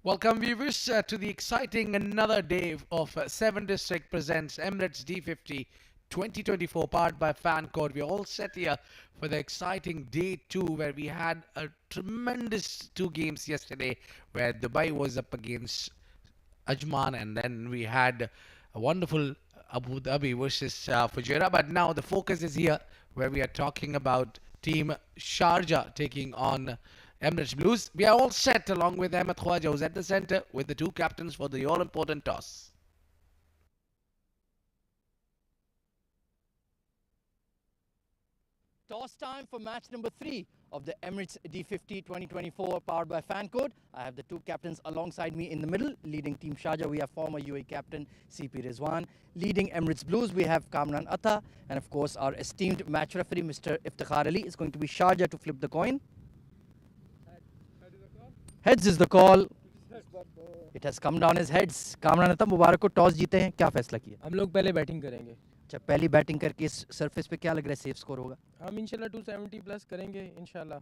Welcome viewers to the exciting another day of 7 District presents Emirates D50 2024 powered by Fancode. We're all set here for the exciting day 2 where we had a tremendous 2 games yesterday where Dubai was up against Ajman, and then we had a wonderful Abu Dhabi versus Fujairah. But now the focus is here where we are talking about team Sharjah taking on Emirates Blues. We are all set along with Ahmed Khwaja, who's at the center with the two captains for the all-important toss. Toss time for match number 3 of the Emirates D50 2024 powered by Fancode. I have the two captains alongside me in the middle. Leading Team Sharjah, we have former UAE captain CP Rizwan. Leading Emirates Blues, we have Kamran Atta. And of course, our esteemed match referee, Mr. Iftikhar Ali, is going to be Sharjah to flip the coin. Heads is the call. It has come down as heads. Kamran Atta, मुबारक को toss जीते हैं, क्या फैसला किया? हम लोग पहले batting करेंगे। अच्छा, पहली बैटिंग करके इस सरफेस पे क्या लग रहा है सेफ स्कोर होगा? हम इंशाल्लाह 270 प्लस करेंगे इंशाल्लाह।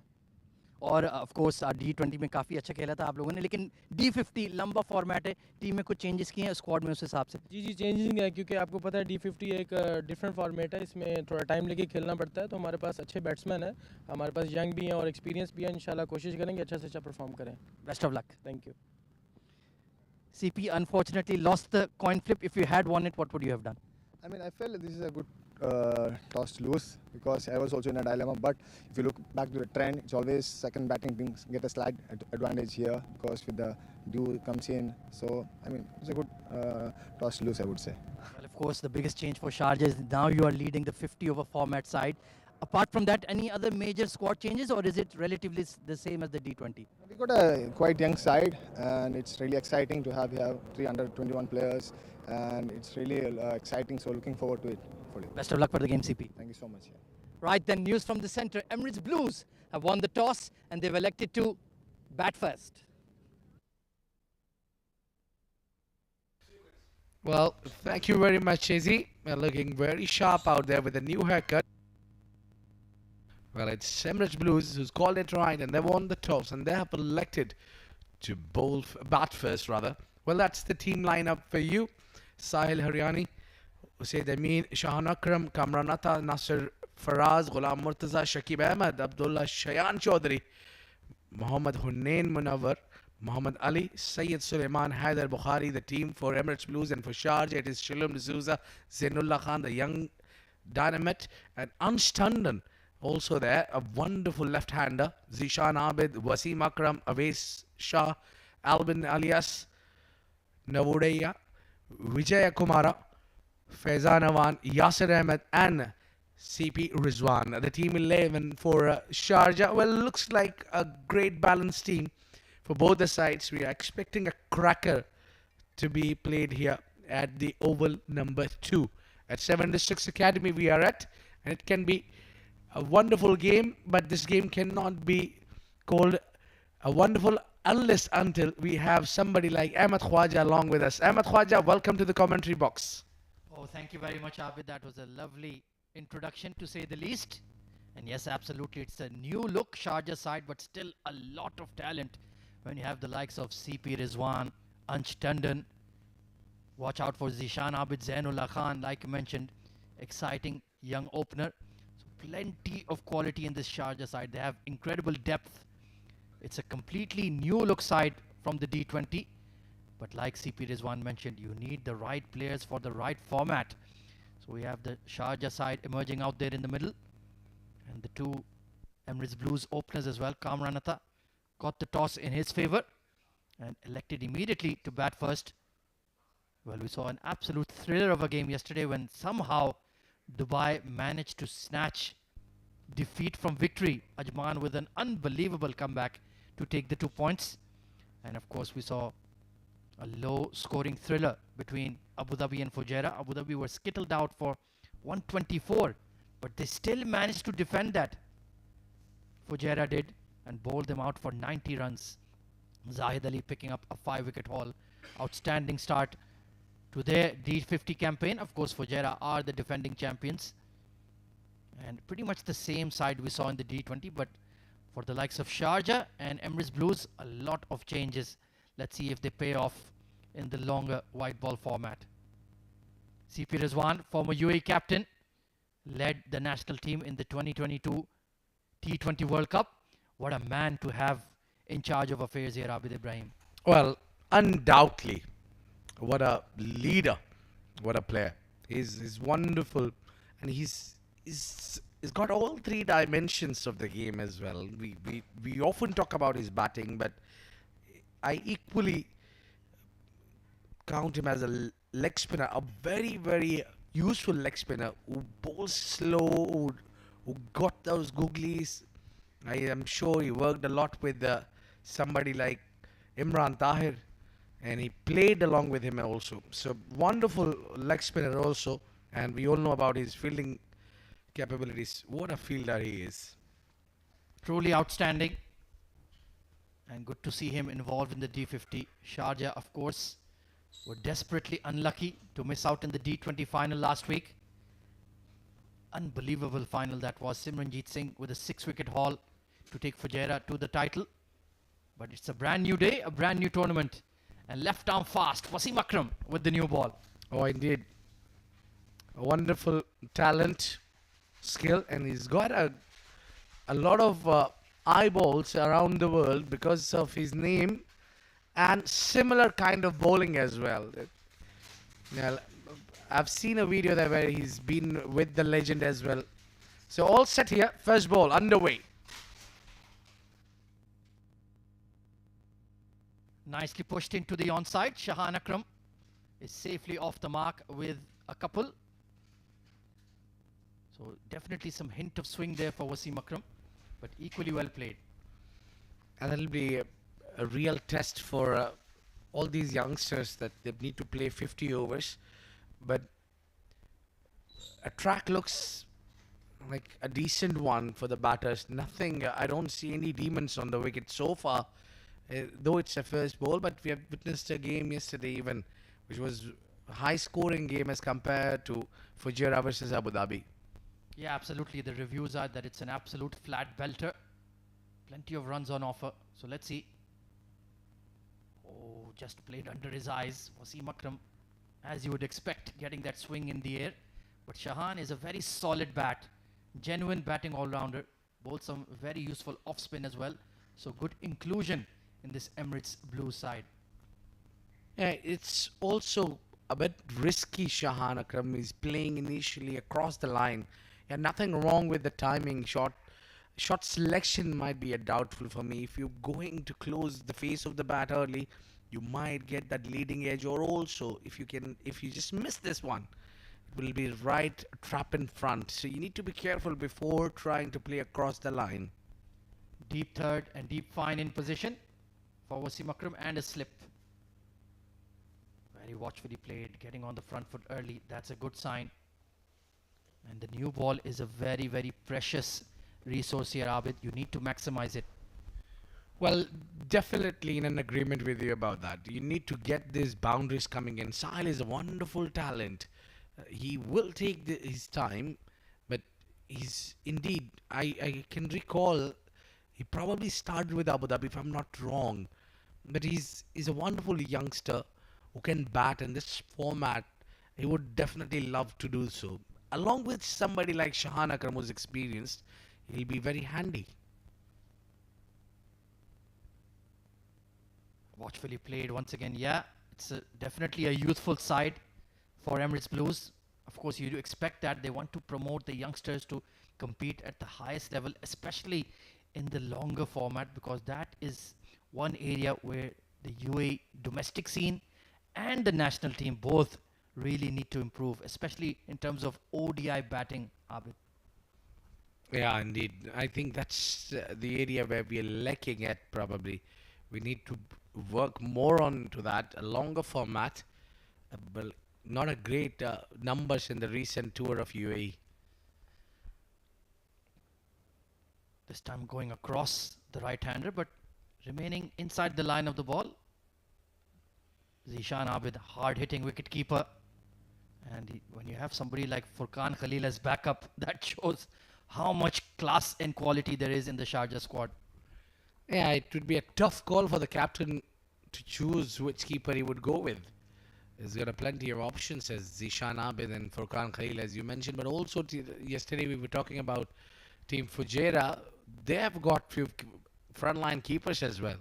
और ऑफ कोर्स D20 में काफ़ी अच्छा खेला था आप लोगों ने, लेकिन D50 लंबा फॉर्मेट है, टीम में कुछ चेंजेस किए हैं स्क्वाड में उस हिसाब से? जी चेंजिंग है, क्योंकि आपको पता है D50 एक डिफरेंट फॉर्मेट है, इसमें थोड़ा टाइम लेके खेलना पड़ता है। तो हमारे पास अच्छे बैट्समैन हैं, हमारे पास यंग भी हैं और एक्सपीरियंस भी है। इंशाल्लाह कोशिश करेंगे अच्छा से अच्छा परफॉर्म करें। Best of luck. Thank you. CP unfortunately lost the coin flip. If you had won it, what would you have done? I mean, I felt this is a good toss to lose because I was also in a dilemma. But if you look back to the trend, it's always second batting brings get a slight advantage here because with the dew comes in. So I mean, it's a good toss to lose, I would say. Well, of course, the biggest change for Sharjah is now you are leading the 50 over format side. Apart from that, any other major squad changes, or is it relatively the same as the D20? We got a quite young side, and it's really exciting to have here 321 players, and it's really exciting. So looking forward to it. Best of luck for the game, CP. Thank you so much. Yeah. Right then, news from the center. Emirates Blues have won the toss, and they've elected to bat first. Well, thank you very much, Izzy. We're looking very sharp out there with a new haircut. Well, it's Emirates Blues who's called it right, and they won the toss, and they have elected to bat first, rather. Well, that's the team lineup for you. Sahil Haryani, Usaid Amin, Shahan Akram, Kamran Atta, Nasir Faraz, Ghulam Murtaza, Shakib Ahmed, Abdullah Shayan Chaudhary, Muhammad Hunain Munawar, Muhammad Ali, Sayyid Suleiman Haider Bukhari, the team for Emirates Blues, and for Sharjah it is Shilum D'Souza, Zainullah Khan, the young dynamite, and Ansh Tandon also there, a wonderful left-hander, Zishan Abid, Wasim Akram, Awais Shah, Albin Alias, Navodaya, Vijay Kumara, Faizan Awan, Yasir Ahmed, and CP Rizwan. The team 11 for Sharjah. Well, looks like a great balanced team for both the sides. We are expecting a cracker to be played here at the Oval number 2 at 7 Districts Academy we are at, and it can be a wonderful game, but this game cannot be called a wonderful unless until we have somebody like Ahmed Khwaja along with us. Ahmed Khwaja, welcome to the commentary box. Oh, thank you very much, Abid. That was a lovely introduction, to say the least. And yes, absolutely, it's a new look Sharjah side, but still a lot of talent when you have the likes of CP Rizwan, Ansh Tandon. Watch out for Zishan Abid, Zainullah Khan, like you mentioned, exciting young opener. So plenty of quality in this Sharjah side. They have incredible depth. It's a completely new look side from the D20. But like CP Rizwan mentioned, you need the right players for the right format. So we have the Sharjah side emerging out there in the middle. And the two Emirates Blues openers as well. Kamran Atta got the toss in his favor and elected immediately to bat first. Well, we saw an absolute thriller of a game yesterday when somehow Dubai managed to snatch defeat from victory. Ajman with an unbelievable comeback to take the 2 points. And of course, we saw a low scoring thriller between Abu Dhabi and Fujairah. Abu Dhabi were skittled out for 124, but they still managed to defend that. Fujairah did and bowled them out for 90 runs. Zahid Ali picking up a 5-wicket haul. Outstanding start to their D50 campaign. Of course, Fujairah are the defending champions. And pretty much the same side we saw in the D20, but for the likes of Sharjah and Emirates Blues, a lot of changes. Let's see if they pay off in the longer white ball format. CP Rizwan, former UAE captain, led the national team in the 2022 T20 World Cup. What a man to have in charge of affairs here, Abid Ibrahim. Well, undoubtedly, what a leader, what a player. He's wonderful, and he's got all three dimensions of the game as well. We often talk about his batting, but I equally count him as a leg spinner, a very useful leg spinner who bowls slow, who got those googlies. I am sure he worked a lot with somebody like Imran Tahir, and he played along with him also. So wonderful leg spinner also, and we all know about his fielding capabilities. What a fielder he is. Truly outstanding, and good to see him involved in the D50. Sharjah, of course, were desperately unlucky to miss out in the D20 final last week. Unbelievable final that was. Simranjeet Singh with a 6-wicket haul to take Fujairah to the title. But it's a brand new day, a brand new tournament. And left arm fast, Wasim Akram with the new ball. Oh, indeed. A wonderful talent, skill, and he's got a lot of eyeballs around the world because of his name and similar kind of bowling as well. Now, I've seen a video there where he's been with the legend as well. So all set here, first ball underway. Nicely pushed into the onside. Shahan Akram is safely off the mark with a couple. So definitely some hint of swing there for Wasim Akram, but equally well played. And it'll be a real test for all these youngsters that they need to play 50 overs. But a track looks like a decent one for the batters. Nothing, I don't see any demons on the wicket so far, though it's a first ball. But we have witnessed a game yesterday even, which was a high scoring game as compared to Fujairah versus Abu Dhabi. Yeah, absolutely. The reviews are that it's an absolute flat belter. Plenty of runs on offer. So let's see. Oh, just played under his eyes. Wasim Akram, as you would expect, getting that swing in the air. But Shahan is a very solid bat. Genuine batting all-rounder. Bowls some very useful off-spin as well. So good inclusion in this Emirates blue side. Yeah, it's also a bit risky. Shahan Akram is playing initially across the line. Yeah, nothing wrong with the timing. Shot selection might be a doubtful for me. If you're going to close the face of the bat early, you might get that leading edge. Or also, if you just miss this one, it will be right trap in front. So you need to be careful before trying to play across the line. Deep third and deep fine in position for Wasim Akram, and a slip. Very watchfully played, getting on the front foot early. That's a good sign. And the new ball is a very precious resource here, Abid. You need to maximize it. Well, definitely in an agreement with you about that. You need to get these boundaries coming in. Sahil is a wonderful talent. He will take his time, but he's indeed, I can recall, he probably started with Abu Dhabi if I'm not wrong. But he's a wonderful youngster who can bat in this format. He would definitely love to do so. Along with somebody like Shahan Akram who's experienced, he'll be very handy. Watchfully played once again. Yeah, it's definitely a youthful side for Emirates Blues. Of course, you do expect that. They want to promote the youngsters to compete at the highest level, especially in the longer format, because that is one area where the UAE domestic scene and the national team both really need to improve, especially in terms of ODI batting, Abid. Yeah, indeed. I think that's the area where we are lacking at probably. We need to work more on to that, a longer format, but not a great numbers in the recent tour of UAE. This time going across the right-hander, but remaining inside the line of the ball. Zishan Abid, hard-hitting wicket-keeper. And when you have somebody like Furqan Khalil as backup, that shows how much class and quality there is in the Sharjah squad. Yeah, it would be a tough call for the captain to choose which keeper he would go with. He's got a plenty of options as Zishan Abid and Furkan Khalil, as you mentioned, but also yesterday we were talking about Team Fujairah. They have got few frontline keepers as well.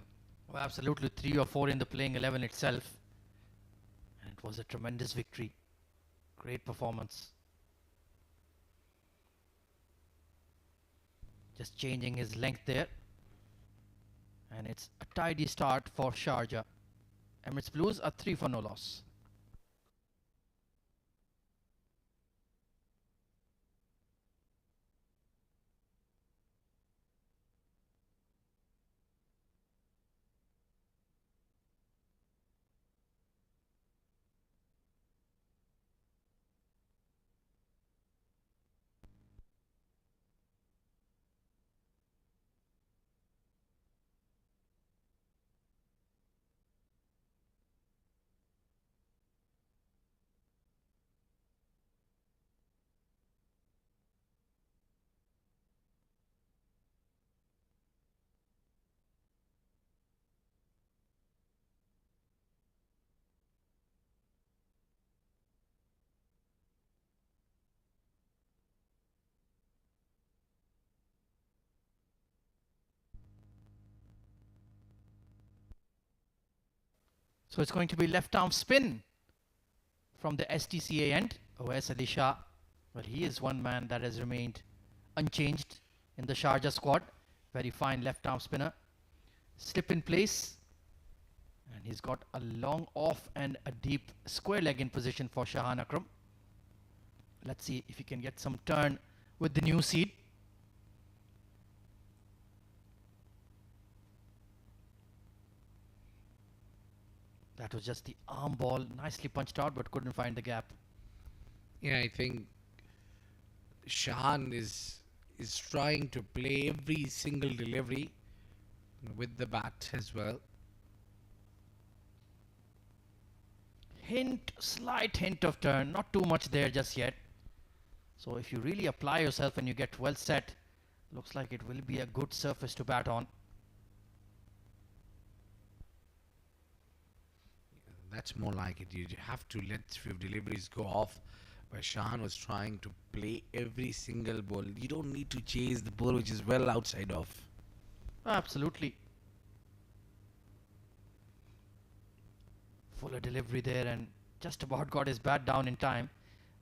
Oh, absolutely, 3 or 4 in the playing 11 itself. And it was a tremendous victory. Great performance. Just changing his length there. And it's a tidy start for Sharjah. Emirates Blues are 3 for no loss. So it's going to be left arm spin from the STCA end. Awais Ali Shah, well, he is one man that has remained unchanged in the Sharjah squad. Very fine left arm spinner. Slip in place. And he's got a long off and a deep square leg in position for Shahan Akram. Let's see if he can get some turn with the new seed. That was just the arm ball, nicely punched out, but couldn't find the gap. Yeah, I think Shahan is trying to play every single delivery with the bat as well. Slight hint of turn, not too much there just yet. So if you really apply yourself and you get well set, looks like it will be a good surface to bat on. That's more like it. You have to let few deliveries go off. But Shahan was trying to play every single ball. You don't need to chase the ball which is well outside off. Absolutely. Fuller delivery there and just about got his bat down in time.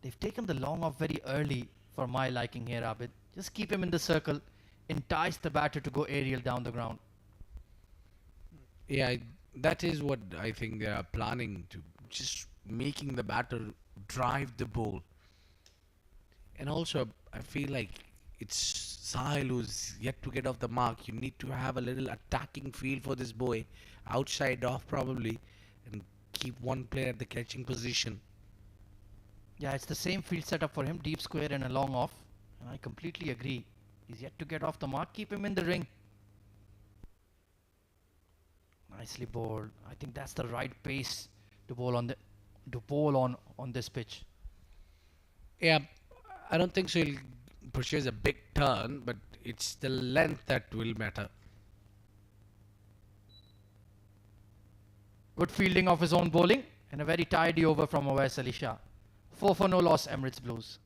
They've taken the long off very early for my liking here, Abid. Just keep him in the circle, entice the batter to go aerial down the ground. Yeah, that is what I think they are planning to. Just making the batter drive the ball. And also, I feel like it's Sahil who's yet to get off the mark. You need to have a little attacking feel for this boy. Outside off probably. And keep one player at the catching position. Yeah, it's the same field setup for him, deep square and a long off. And I completely agree. He's yet to get off the mark. Keep him in the ring. Nicely bowled. I think that's the right pace to bowl on this pitch. Yeah, I don't think so he'll purchase a big turn, but it's the length that will matter. Good fielding of his own bowling and a very tidy over from Awais Ali Shah. 4 for no loss, Emirates Blues.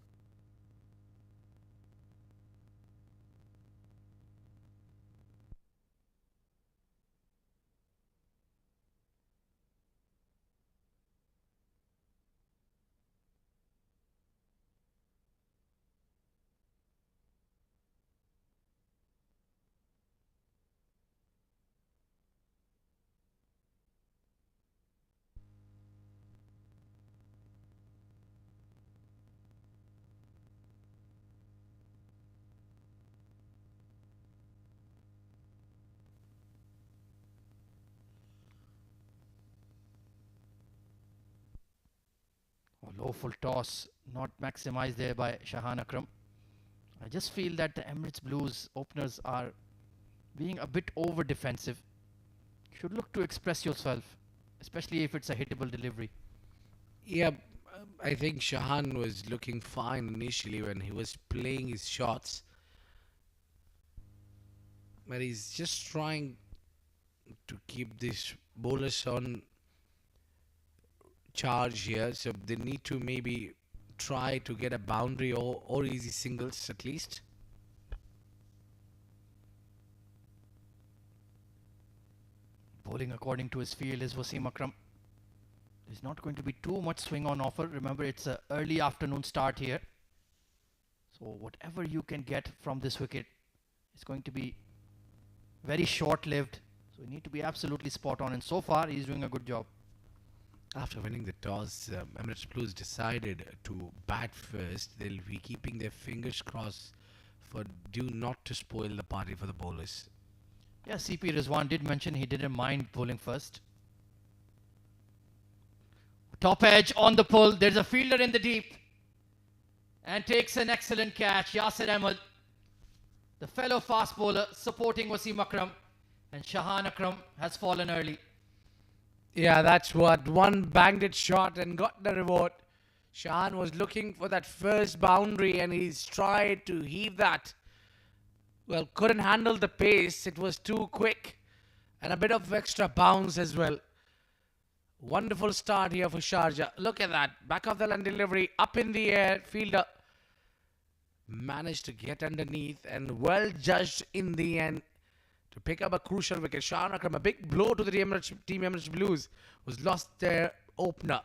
Low full toss, not maximized there by Shahan Akram. I just feel that the Emirates Blues openers are being a bit over defensive. Should look to express yourself, especially if it's a hittable delivery. Yeah, I think Shahan was looking fine initially when he was playing his shots. But he's just trying to keep this bowlers on charge here, so they need to maybe try to get a boundary or easy singles at least. Bowling according to his field is Wasim Akram. There's not going to be too much swing on offer. Remember, it's an early afternoon start here. So whatever you can get from this wicket is going to be very short-lived. So you need to be absolutely spot on. And so far, he's doing a good job. After winning the toss, Emirates Blues decided to bat first. They'll be keeping their fingers crossed for due not to spoil the party for the bowlers. Yeah, CP Rizwan did mention he didn't mind bowling first. Top edge on the pull. There's a fielder in the deep. And takes an excellent catch. Yasir Ahmed, the fellow fast bowler, supporting Wasim Akram. And Shahan Akram has fallen early. Yeah, that's what. One banged it shot and got the reward. Shahan was looking for that first boundary and he's tried to heave that. Well, couldn't handle the pace. It was too quick. And a bit of extra bounce as well. Wonderful start here for Sharjah. Look at that. Back of the line delivery. Up in the air. Fielder managed to get underneath and well judged in the end to pick up a crucial wicket. Shahan Akram, a big blow to the team Emirates Blues, was lost their opener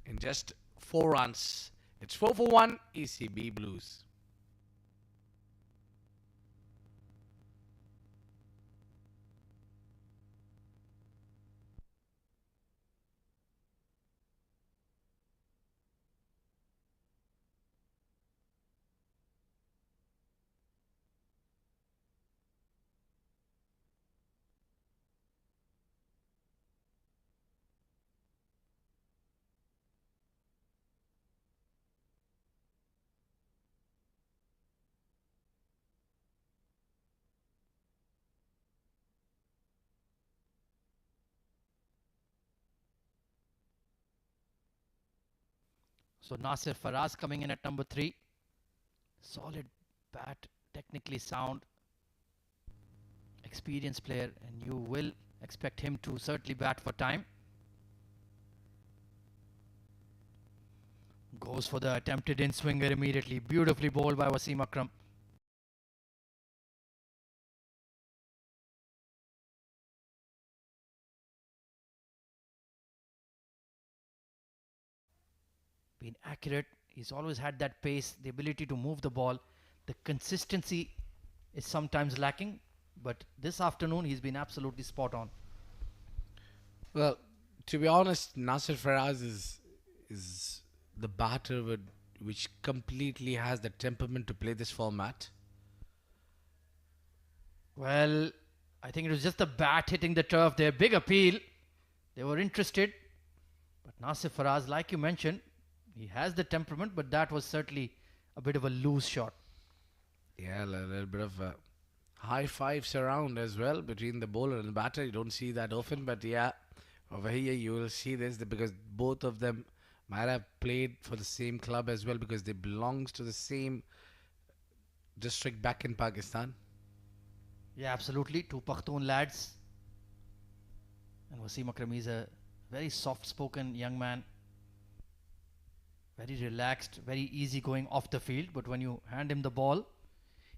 in just 4 runs. It's 4 for 1, ECB Blues. So Nasir Faraz coming in at number 3. Solid bat, technically sound, experienced player, and you will expect him to certainly bat for time. Goes for the attempted in swinger immediately. Beautifully bowled by Wasim Akram. Been accurate. He's always had that pace, the ability to move the ball. The consistency is sometimes lacking, but this afternoon he's been absolutely spot on. Well, to be honest, Nasir Faraz is the batter which completely has the temperament to play this format. Well, I think it was just the bat hitting the turf there. Big appeal. They were interested. But Nasir Faraz, like you mentioned, he has the temperament, but that was certainly a bit of a loose shot. Yeah, a little bit of high fives around as well between the bowler and the batter. You don't see that often, but yeah, over here you will see this because both of them might have played for the same club as well because they belongs to the same district back in Pakistan. Yeah, absolutely. 2 Pakhtun lads. And Wasim Akram is a very soft-spoken young man. Very relaxed, very easygoing off the field. But when you hand him the ball,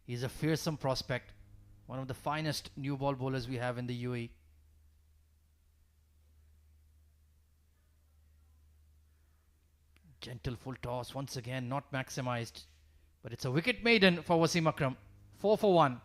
he's a fearsome prospect. One of the finest new ball bowlers we have in the UAE. Gentle full toss, once again not maximized. But it's a wicket maiden for Wasim Akram. 4 for 1.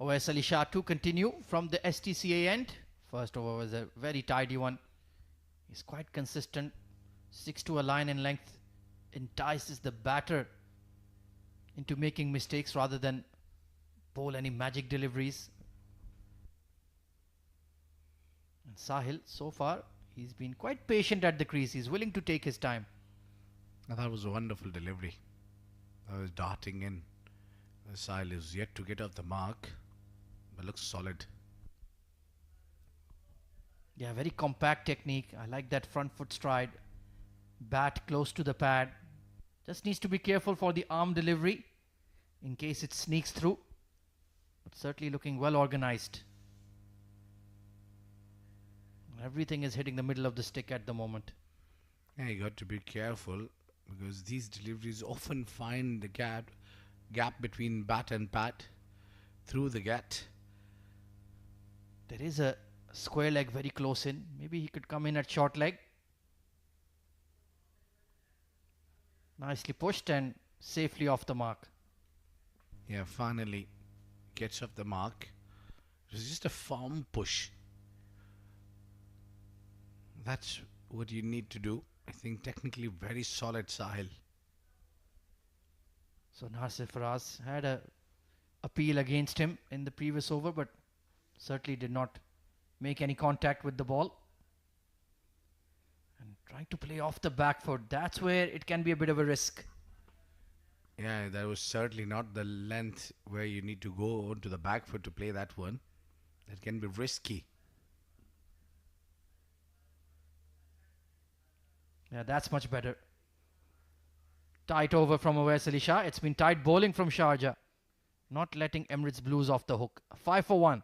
OS Ali Shah to continue from the STCA end. First over was a very tidy one. He's quite consistent. Sticks to a line in length. Entices the batter into making mistakes rather than bowl any magic deliveries. And Sahil, so far, he's been quite patient at the crease. He's willing to take his time. That was a wonderful delivery. I was darting in. Sahil is yet to get off the mark, but looks solid. Yeah, very compact technique. I like that front foot stride. Bat close to the pad. Just needs to be careful for the arm delivery in case it sneaks through. But certainly looking well organized. Everything is hitting the middle of the stick at the moment. Yeah, you got to be careful because these deliveries often find the gap between bat and pad through the gate. There is a square leg very close in. Maybe he could come in at short leg. Nicely pushed and safely off the mark. Yeah, finally gets off the mark. It was just a firm push. That's what you need to do. I think technically very solid Sahil. So Nasir Faraz had a appeal against him in the previous over, but certainly did not make any contact with the ball. And trying to play off the back foot, that's where it can be a bit of a risk. Yeah, that was certainly not the length where you need to go onto the back foot to play that one. That can be risky. Yeah, that's much better. Tight over from Awais Ali Shah. It's been tight bowling from Sharjah. Not letting Emirates Blues off the hook. 5 for 1.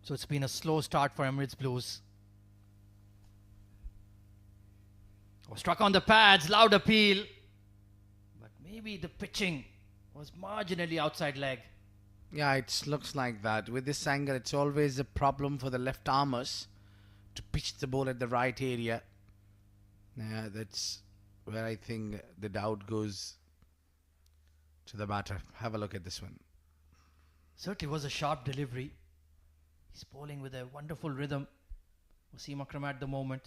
So it's been a slow start for Emirates Blues. Oh, struck on the pads, loud appeal. But maybe the pitching was marginally outside leg. Yeah, it looks like that. With this angle, it's always a problem for the left armers to pitch the ball at the right area. Yeah, that's where I think the doubt goes to the batter. Have a look at this one. Certainly was a sharp delivery. He's bowling with a wonderful rhythm. Wasim Akram at the moment.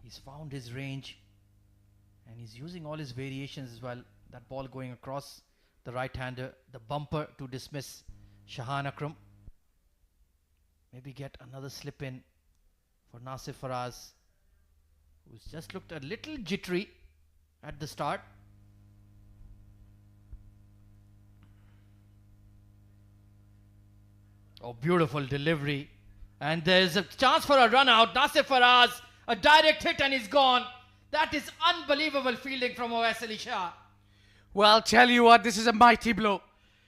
He's found his range and he's using all his variations as well. That ball going across the right-hander, the bumper to dismiss Shahan Akram. Maybe get another slip in for Nasir Faraz, who's just looked a little jittery at the start. Oh, beautiful delivery. And there's a chance for a run out. Nasir Faraz, a direct hit and he's gone. That is unbelievable fielding from Awais Ali Shah. Well, tell you what, this is a mighty blow.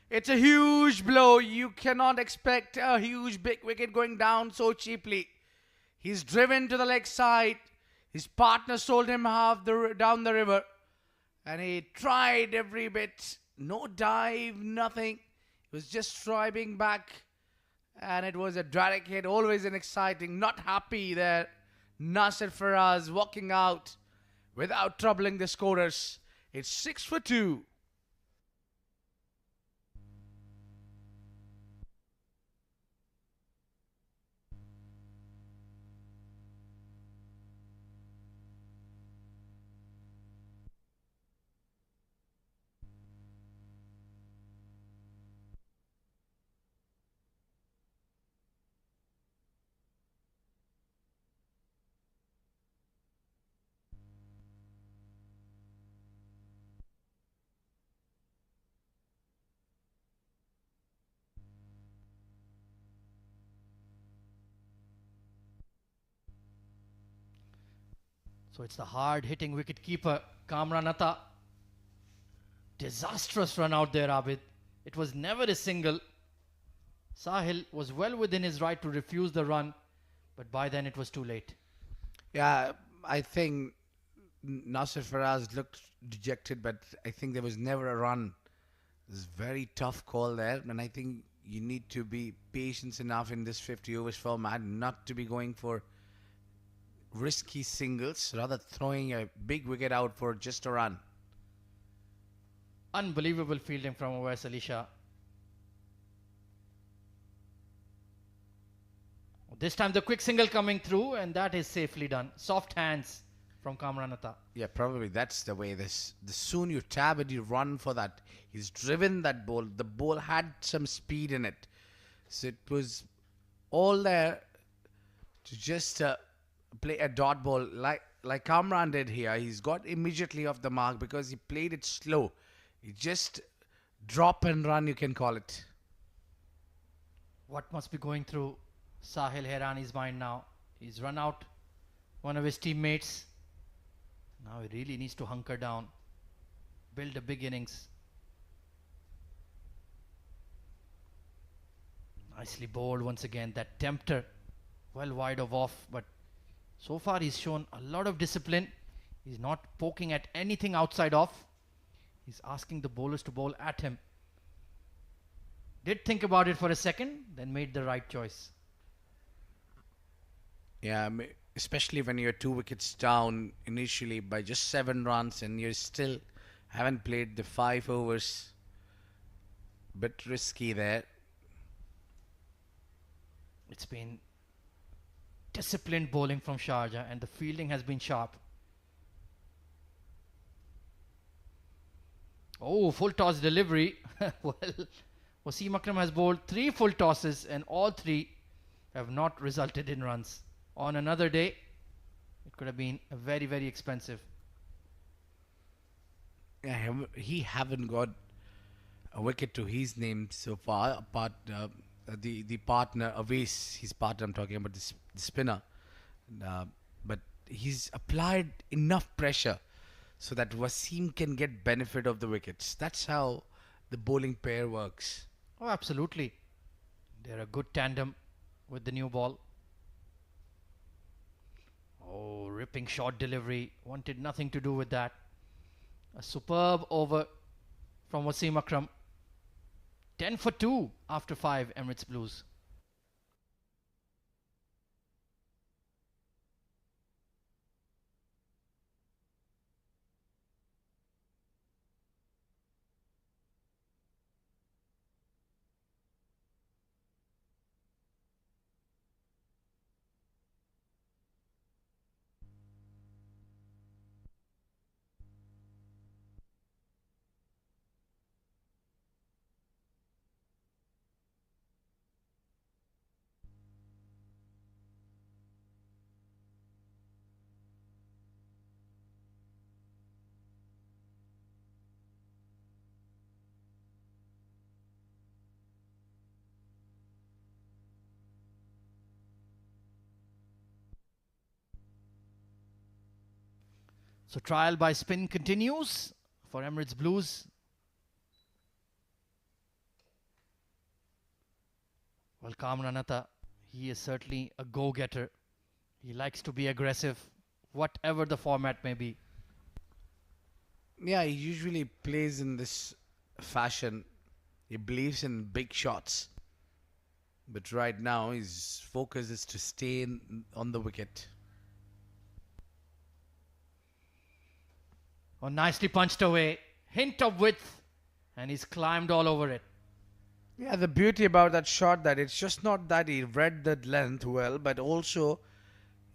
It's a huge blow. You cannot expect a huge big wicket going down so cheaply. He's driven to the leg side. His partner sold him down the river. And he tried every bit. No dive, nothing. He was just striving back. And it was a direct hit. Always an exciting, not happy there. Nasir Faraz walking out without troubling the scorers. It's 6 for 2. So it's the hard-hitting wicket-keeper, Kamran Atta, disastrous run out there, Abid. It was never a single. Sahil was well within his right to refuse the run, but by then it was too late. Yeah, I think Nasser Faraz looked dejected, but I think there was never a run. It was a very tough call there, and I think you need to be patient enough in this 50 overs format not to be going for risky singles, rather throwing a big wicket out for just a run. Unbelievable fielding from Awais Ali Shah. This time the quick single coming through, and that is safely done. Soft hands from Kamran Atta. Yeah, probably that's the way this. The soon you tab and you run for that. He's driven that ball. The ball had some speed in it. So it was all there to just play a dot ball like Kamran did here. He's got immediately off the mark because he played it slow. He just drop and run, you can call it. What must be going through Sahil Hirani's mind now? He's run out one of his teammates. Now he really needs to hunker down, build a big innings. Nicely bowled once again. That tempter, well wide of off, but so far he's shown a lot of discipline. He's not poking at anything outside off. He's asking the bowlers to bowl at him. Did think about it for a second, then made the right choice. Yeah, especially when you're 2 wickets down initially by just 7 runs and you still haven't played the 5 overs. Bit risky there. It's been disciplined bowling from Sharjah, and the fielding has been sharp. Oh, full toss delivery. Well, Wasim Akram has bowled 3 full tosses, and all 3 have not resulted in runs. On another day, it could have been very, very expensive. Yeah, he haven't got a wicket to his name so far, apart the partner Awais, his partner I'm talking about, the spinner. But he's applied enough pressure so that Wasim can get benefit of the wickets. That's how the bowling pair works. Oh, absolutely. They're a good tandem with the new ball. Oh, ripping short delivery. Wanted nothing to do with that. A superb over from Wasim Akram. 10 for 2 after 5 Emirates Blues. So trial by spin continues for Emirates Blues. Well, Kamran Atta, he is certainly a go-getter. He likes to be aggressive, whatever the format may be. Yeah, he usually plays in this fashion. He believes in big shots. But right now, his focus is to stay on the wicket. Oh, nicely punched away. Hint of width. And he's climbed all over it. Yeah, the beauty about that shot that it's just not that he read the length well, but also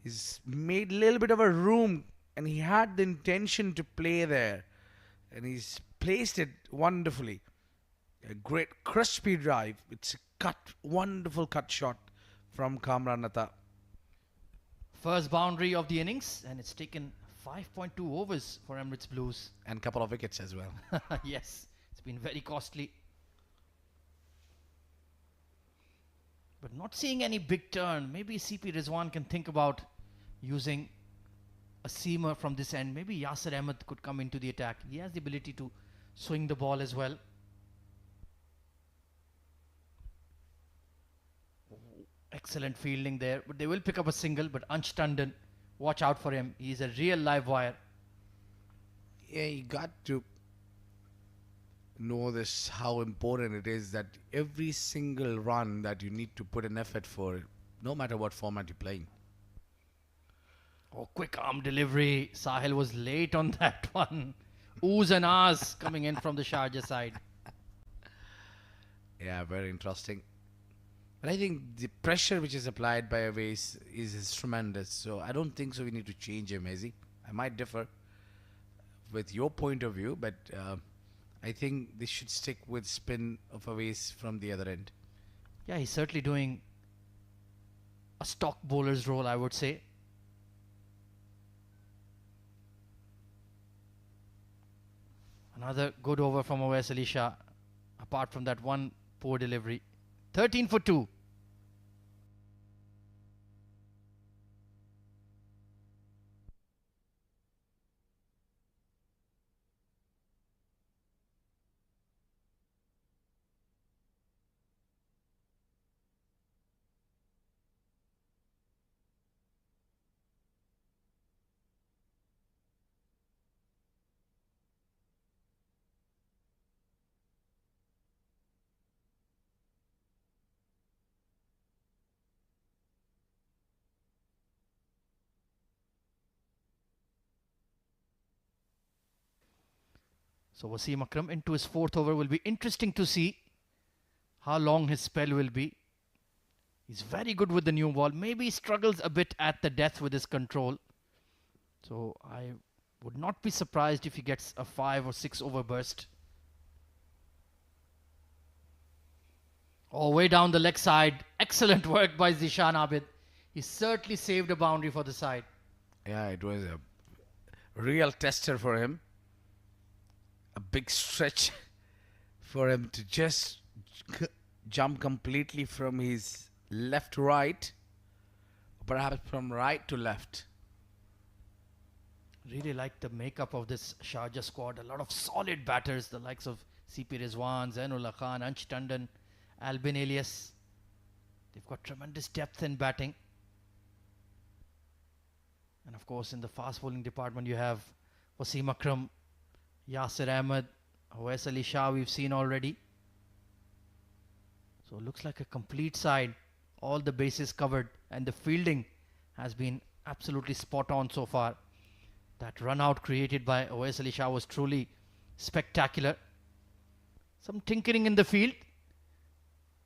he's made a little bit of a room and he had the intention to play there. And he's placed it wonderfully. A great crispy drive. It's a wonderful cut shot from Kamran Atta. First boundary of the innings, and it's taken 5.2 overs for Emirates Blues. And a couple of wickets as well. Yes, it's been very costly. But not seeing any big turn. Maybe CP Rizwan can think about using a seamer from this end. Maybe Yasir Ahmed could come into the attack. He has the ability to swing the ball as well. Excellent fielding there, but they will pick up a single. But Ansh Tandon, watch out for him. He's a real live wire. Yeah, you got to know this, how important it is that every single run that you need to put an effort for, no matter what format you're playing. Oh, quick arm delivery. Sahil was late on that one. Oohs and ahs coming in from the Sharjah side. Yeah, very interesting. But I think the pressure which is applied by Awais is tremendous. So I don't think so we need to change him, Izzy. I might differ with your point of view, but I think they should stick with spin of Awais from the other end. Yeah, he's certainly doing a stock bowler's role, I would say. Another good over from Awais Ali Shah, apart from that one poor delivery. 13 for 2. So Wasim Akram into his fourth over. Will be interesting to see how long his spell will be. He's very good with the new ball. Maybe he struggles a bit at the death with his control. So I would not be surprised if he gets a 5 or 6 over burst. Oh, way down the leg side. Excellent work by Zishan Abid. He certainly saved a boundary for the side. Yeah, it was a real tester for him. A big stretch for him to just jump completely from his left to right, perhaps from right to left. Really like the makeup of this Sharjah squad. A lot of solid batters, the likes of CP Rizwan, Zainullah Khan, Ansh Tandon, Albin Elias. They've got tremendous depth in batting. And of course, in the fast bowling department, you have Wasim Akram, Yasir Ahmed, Awais Ali Shah we've seen already. So it looks like a complete side. All the bases covered, and the fielding has been absolutely spot on so far. That run out created by Awais Ali Shah was truly spectacular. Some tinkering in the field.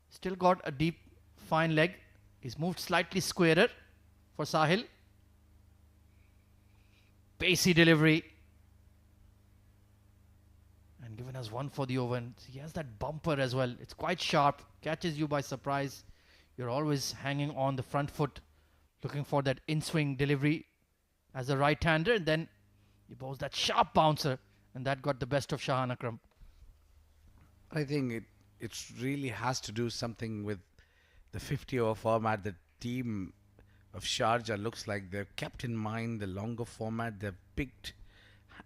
Still got a deep, fine leg. He's moved slightly squarer for Sahil. Pacey delivery. And given us 1 for the over. And he has that bumper as well. It's quite sharp. Catches you by surprise. You're always hanging on the front foot, looking for that in-swing delivery as a right-hander. And then he bowls that sharp bouncer. And that got the best of Shahan Akram. I think it really has to do something with the 50-over format. The team of Sharjah looks like they've kept in mind the longer format. They've picked,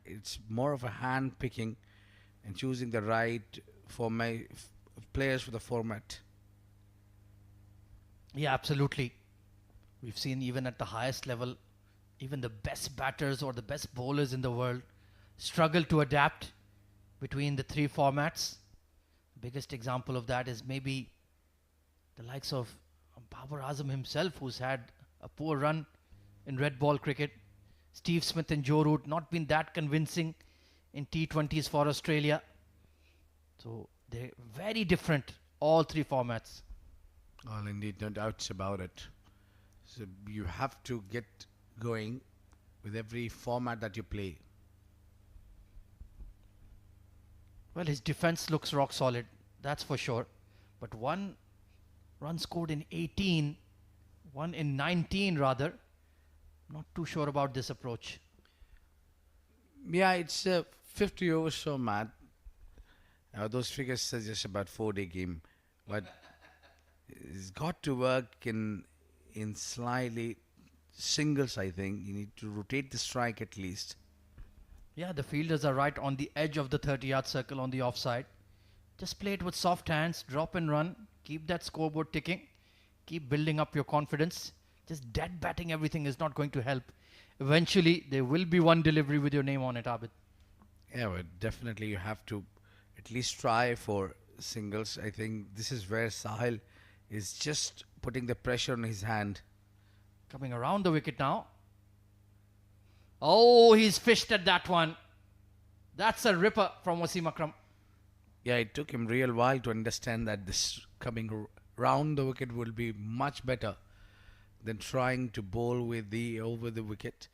it's more of a hand picking and choosing the right players for the format. Yeah, absolutely. We've seen even at the highest level, even the best batters or the best bowlers in the world struggle to adapt between the 3 formats. The biggest example of that is maybe the likes of Babar Azam himself, who's had a poor run in red ball cricket. Steve Smith and Joe Root not been that convincing in T20s for Australia. So they're very different, all 3 formats. Well, indeed, no doubts about it. So you have to get going with every format that you play. Well, his defense looks rock solid, that's for sure. But 1 run scored in 18, 1 in 19 rather. Not too sure about this approach. Yeah, it's a 50 overs format. Those figures suggest about 4-day game, but it's got to work in slightly singles. I think you need to rotate the strike at least. Yeah, the fielders are right on the edge of the 30-yard circle on the offside. Just play it with soft hands, drop and run, keep that scoreboard ticking, keep building up your confidence. Just dead batting everything is not going to help. Eventually, there will be one delivery with your name on it, Abid. Yeah, but definitely you have to at least try for singles. I think this is where Sahil is just putting the pressure on his hand. Coming around the wicket now. Oh, he's fished at that one. That's a ripper from Wasim Akram. Yeah, it took him real while to understand that this coming round the wicket will be much better than trying to bowl with the over the wicket.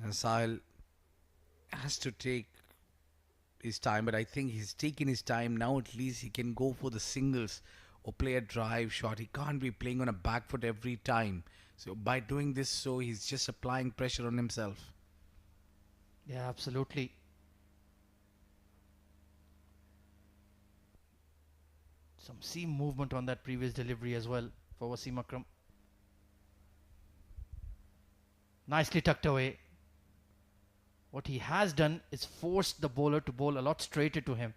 And Sahil has to take his time, but I think he's taking his time now. At least he can go for the singles or play a drive shot. He can't be playing on a back foot every time. So by doing this, so he's just applying pressure on himself. Yeah, absolutely. Some seam movement on that previous delivery as well for Wasim Akram. Nicely tucked away. What he has done is forced the bowler to bowl a lot straighter to him,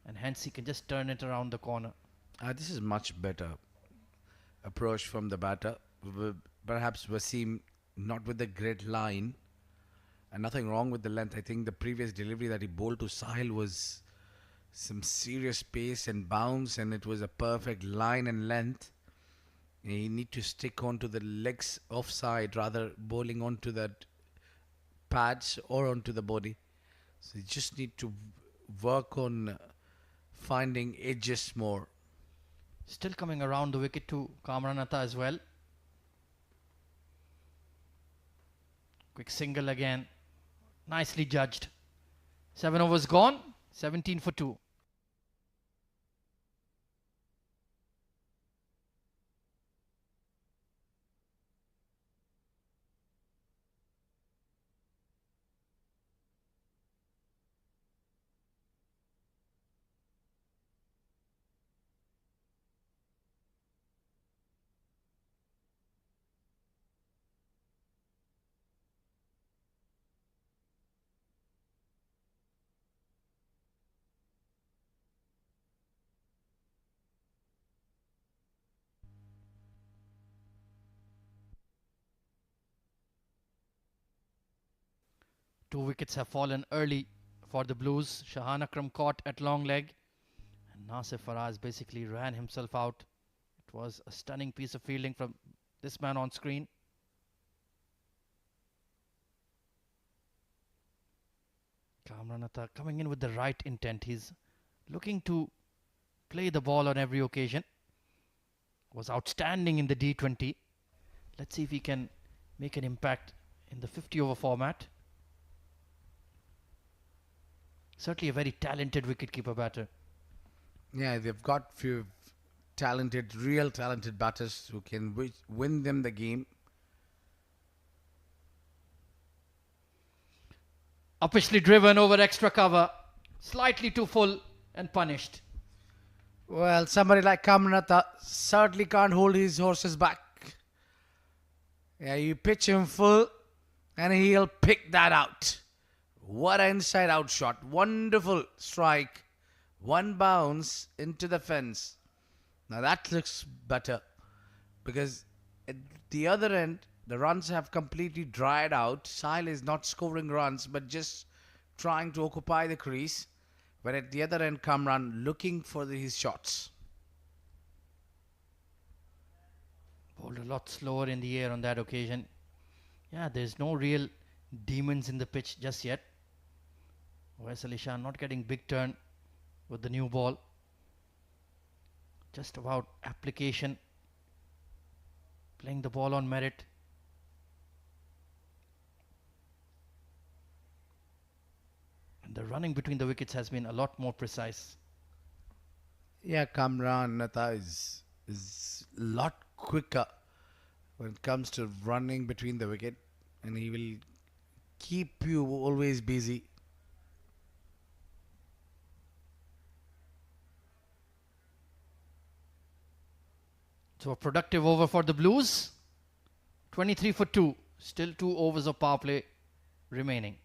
and hence he can just turn it around the corner. This is much better approach from the batter. Perhaps Wasim not with the great line, and nothing wrong with the length. I think the previous delivery that he bowled to Sahil was some serious pace and bounce, and it was a perfect line and length. You need to stick onto the legs offside rather bowling onto that pads or onto the body. So you just need to work on finding edges more. Still coming around the wicket to Kamranatha as well. Quick single again. Nicely judged. 7 overs gone. 17 for 2. Two wickets have fallen early for the Blues. Shahan Akram caught at long leg, and Nasir Faraz basically ran himself out. It was a stunning piece of fielding from this man on screen. Kamranatha coming in with the right intent. He's looking to play the ball on every occasion. Was outstanding in the D20. Let's see if he can make an impact in the 50 over format. Certainly a very talented wicketkeeper batter. Yeah, they've got few talented, real talented batters who can win them the game. Uppishly driven over extra cover. Slightly too full and punished. Well, somebody like Kamranatha certainly can't hold his horses back. Yeah, you pitch him full and he'll pick that out. What an inside out shot. Wonderful strike. One bounce into the fence. Now that looks better because at the other end, the runs have completely dried out. Sahil is not scoring runs but just trying to occupy the crease. But at the other end, Kamran looking for his shots. Bowled a lot slower in the air on that occasion. Yeah, there's no real demons in the pitch just yet. Wes Ali Shah not getting big turn with the new ball. Just about application. Playing the ball on merit. And the running between the wickets has been a lot more precise. Yeah, Kamranatha is a lot quicker when it comes to running between the wicket, and he will keep you always busy. So a productive over for the Blues. 23 for 2. Still 2 overs of power play remaining.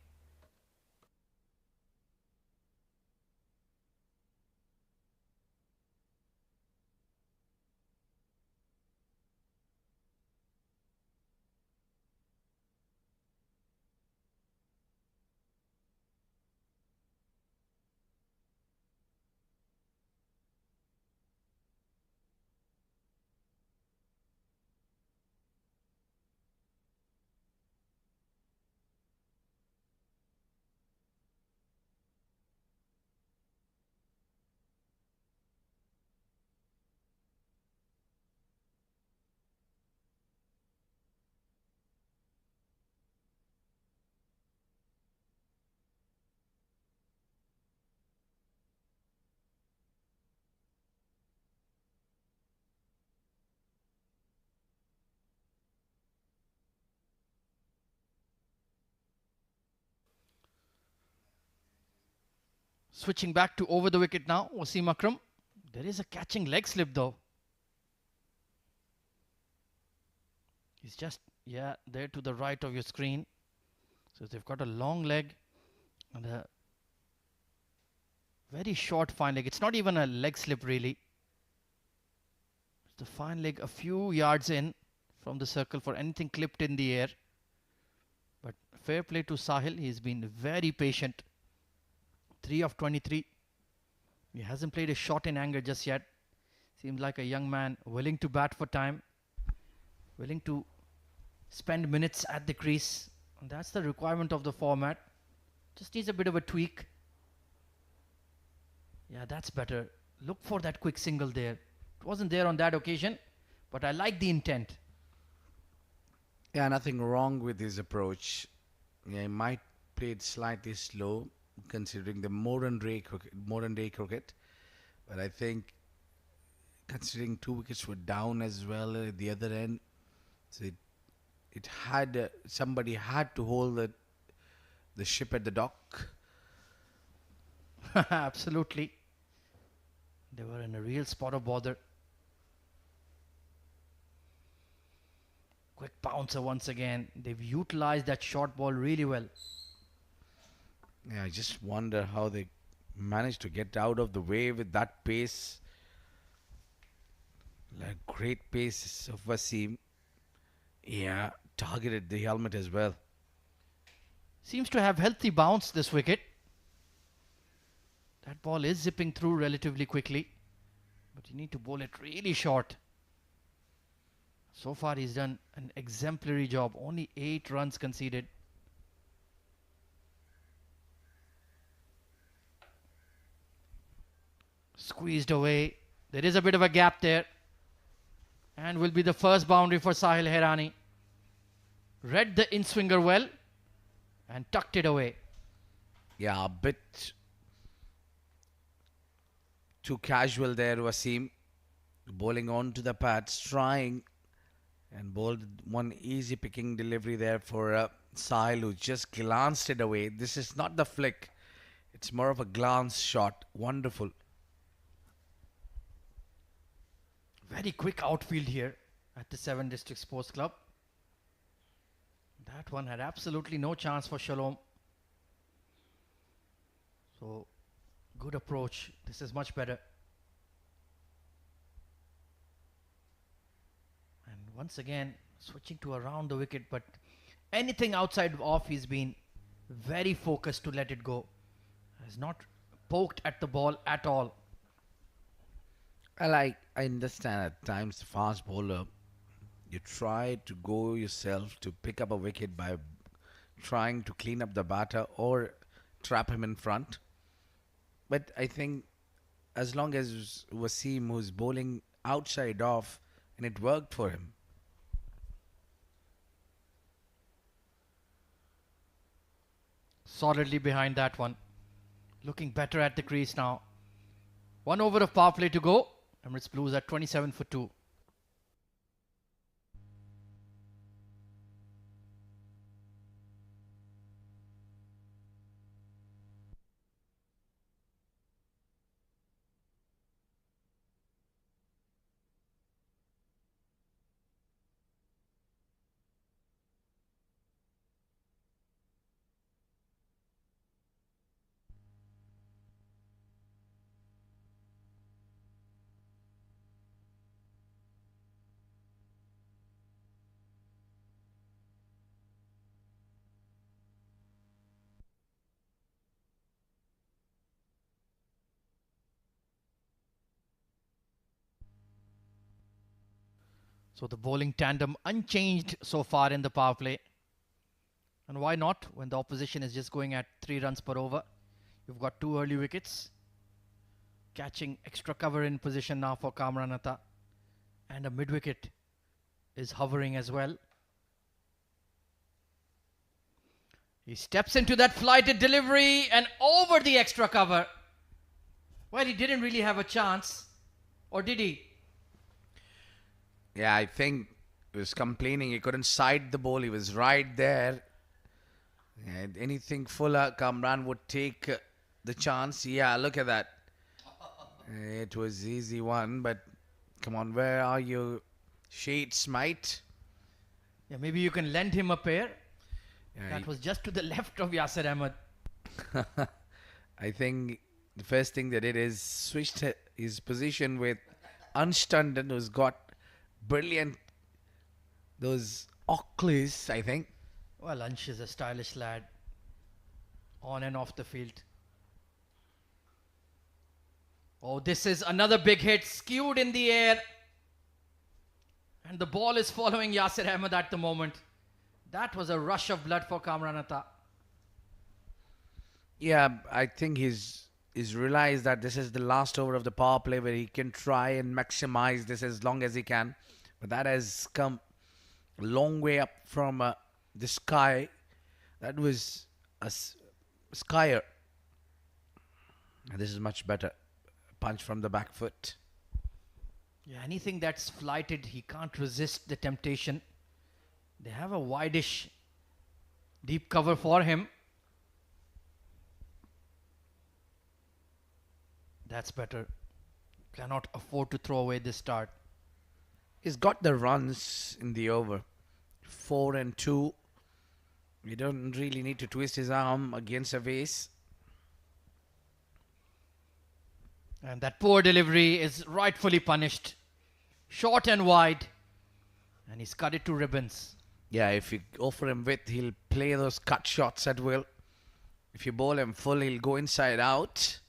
Switching back to over the wicket now, Wasim Akram. There is a catching leg slip though. He's just, there to the right of your screen. So they've got a long leg and a very short fine leg. It's not even a leg slip really. It's the fine leg a few yards in from the circle for anything clipped in the air. But fair play to Sahil. He's been very patient. 3 of 23. He hasn't played a shot in anger just yet. Seems like a young man willing to bat for time. Willing to spend minutes at the crease. And that's the requirement of the format. Just needs a bit of a tweak. Yeah, that's better. Look for that quick single there. It wasn't there on that occasion, but I like the intent. Yeah, nothing wrong with his approach. Yeah, he might play it slightly slow, considering the modern day cricket. But I think, considering 2 wickets were down as well at the other end, so it had somebody had to hold the ship at the dock. Absolutely. They were in a real spot of bother. Quick bouncer once again. They've utilized that short ball really well. Yeah, I just wonder how they managed to get out of the way with that pace. Like great pace of Wasim. Yeah, targeted the helmet as well. Seems to have healthy bounce this wicket. That ball is zipping through relatively quickly. But you need to bowl it really short. So far he's done an exemplary job. Only 8 runs conceded. Squeezed away. There is a bit of a gap there. And will be the first boundary for Sahil Herani. Read the in-swinger well and tucked it away. Yeah, a bit too casual there, Wasim. Bowling on to the pads, trying, and bowled one easy picking delivery there for Sahil, who just glanced it away. This is not the flick. It's more of a glance shot. Wonderful. Very quick outfield here at the 7 District Sports Club. That one had absolutely no chance for Shalom. So, good approach. This is much better. And once again, switching to around the wicket, but anything outside off, he's been very focused to let it go. Has not poked at the ball at all. I understand at times the fast bowler, you try to go yourself to pick up a wicket by trying to clean up the batter or trap him in front. But I think as long as Wasim, who's bowling outside off, and it worked for him. Solidly behind that one. Looking better at the crease now. 1 over of power play to go. Emirates Blues at 27 for 2. So the bowling tandem unchanged so far in the power play. And why not when the opposition is just going at 3 runs per over? You've got 2 early wickets. Catching extra cover in position now for Kamran Atta. And a mid-wicket is hovering as well. He steps into that flighted delivery and over the extra cover. Well, he didn't really have a chance. Or did he? Yeah, I think he was complaining he couldn't side the ball. He was right there. And anything fuller, Kamran would take the chance. Yeah, look at that. It was easy one, but come on, where are you, Shades, mate? Yeah, maybe you can lend him a pair. Yeah, That was just to the left of Yasir Ahmed. I think the first thing they did is switched his position with Unstunded, who's got brilliant those Oakleys, I think. Well, Ansh is a stylish lad. On and off the field. Oh, this is another big hit. Skewed in the air. And the ball is following Yasir Ahmed at the moment. That was a rush of blood for Kamran Atta. Yeah, I think he's realized that this is the last over of the power play where he can try and maximize this as long as he can. But that has come a long way up from the sky. That was a skyer. This is much better. Punch from the back foot. Yeah, anything that's flighted, he can't resist the temptation. They have a wideish deep cover for him. That's better. Cannot afford to throw away this start. He's got the runs in the over. 4 and 2. You don't really need to twist his arm against a vase. And that poor delivery is rightfully punished. Short and wide. And he's cut it to ribbons. Yeah, if you offer him width, he'll play those cut shots at will. If you bowl him full, he'll go inside out.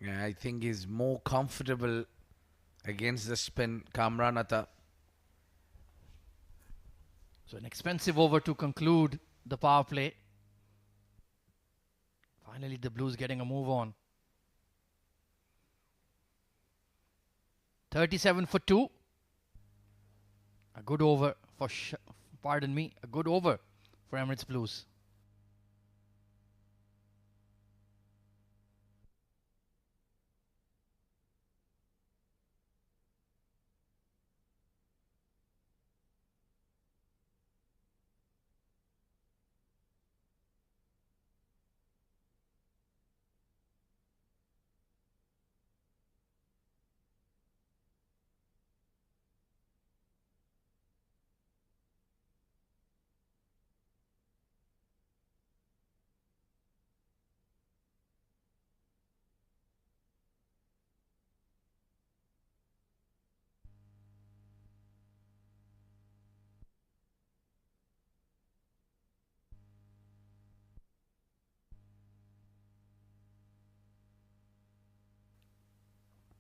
Yeah, I think he's more comfortable against the spin, Kamran Atta. So an expensive over to conclude the power play. Finally, the Blues getting a move on. 37 for 2. A good over for, a good over for Emirates Blues.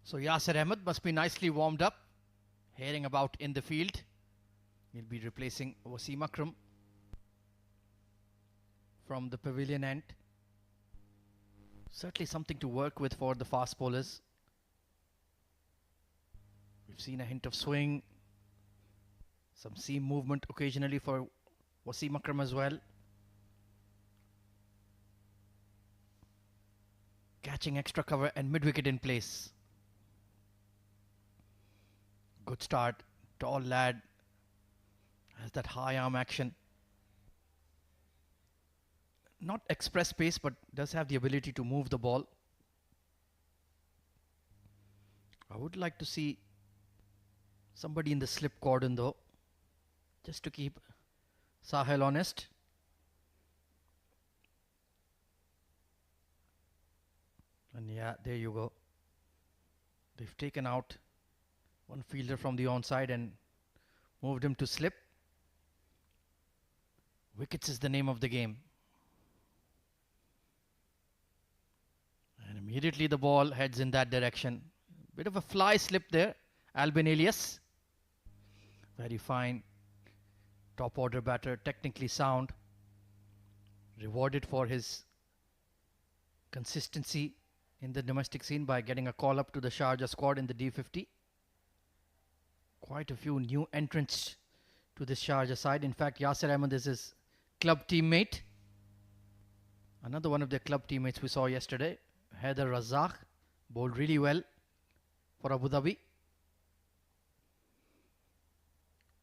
So Yasir Ahmed must be nicely warmed up, heading about in the field. He'll be replacing Wasim Akram from the pavilion end. Certainly something to work with for the fast bowlers. We've seen a hint of swing, some seam movement occasionally for Wasim Akram as well. Catching extra cover and mid-wicket in place. Good start. Tall lad. Has that high arm action. Not express pace, but does have the ability to move the ball. I would like to see somebody in the slip cordon though, just to keep Sahil honest. And yeah, there you go. They've taken out one fielder from the onside and moved him to slip. Wickets is the name of the game. And immediately the ball heads in that direction. Bit of a fly slip there. Albin Elias. Very fine. Top order batter. Technically sound. Rewarded for his consistency in the domestic scene by getting a call up to the Sharjah squad in the D50. Quite a few new entrants to this Sharjah side. In fact, Yasir Ahmed is his club teammate. Another one of their club teammates we saw yesterday, Haider Razzaq, bowled really well for Abu Dhabi.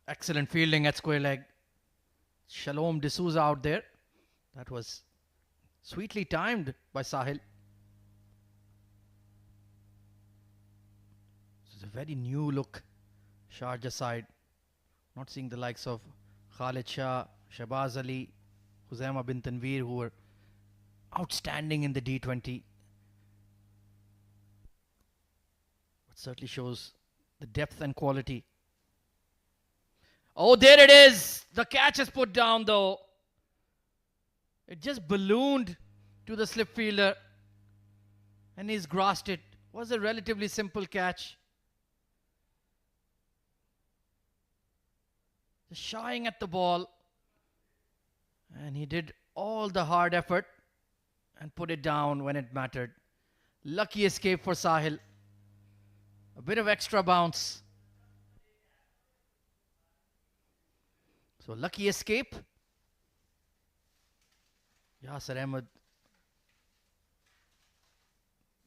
Excellent fielding at square leg. Shalom D'Souza out there. That was sweetly timed by Sahil. It's a very new look Sharjah side. Not seeing the likes of Khalid Shah, Shahbaz Ali, Huzaima bin Tanveer, who were outstanding in the D20. It certainly shows the depth and quality. Oh, there it is. The catch is put down though. It just ballooned to the slip fielder and he's grasped it. Was a relatively simple catch. Just shying at the ball. And he did all the hard effort and put it down when it mattered. Lucky escape for Sahil. A bit of extra bounce. So lucky escape. Yasir Ahmed,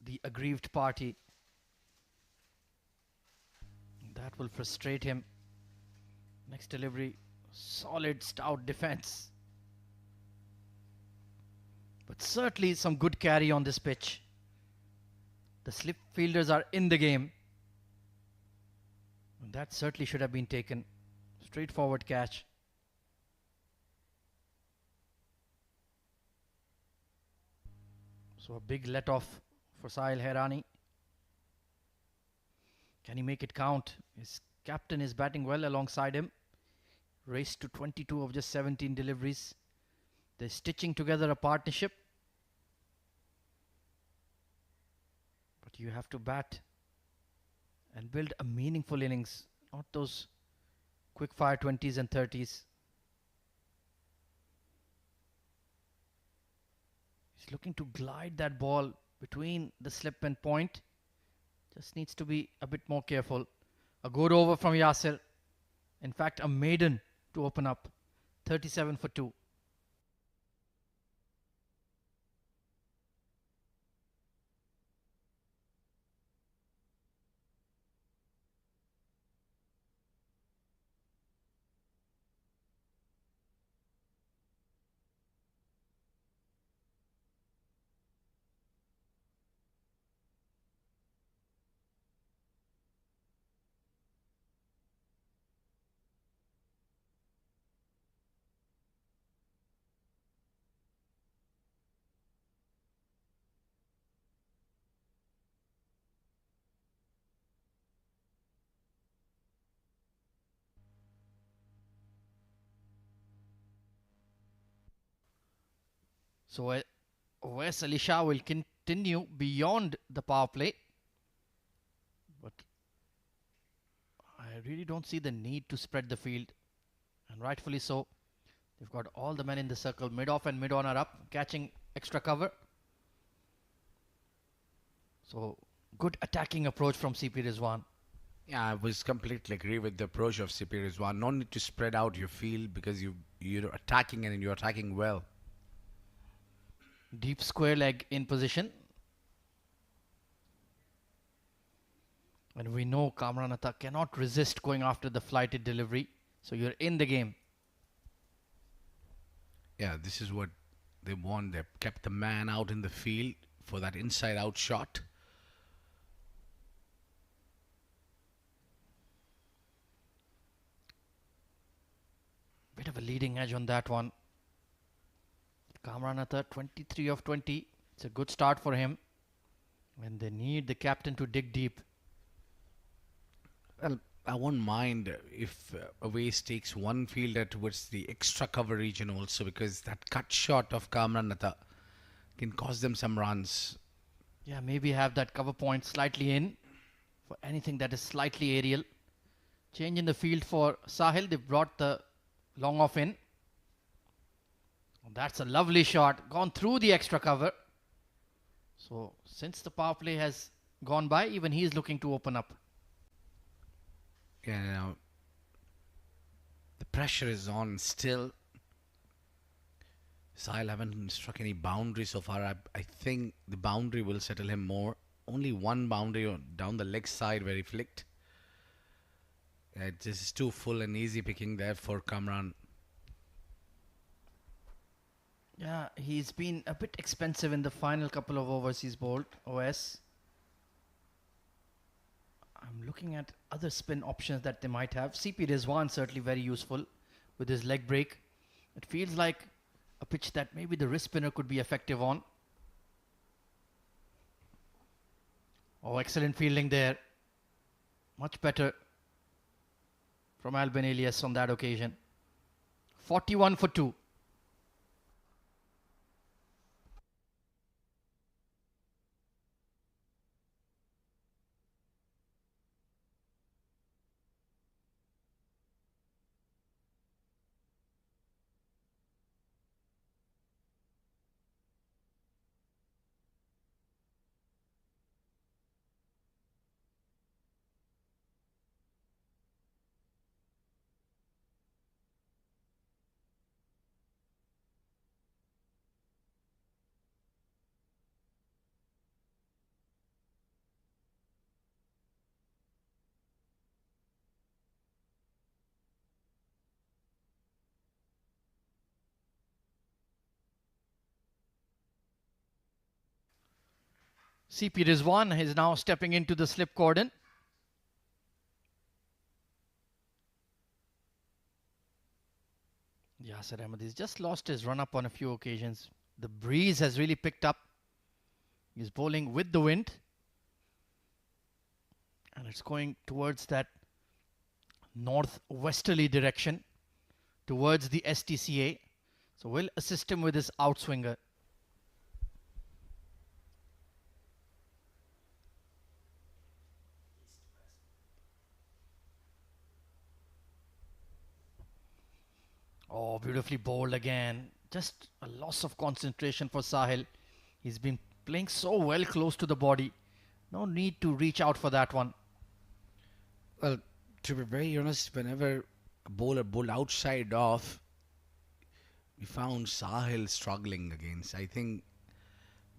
the aggrieved party. That will frustrate him. Next delivery, solid, stout defense. But certainly some good carry on this pitch. The slip fielders are in the game. And that certainly should have been taken. Straightforward catch. So a big let off for Sahil Hairani. Can he make it count? His captain is batting well alongside him. Raced to 22 of just 17 deliveries. They're stitching together a partnership. But you have to bat and build a meaningful innings, not those quick fire 20s and 30s. He's looking to glide that ball between the slip and point. Just needs to be a bit more careful. A good over from Yasir. In fact, a maiden to open up. 37 for 2. So Wes Ali Shah will continue beyond the power play. But I really don't see the need to spread the field. And rightfully so. They've got all the men in the circle. Mid-off and mid-on are up, catching extra cover. So good attacking approach from CP Rizwan. Yeah, I was completely agree with the approach of CP Rizwan. No need to spread out your field because you're attacking and you're attacking well. Deep square leg in position. And we know Kamran Atta cannot resist going after the flighted delivery. So you're in the game. Yeah, this is what they want. They've kept the man out in the field for that inside out shot. Bit of a leading edge on that one. Kamran Atta, 23 of 20. It's a good start for him. When they need the captain to dig deep. Well, I won't mind if Awais takes one fielder towards the extra cover region also, because that cut shot of Kamran Atta can cost them some runs. Yeah, maybe have that cover point slightly in for anything that is slightly aerial. Change in the field for Sahil. They brought the long off in. That's a lovely shot. Gone through the extra cover. So since the power play has gone by, even he is looking to open up. Yeah, now the pressure is on still. Sahil haven't struck any boundary so far. I think the boundary will settle him more. Only one boundary down the leg side where he flicked. Yeah, this is too full and easy picking there for Kamran. Yeah, he's been a bit expensive in the final couple of overs he's bowled, OS. I'm looking at other spin options that they might have. CP Rizwan certainly very useful with his leg break. It feels like a pitch that maybe the wrist spinner could be effective on. Oh, excellent fielding there. Much better from Alban Elias on that occasion. 41 for 2. CP Rizwan is now stepping into the slip cordon. Yasir Ahmed has just lost his run up on a few occasions. The breeze has really picked up. He's bowling with the wind. And it's going towards that northwesterly direction, towards the STCA. So we'll assist him with his outswinger. Oh, beautifully bowled again. Just a loss of concentration for Sahil. He's been playing so well close to the body. No need to reach out for that one. Well, to be very honest, whenever a bowler bowled outside off, we found Sahil struggling against. I think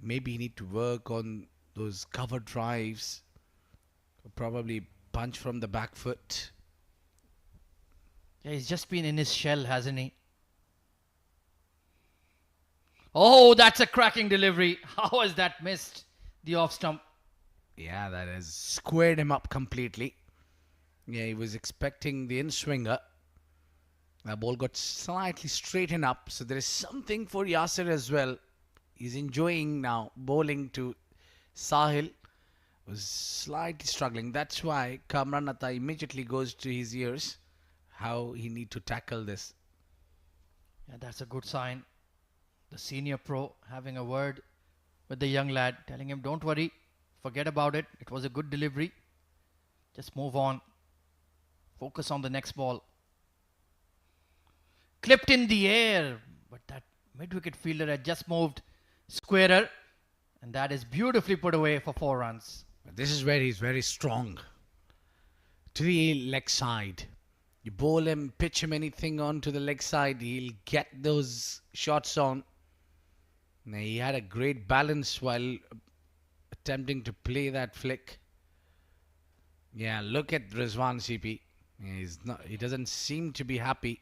maybe he need to work on those cover drives. Probably punch from the back foot. Yeah, he's just been in his shell, hasn't he? Oh, that's a cracking delivery. How has that missed the off stump? Yeah, that has squared him up completely. Yeah, he was expecting the in-swinger. The ball got slightly straightened up. So there is something for Yasir as well. He's enjoying now bowling to Sahil. Was slightly struggling. That's why Kamran Atta immediately goes to his ears. How he need to tackle this. Yeah, that's a good sign. The senior pro having a word with the young lad, telling him, don't worry, forget about it. It was a good delivery. Just move on. Focus on the next ball. Clipped in the air, but that mid-wicket fielder had just moved squarer, and that is beautifully put away for 4 runs. This is where he's very strong. To the leg side. You bowl him, pitch him anything onto the leg side, he'll get those shots on. Now, he had a great balance while attempting to play that flick. Yeah, look at Rizwan CP. He doesn't seem to be happy.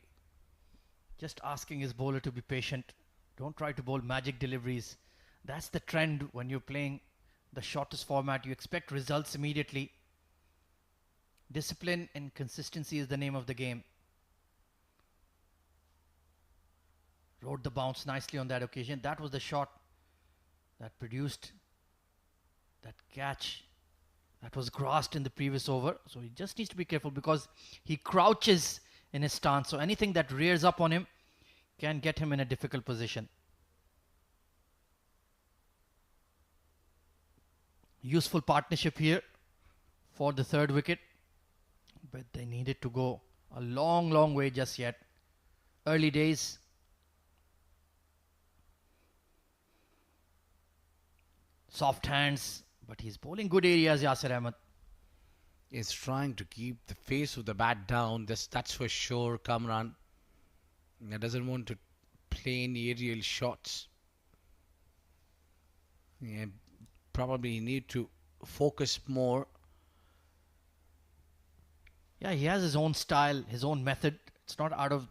Just asking his bowler to be patient. Don't try to bowl magic deliveries. That's the trend when you're playing the shortest format. You expect results immediately. Discipline and consistency is the name of the game. Rode the bounce nicely on that occasion. That was the shot that produced that catch that was grasped in the previous over. So he just needs to be careful because he crouches in his stance. So anything that rears up on him can get him in a difficult position. Useful partnership here for the 3rd wicket. But they needed to go a long, long way just yet. Early days. Soft hands, but he's bowling good areas, Yasir Ahmed. He's trying to keep the face of the bat down. That's for sure, Kamran. He doesn't want to play any aerial shots. Yeah, probably need to focus more. Yeah, he has his own style, his own method. It's not out of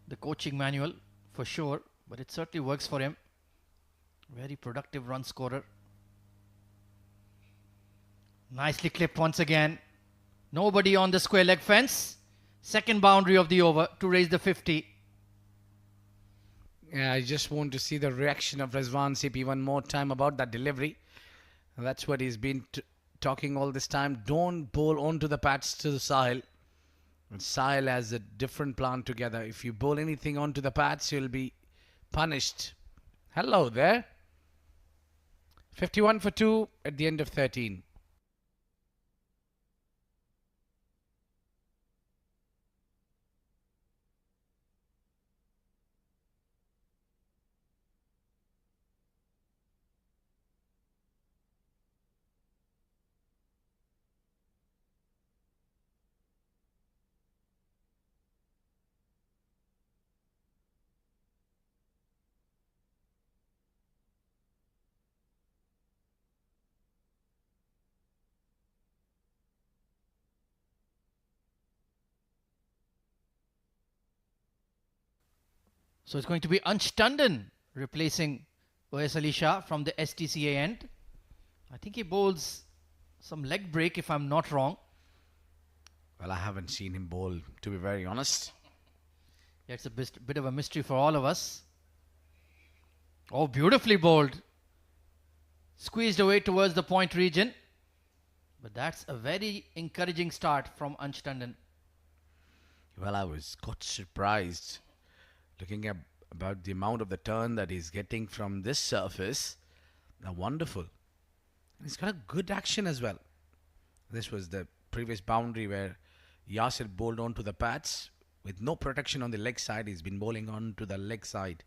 the coaching manual for sure, but it certainly works for him. Very productive run scorer. Nicely clipped once again. Nobody on the square leg fence. Second boundary of the over to raise the 50. Yeah, I just want to see the reaction of Rizwan CP one more time about that delivery. That's what he's been talking all this time. Don't bowl onto the pads to the Sahil. And Sahil has a different plan together. If you bowl anything onto the pads, you'll be punished. Hello there. 51 for 2 at the end of 13. So it's going to be Ansh Tandon replacing OS Ali Shah from the STCA end. I think he bowls some leg break if I'm not wrong. Well, I haven't seen him bowl, to be very honest. Yeah, it's a bit of a mystery for all of us. Oh, beautifully bowled. Squeezed away towards the point region. But that's a very encouraging start from Ansh Tandon. Well, I was got surprised looking at about the amount of the turn that he's getting from this surface. Wonderful. He's got a good action as well. This was the previous boundary where Yasir bowled onto the pads with no protection on the leg side. He's been bowling on to the leg side.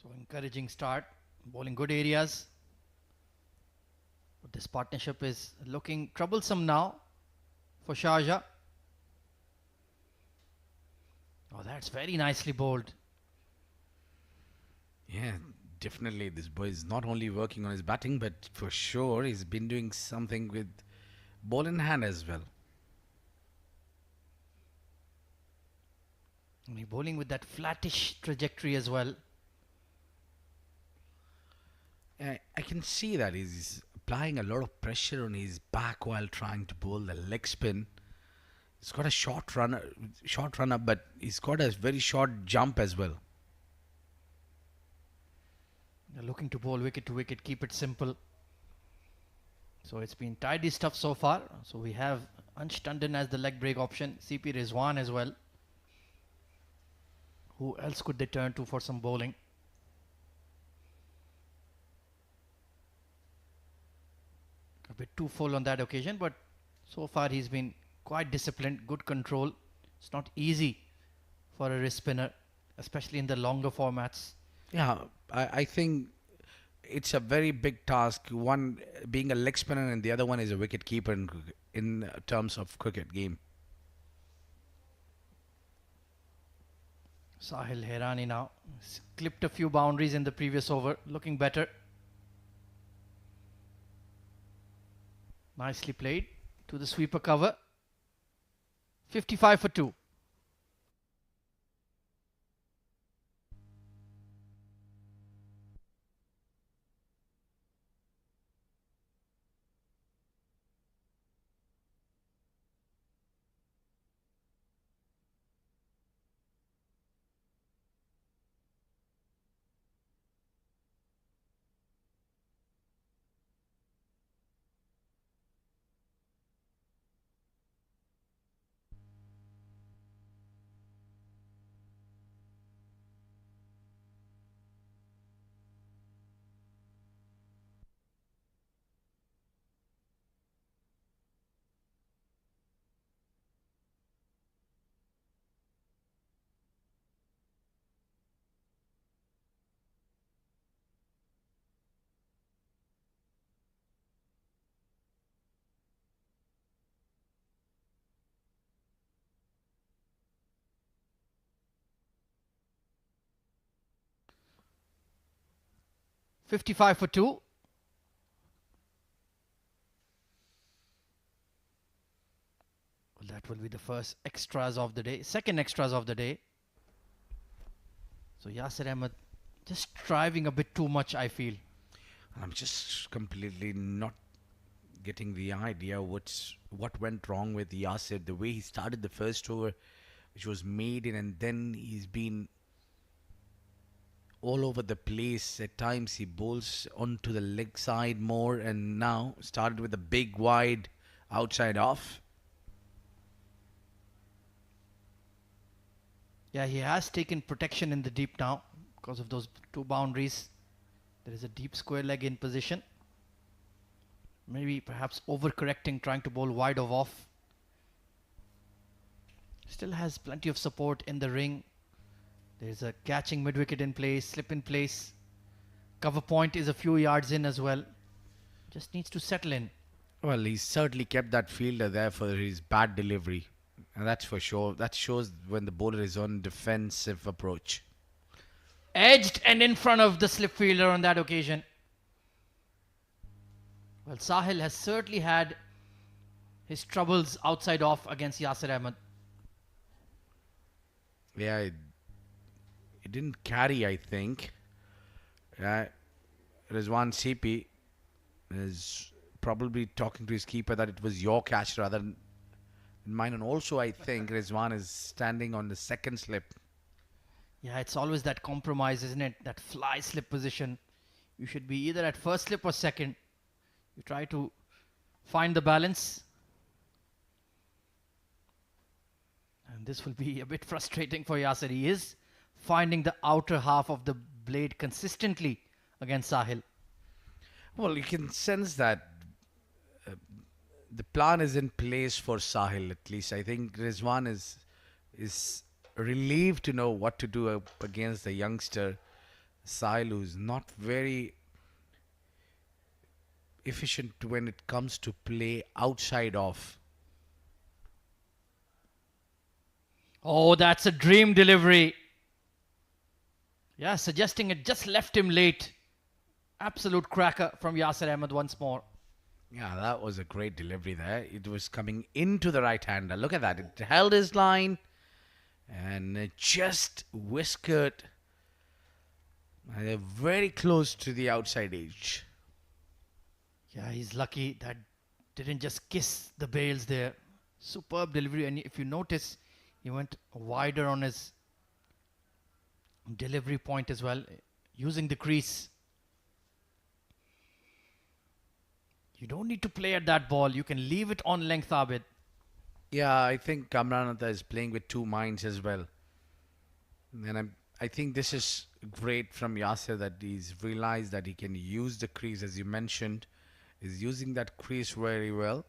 So encouraging start, bowling good areas. But this partnership is looking troublesome now for Sharjah. Oh, that's very nicely bowled. Yeah, definitely this boy is not only working on his batting, but for sure he's been doing something with ball in hand as well. And he's bowling with that flattish trajectory as well. I can see that he's applying a lot of pressure on his back while trying to bowl the leg spin. He's got a short runner, but he's got a very short jump as well. They're looking to bowl wicket to wicket, keep it simple. So it's been tidy stuff so far. So we have Ansh Tandon as the leg break option, CP Rizwan as well. Who else could they turn to for some bowling? A bit too full on that occasion, but so far he's been quite disciplined, good control. It's not easy for a wrist spinner, especially in the longer formats. Yeah, I think it's a very big task. One being a leg spinner and the other one is a wicket keeper in terms of cricket game. Sahil Herani now clipped a few boundaries in the previous over, looking better. Nicely played to the sweeper cover. 55 for 2. $55 for 2. Well, that will be the first extras of the day, second extras of the day. So Yasir Ahmed Just striving a bit too much, I feel. I'm just completely not getting the idea what went wrong with Yasir. The way he started the first over, which was maiden, and then he's been all over the place. At times he bowls onto the leg side more, and now started with a big wide outside off. Yeah, he has taken protection in the deep now because of those two boundaries. There is a deep square leg in position. Maybe perhaps overcorrecting, trying to bowl wide of off. Still has plenty of support in the ring. There's a catching mid-wicket in place, slip in place. Cover point is a few yards in as well. Just needs to settle in. Well, he certainly kept that fielder there for his bad delivery. And that's for sure. That shows when the bowler is on defensive approach. Edged and in front of the slip fielder on that occasion. Well, Sahil has certainly had his troubles outside off against Yasir Ahmed. Yeah, it didn't carry, I think. Rizwan CP is probably talking to his keeper that it was your catch rather than mine. And also, I think Rizwan is standing on the second slip. Yeah, it's always that compromise, isn't it? That fly slip position. You should be either at first slip or second. You try to find the balance. And this will be a bit frustrating for Yasir. He is finding the outer half of the blade consistently against Sahil. Well, you can sense that the plan is in place for Sahil, at least. I think Rizwan is relieved to know what to do up against the youngster Sahil, who's not very efficient when it comes to play outside off. Oh, that's a dream delivery. Yeah, suggesting it just left him late. Absolute cracker from Yasir Ahmed once more. Yeah, that was a great delivery there. It was coming into the right-hander. Look at that. It held his line and it just whiskered very close to the outside edge. Yeah, he's lucky that didn't just kiss the bails there. Superb delivery. And if you notice, he went wider on his delivery point as well, using the crease. You don't need to play at that ball. You can leave it on length, Abid. Yeah, I think Kamranatha is playing with two minds as well. And I think this is great from Yasir that he's realized that he can use the crease, as you mentioned. He's using that crease very well.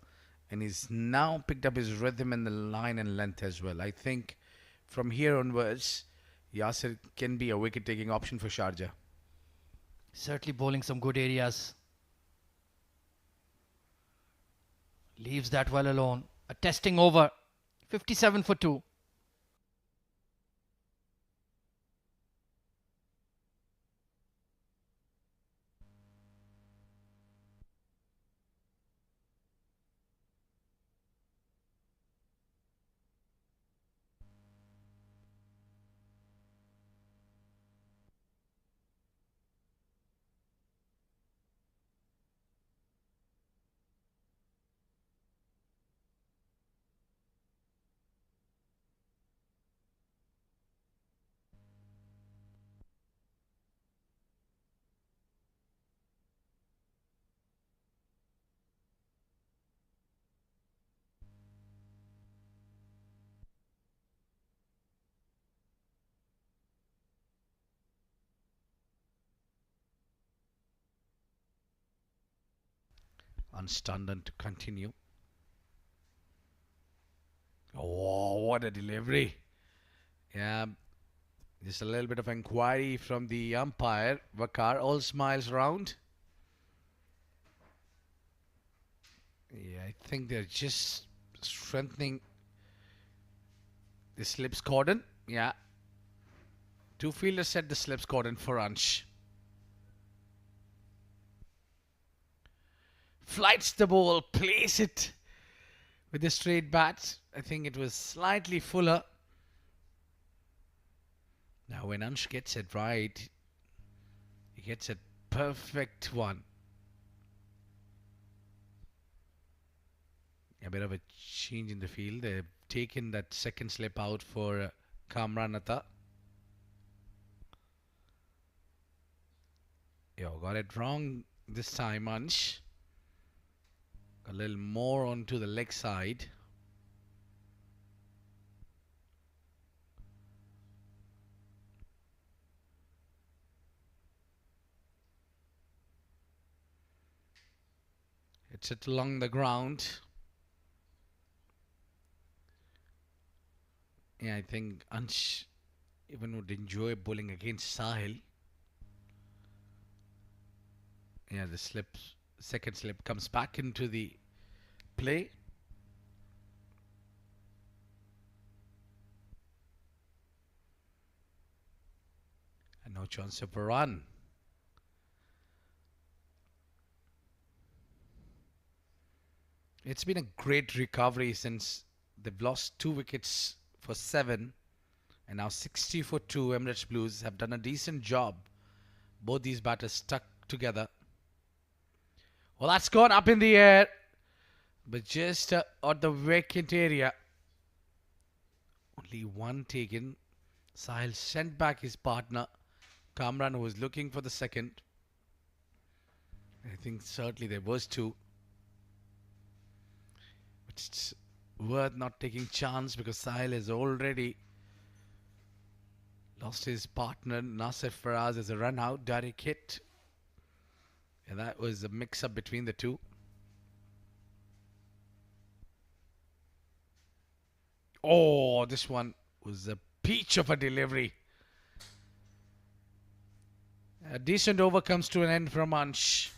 And he's now picked up his rhythm and the line and length as well. I think from here onwards, Yasir can be a wicket-taking option for Sharjah. Certainly bowling some good areas. Leaves that well alone. A testing over. 57 for 2. Unstunned to continue. Oh, what a delivery. Yeah, just a little bit of inquiry from the umpire. Vakar, all smiles round. Yeah, I think they're just strengthening the slips cordon. Yeah. Two fielders set the slips cordon for Ansh. Flights the ball, place it with the straight bat. I think it was slightly fuller. Now when Ansh gets it right, gets a perfect one. A bit of a change in the field. They've taken that second slip out for Kamranatha. Yo, got it wrong this time, Ansh. A little more onto the leg side. It's it along the ground. Yeah, I think Ansh even would enjoy bowling against Sahil. Yeah, the second slip comes back into the play. And no chance of a run. It's been a great recovery since they've lost 2 wickets for 7 and now 60 for 2. Emirates Blues have done a decent job. Both these batters stuck together. Well, that's gone up in the air, but just at the vacant area. Only one taken. Sahil sent back his partner, Kamran, who was looking for the second. I think certainly there was 2. But it's worth not taking chance because Sahil has already lost his partner, Nasir Faraz, as a run out, direct hit. And that was a mix-up between the two. Oh, this one was a peach of a delivery. A decent over comes to an end from Ansh.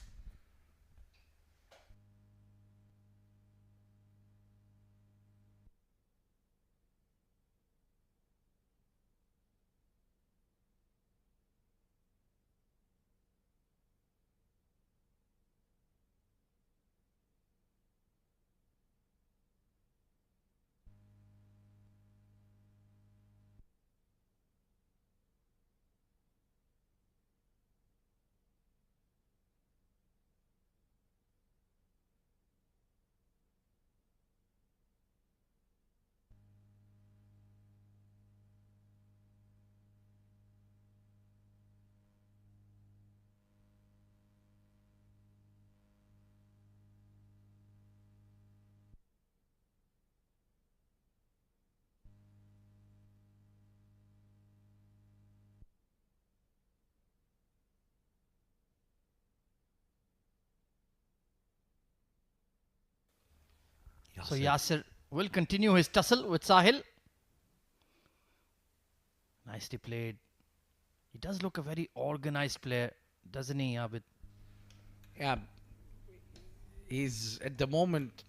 So Yasir will continue his tussle with Sahil. Nicely played. He does look a very organized player, doesn't he, Abid? Yeah, he's at the moment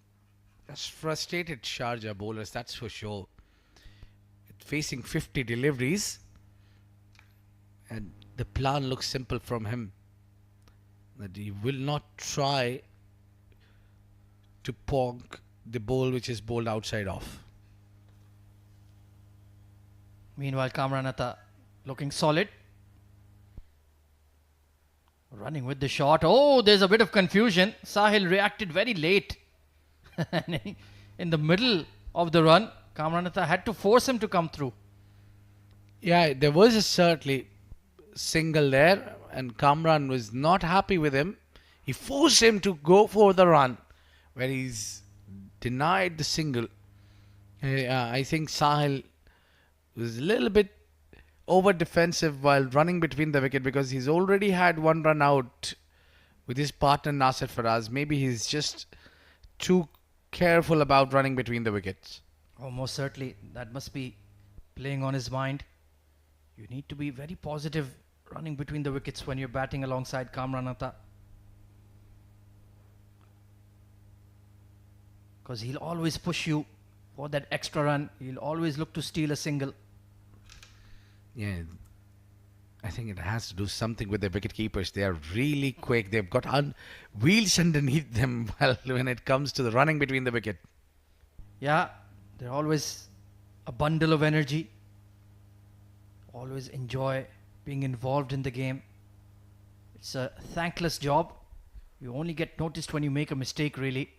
as frustrated Sharjah bowlers, that's for sure. Facing 50 deliveries, and the plan looks simple from him. That he will not try to ponk the ball which is bowled outside off. Meanwhile, Kamranatha looking solid. Running with the shot. Oh, there's a bit of confusion. Sahil reacted very late. In the middle of the run, Kamranatha had to force him to come through. Yeah, there was a certainly single there, and Kamran was not happy with him. He forced him to go for the run, where he's denied the single. I think Sahil was a little bit over defensive while running between the wicket because he's already had one run out with his partner Nasir Faraz. Maybe he's just too careful about running between the wickets. Oh, most certainly. That must be playing on his mind. You need to be very positive running between the wickets when you're batting alongside Kamranatha. Because he'll always push you for that extra run. He'll always look to steal a single. Yeah, I think it has to do something with the wicket keepers. They are really quick. They've got wheels underneath them when it comes to the running between the wicket. Yeah, they're always a bundle of energy. Always enjoy being involved in the game. It's a thankless job. You only get noticed when you make a mistake, really.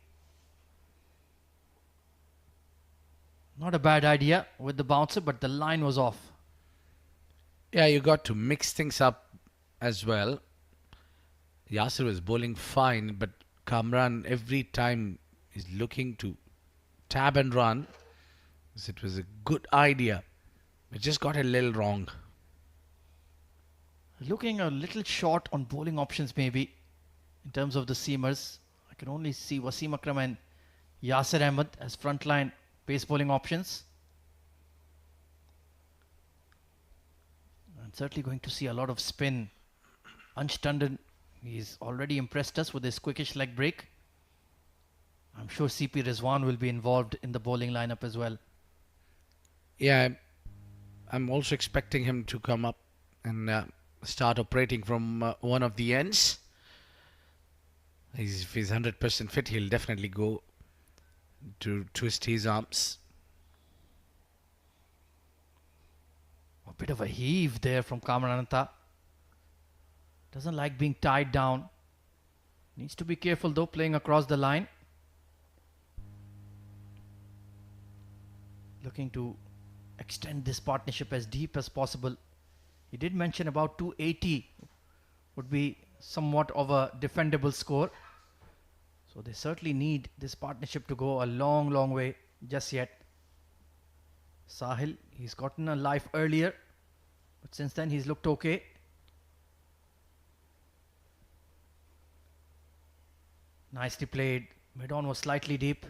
Not a bad idea with the bouncer, but the line was off. Yeah, you got to mix things up as well. Yasser was bowling fine, but Kamran every time is looking to tab and run. So it was a good idea. It just got a little wrong. Looking a little short on bowling options, maybe, in terms of the seamers. I can only see Wasim Akram and Yasser Ahmed as frontline pace bowling options. I'm certainly going to see a lot of spin. Ansh Tandon, he's already impressed us with his quickish leg break. I'm sure CP Rizwan will be involved in the bowling lineup as well. Yeah, I'm also expecting him to come up and start operating from one of the ends. If he's 100% fit, he'll definitely go to twist his arms. A bit of a heave there from Kamananatha. Doesn't like being tied down. Needs to be careful though, playing across the line. Looking to extend this partnership as deep as possible. He did mention about 280 would be somewhat of a defendable score. So they certainly need this partnership to go a long, long way just yet. Sahil, he's gotten a life earlier, but since then he's looked okay. Nicely played. Mid-on was slightly deep.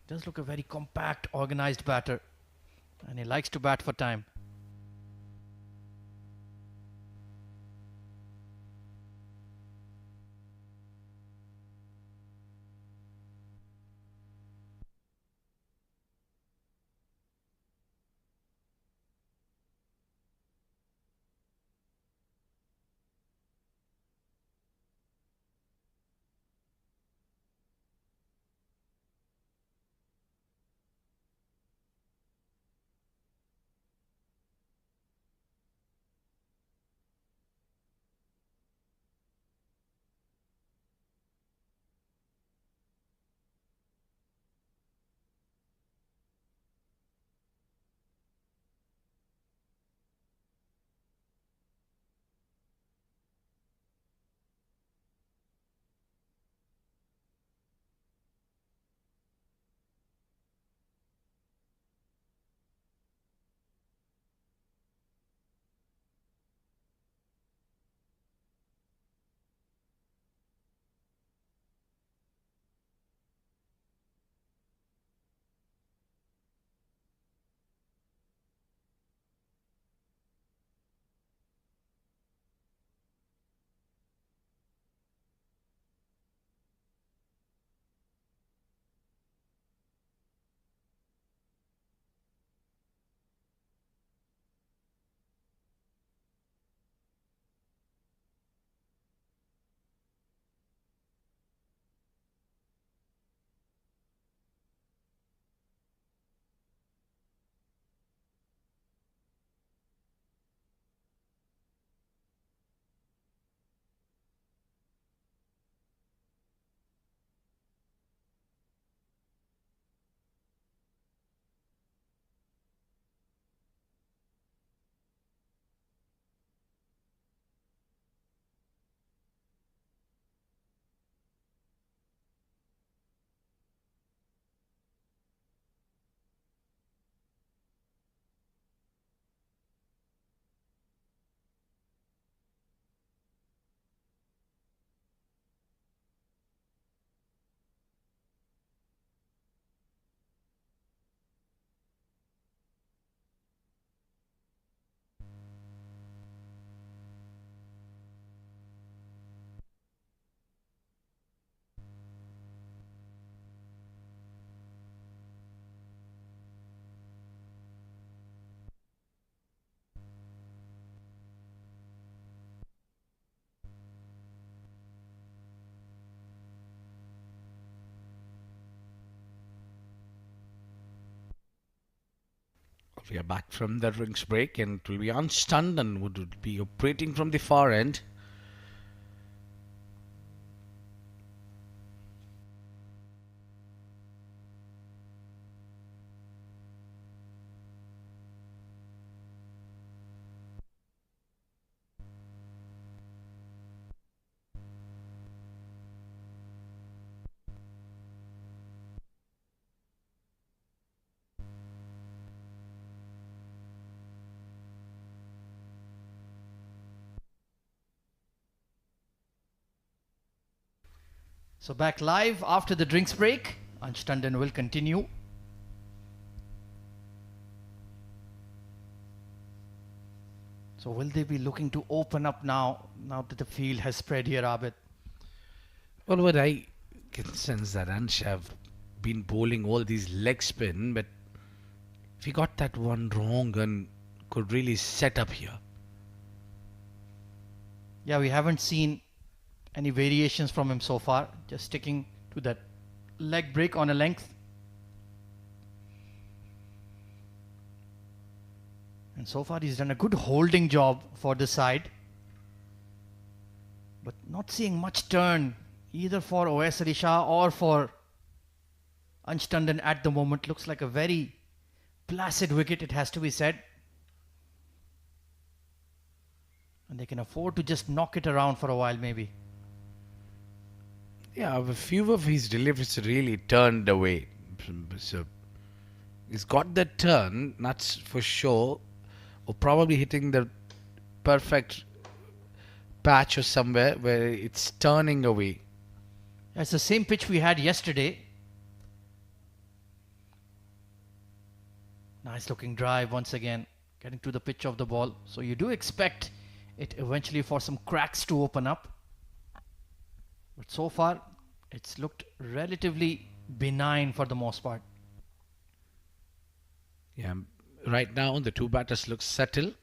Does look a very compact, organized batter. And he likes to bat for time. We are back from the drinks break and it will be unstunned and would be operating from the far end. So back live after the drinks break. Anstanden will continue. So will they be looking to open up now that the field has spread here, Abid? Well, what I can sense that Ansh have been bowling all these leg spin, but if he got that one wrong and could really set up here. Yeah, we haven't seen any variations from him so far. Just sticking to that leg break on a length. And so far he's done a good holding job for the side. But not seeing much turn either for OS Ali Shah or for Anstanden at the moment. Looks like a very placid wicket, it has to be said. And they can afford to just knock it around for a while maybe. Yeah, a few of his deliveries really turned away. So he's got the turn, that's for sure. Or probably hitting the perfect patch or somewhere where it's turning away. It's the same pitch we had yesterday. Nice looking drive once again, getting to the pitch of the ball. So you do expect it eventually for some cracks to open up. But so far, it's looked relatively benign for the most part. Yeah, right now the two batters look settled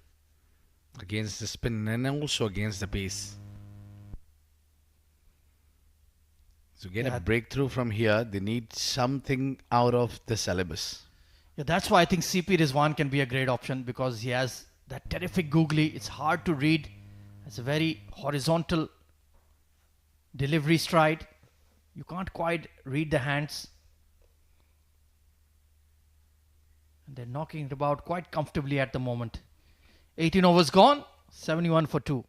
against the spin and also against the pace. So get a breakthrough from here, they need something out of the syllabus. Yeah, that's why I think CP Rizwan can be a great option, because he has that terrific googly. It's hard to read. It's a very horizontal delivery stride. You can't quite read the hands. And they're knocking it about quite comfortably at the moment. 18 overs gone, 71 for 2.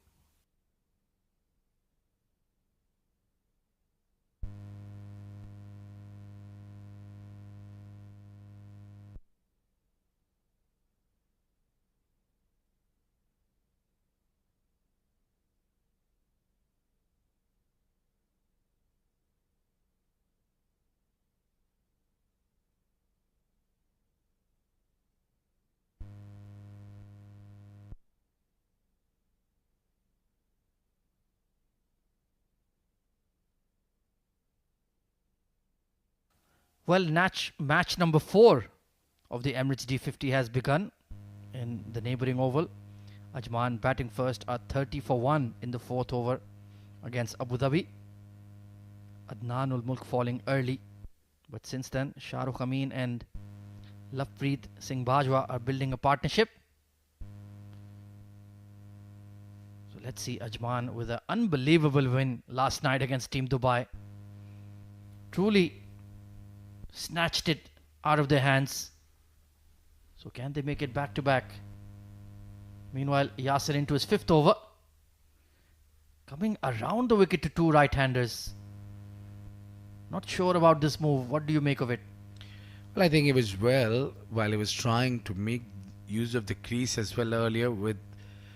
Well, match number 4 of the Emirates D50 has begun in the neighbouring oval. Ajman batting first at 30 for 1 in the 4th over against Abu Dhabi. Adnan ul Mulk falling early. But since then, Shahrukh Amin and Lovepreet Singh Bajwa are building a partnership. So let's see Ajman with an unbelievable win last night against Team Dubai. Truly snatched it out of their hands. So can they make it back to back? Meanwhile, Yasir into his 5th over. Coming around the wicket to 2 right-handers. Not sure about this move. What do you make of it? Well, I think it was well while he was trying to make use of the crease as well earlier. With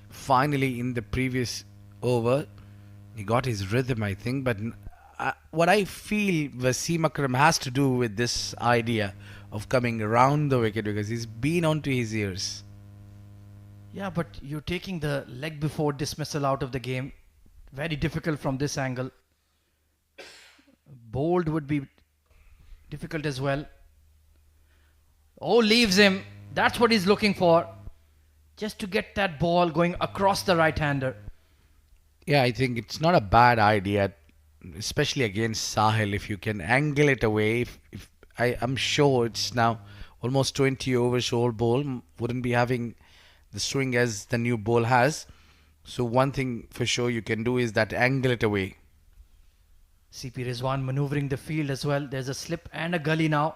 finally in the previous over, he got his rhythm, I think. But what I feel Wasim Akram has to do with this idea of coming around the wicket, because he's been onto his ears. Yeah, but you're taking the leg before dismissal out of the game. Very difficult from this angle. Bold would be difficult as well. Oh, leaves him. That's what he's looking for. Just to get that ball going across the right-hander. Yeah, I think it's not a bad idea, especially against Sahil, if you can angle it away. I'm sure it's now almost 20 overs old ball, wouldn't be having the swing as the new ball has. So one thing for sure you can do is that angle it away. CP Rizwan maneuvering the field as well. There's a slip and a gully now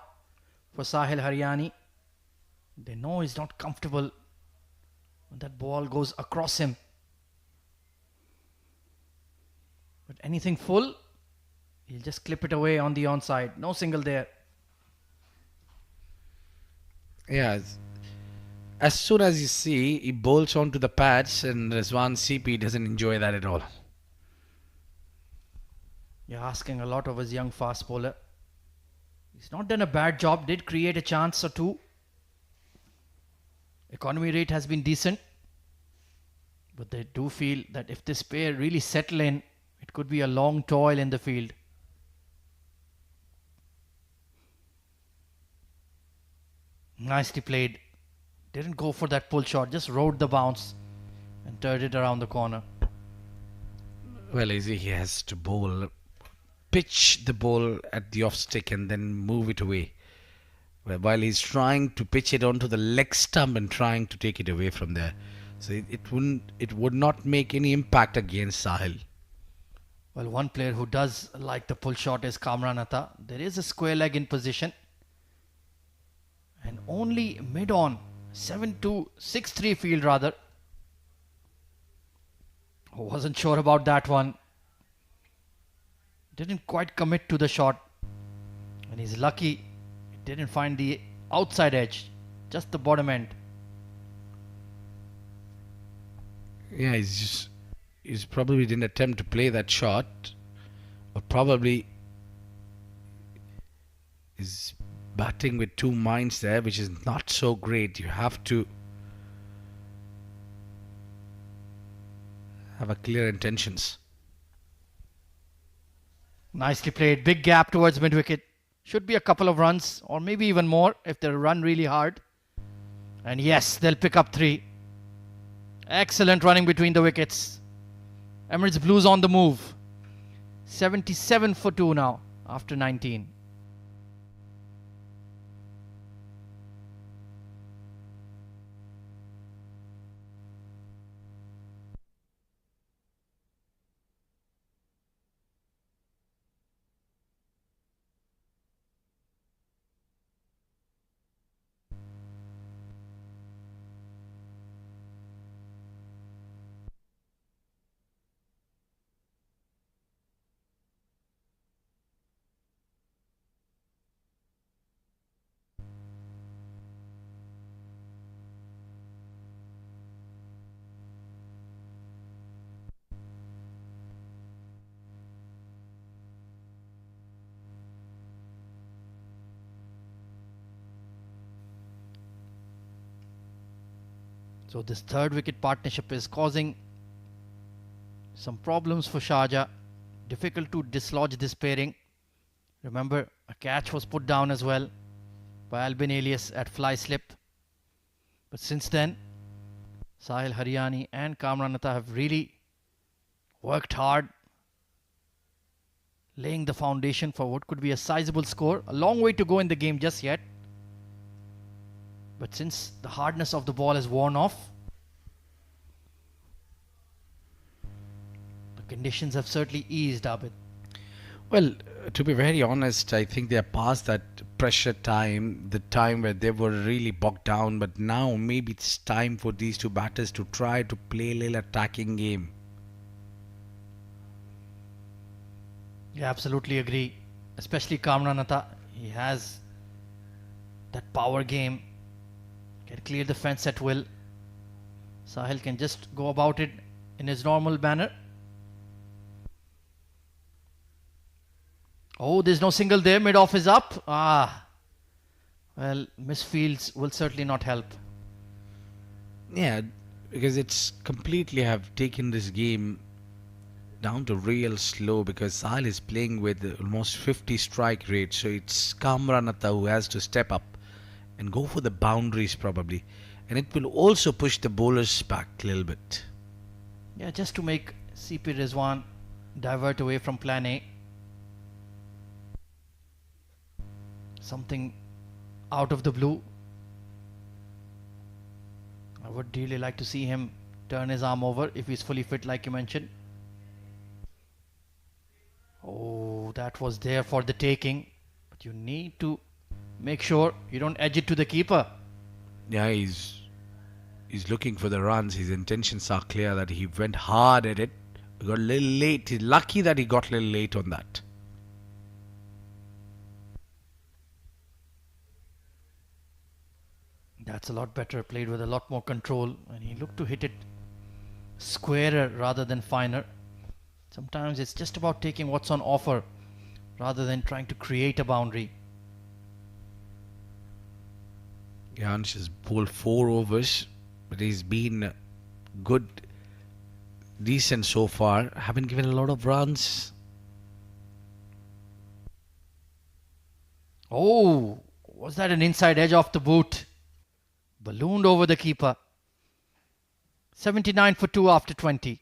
for Sahil Haryani. They know he's not comfortable when that ball goes across him. But anything full, he'll just clip it away on the onside. No single there. Yeah, as soon as you see, he bowls onto the pads, and Rizwan CP doesn't enjoy that at all. You're asking a lot of his young fast bowler. He's not done a bad job, did create a chance or two. Economy rate has been decent. But they do feel that if this pair really settle in, it could be a long toil in the field. Nicely played. Didn't go for that pull shot, just rode the bounce and turned it around the corner. Well, he has to pitch the ball at the off stick and then move it away. While he's trying to pitch it onto the leg stump and trying to take it away from there. So it would not make any impact against Sahil. Well, one player who does like the pull shot is Kamran Atta. There is a square leg in position. And only mid-on, 7-2, 6-3 field rather. Wasn't sure about that one. Didn't quite commit to the shot. And he's lucky it didn't find the outside edge, just the bottom end. Yeah, he's probably didn't attempt to play that shot, or probably is batting with two minds there, which is not so great. You have to have a clear intentions. Nicely played. Big gap towards mid-wicket. Should be a couple of runs or maybe even more if they run really hard. And yes, they'll pick up 3. Excellent running between the wickets. Emirates Blues on the move. 77 for 2 now after 19. So this third wicket partnership is causing some problems for Sharjah. Difficult to dislodge this pairing. Remember, a catch was put down as well by Albin Elias at fly slip. But since then, Sahil Haryani and Kamran Atta have really worked hard, laying the foundation for what could be a sizable score. A long way to go in the game just yet. But since the hardness of the ball has worn off, the conditions have certainly eased a bit. Well, to be very honest, I think they are past that pressure time, the time where they were really bogged down. But now maybe it's time for these two batters to try to play a little attacking game. Yeah, absolutely agree. Especially Kamran Atta. He has that power game. Can clear the fence at will. Sahil can just go about it in his normal manner. Oh, there's no single there. Mid-off is up. Well, misfields will certainly not help. Yeah, because it's completely have taken this game down to real slow, because Sahil is playing with almost 50 strike rate. So it's Kamran Atta who has to step up and go for the boundaries probably. And it will also push the bowlers back a little bit. Yeah, just to make CP Rizwan divert away from plan A. Something out of the blue. I would really like to see him turn his arm over if he's fully fit, like you mentioned. Oh, that was there for the taking. But you need to make sure you don't edge it to the keeper. Yeah, he's looking for the runs. His intentions are clear that he went hard at it. Got a little late. He's lucky that he got a little late on that. That's a lot better, played with a lot more control, and he looked to hit it squarer rather than finer. Sometimes it's just about taking what's on offer rather than trying to create a boundary. Yansh has bowled 4 overs, but he's been good, decent so far. Haven't given a lot of runs. Oh, was that an inside edge off the boot? Ballooned over the keeper. 79 for 2 after 20.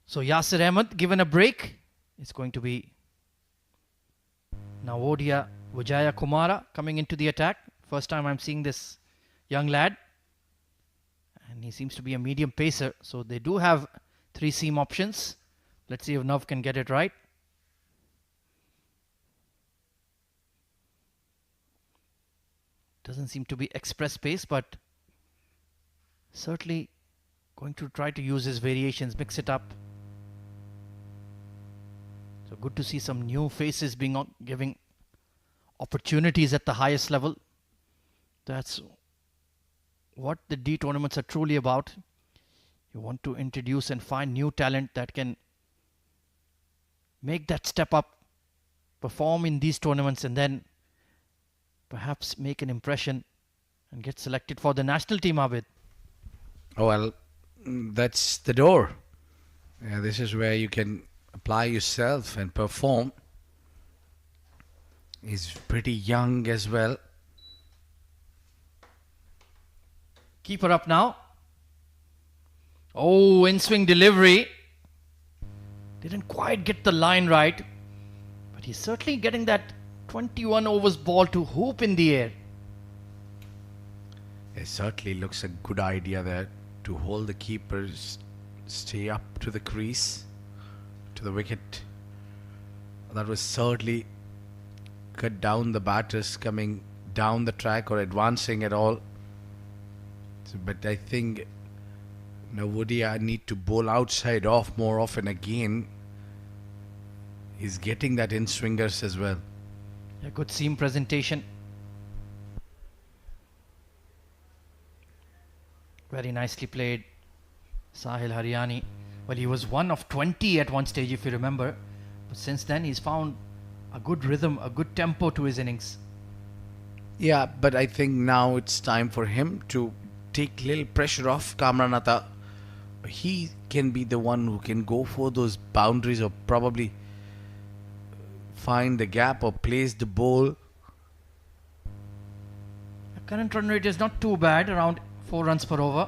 So Yasir Ahmed given a break. It's going to be Navodya Vijaya Kumara coming into the attack. First time I'm seeing this young lad. And he seems to be a medium pacer. So they do have 3 seam options. Let's see if Nav can get it right. Doesn't seem to be express pace, but certainly going to try to use his variations, mix it up. So good to see some new faces being giving opportunities at the highest level. That's what the D tournaments are truly about. You want to introduce and find new talent that can make that step up, perform in these tournaments, and then perhaps make an impression and get selected for the national team, Abid. Oh, well, that's the door. Yeah, this is where you can apply yourself and perform. He's pretty young as well. Keeper up now. Oh, in-swing delivery. Didn't quite get the line right. But he's certainly getting that 21 overs ball to hoop in the air. It certainly looks a good idea there to hold the keepers, stay up to the crease, to the wicket. That was certainly cut down the batters coming down the track or advancing at all. So, but I think Navodya need to bowl outside off more often again. He's getting that in swingers as well. A good seam presentation. Very nicely played. Sahil Haryani. Well, he was 1 of 20 at one stage, if you remember. But since then, he's found a good rhythm, a good tempo to his innings. Yeah, but I think now it's time for him to take little pressure off Kamranatha. He can be the one who can go for those boundaries or probably find the gap or place the ball. The current run rate is not too bad, around 4 runs per over.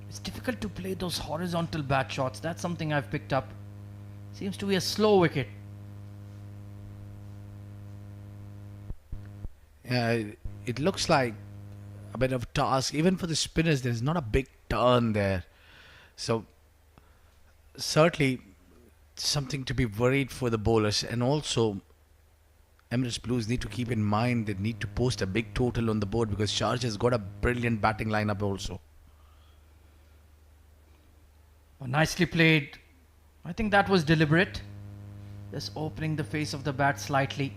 It's difficult to play those horizontal bat shots. That's something I've picked up. Seems to be a slow wicket. Uh, it looks like a bit of task. Even for the spinners, there's not a big turn there. So certainly something to be worried for the bowlers. And also, Emirates Blues need to keep in mind they need to post a big total on the board because Sharjah has got a brilliant batting lineup also. Oh, nicely played. I think that was deliberate. Just opening the face of the bat slightly.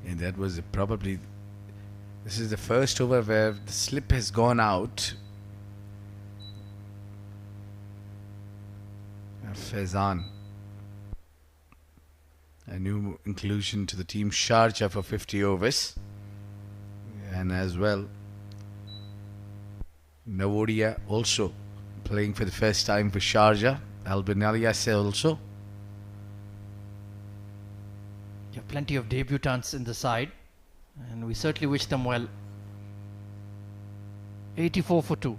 And that was probably. This is the first over where the slip has gone out. Faizan. A new inclusion to the team Sharjah for 50 overs. And as well, Navodia also playing for the first time for Sharjah. Albin Alias also. You have plenty of debutants in the side, and we certainly wish them well. 84 for 2.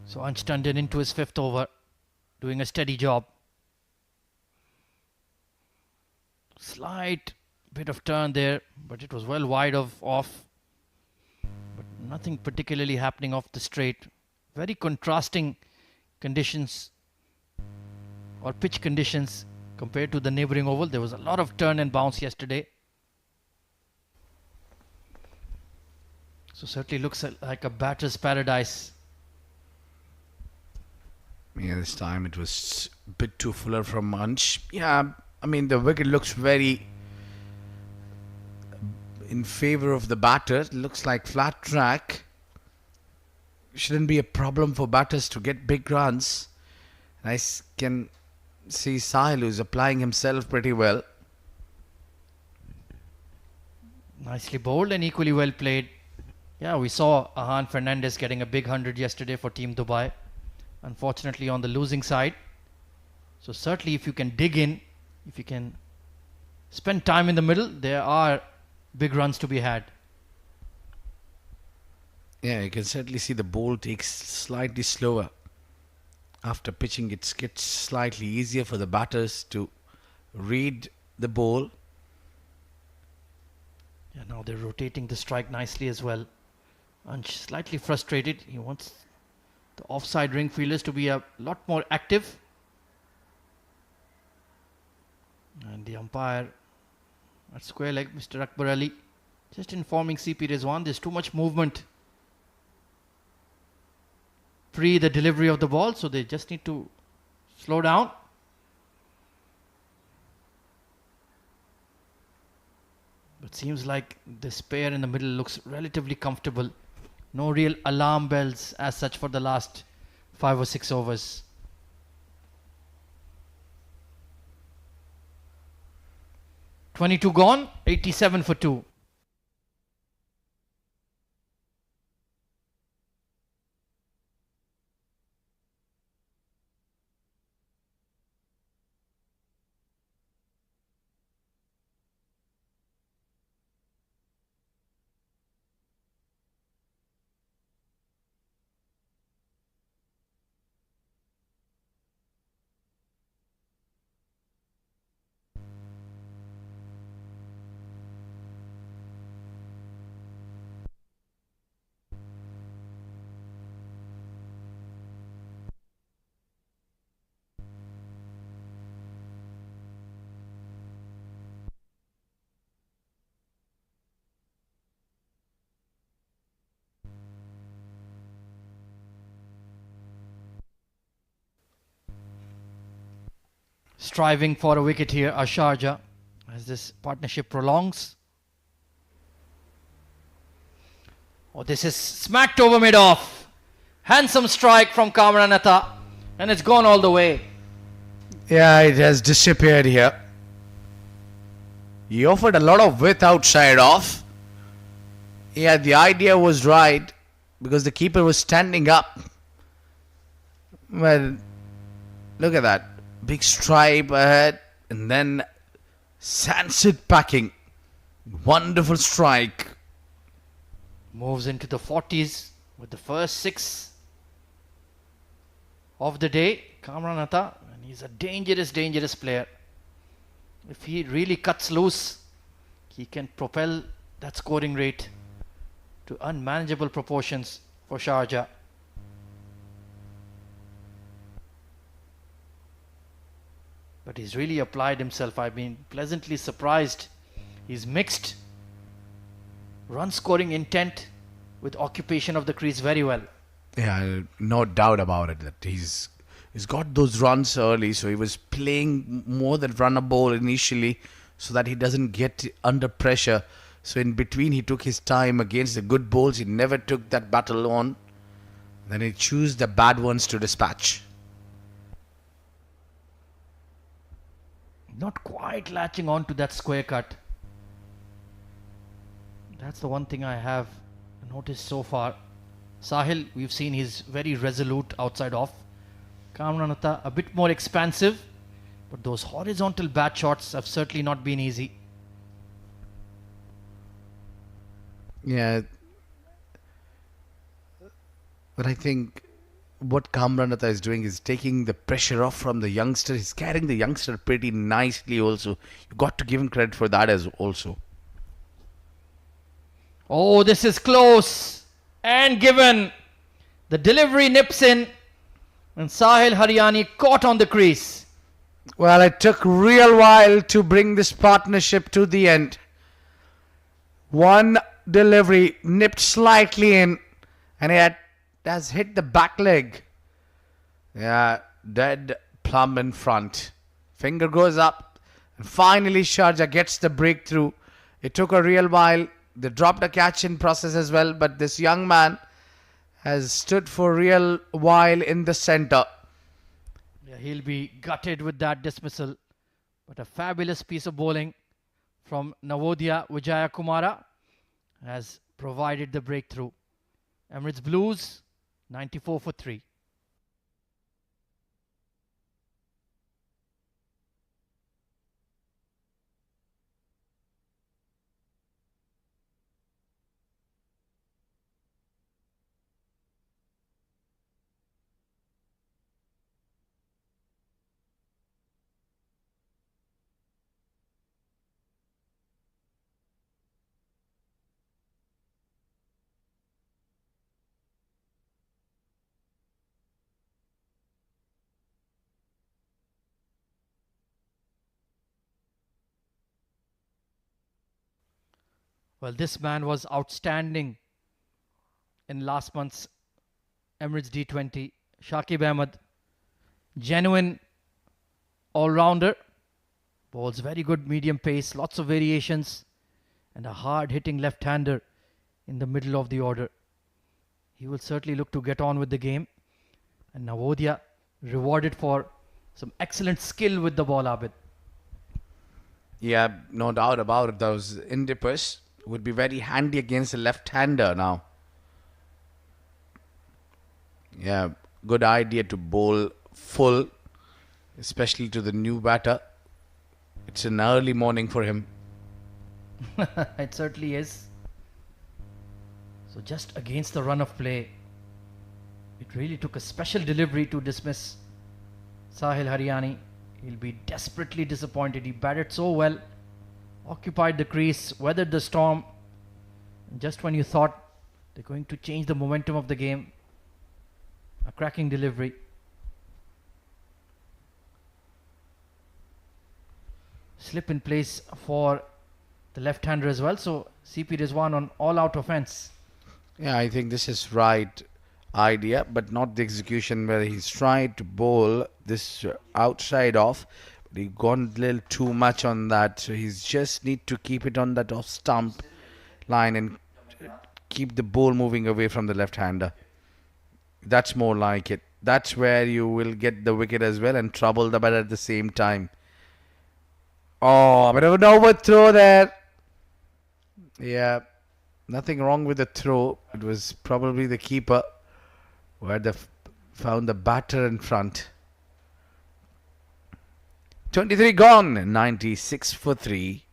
So Ansh Tandon into his 5th over, doing a steady job. Slight bit of turn there, but it was well wide of off. But nothing particularly happening off the straight. Very contrasting conditions or pitch conditions compared to the neighbouring oval. There was a lot of turn and bounce yesterday. So certainly looks like a batter's paradise. Yeah, this time it was a bit too fuller from Ansh. Yeah, I mean, the wicket looks very in favour of the batter. It looks like flat track. Shouldn't be a problem for batters to get big runs. I can see Sahil who's applying himself pretty well. Nicely bowled and equally well played. Yeah, we saw Ahan Fernandez getting a big 100 yesterday for Team Dubai. Unfortunately on the losing side. So certainly if you can dig in, if you can spend time in the middle, there are big runs to be had. Yeah, you can certainly see the ball takes slightly slower. After pitching, it gets slightly easier for the batters to read the ball. Yeah, now they're rotating the strike nicely as well. And slightly frustrated. He wants the offside ring fielders to be a lot more active. And the umpire at square leg, Mr. Akbar Ali, just informing CP Rizwan there's too much movement pre the delivery of the ball, so they just need to slow down. But seems like this pair in the middle looks relatively comfortable. No real alarm bells as such for the last 5 or 6 overs. "22 gone, 87 for 2. striving for a wicket here are Sharjah as this partnership prolongs. Oh, this is smacked over mid-off. Handsome strike from Kamran Atta, and it's gone all the way. Yeah, it has disappeared here. He offered a lot of width outside off. Yeah, the idea was right because the keeper was standing up. Well, look at that. Big stripe ahead and then sunset packing. Wonderful strike. Moves into the 40s with the first 6 of the day. Kamran Atta, and he's a dangerous player. If he really cuts loose, he can propel that scoring rate to unmanageable proportions for Sharjah. But he's really applied himself. I've been pleasantly surprised. He's mixed run scoring intent with occupation of the crease very well. Yeah, no doubt about it that he's got those runs early, so he was playing more than runner ball initially so that he doesn't get under pressure. So in between he took his time against the good bowls. He never took that battle on. Then he chose the bad ones to dispatch. Not quite latching on to that square cut. That's the one thing I have noticed so far. Sahil, we've seen he's very resolute outside off. Kamran Atta a bit more expansive, but those horizontal bat shots have certainly not been easy. Yeah. But I think what Kamran Atta is doing is taking the pressure off from the youngster. He's carrying the youngster pretty nicely also. You got to give him credit for that as also. Oh, this is close and given. The delivery nips in and Sahil Haryani caught on the crease. Well, it took real while to bring this partnership to the end. One delivery nipped slightly in and it has hit the back leg. Yeah, dead plumb in front. Finger goes up and finally Sharjah gets the breakthrough. It took a real while. They dropped a catch in process as well, but this young man has stood for a real while in the center. Yeah, he'll be gutted with that dismissal. But a fabulous piece of bowling from Navodaya Vijaya Kumara has provided the breakthrough. Emirates Blues 94 for 3. Well, this man was outstanding in last month's Emirates D20. Shakib Ahmed, genuine all-rounder. Bowls very good medium pace, lots of variations, and a hard-hitting left-hander in the middle of the order. He will certainly look to get on with the game. And Navodaya rewarded for some excellent skill with the ball, Abid. Yeah, no doubt about it. Those indippers would be very handy against a left-hander now. Yeah, good idea to bowl full, especially to the new batter. It's an early morning for him. It certainly is. So just against the run of play, it really took a special delivery to dismiss Sahil Haryani. He'll be desperately disappointed. He batted so well, occupied the crease, weathered the storm. And just when you thought they're going to change the momentum of the game, a cracking delivery. Slip in place for the left-hander as well. So CP Rizwan on all-out offense. Yeah, I think this is right idea, but not the execution where he's tried to bowl this outside off. He gone a little too much on that, so he's just need to keep it on that off stump line and keep the ball moving away from the left-hander. That's more like it. That's where you will get the wicket as well and trouble the batter at the same time. Oh, a bit of an overthrow there. Yeah, nothing wrong with the throw. It was probably the keeper where they found the batter in front. 23 gone, 96 for 3.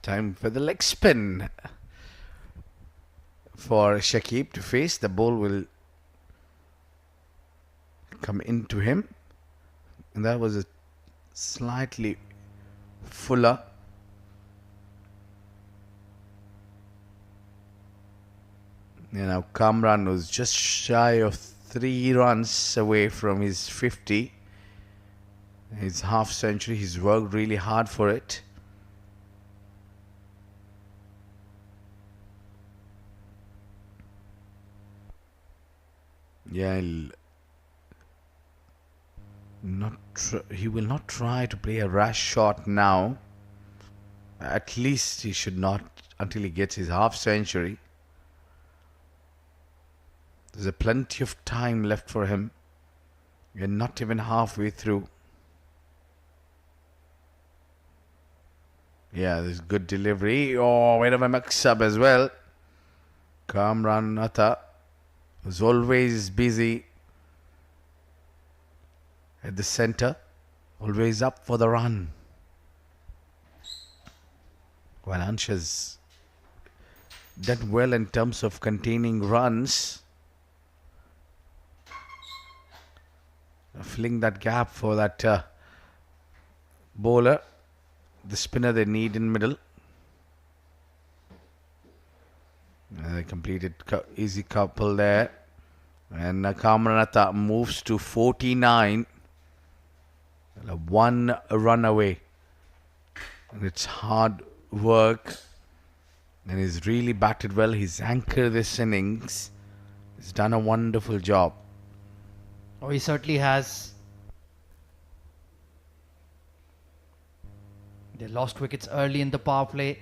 Time for the leg spin for Shakib to face. The ball will come into him. And that was a slightly fuller. You know, Kamran was just shy of 3 runs away from his 50. His half century. He's worked really hard for it. Yeah, he will not try to play a rash shot now. At least he should not until he gets his half century. There's a plenty of time left for him. We're not even halfway through. Yeah, there's good delivery. Oh, wait of a mix-up as well. Kamran Atta was always busy at the center, always up for the run. Well, Ansha's done well in terms of containing runs. Filling that gap for that bowler, the spinner they need in middle. They completed easy couple there. And Kamranatha moves to 49. 1 run away. And it's hard work. And he's really batted well. He's anchored this innings. He's done a wonderful job. Oh, he certainly has. They lost wickets early in the power play.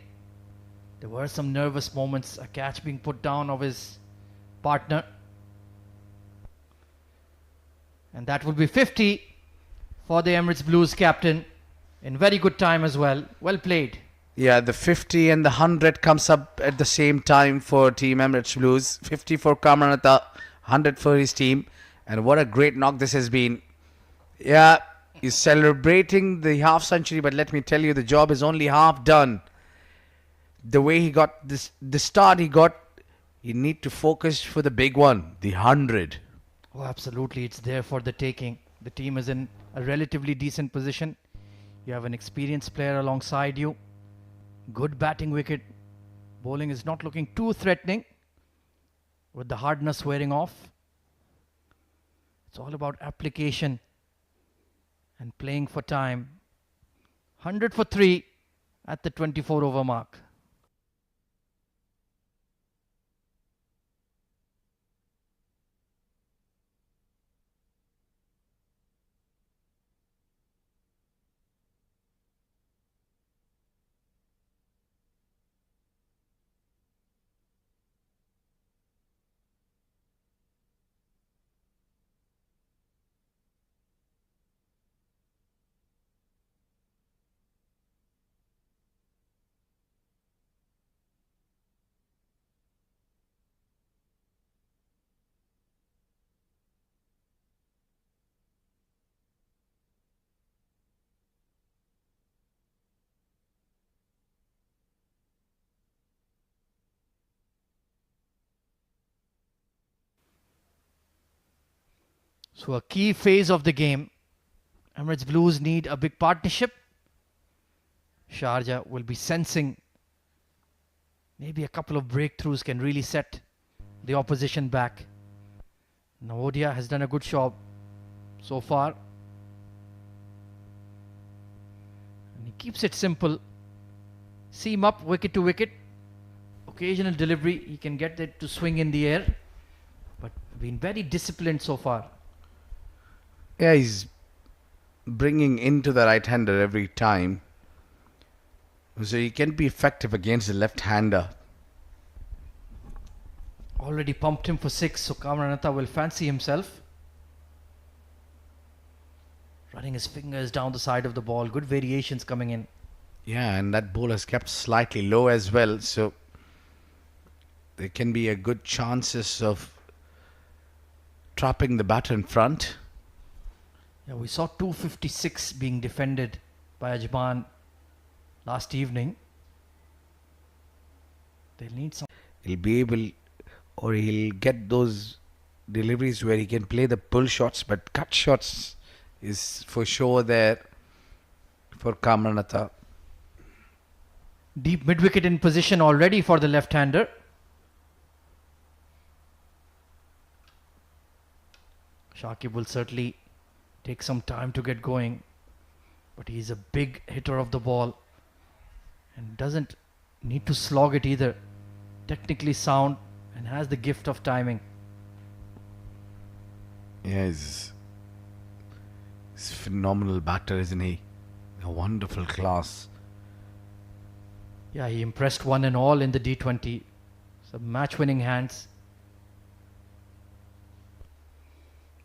There were some nervous moments, a catch being put down of his partner. And that would be 50 for the Emirates Blues captain in very good time as well. Well played. Yeah, the 50 and the 100 comes up at the same time for Team Emirates Blues. 50 for Kamranatha, 100 for his team. And what a great knock this has been. Yeah, he's celebrating the half century, but let me tell you, the job is only half done. The way he got this, the start he got, you need to focus for the big one, the 100. Oh, absolutely. It's there for the taking. The team is in a relatively decent position. You have an experienced player alongside you. Good batting wicket. Bowling is not looking too threatening with the hardness wearing off. It's all about application and playing for time. 100 for 3 at the 24 over mark. So a key phase of the game. Emirates Blues need a big partnership. Sharjah will be sensing maybe a couple of breakthroughs can really set the opposition back. Navodya has done a good job so far. And he keeps it simple. Seam up, wicket to wicket. Occasional delivery, he can get it to swing in the air. But been very disciplined so far. Yeah, he's bringing into the right-hander every time. So he can be effective against the left-hander. Already pumped him for 6, so Kamranatha will fancy himself. Running his fingers down the side of the ball. Good variations coming in. Yeah, and that ball has kept slightly low as well. So there can be a good chances of trapping the batter in front. Yeah, we saw 256 being defended by Ajman last evening. They'll need some. He'll be able, or he'll get those deliveries where he can play the pull shots, but cut shots is for sure there for Kamranatha. Deep mid-wicket in position already for the left-hander. Shakib will certainly take some time to get going, but he's a big hitter of the ball and doesn't need to slog it either. Technically sound and has the gift of timing. Yeah, he's a phenomenal batter, isn't he? A wonderful class. Yeah, he impressed one and all in the D20. Some match-winning hands.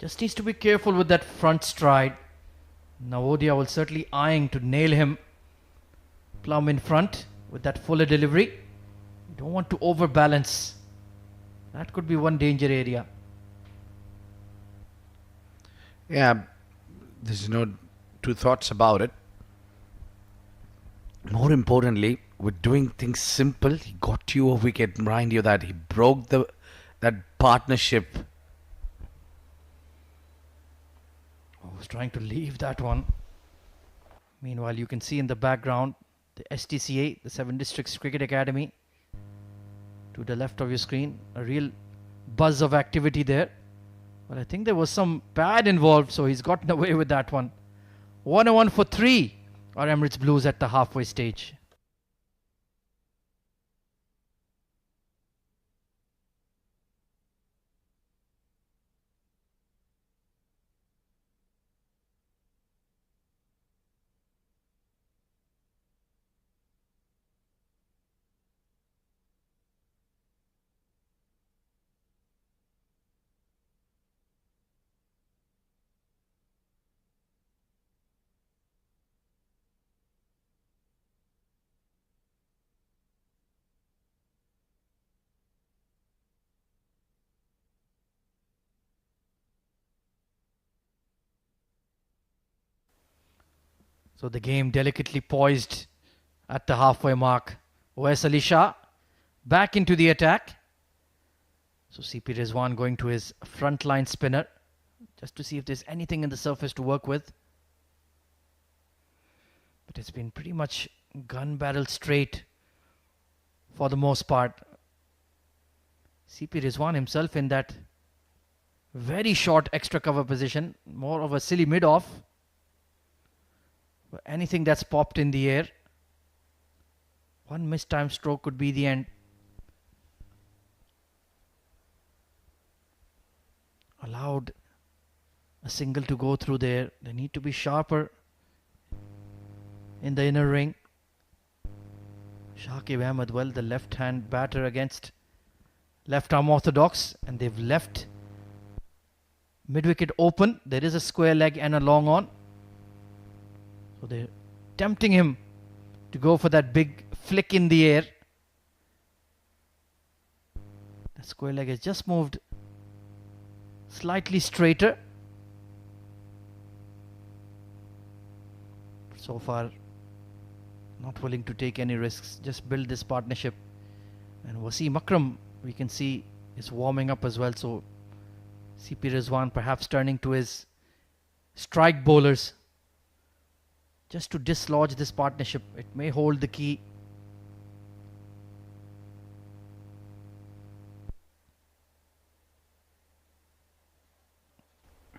Just needs to be careful with that front stride. Navodya will certainly eyeing to nail him plumb in front with that fuller delivery. You don't want to overbalance. That could be one danger area. Yeah, there's no two thoughts about it. More importantly, with doing things simple, he got you a wicket. Mind you that he broke that partnership. I was trying to leave that one. Meanwhile, you can see in the background the STCA, the 7 Districts Cricket Academy. To the left of your screen, a real buzz of activity there. But I think there was some pad involved, so he's gotten away with that one. 1-1 for 3 are Emirates Blues at the halfway stage. So the game delicately poised at the halfway mark. Wes Ali Shah back into the attack. So CP Rizwan going to his frontline spinner just to see if there's anything in the surface to work with. But it's been pretty much gun barrel straight for the most part. CP Rizwan himself in that very short extra cover position, more of a silly mid-off. Anything that's popped in the air, one mistimed stroke could be the end. Allowed a single to go through there. They need to be sharper in the inner ring. Shakib Ahmed, well, the left-hand batter against left-arm orthodox, and they've left mid-wicket open. There is a square leg and a long on. So they're tempting him to go for that big flick in the air. The square leg has just moved slightly straighter. So far, not willing to take any risks, just build this partnership. And Wasim Akram, we can see, is warming up as well. So CP Rizwan perhaps turning to his strike bowlers just to dislodge this partnership. It may hold the key.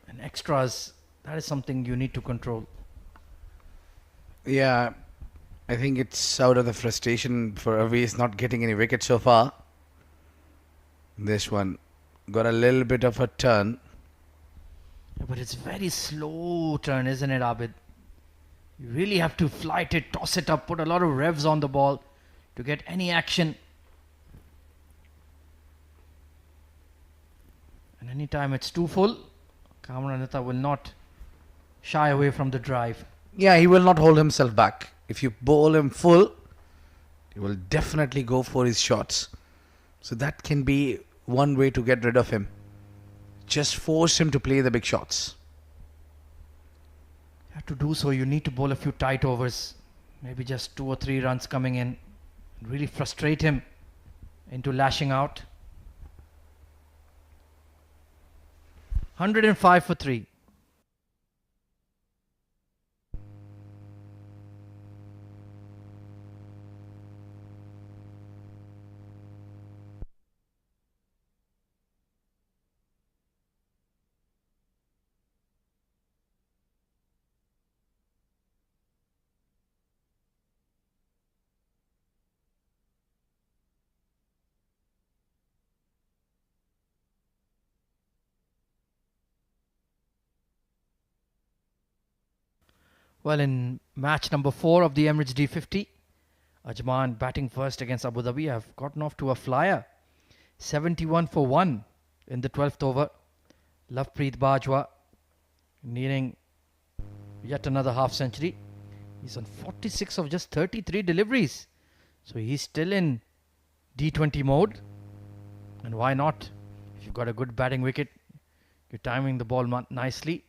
And extras, that is something you need to control. Yeah, I think it's out of the frustration for Avi's not getting any wicket so far. This one got a little bit of a turn. Yeah, but it's very slow turn, isn't it, Abid? You really have to flight it, toss it up, put a lot of revs on the ball to get any action. And anytime it's too full, Kamranatha will not shy away from the drive. Yeah, he will not hold himself back. If you bowl him full, he will definitely go for his shots. So that can be one way to get rid of him. Just force him to play the big shots. To do so, you need to bowl a few tight overs, maybe just 2 or 3 runs coming in, and really frustrate him into lashing out. 105 for 3. Well, in match number 4 of the Emirates D50, Ajman batting first against Abu Dhabi have gotten off to a flyer. 71 for 1 in the 12th over. Lovepreet Bajwa needing yet another half century. He's on 46 of just 33 deliveries. So he's still in D20 mode. And why not? If you've got a good batting wicket, you're timing the ball nicely.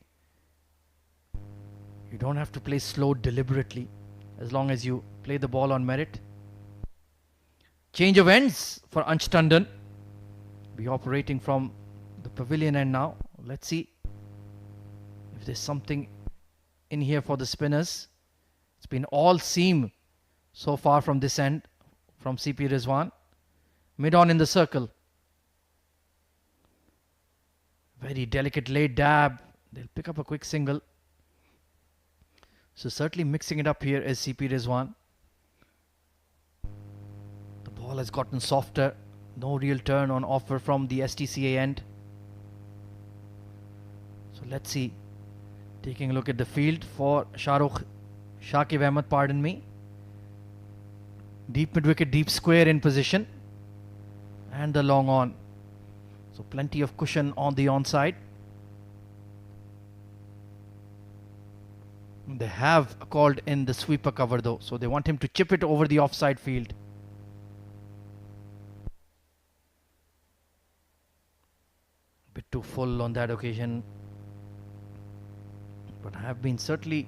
You don't have to play slow deliberately, as long as you play the ball on merit. Change of ends for Ansh Tandon. Be operating from the pavilion end now. Let's see if there's something in here for the spinners. It's been all seam so far from this end, from CP Rizwan. Mid-on in the circle. Very delicate late dab. They'll pick up a quick single. So certainly mixing it up here is CP Rizwan. The ball has gotten softer. No real turn on offer from the STCA end. So let's see. Taking a look at the field for Shakib Ahmed, pardon me. Deep mid-wicket, deep square in position. And the long on. So plenty of cushion on the onside. They have called in the sweeper cover though, so they want him to chip it over the offside field. Bit too full on that occasion. But I have been certainly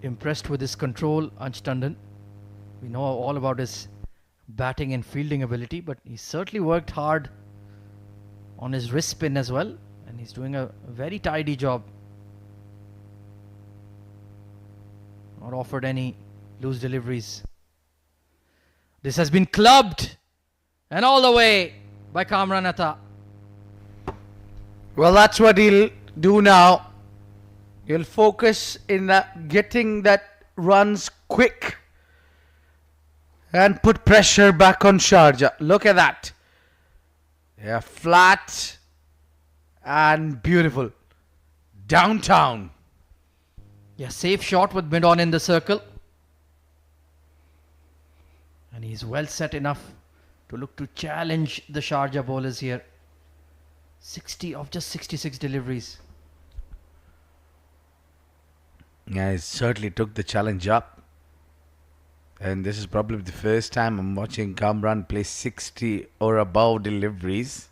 impressed with his control, Ansh Tandon. We know all about his batting and fielding ability, but he certainly worked hard on his wrist spin as well, and he's doing a very tidy job. Not offered any loose deliveries. This has been clubbed and all the way by Kamranatha. Well, that's what he'll do now. He'll focus in getting that runs quick and put pressure back on Sharjah. Look at that. Yeah, flat and beautiful. Downtown. Yeah, safe shot with mid-on in the circle. And he's well set enough to look to challenge the Sharjah bowlers here. 60 of just 66 deliveries. Yeah, he certainly took the challenge up. And this is probably the first time I'm watching Kamran play 60 or above deliveries.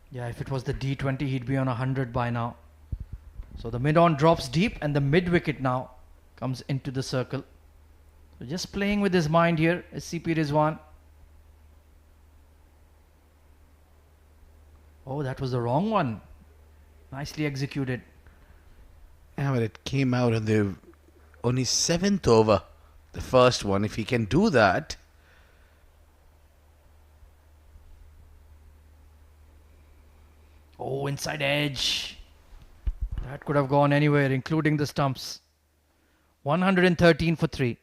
Yeah, if it was the D20, he'd be on 100 by now. So the mid-on drops deep and the mid-wicket now comes into the circle. So just playing with his mind here is CP Rizwan. Oh, that was the wrong one. Nicely executed. Yeah, but it came out on the only 7th over, the first one. If he can do that, Oh, inside edge. That could have gone anywhere, including the stumps. 113 for 3.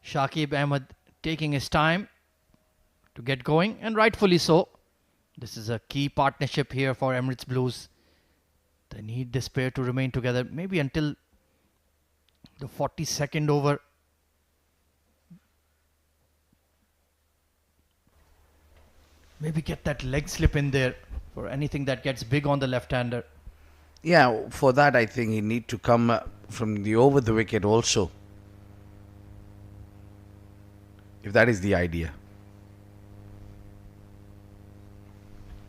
Shakib Ahmed taking his time to get going, and rightfully so. This is a key partnership here for Emirates Blues. They need this pair to remain together, maybe until the 42nd over. Maybe get that leg slip in there for anything that gets big on the left-hander. yeah, for that I think he need to come from the over the wicket also. If that is the idea.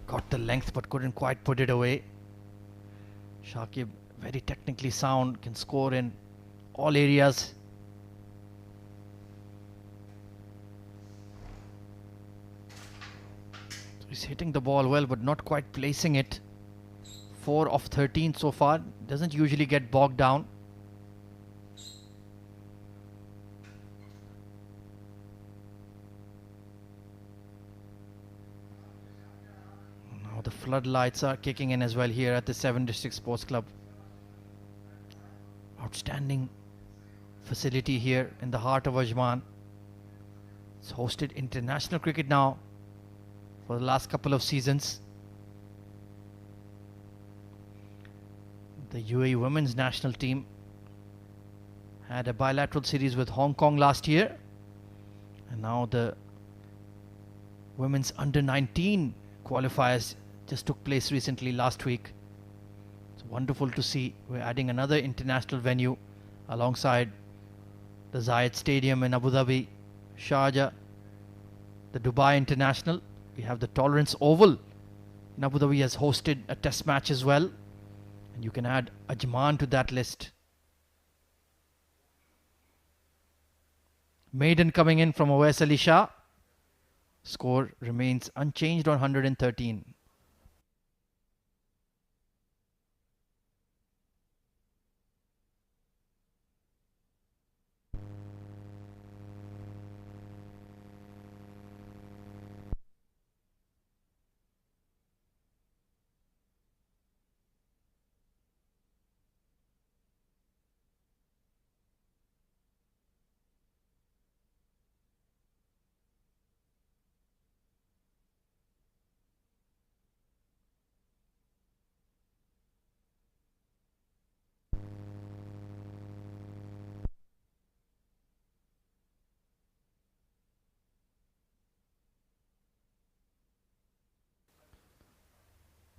Got the length but couldn't quite put it away. Shakib, very technically sound, can score in all areas. So he's hitting the ball well but not quite placing it. 4 of 13 so far. Doesn't usually get bogged down. Now the floodlights are kicking in as well here at the 7 District Sports Club. Outstanding facility here in the heart of Ajman. It's hosted international cricket now for the last couple of seasons. The UAE women's national team had a bilateral series with Hong Kong last year, and now the women's under 19 qualifiers just took place recently last week. It's wonderful to see. We're adding another international venue alongside the Zayed Stadium in Abu Dhabi, Sharjah, the Dubai International. We have the Tolerance Oval in Abu Dhabi has hosted a test match as well. And you can add Ajman to that list. Maiden coming in from Awais Ali Shah. Score remains unchanged on 113.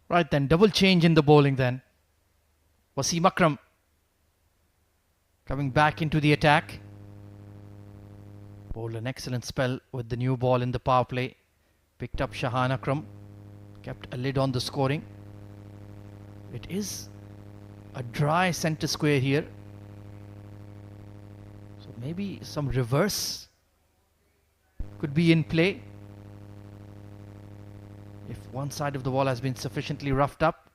Right then, double change in the bowling then. Wasim Akram coming back into the attack. Bowled an excellent spell with the new ball in the power play. Picked up Shahan Akram. Kept a lid on the scoring. It is a dry centre square here. So maybe some reverse could be in play. If one side of the wall has been sufficiently roughed up.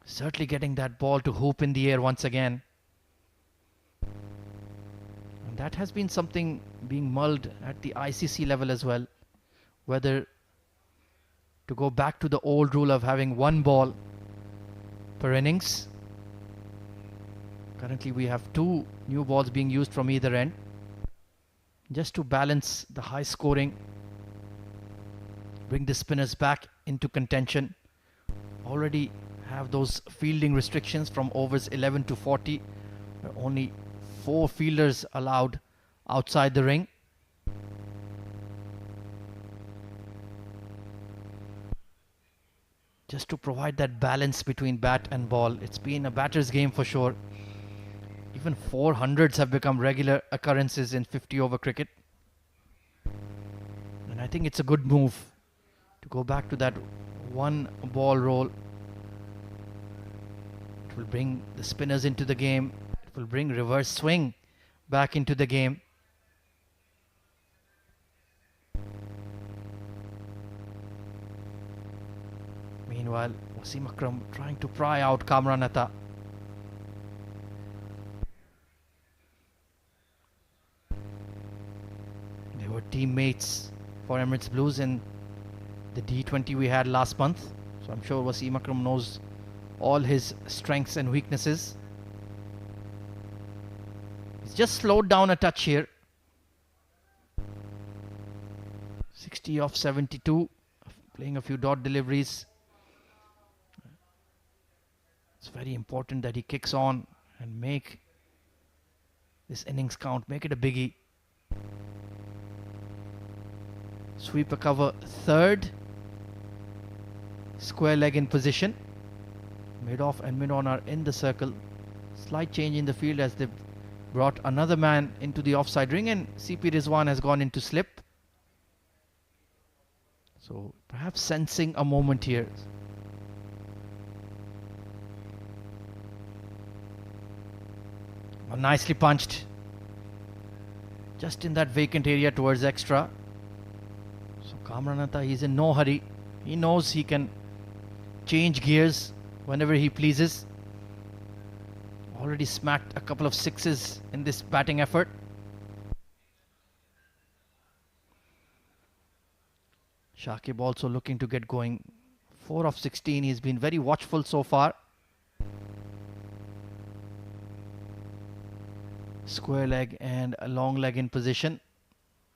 Certainly getting that ball to hoop in the air once again. And that has been something being mulled at the ICC level as well. Whether to go back to the old rule of having one ball per innings. Currently we have 2 new balls being used from either end. Just to balance the high scoring. Bring the spinners back into contention. Already have those fielding restrictions from overs 11 to 40, where only 4 fielders allowed outside the ring. Just to provide that balance between bat and ball. It's been a batter's game for sure. Even 400s have become regular occurrences in 50 over cricket. And I think it's a good move to go back to that one ball roll. It will bring the spinners into the game. It will bring reverse swing back into the game. Meanwhile, Wasim Akram trying to pry out Kamran Atta. They were teammates for Emirates Blues in the D20 we had last month. So I'm sure Wasim Akram knows all his strengths and weaknesses. He's just slowed down a touch here. 60 off 72, playing a few dot deliveries. It's very important that he kicks on and make this innings count, make it a biggie. Sweeper cover third. Square leg in position. Mid-off and mid-on are in the circle. Slight change in the field as they've brought another man into the offside ring, and CP Rizwan has gone into slip. So perhaps sensing a moment here. Nicely punched. Just in that vacant area towards extra. So Kamran Atta, he's in no hurry. He knows he can change gears whenever he pleases. Already smacked a couple of sixes in this batting effort. Shakib also looking to get going. 4 of 16. He's been very watchful so far. Square leg and a long leg in position.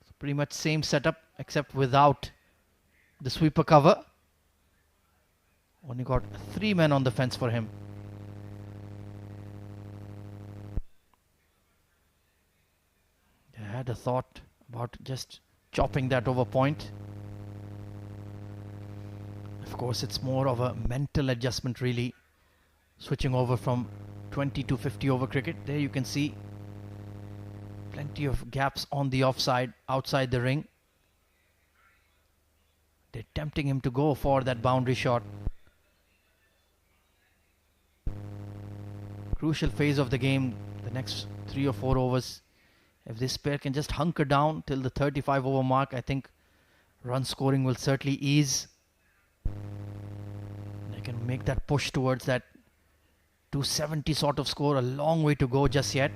So pretty much same setup except without the sweeper cover. Only got 3 men on the fence for him. I had a thought about just chopping that over point. Of course, it's more of a mental adjustment really. Switching over from 20 to 50 over cricket. There you can see plenty of gaps on the offside, outside the ring. They're tempting him to go for that boundary shot. Crucial phase of the game, the next 3 or 4 overs. If this pair can just hunker down till the 35 over mark, I think run scoring will certainly ease. They can make that push towards that 270 sort of score. A long way to go just yet.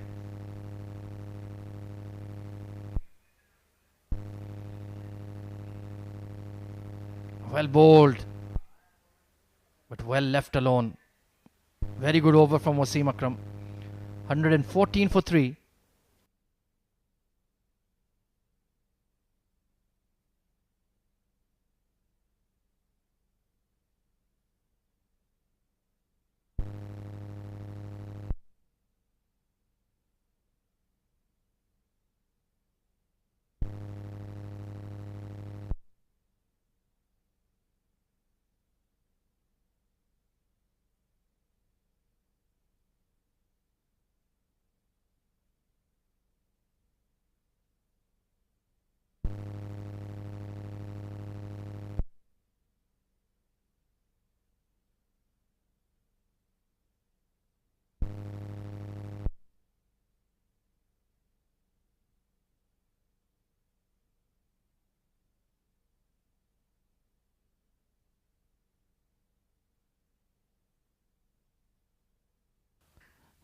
Well bowled, but well left alone. Very good over from Wasim Akram. 114 for 3.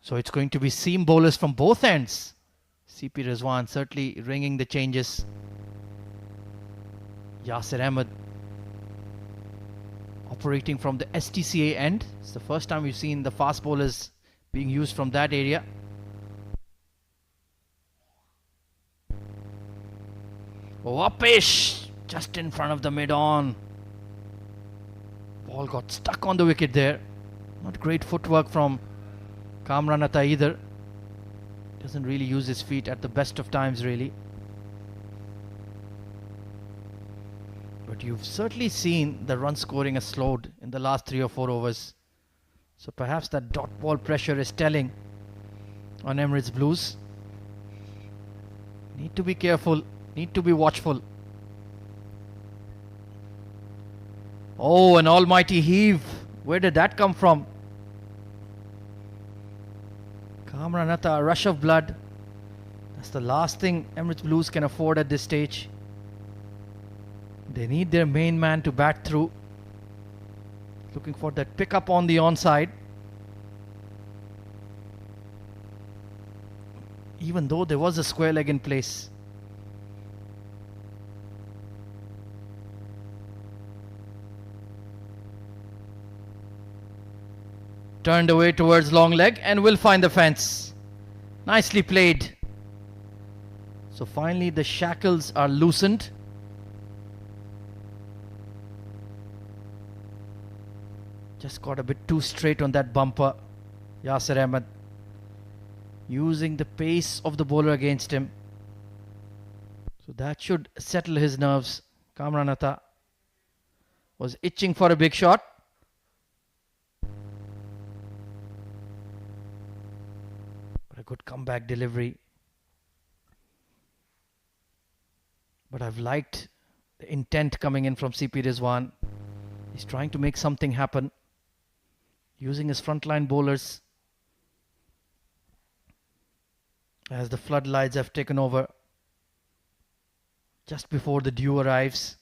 So it's going to be seam bowlers from both ends. CP Rizwan certainly ringing the changes. Yasir Ahmed operating from the STCA end. It's the first time we've seen the fast bowlers being used from that area. Whoppish! Just in front of the mid-on. Ball got stuck on the wicket there. Not great footwork from Kamranata either. Doesn't really use his feet at the best of times really. But you've certainly seen the run scoring has slowed in the last 3 or 4 overs. So perhaps that dot ball pressure is telling on Emirates Blues. Need to be careful, need to be watchful. Oh, an almighty heave. Where did that come from? Kamranata, a rush of blood. That's the last thing Emirates Blues can afford at this stage. They need their main man to bat through. Looking for that pickup on the onside. Even though there was a square leg in place. Turned away towards long leg and will find the fence. Nicely played. So finally the shackles are loosened. Just got a bit too straight on that bumper. Yasir Ahmed using the pace of the bowler against him. So that should settle his nerves. Kamranata was itching for a big shot. But a good comeback delivery. But I've liked the intent coming in from CP Rizwan. He's trying to make something happen. Using his frontline bowlers as the floodlights have taken over just before the dew arrives.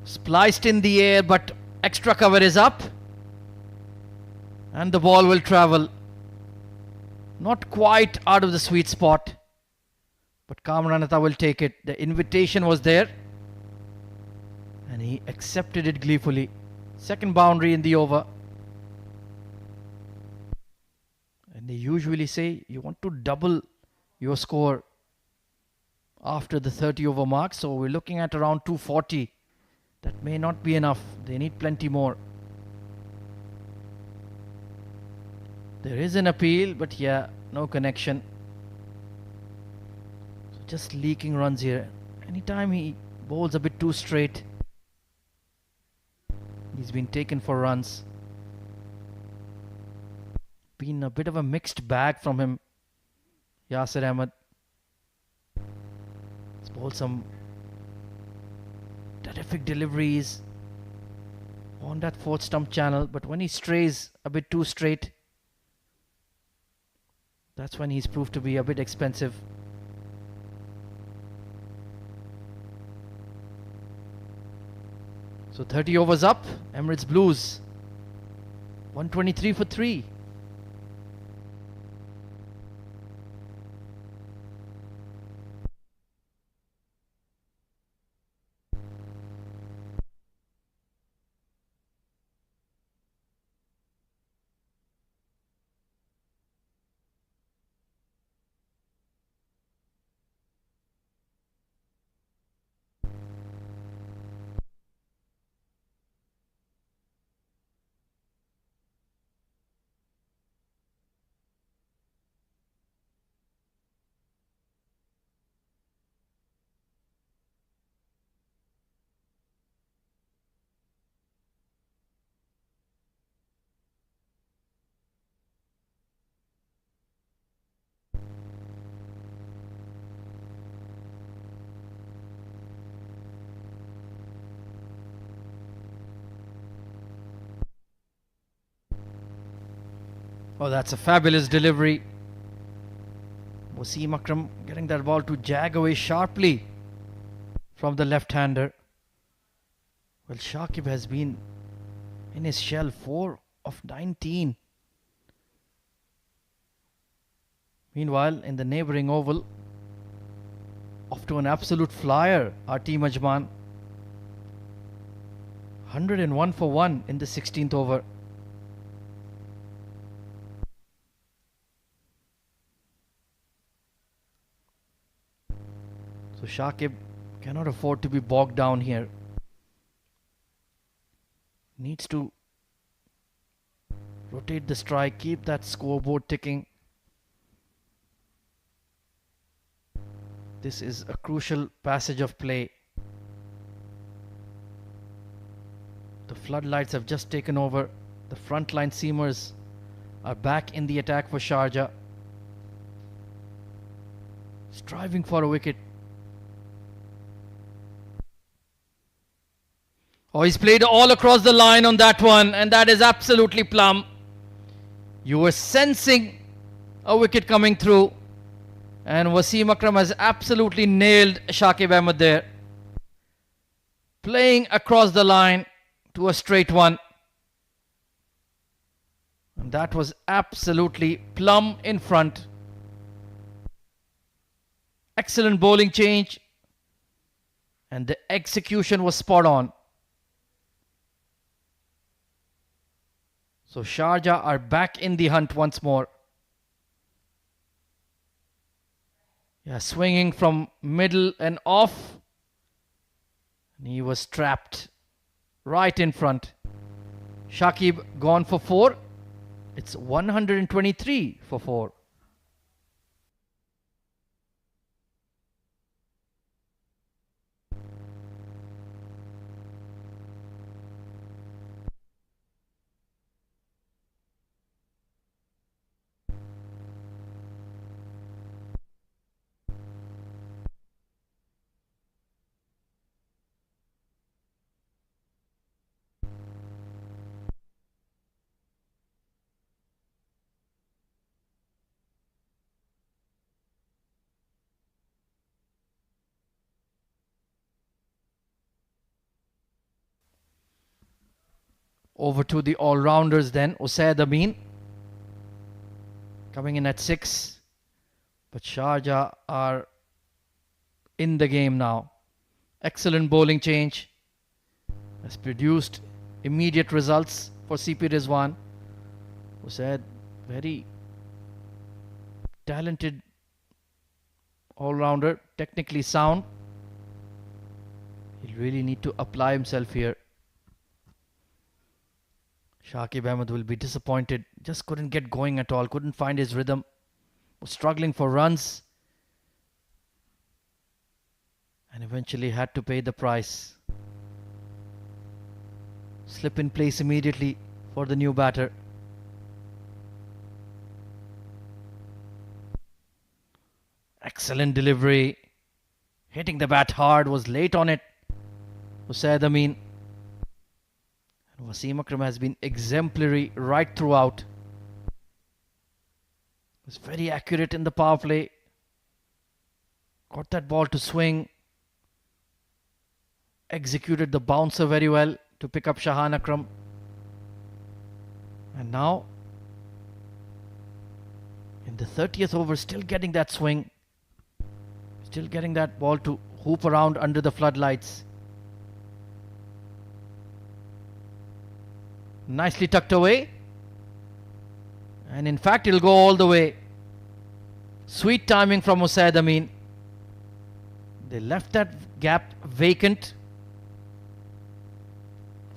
Spliced in the air, but extra cover is up and the ball will travel. Not quite out of the sweet spot, but Kamranata will take it. The invitation was there and he accepted it gleefully. Second boundary in the over. And they usually say you want to double your score after the 30 over mark. So we're looking at around 240. That may not be enough. They need plenty more. There is an appeal, but yeah, no connection. So just leaking runs here. Anytime he bowls a bit too straight, he's been taken for runs. Been a bit of a mixed bag from him, Yasir Ahmed. He's bowled some terrific deliveries on that fourth stump channel, but when he strays a bit too straight, that's when he's proved to be a bit expensive. So 30 overs up, Emirates Blues 123 for 3. Oh, that's a fabulous delivery. Wasim Akram getting that ball to jag away sharply from the left-hander. Well, Shakib has been in his shell, 4 of 19. Meanwhile, in the neighbouring oval, off to an absolute flyer, our team Ajman. 101 for 1 in the 16th over. So Shakib cannot afford to be bogged down here. Needs to rotate the strike, keep that scoreboard ticking. This is a crucial passage of play. The floodlights have just taken over. The frontline seamers are back in the attack for Sharjah. Striving for a wicket. Oh, he's played all across the line on that one, and that is absolutely plumb. You were sensing a wicket coming through, and Wasim Akram has absolutely nailed Shakib Ahmed there. Playing across the line to a straight one. And that was absolutely plumb in front. Excellent bowling change, and the execution was spot on. So Sharjah are back in the hunt once more. Yeah, swinging from middle and off. And he was trapped right in front. Shakib gone for 4. It's 123 for 4. Over to the all-rounders then. Usaid Amin coming in at 6. But Sharjah are in the game now. Excellent bowling change. Has produced immediate results for CP Rizwan. Usaid, very talented all-rounder. Technically sound. He'll really need to apply himself here. Shakib Ahmed will be disappointed. Just couldn't get going at all. Couldn't find his rhythm. Was struggling for runs. And eventually had to pay the price. Slip in place immediately for the new batter. Excellent delivery. Hitting the bat hard. Was late on it. Usaid Amin. Wasim Akram has been exemplary right throughout. Was very accurate in the power play. Got that ball to swing. Executed the bouncer very well to pick up Shahan Akram. And now, in the 30th over, still getting that swing. Still getting that ball to hoop around under the floodlights. Nicely tucked away. And in fact, it'll go all the way. Sweet timing from Usaid Amin. They left that gap vacant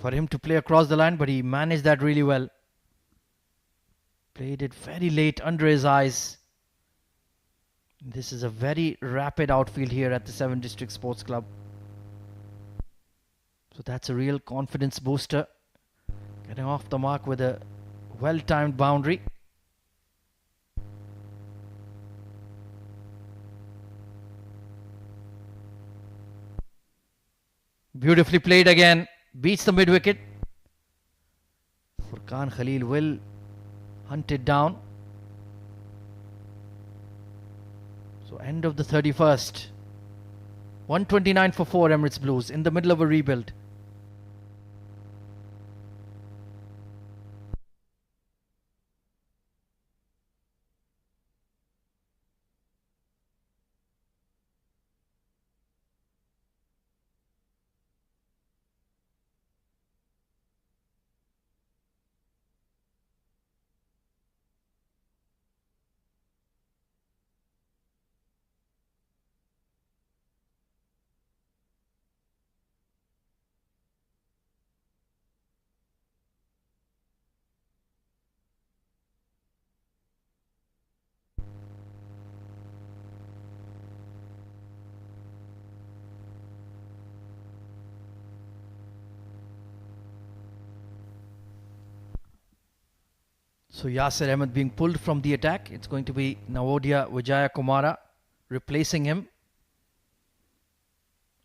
for him to play across the line, but he managed that really well. Played it very late under his eyes. This is a very rapid outfield here at the 7 District Sports Club. So that's a real confidence booster. Getting off the mark with a well-timed boundary. Beautifully played again. Beats the mid-wicket. Furqan Khalil will hunt it down. So end of the 31st. 129 for 4 Emirates Blues in the middle of a rebuild. So Yasir Ahmed being pulled from the attack. It's going to be Navodaya Vijaya Kumara replacing him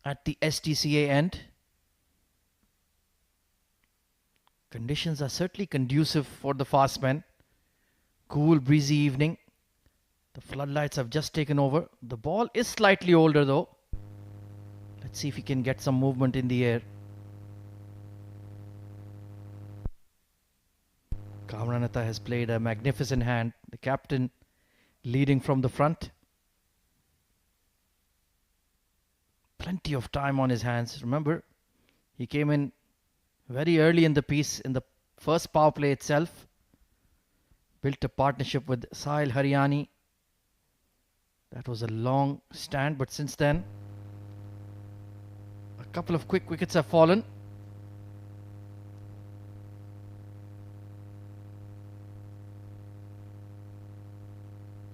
at the STCA end. Conditions are certainly conducive for the fast men. Cool, breezy evening. The floodlights have just taken over. The ball is slightly older though. Let's see if he can get some movement in the air. Kamranatha has played a magnificent hand. The captain leading from the front. Plenty of time on his hands. Remember, he came in very early in the piece, in the first power play itself. Built a partnership with Sahil Haryani. That was a long stand, but since then, a couple of quick wickets have fallen.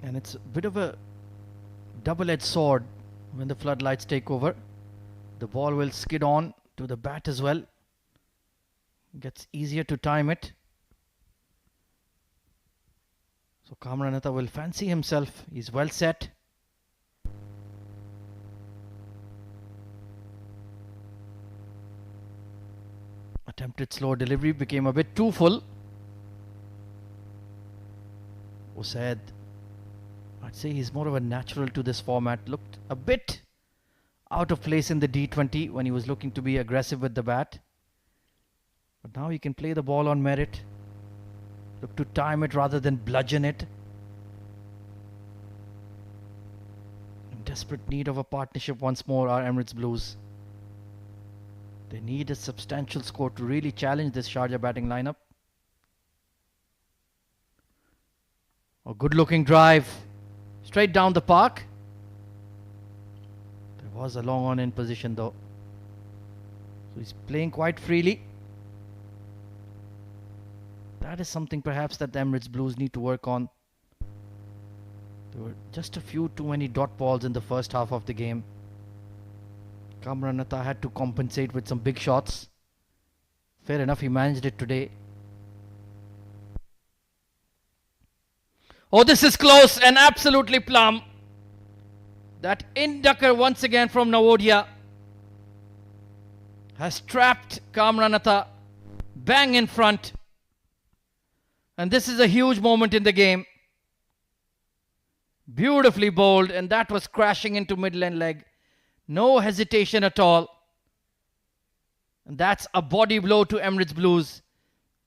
And it's a bit of a double-edged sword when the floodlights take over. The ball will skid on to the bat as well. Gets easier to time it. So Kamranatha will fancy himself. He's well set. Attempted slow delivery became a bit too full. Usaid, I'd say he's more of a natural to this format. Looked a bit out of place in the D20 when he was looking to be aggressive with the bat. But now he can play the ball on merit. Look to time it rather than bludgeon it. In desperate need of a partnership once more are Emirates Blues. They need a substantial score to really challenge this Sharjah batting lineup. A good looking drive straight down the park. There was a long on in position though. So he's playing quite freely. That is something perhaps that the Emirates Blues need to work on. There were just a few too many dot balls in the first half of the game. Kamranatha had to compensate with some big shots. Fair enough, he managed it today. Oh, this is close and absolutely plumb. That inducker once again from Navodaya has trapped Kamranatha bang in front. And this is a huge moment in the game. Beautifully bowled, and that was crashing into middle end leg. No hesitation at all. And that's a body blow to Emirates Blues.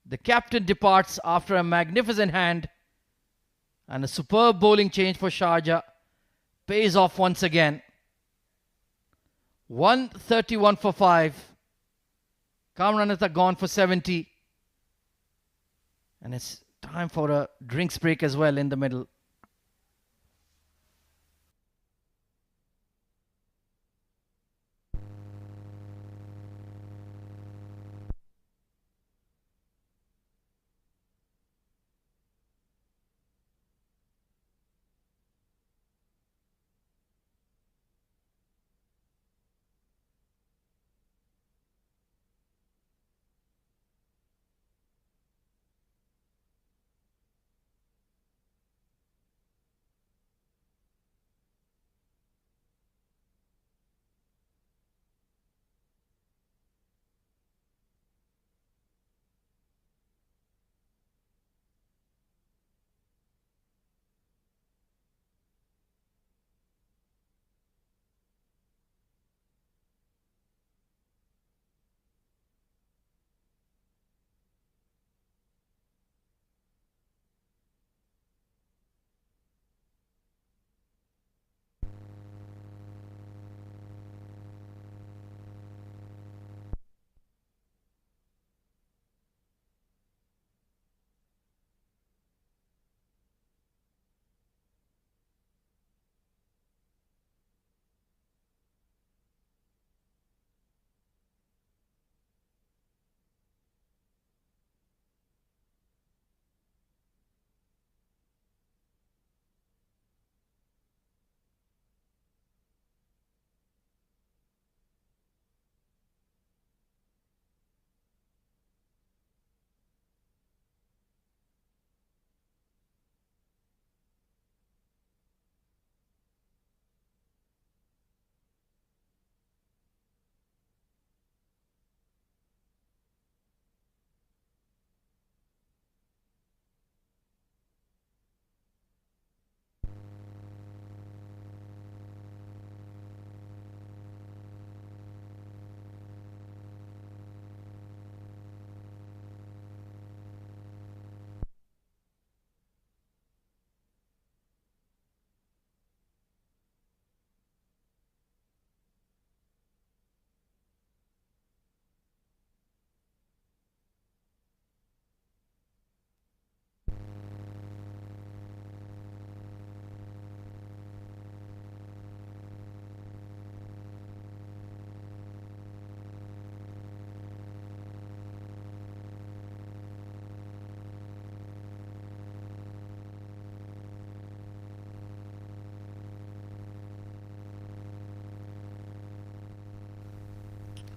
The captain departs after a magnificent hand. And a superb bowling change for Sharjah pays off once again. 131 for 5. Kamranatha gone for 70. And it's time for a drinks break as well in the middle.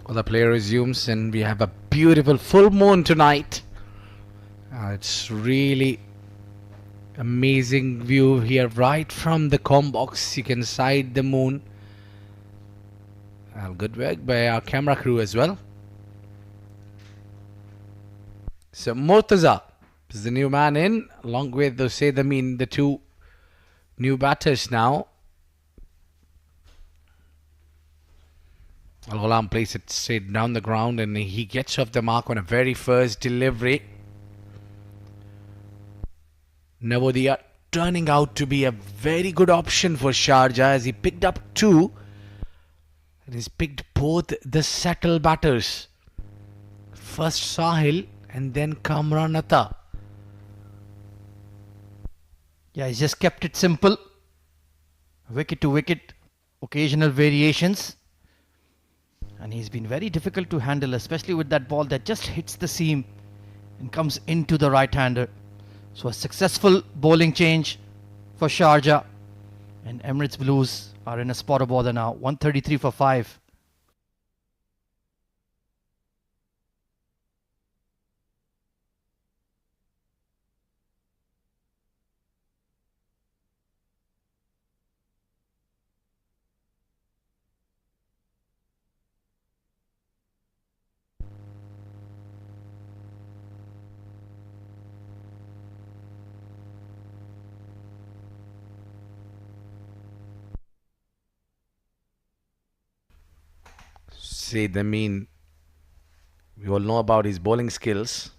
The player resumes, and we have a beautiful full moon tonight. It's really amazing view here right from the com box. You can sight the moon. Good work by our camera crew as well. So Murtaza is the new man in, along with the two new batters now. Al Ghulam plays it straight down the ground, and he gets off the mark on a very first delivery. Navodaya turning out to be a very good option for Sharjah, as he picked up two, and he's picked both the settle batters. First Sahil and then Kamran Atta. Yeah, he's just kept it simple. Wicket to wicket, occasional variations. And he's been very difficult to handle, especially with that ball that just hits the seam and comes into the right-hander. So a successful bowling change for Sharjah. And Emirates Blues are in a spot of bother now. 133 for 5. We all know about his bowling skills.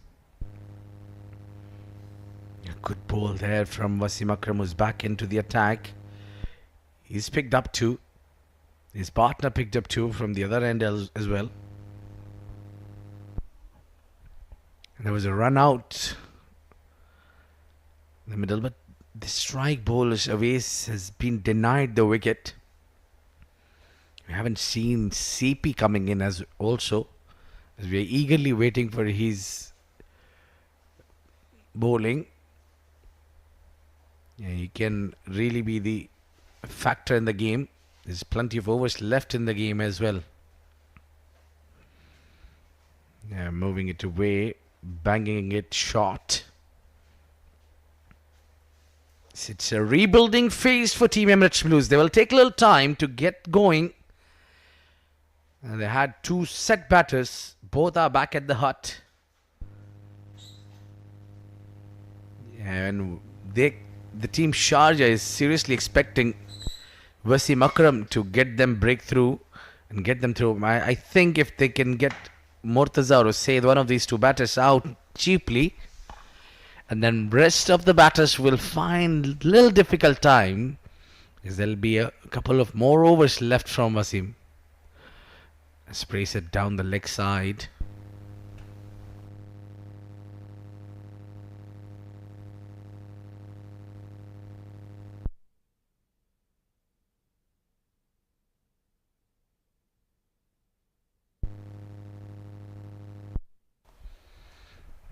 A good ball there from Wasim Akram, who's back into the attack. He's picked up two. His partner picked up two from the other end as well. And there was a run out in the middle, but the strike bowler Awais has been denied the wicket. We haven't seen CP coming in as we are eagerly waiting for his bowling. Yeah, he can really be the factor in the game. There's plenty of overs left in the game as well. Yeah, moving it away, banging it short. It's a rebuilding phase for Team Emirates Blues. They will take a little time to get going. And they had two set batters. Both are back at the hut. And the team Sharjah is seriously expecting Wasim Akram to get them breakthrough and get them through. I think if they can get Murtaza or Said, one of these two batters, out cheaply, and then rest of the batters will find a little difficult time, because there'll be a couple of more overs left from Wasim. Sprays it down the leg side.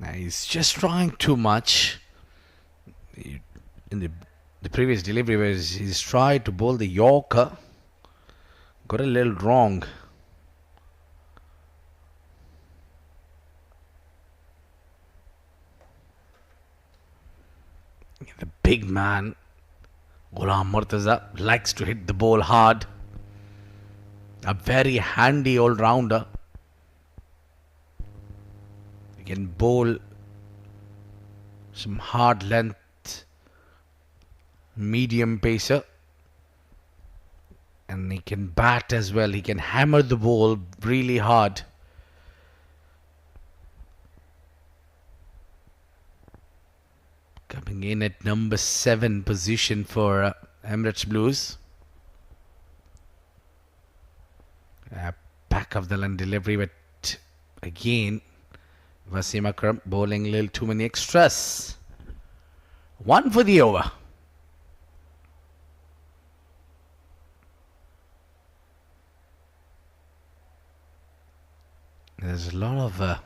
Now he's just trying too much. In the previous delivery where he's tried to bowl the Yorker, got a little wrong. The big man, Ghulam Murtaza, likes to hit the ball hard. A very handy all-rounder. He can bowl some hard length, medium pacer. And he can bat as well. He can hammer the ball really hard. Coming in at number 7 position for Emirates Blues. Back of the line delivery, but again, Wasim Akram bowling a little too many extras. 1 for the over. There's a lot of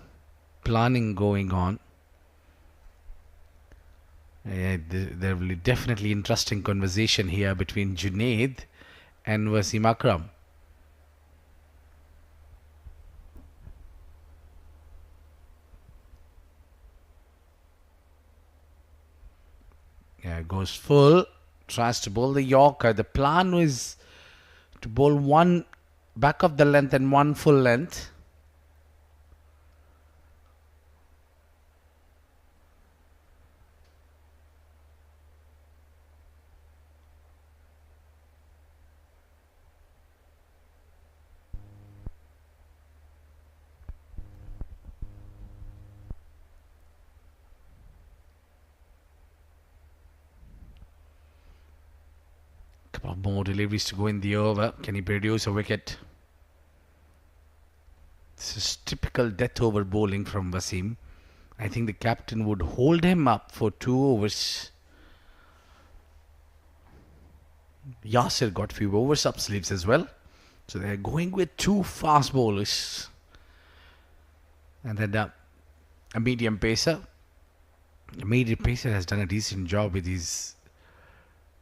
planning going on. There will be definitely interesting conversation here between Junaid and Wasim Akram. Yeah, goes full. Tries to bowl the Yorker. The plan was to bowl one back of the length and one full length. Couple of more deliveries to go in the over. Can he produce a wicket? This is typical death over bowling from Wasim. I think the captain would hold him up for 2 overs. Yasir got few overs up sleeves as well. So they're going with 2 fast bowlers. And then a medium pacer. The medium pacer has done a decent job with his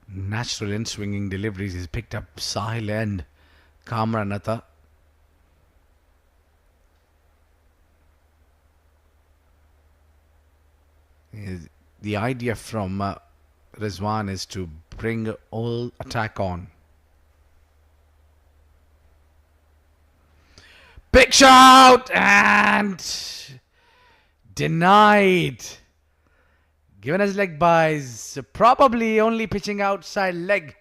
natural in swinging deliveries. He's picked up Sahil and Kamranatha. The idea from Rizwan is to bring all attack on. Big shot and denied. Given as leg buys, probably only pitching outside leg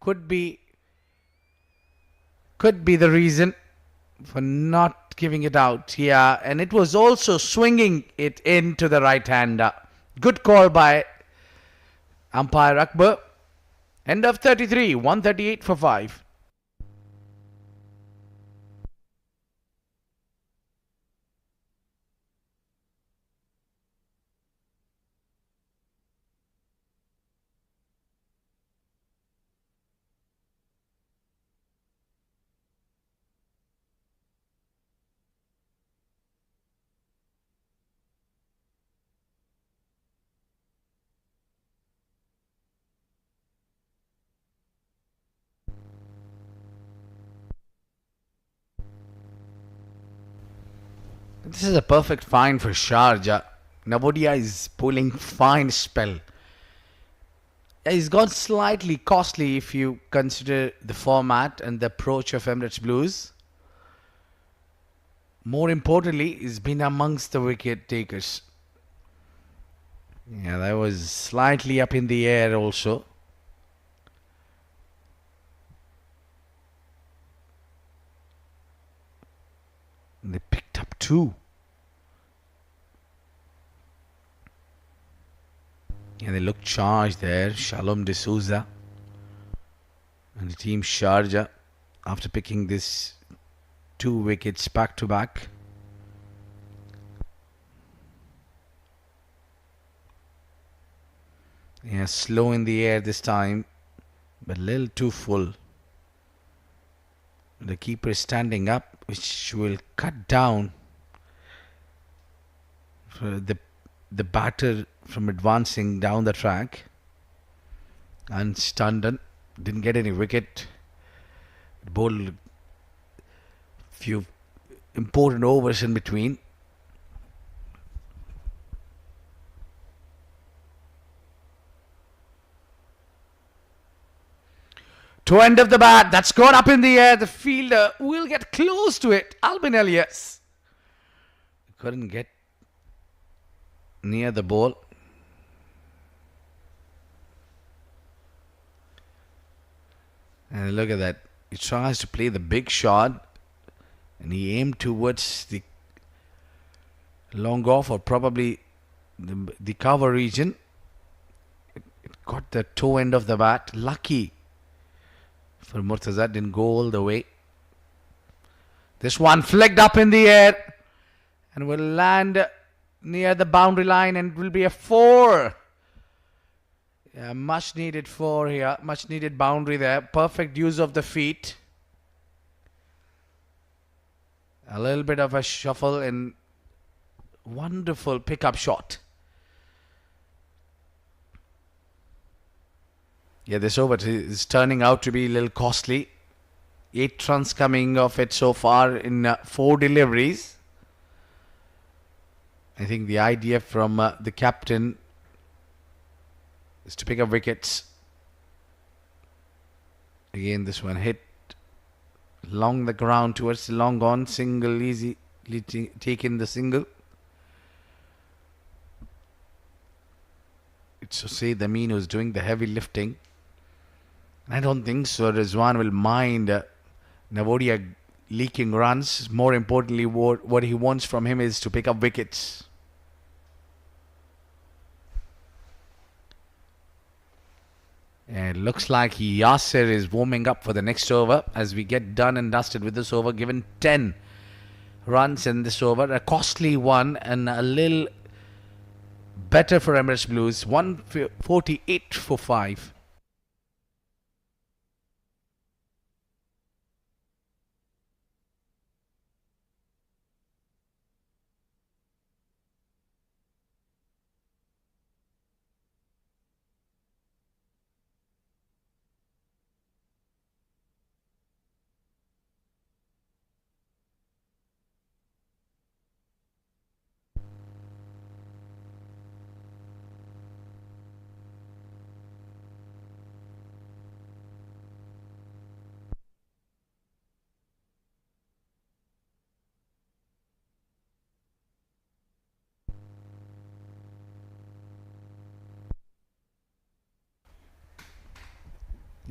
could be the reason for not giving it out. Yeah, and it was also swinging it into the right hander. Good call by umpire Akbar. End of 33, 138 for 5. This is a perfect find for Sharjah. Navodia is pulling fine spell. It's gone slightly costly if you consider the format and the approach of Emirates Blues. More importantly, he's been amongst the wicket takers. Yeah, that was slightly up in the air also. They picked up 2. Yeah, they look charged there. Shalom D'Souza and the team Sharjah after picking this 2 wickets back to back. Yeah, slow in the air this time, but a little too full. The keeper is standing up, which will cut down for the batter from advancing down the track. And Standen didn't get any wicket. Bowled few important overs in between. To end of the bat, that's gone up in the air. The fielder will get close to it. Albin Elias couldn't get near the ball. And look at that. He tries to play the big shot. And he aimed towards the long off or probably the cover region. It got the toe end of the bat. Lucky for Murtaza, didn't go all the way. This one flicked up in the air and will land near the boundary line and will be a 4. Yeah, much needed 4 here. Much needed boundary there. Perfect use of the feet. A little bit of a shuffle and wonderful pickup shot. Yeah, this over is turning out to be a little costly. 8 runs coming off it so far in 4 deliveries. I think the idea from the captain is to pick up wickets. Again, this one hit along the ground towards the long on. Single, easy taking the single. It's Saeed Amin who's doing the heavy lifting. I don't think so Rizwan will mind Navodia leaking runs. More importantly, what he wants from him is to pick up wickets. And it looks like Yasir is warming up for the next over as we get done and dusted with this over. Given 10 runs in this over, a costly one and a little better for Emirates Blues. 148 for 5.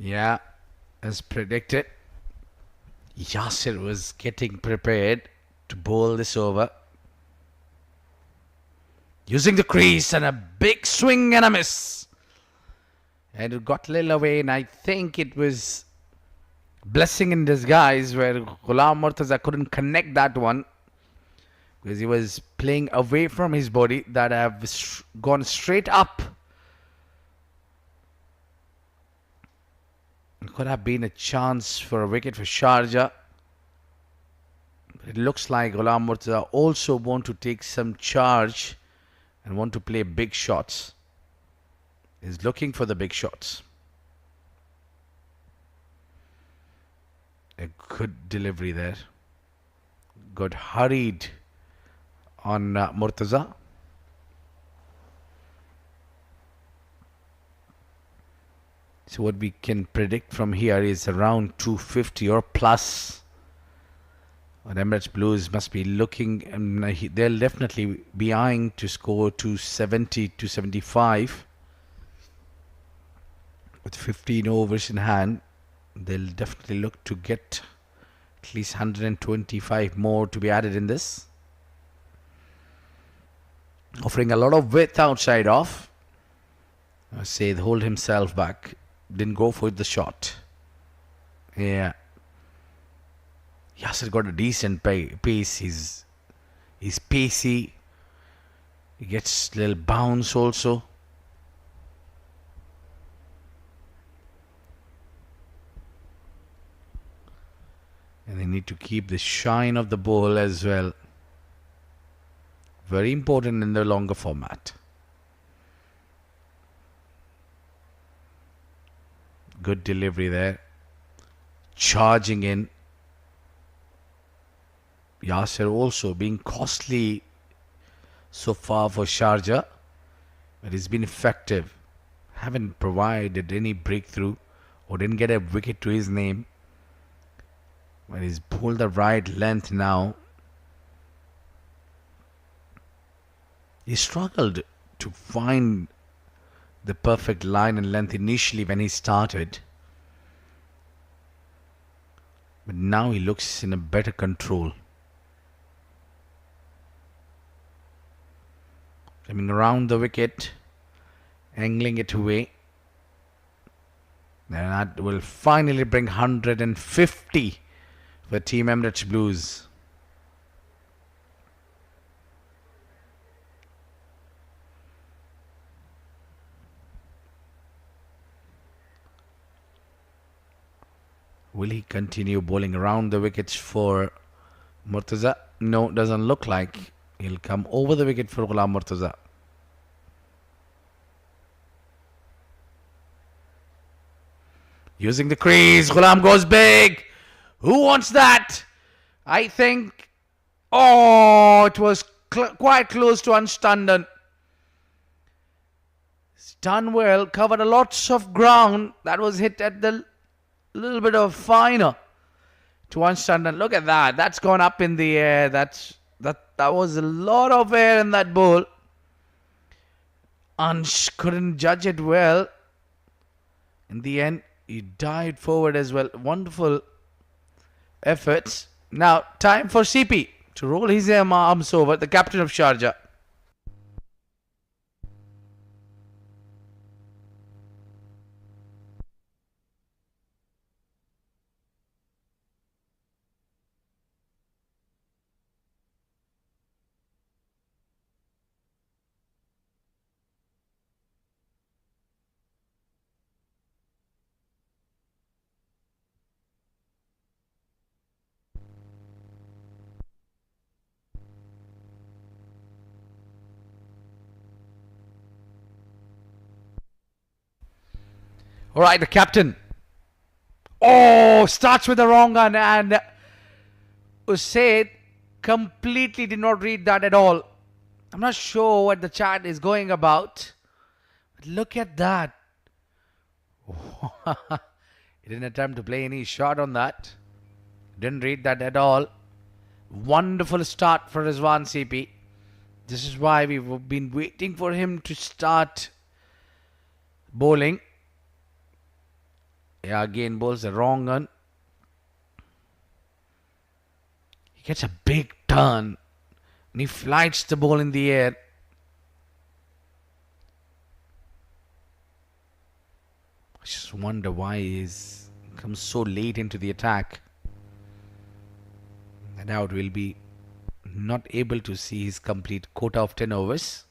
Yeah, as predicted, Yasir was getting prepared to bowl this over. Using the crease and a big swing and a miss. And it got a little away, and I think it was blessing in disguise where Ghulam Murtaza couldn't connect that one because he was playing away from his body that have gone straight up. It could have been a chance for a wicket for Sharjah. It looks like Ghulam Murtaza also want to take some charge and want to play big shots. He's looking for the big shots. A good delivery there. Got hurried on Murtaza. So what we can predict from here is around 250 or plus. And Emirates Blues must be looking, they'll definitely be eyeing to score 270, 275. With 15 overs in hand, they'll definitely look to get at least 125 more to be added in this. Offering a lot of width outside off. Saeed hold himself back. Didn't go for the shot. Yeah. Yasir got a decent pace. He's pacey. He gets a little bounce also. And they need to keep the shine of the ball as well. Very important in the longer format. Good delivery there. Charging in. Yasir also being costly so far for Sharjah. But he's been effective. Haven't provided any breakthrough or didn't get a wicket to his name. But he's pulled the right length now. He struggled to find the perfect line and length initially when he started. But now he looks in a better control. Coming around the wicket, angling it away. And that will finally bring 150 for Team Emirates Blues. Will he continue bowling around the wickets for Murtaza? No, doesn't look like. He'll come over the wicket for Ghulam Murtaza. Using the crease, Ghulam goes big. Who wants that? I think. Oh, it was quite close to unstunned. Done well, covered a lots of ground. That was hit at the little bit of finer to one stand. And look at that. That's gone up in the air. That was a lot of air in that ball. Ansh couldn't judge it well. In the end, he dived forward as well. Wonderful efforts. Now, time for CP to roll his arms over, the captain of Sharjah. All right, the captain. Oh, starts with the wrong gun, and Usaid completely did not read that at all. I'm not sure what the chat is going about. But look at that. He didn't attempt to play any shot on that. Didn't read that at all. Wonderful start for Rizwan CP. This is why we've been waiting for him to start bowling. Yeah, again bowls the wrong one. He gets a big turn and he flights the ball in the air. I just wonder why he's come so late into the attack. I doubt we'll be not able to see his complete quota of 10 overs.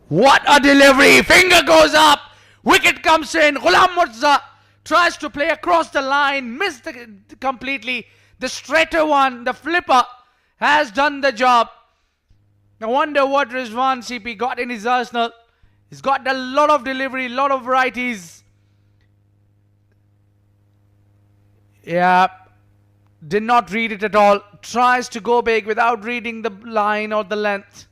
What a delivery! Finger goes up! Wicket comes in. Ghulam Murza tries to play across the line. Missed completely. The straighter one, the flipper, has done the job. I wonder what Rizwan CP got in his arsenal. He's got a lot of delivery, a lot of varieties. Yeah. Did not read it at all. Tries to go big without reading the line or the length.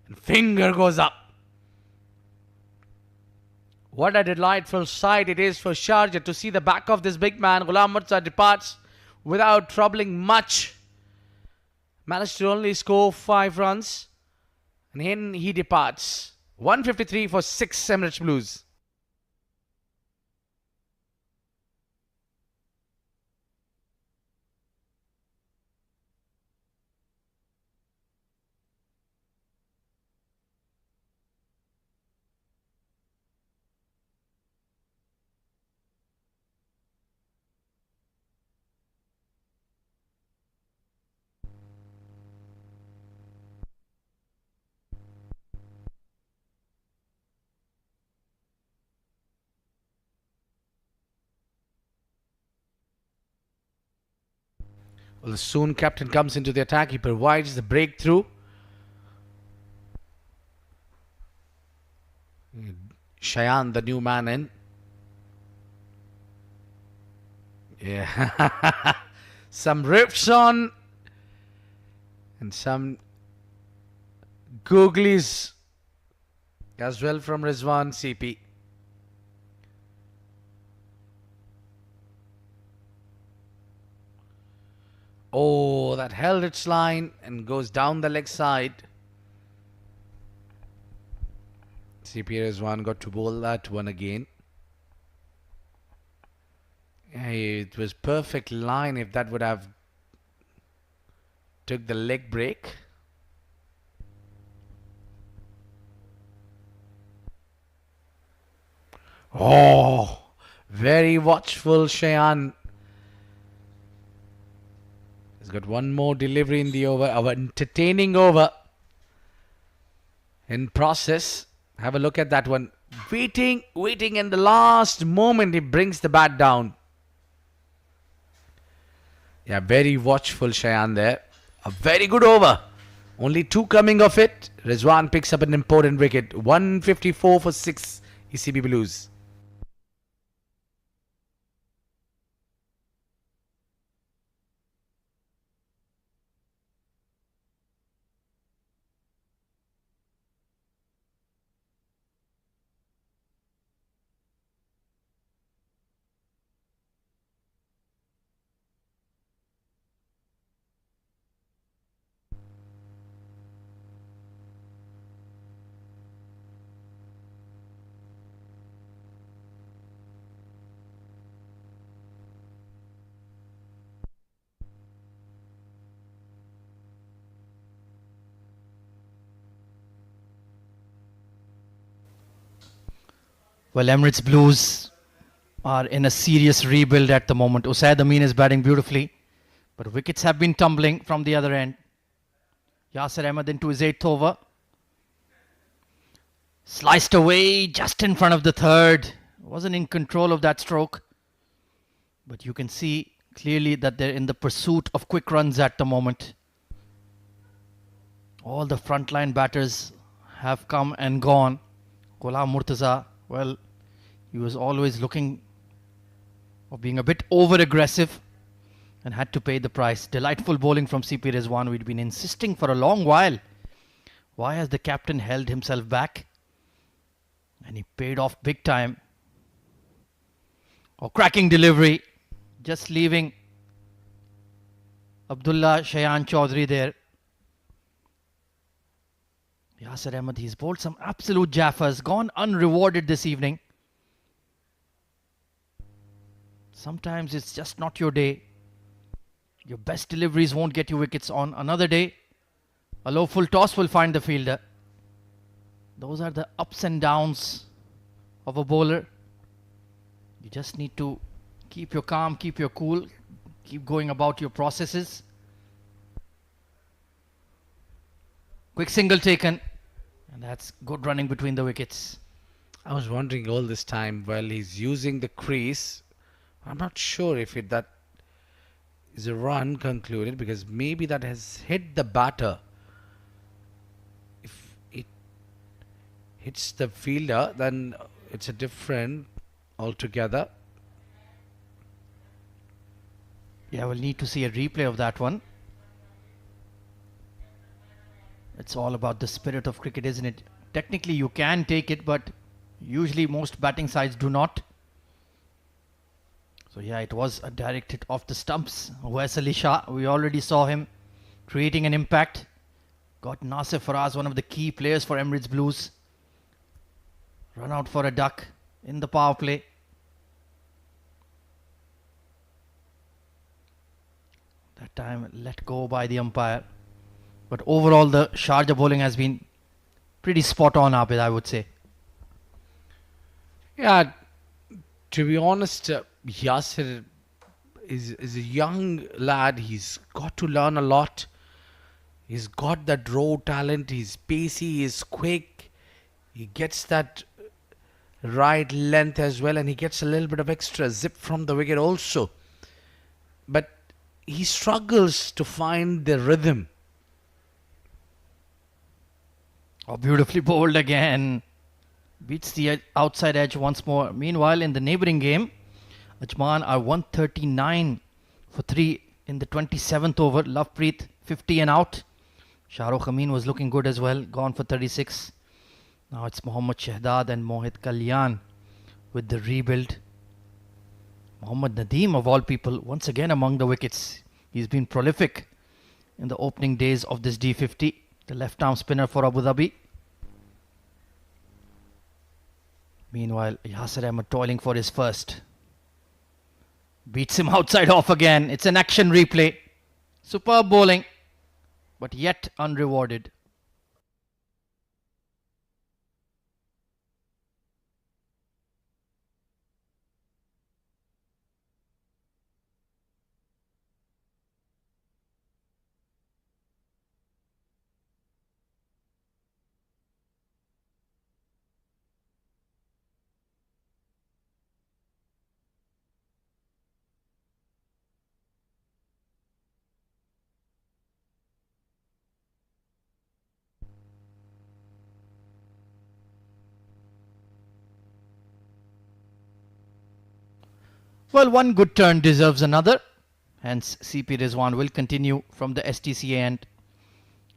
And finger goes up. What a delightful sight it is for Sharjah to see the back of this big man. Ghulam Murza departs without troubling much. Managed to only score 5 runs. And then he departs. 153 for 6 Emirates Blues. Well, soon captain comes into the attack. He provides the breakthrough. Shayan, the new man in. Yeah. Some riffs on. And some googlies as well from Rizwan CP. Oh, that held its line and goes down the leg side. CP Rizwan got to bowl that one again. It was perfect line if that would have took the leg break. Oh, very watchful Shayan. He's got one more delivery in the over, our entertaining over in process. Have a look at that one. Waiting, and the last moment he brings the bat down. Yeah, very watchful Shayan there. A very good over. Only 2 coming of it. Rizwan picks up an important wicket. 154 for 6 ECB Blues. Well, Emirates Blues are in a serious rebuild at the moment. Usaid Amin is batting beautifully, but wickets have been tumbling from the other end. Yasir Ahmed into his 8th over. Sliced away just in front of the third. Wasn't in control of that stroke. But you can see clearly that they're in the pursuit of quick runs at the moment. All the frontline batters have come and gone. Ghulam Murtaza, well, he was always looking of being a bit over-aggressive and had to pay the price. Delightful bowling from CP Rizwan. We'd been insisting for a long while. Why has the captain held himself back? And he paid off big time. Oh, cracking delivery. Just leaving Abdullah Shayan Chaudhry there. Yasir Ahmed, he's bowled some absolute jaffas. Gone unrewarded this evening. Sometimes it's just not your day. Your best deliveries won't get you wickets on another day. A low full toss will find the fielder. Those are the ups and downs of a bowler. You just need to keep your calm, keep your cool, keep going about your processes. Quick single taken, and that's good running between the wickets. I was wondering all this time, well, he's using the crease. I'm not sure if that is a run concluded, because maybe that has hit the batter. If it hits the fielder, then it's a different altogether. Yeah, we'll need to see a replay of that one. It's all about the spirit of cricket, isn't it? Technically you can take it, but usually most batting sides do not. So yeah, it was a direct hit off the stumps. Wais Ali Shah, we already saw him creating an impact. Got Nasir Faraz, one of the key players for Emirates Blues. Run out for a duck in the power play. That time let go by the umpire. But overall the Sharjah bowling has been pretty spot on, Abid, I would say. Yeah, to be honest, Yasir is a young lad. He's got to learn a lot. He's got that raw talent. He's pacey, he's quick. He gets that right length as well, and he gets a little bit of extra zip from the wicket also. But he struggles to find the rhythm. Oh, beautifully bowled again. Beats the outside edge once more. Meanwhile, in the neighbouring game, Ajman are 139 for 3 in the 27th over. Lovepreet 50 and out. Shahrukh Amin was looking good as well. Gone for 36. Now it's Mohammad Shahdad and Mohit Kalyan with the rebuild. Mohammad Nadeem, of all people, once again among the wickets. He's been prolific in the opening days of this D50. The left arm spinner for Abu Dhabi. Meanwhile, Yasir Ahmed toiling for his first. Beats him outside off again. It's an action replay. Superb bowling, but yet unrewarded. Well, one good turn deserves another. Hence, CP Rizwan will continue from the STCA end.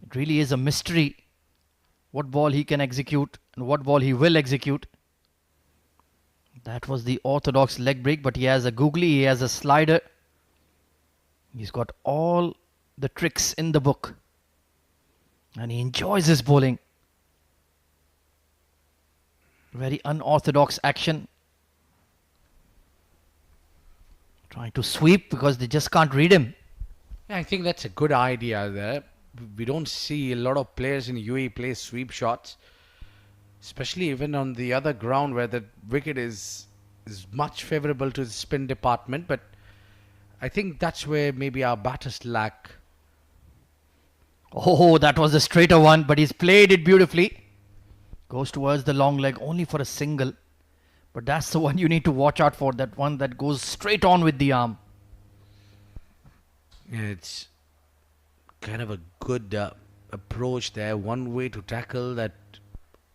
It really is a mystery what ball he can execute and what ball he will execute. That was the orthodox leg break, but he has a googly, he has a slider. He's got all the tricks in the book. And he enjoys his bowling. Very unorthodox action. Trying to sweep because they just can't read him. Yeah, I think that's a good idea there. We don't see a lot of players in UAE play sweep shots. especially even on the other ground where the wicket is much favorable to the spin department. But I think that's where maybe our batters lack. Oh, that was a straighter one, but he's played it beautifully. Goes towards the long leg only for a single. But that's the one you need to watch out for, that one that goes straight on with the arm. Yeah, it's kind of a good approach there. One way to tackle that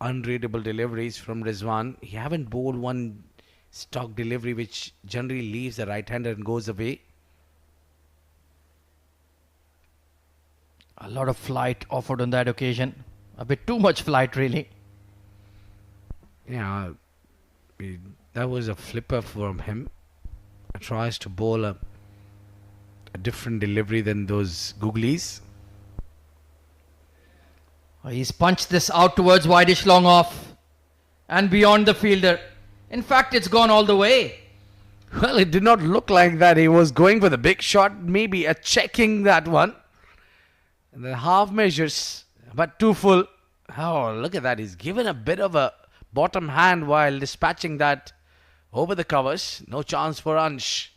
unreadable deliveries from Rizwan. He haven't bowled one stock delivery which generally leaves the right-hander and goes away. A lot of flight offered on that occasion. A bit too much flight, really. Yeah, that was a flipper from him. Tries to bowl a different delivery than those googlies. He's punched this out towards wideish long off and beyond the fielder. In fact, it's gone all the way. Well, it did not look like that. He was going for the big shot, maybe a checking that one. And the half measures, but too full. Oh, look at that. He's given a bit of a bottom hand while dispatching that over the covers. No chance for Ansh.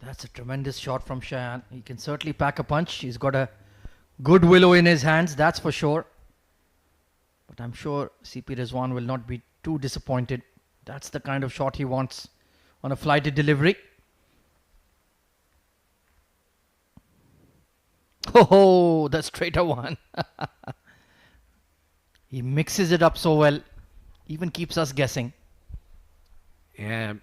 That's a tremendous shot from Shayan. He can certainly pack a punch. He's got a good willow in his hands, that's for sure. But I'm sure CP Rizwan will not be too disappointed. That's the kind of shot he wants on a flighted delivery. Oh, the straighter one. He mixes it up so well. Even keeps us guessing. Yeah,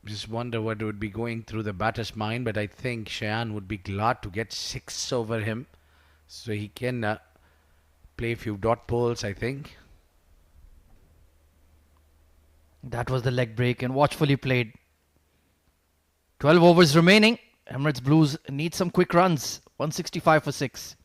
just wonder what would be going through the batter's mind. But I think Shayan would be glad to get 6 over him. So he can play a few dot balls, I think. That was the leg break and watchfully played. 12 overs remaining. Emirates Blues need some quick runs. 165 for 6.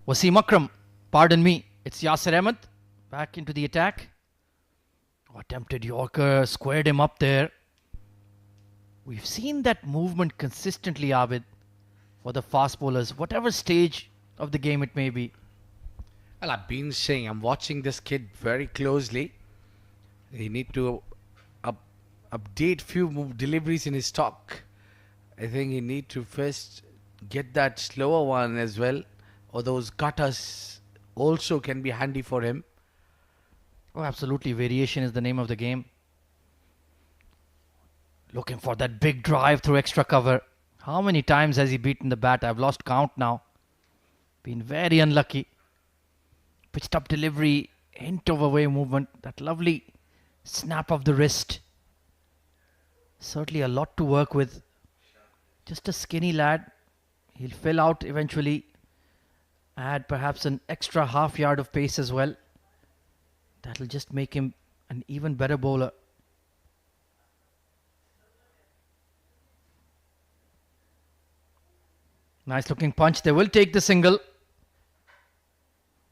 Wasim Akram, pardon me, it's Yasir Ahmed back into the attack. Attempted Yorker, squared him up there. We've seen that movement consistently, Abid, for the fast bowlers, whatever stage of the game it may be. Well, I've been saying I'm watching this kid very closely. He need to update few deliveries in his stock. I think he need to first get that slower one as well. Or those cutters also can be handy for him. Oh, absolutely. Variation is the name of the game. Looking for that big drive through extra cover. How many times has he beaten the bat? I've lost count now. Been very unlucky. Pitched up delivery, hint of away movement. That lovely snap of the wrist. Certainly a lot to work with. Just a skinny lad. He'll fill out eventually. Add perhaps an extra half yard of pace as well. That'll just make him an even better bowler. Nice looking punch. They will take the single.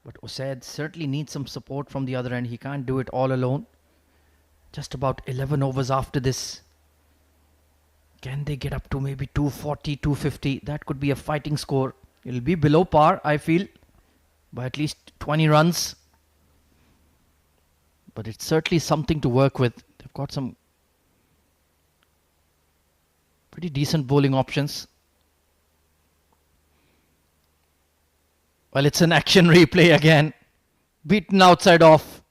But Usaid certainly needs some support from the other end. He can't do it all alone. Just about 11 overs after this. Can they get up to maybe 240, 250? That could be a fighting score. It'll be below par, I feel, by at least 20 runs. But it's certainly something to work with. They've got some pretty decent bowling options. Well, it's an action replay again. Beaten outside off.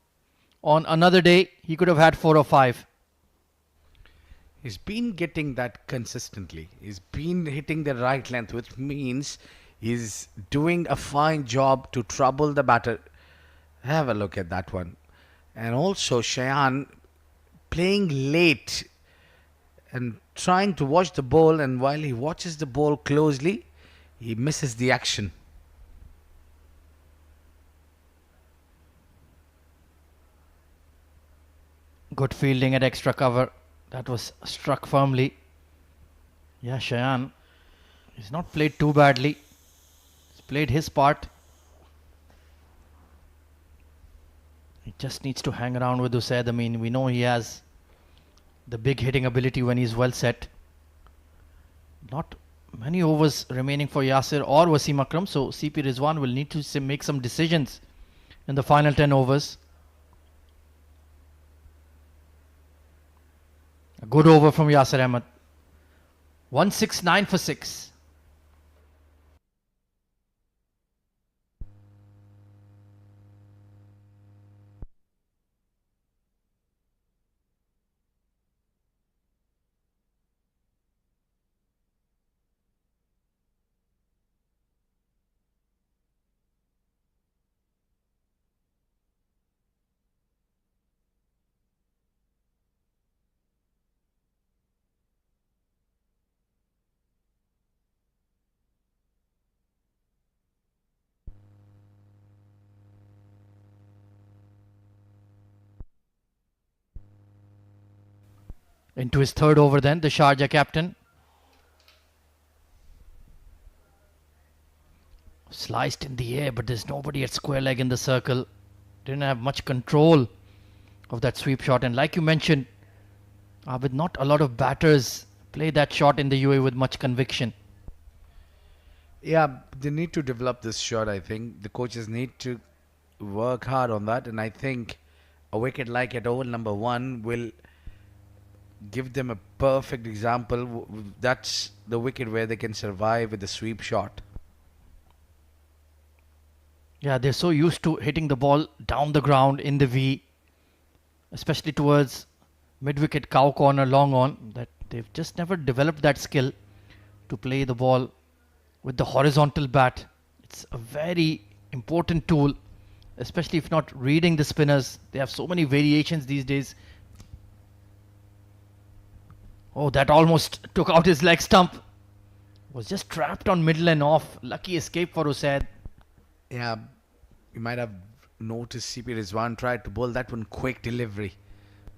On another day, he could have had 4 or 5. He's been getting that consistently. He's been hitting the right length, which means he's doing a fine job to trouble the batter. Have a look at that one. And also Shayan playing late and trying to watch the ball, and while he watches the ball closely, he misses the action. Good fielding at extra cover. That was struck firmly. Yeah, Shayan, he's not played too badly. He's played his part. He just needs to hang around with Usaid. I mean, we know he has the big hitting ability when he's well set. Not many overs remaining for Yasir or Wasim Akram, so CP Rizwan will need to make some decisions in the final 10 overs. A good over from Yasir Ahmed. 169 for 6. Into his third over then, the Sharjah captain. Sliced in the air, but there's nobody at square leg in the circle. Didn't have much control of that sweep shot. And like you mentioned, with not a lot of batters play that shot in the UAE with much conviction. Yeah, they need to develop this shot, I think. The coaches need to work hard on that, and I think a wicket like at over number 1 will give them a perfect example. That's the wicket where they can survive with the sweep shot. Yeah, they're so used to hitting the ball down the ground in the V, especially towards mid-wicket cow corner long on, that they've just never developed that skill to play the ball with the horizontal bat. It's a very important tool, especially if not reading the spinners. They have so many variations these days. Oh, that almost took out his leg stump. Was just trapped on middle and off. Lucky escape for Usaid. Yeah, you might have noticed CP Rizwan tried to bowl that one quick delivery.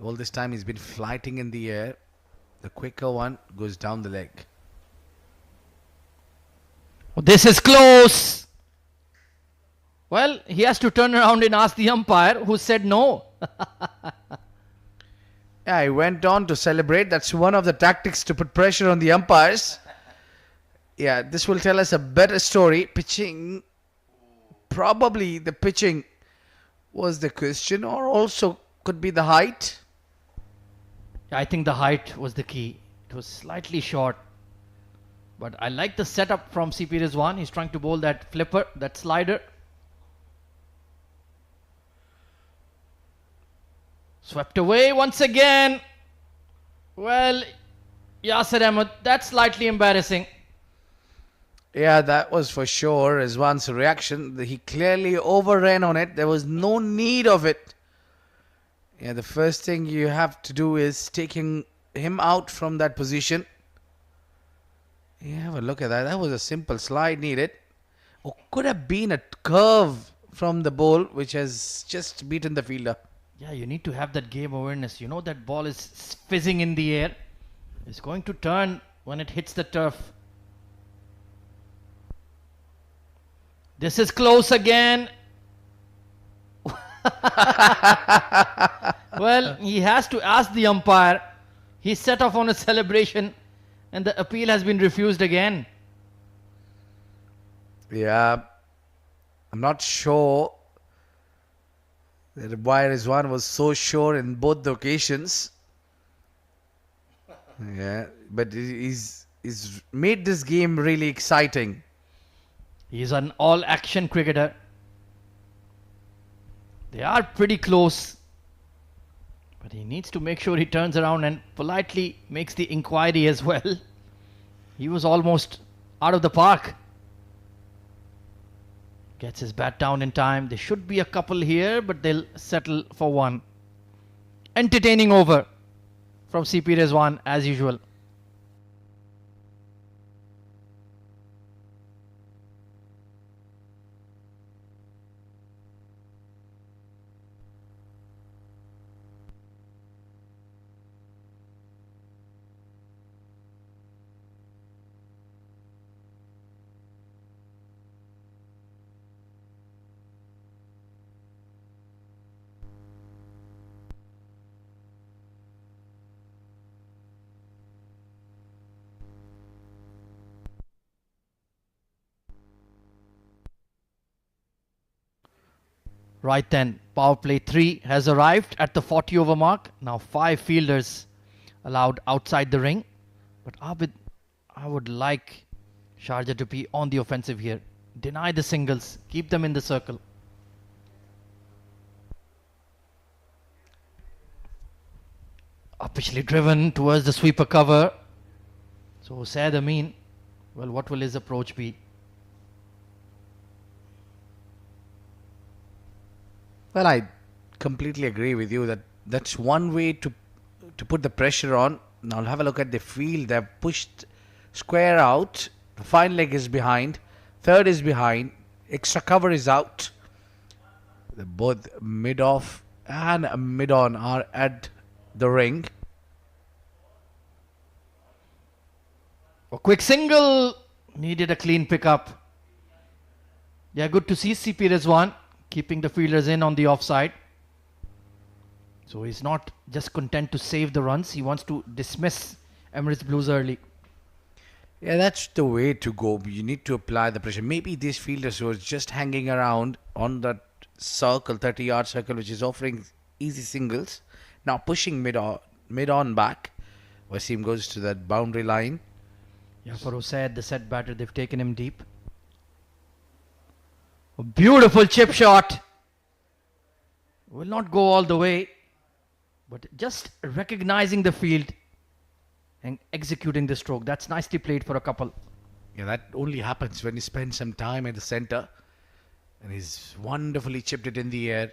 All this time he's been flighting in the air. The quicker one goes down the leg. Oh, this is close. Well, he has to turn around and ask the umpire, who said no. Yeah, he went on to celebrate. That's one of the tactics to put pressure on the umpires. Yeah, this will tell us a better story. Pitching, probably the pitching was the question, or also could be the height. I think the height was the key. It was slightly short. But I like the setup from CP Rizwan. He's trying to bowl that flipper, that slider. Swept away once again. Well, Yasir Ahmed, that's slightly embarrassing. Yeah, that was for sure Rizwan's reaction. He clearly overran on it. There was no need of it. Yeah, the first thing you have to do is taking him out from that position. Yeah, have a look at that. That was a simple slide needed. Or could have been a curve from the ball which has just beaten the fielder. Yeah, you need to have that game awareness. You know that ball is fizzing in the air. It's going to turn when it hits the turf. This is close again. Well, he has to ask the umpire. He set off on a celebration and the appeal has been refused again. Yeah, I'm not sure that why Rizwan was so sure in both the occasions. Yeah, but he's made this game really exciting. He's an all-action cricketer. They are pretty close. But he needs to make sure he turns around and politely makes the inquiry as well. He was almost out of the park. Gets his bat down in time. There should be a couple here, but they'll settle for one. Entertaining over. from CP Rizwan as usual. Right then, power play 3 has arrived at the 40 over mark. Now 5 fielders allowed outside the ring. But Abid, I would like Sharjah to be on the offensive here. Deny the singles, keep them in the circle. Officially driven towards the sweeper cover. So Said Amin, well, what will his approach be? Well, I completely agree with you that that's one way to put the pressure on. Now have a look at the field. They've pushed square out. The fine leg is behind. Third is behind. Extra cover is out. Both mid off and mid on are at the ring. A quick single. Needed a clean pickup. Yeah, good to see CP Rizwan keeping the fielders in on the offside. So he's not just content to save the runs. He wants to dismiss Emirates Blues early. Yeah, that's the way to go. You need to apply the pressure. Maybe these fielders were just hanging around on that circle, 30-yard circle, which is offering easy singles. Now pushing mid on back. Wasim goes to that boundary line. Yeah, for Usaid, the set batter, they've taken him deep. A beautiful chip shot. Will not go all the way, but just recognizing the field and executing the stroke. That's nicely played for a couple. Yeah, that only happens when you spend some time at the center. And he's wonderfully chipped it in the air.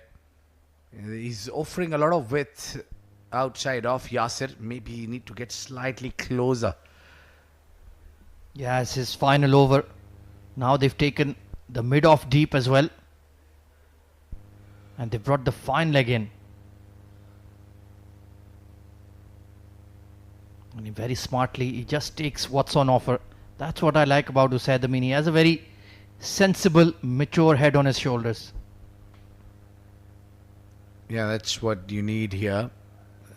He's offering a lot of width outside of Yasir. Maybe you need to get slightly closer. Yeah, it's his final over. Now they've taken the mid off deep as well. And they brought the fine leg in. And he very smartly, he just takes what's on offer. That's what I like about Usaid Amin. He has a very sensible, mature head on his shoulders. Yeah, that's what you need here.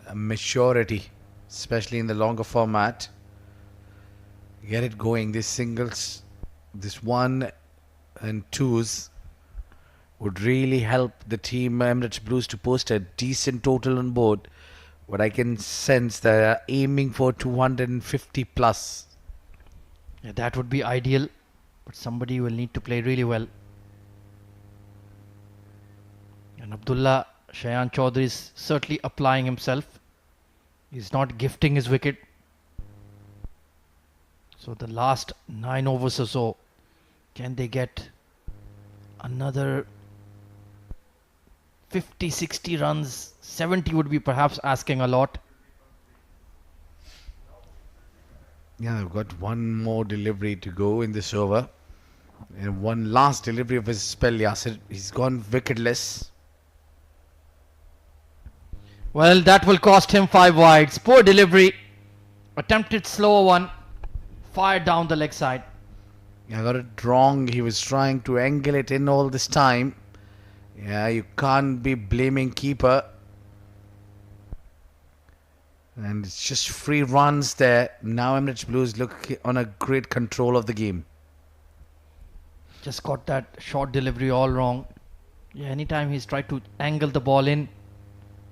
A maturity, especially in the longer format. Get it going. These singles, this 1 and 2s would really help the team Emirates Blues to post a decent total on board. What I can sense, they're aiming for 250 plus. Yeah, that would be ideal, but somebody will need to play really well. And Abdullah Shayan Chaudhary is certainly applying himself. He's not gifting his wicket. So the last 9 overs or so, can they get another 50, 60 runs? 70 would be perhaps asking a lot. Yeah, they've got one more delivery to go in this over. And one last delivery of his spell, Yasir. He's gone wicketless. Well, that will cost him 5 wides. Poor delivery. Attempted slower one. Fired down the leg side. I got it wrong. He was trying to angle it in all this time. Yeah, you can't be blaming keeper. And it's just free runs there. Now Emirates Blues look on a great control of the game. Just got that short delivery all wrong. Yeah, anytime he's tried to angle the ball in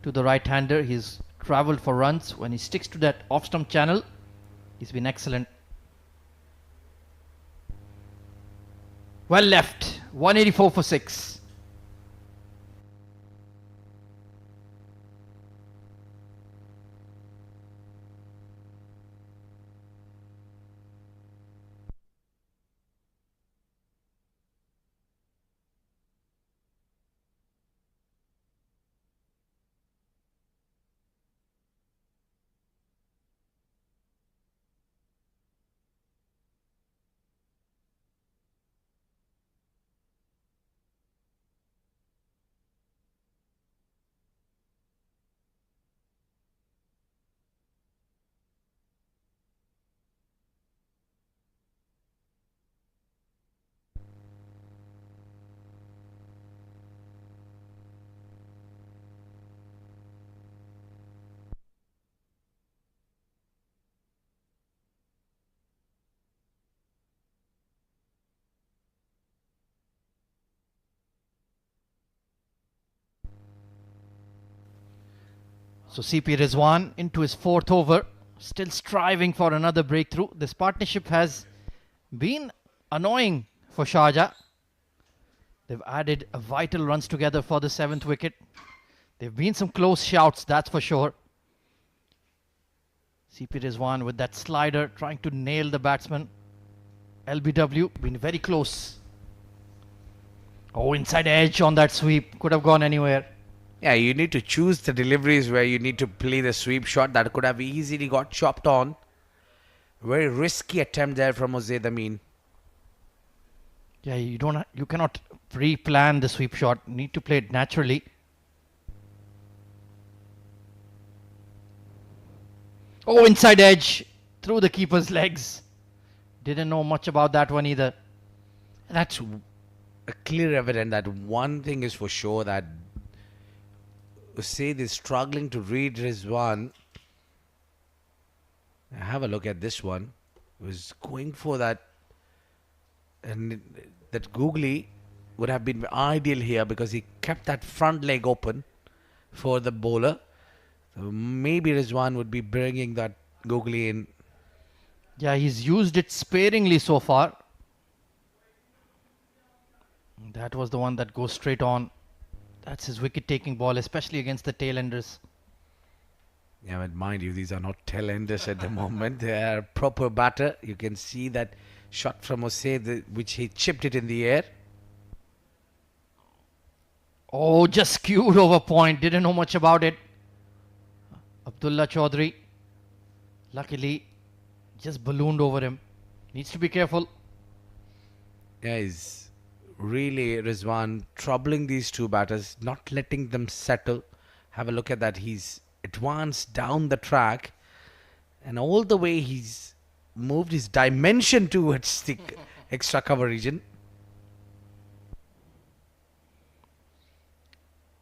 to the right-hander, he's travelled for runs. When he sticks to that off-stump channel, he's been excellent. Well left. 184 for 6. So CP Rizwan into his 4th over, still striving for another breakthrough. This partnership has been annoying for Sharjah. They've added vital runs together for the 7th wicket. There have been some close shouts, that's for sure. CP Rizwan with that slider trying to nail the batsman. LBW been very close. Oh, inside edge on that sweep. Could have gone anywhere. Yeah, you need to choose the deliveries where you need to play the sweep shot that could have easily got chopped on. Very risky attempt there from Uzaid Amin. Yeah, you cannot pre-plan the sweep shot. You need to play it naturally. Oh, inside edge through the keeper's legs. Didn't know much about that one either. That's a clear evidence that one thing is for sure, that Usaid is struggling to read Rizwan. Have a look at this one. He was going for that, and that googly would have been ideal here because he kept that front leg open for the bowler. So maybe Rizwan would be bringing that googly in. Yeah, he's used it sparingly so far. That was the one that goes straight on. That's his wicket-taking ball, especially against the tail-enders. Yeah, but mind you, these are not tail-enders at the moment. They are proper batter. You can see that shot from Usaid, which he chipped it in the air. Oh, just skewed over point. Didn't know much about it. Abdullah Chaudhary, luckily, just ballooned over him. Needs to be careful. Yeah, he's really, Rizwan, troubling these two batters, not letting them settle. Have a look at that. He's advanced down the track, and all the way he's moved his dimension towards the extra cover region.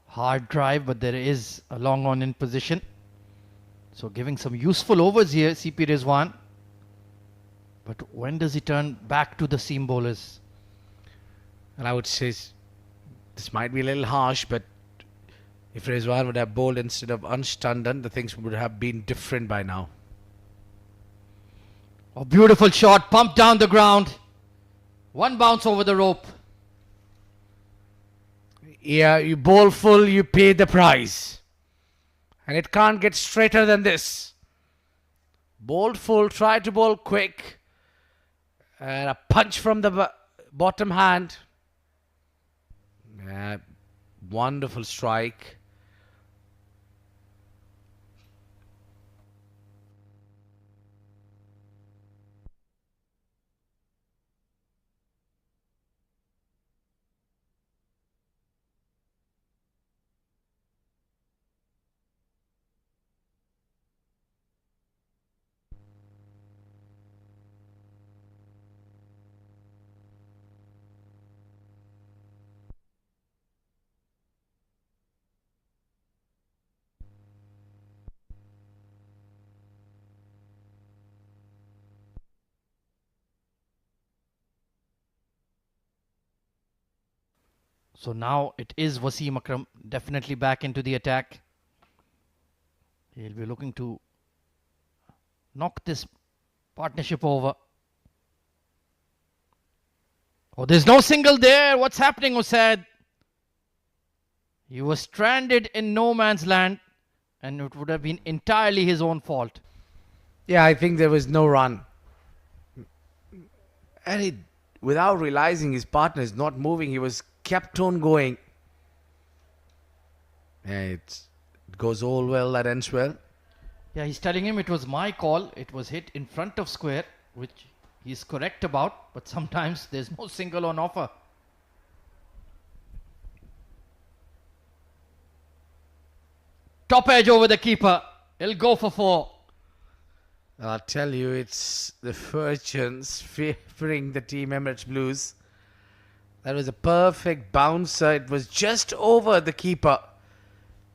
Hard drive, but there is a long on in position. So giving some useful overs here, CP Rizwan. But when does he turn back to the seam bowlers? And I would say this might be a little harsh, but if Rizwan would have bowled instead of Ansh Tandon, the things would have been different by now. Oh, beautiful shot, pumped down the ground. One bounce over the rope. Yeah, you bowl full, you pay the price. And it can't get straighter than this. Bowled full, try to bowl quick. And a punch from the bottom hand. Yeah, wonderful strike. So now it is Wasim Akram definitely back into the attack. He'll be looking to knock this partnership over. Oh, there's no single there. What's happening, Usaid? He was stranded in no man's land, and it would have been entirely his own fault. Yeah, I think there was no run. And he, without realizing his partner is not moving, he was kept on going. Yeah, it goes all well, that ends well. Yeah, he's telling him it was my call. It was hit in front of square, which he's correct about, but sometimes there's no single on offer. Top edge over the keeper. He'll go for 4. I'll tell you, it's the fortunes favoring the Team Emirates Blues. That was a perfect bouncer. It was just over the keeper.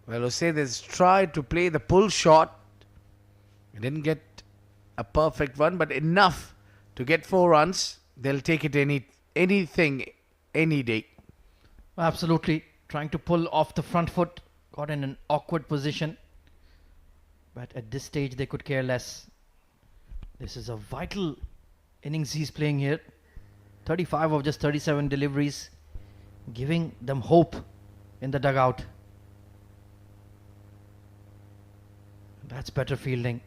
Well, Usaid has tried to play the pull shot. He didn't get a perfect one, but enough to get 4 runs. They'll take it anything, any day. Absolutely. Trying to pull off the front foot. Got in an awkward position. But at this stage, they could care less. This is a vital innings he's playing here. 35 of just 37 deliveries, giving them hope in the dugout. That's better fielding.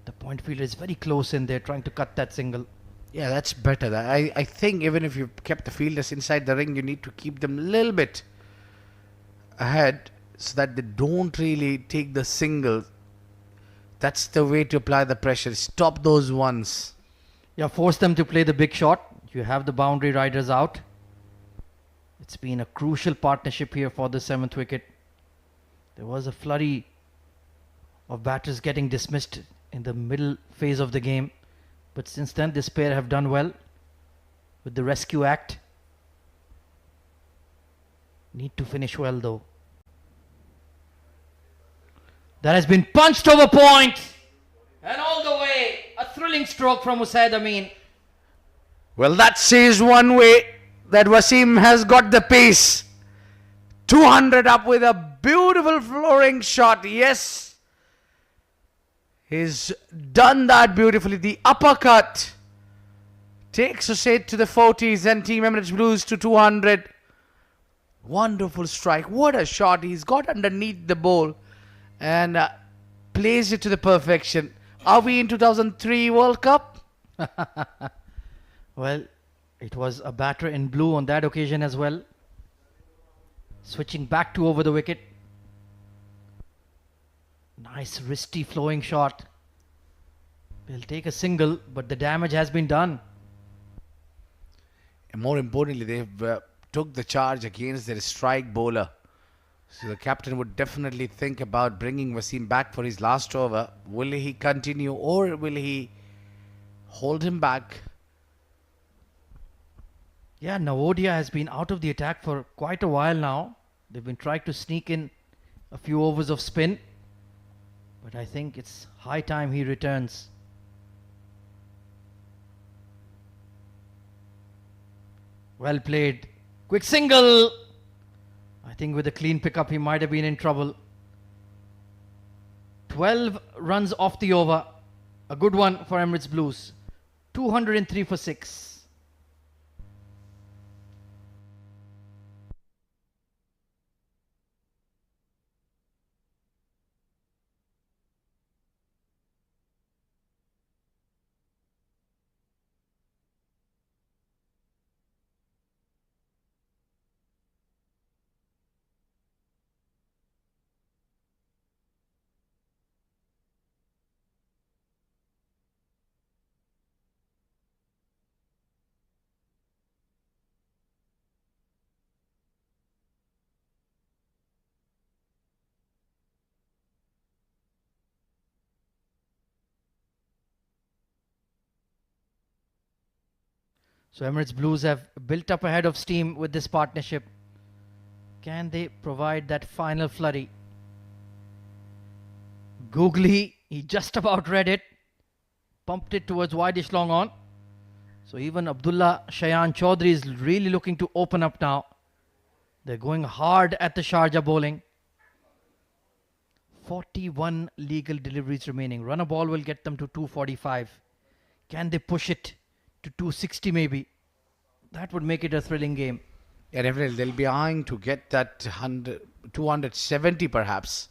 The point fielder is very close in there, trying to cut that single. Yeah, that's better. I think even if you kept the fielders inside the ring, you need to keep them a little bit ahead so that they don't really take the single. That's the way to apply the pressure. Stop those ones. Yeah, force them to play the big shot. You have the boundary riders out. It's been a crucial partnership here for the 7th wicket. There was a flurry of batters getting dismissed in the middle phase of the game. But since then, this pair have done well with the rescue act. Need to finish well though. That has been punched over point. And all the way, a thrilling stroke from Usaid Amin. Well, that says one way that Wasim has got the pace. 200 up with a beautiful flooring shot. Yes. He's done that beautifully. The uppercut takes Usaid to the 40s and Team Emirates Blues to 200. Wonderful strike. What a shot. He's got underneath the ball and plays it to the perfection. Are we in 2003 World Cup? Well, it was a batter in blue on that occasion as well. Switching back to over the wicket. Nice wristy flowing shot. They'll take a single, but the damage has been done. And more importantly, they've took the charge against their strike bowler. So the captain would definitely think about bringing Wasim back for his last over. Will he continue or will he hold him back? Yeah, Navodia has been out of the attack for quite a while now. They've been trying to sneak in a few overs of spin. But I think it's high time he returns. Well played. Quick single. I think with a clean pickup, he might have been in trouble. 12 runs off the over. A good one for Emirates Blues. 203 for 6. So Emirates Blues have built up a head of steam with this partnership. Can they provide that final flurry? Googly, he just about read it. Pumped it towards wideish long on. So even Abdullah Shayan Chaudhry is really looking to open up now. They're going hard at the Sharjah bowling. 41 legal deliveries remaining. Run a ball will get them to 245. Can they push it to 260 maybe? That would make it a thrilling game. Yeah, definitely. They'll be eyeing to get that 270 perhaps.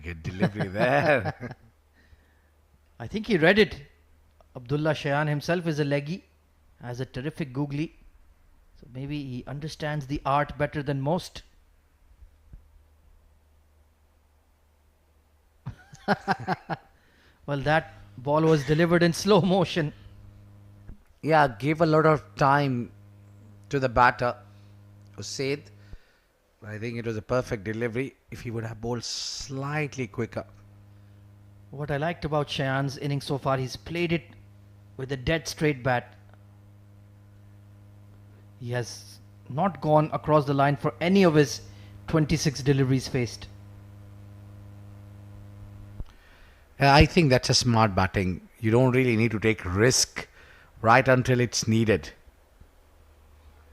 Good delivery there. I think he read it. Abdullah Shayan himself is a leggy. Has a terrific googly. So maybe he understands the art better than most. Well, that ball was delivered in slow motion. Yeah, gave a lot of time to the batter, Usaid. I think it was a perfect delivery if he would have bowled slightly quicker. What I liked about Shayan's innings so far, he's played it with a dead straight bat. He has not gone across the line for any of his 26 deliveries faced. I think that's a smart batting. You don't really need to take risk right until it's needed.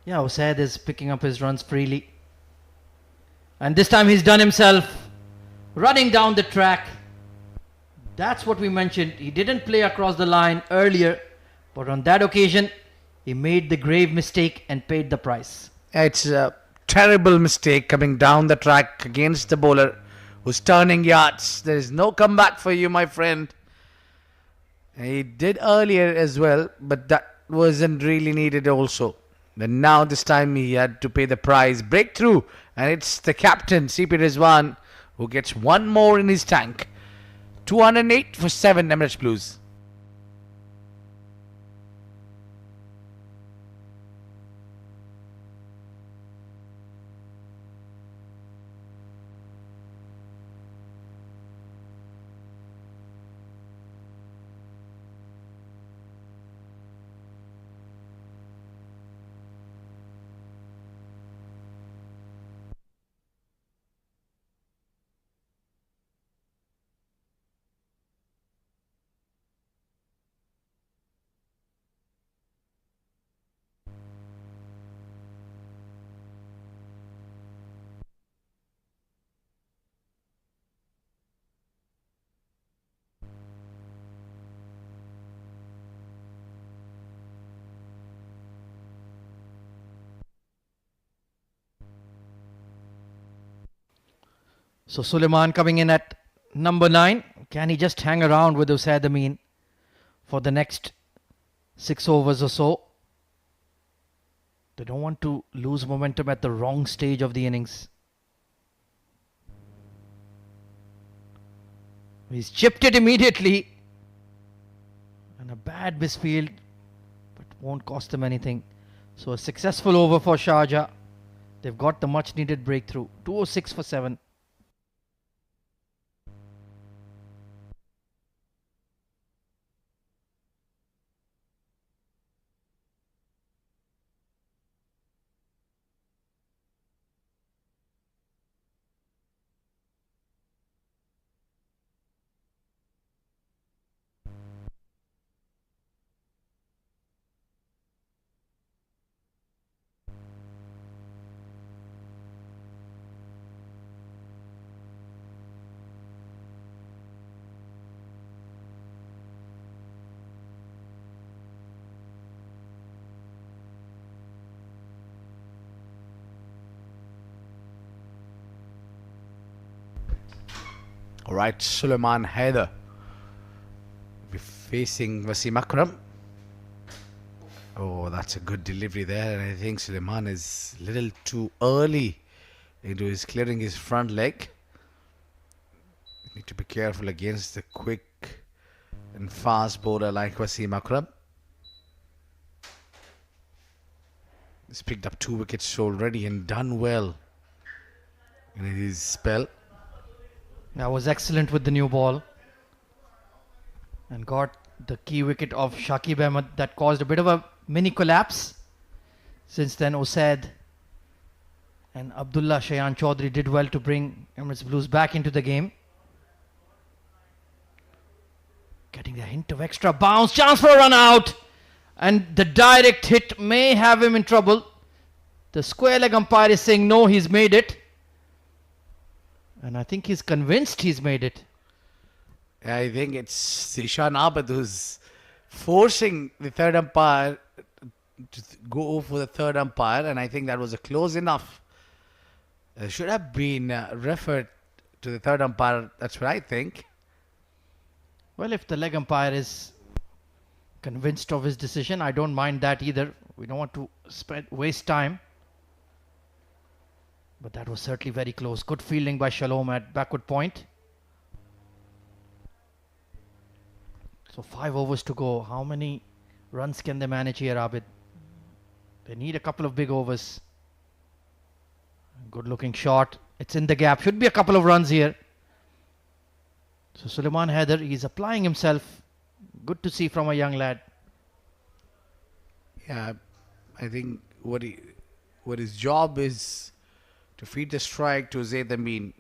Yeah, Usaid is picking up his runs freely. And this time he's done himself running down the track. That's what we mentioned. He didn't play across the line earlier, but on that occasion, he made the grave mistake and paid the price. It's a terrible mistake coming down the track against the bowler who's turning yards. There is no comeback for you, my friend. He did earlier as well, but that wasn't really needed also. And now this time he had to pay the price. Breakthrough, and it's the captain, CP Rizwan, who gets one more in his tank. 208 for 7 Emirates Blues. So Suleiman coming in at number 9. Can he just hang around with Usaid Amin for the next 6 overs or so? They don't want to lose momentum at the wrong stage of the innings. He's chipped it immediately. And a bad misfield, but won't cost them anything. So a successful over for Sharjah. They've got the much needed breakthrough. 206 for 7. Alright, Suleiman Haider will be facing Wasim Akram. Oh, that's a good delivery there. And I think Suleiman is a little too early into his clearing his front leg. Need to be careful against the quick and fast bowler like Wasim Akram. He's picked up 2 wickets already and done well in his spell. That was excellent with the new ball. And got the key wicket of Shakib Ahmed that caused a bit of a mini collapse. Since then, Usaid and Abdullah Shayan Chaudhry did well to bring Emirates Blues back into the game. Getting the hint of extra bounce. Chance for a run out. And the direct hit may have him in trouble. The square leg umpire is saying no, he's made it. And I think he's convinced he's made it. I think it's Zishan Abad who's forcing the third umpire to go for the third umpire, and I think that was a close enough. Should have been referred to the third umpire. That's what I think. Well, if the leg umpire is convinced of his decision, I don't mind that either. We don't want to waste time. But that was certainly very close. Good fielding by Shalom at backward point. So 5 overs to go. How many runs can they manage here, Abid? They need a couple of big overs. Good looking shot. It's in the gap. Should be a couple of runs here. So Suleiman Haider, he's applying himself. Good to see from a young lad. Yeah, I think what his job is to feed the strike to Zaid Amin,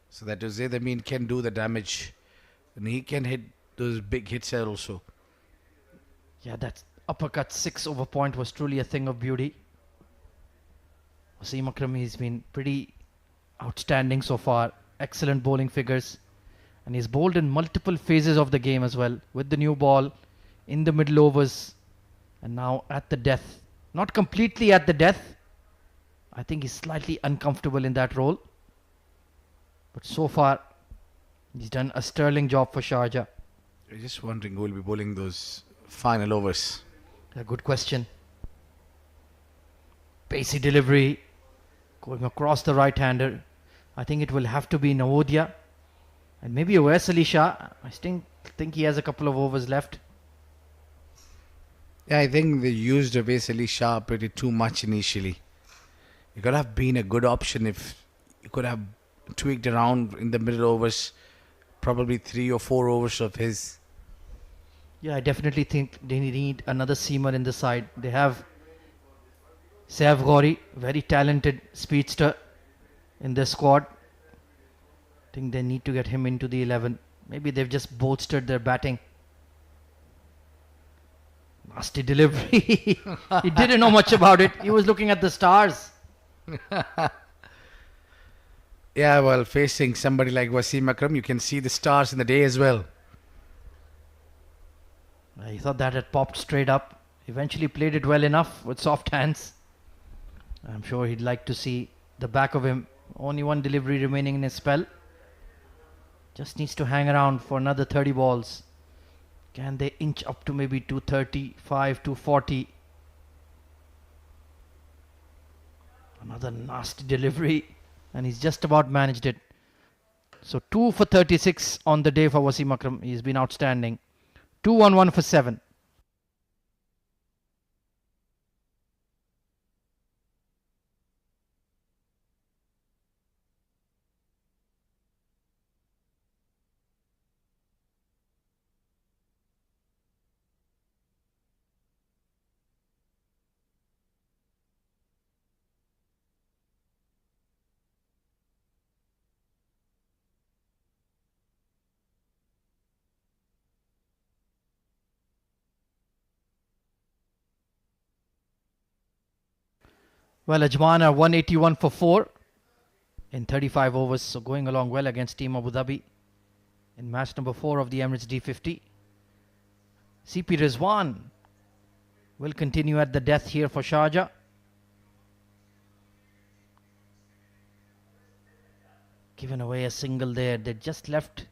so that Zaid Amin can do the damage and he can hit those big hits there also. Yeah, that uppercut 6 over point was truly a thing of beauty. Wasim Akram, he's been pretty outstanding so far. Excellent bowling figures. And he's bowled in multiple phases of the game as well. With the new ball, in the middle overs, and now at the death. Not completely at the death. I think he's slightly uncomfortable in that role. But so far, he's done a sterling job for Sharjah. I'm just wondering who will be bowling those final overs. A good question. Pacey delivery. Going across the right-hander. I think it will have to be Navodya. And maybe a Wesley Shah. I think he has a couple of overs left. Yeah, I think they used Wesley Shah pretty too much initially. It could have been a good option if you could have tweaked around in the middle overs. Probably 3 or 4 overs of his. Yeah, I definitely think they need another seamer in the side. They have Saif Ghori, very talented speedster in their squad. I think they need to get him into the 11. Maybe they've just bolstered their batting. Nasty delivery. He didn't know much about it. He was looking at the stars. Yeah, well, facing somebody like Wasim Akram, you can see the stars in the day as well. He thought that had popped straight up. Eventually played it well enough with soft hands. I'm sure he'd like to see the back of him. Only one delivery remaining in his spell. Just needs to hang around for another 30 balls. Can they inch up to maybe 235, 240? Another nasty delivery. And he's just about managed it. So 2 for 36 on the day for Wasim Akram. He's been outstanding. 2-1-1 for 7. Well, Ajman are 181 for 4 in 35 overs. So going along well against Team Abu Dhabi in match number 4 of the Emirates D50. CP Rizwan will continue at the death here for Sharjah. Given away a single there. They just left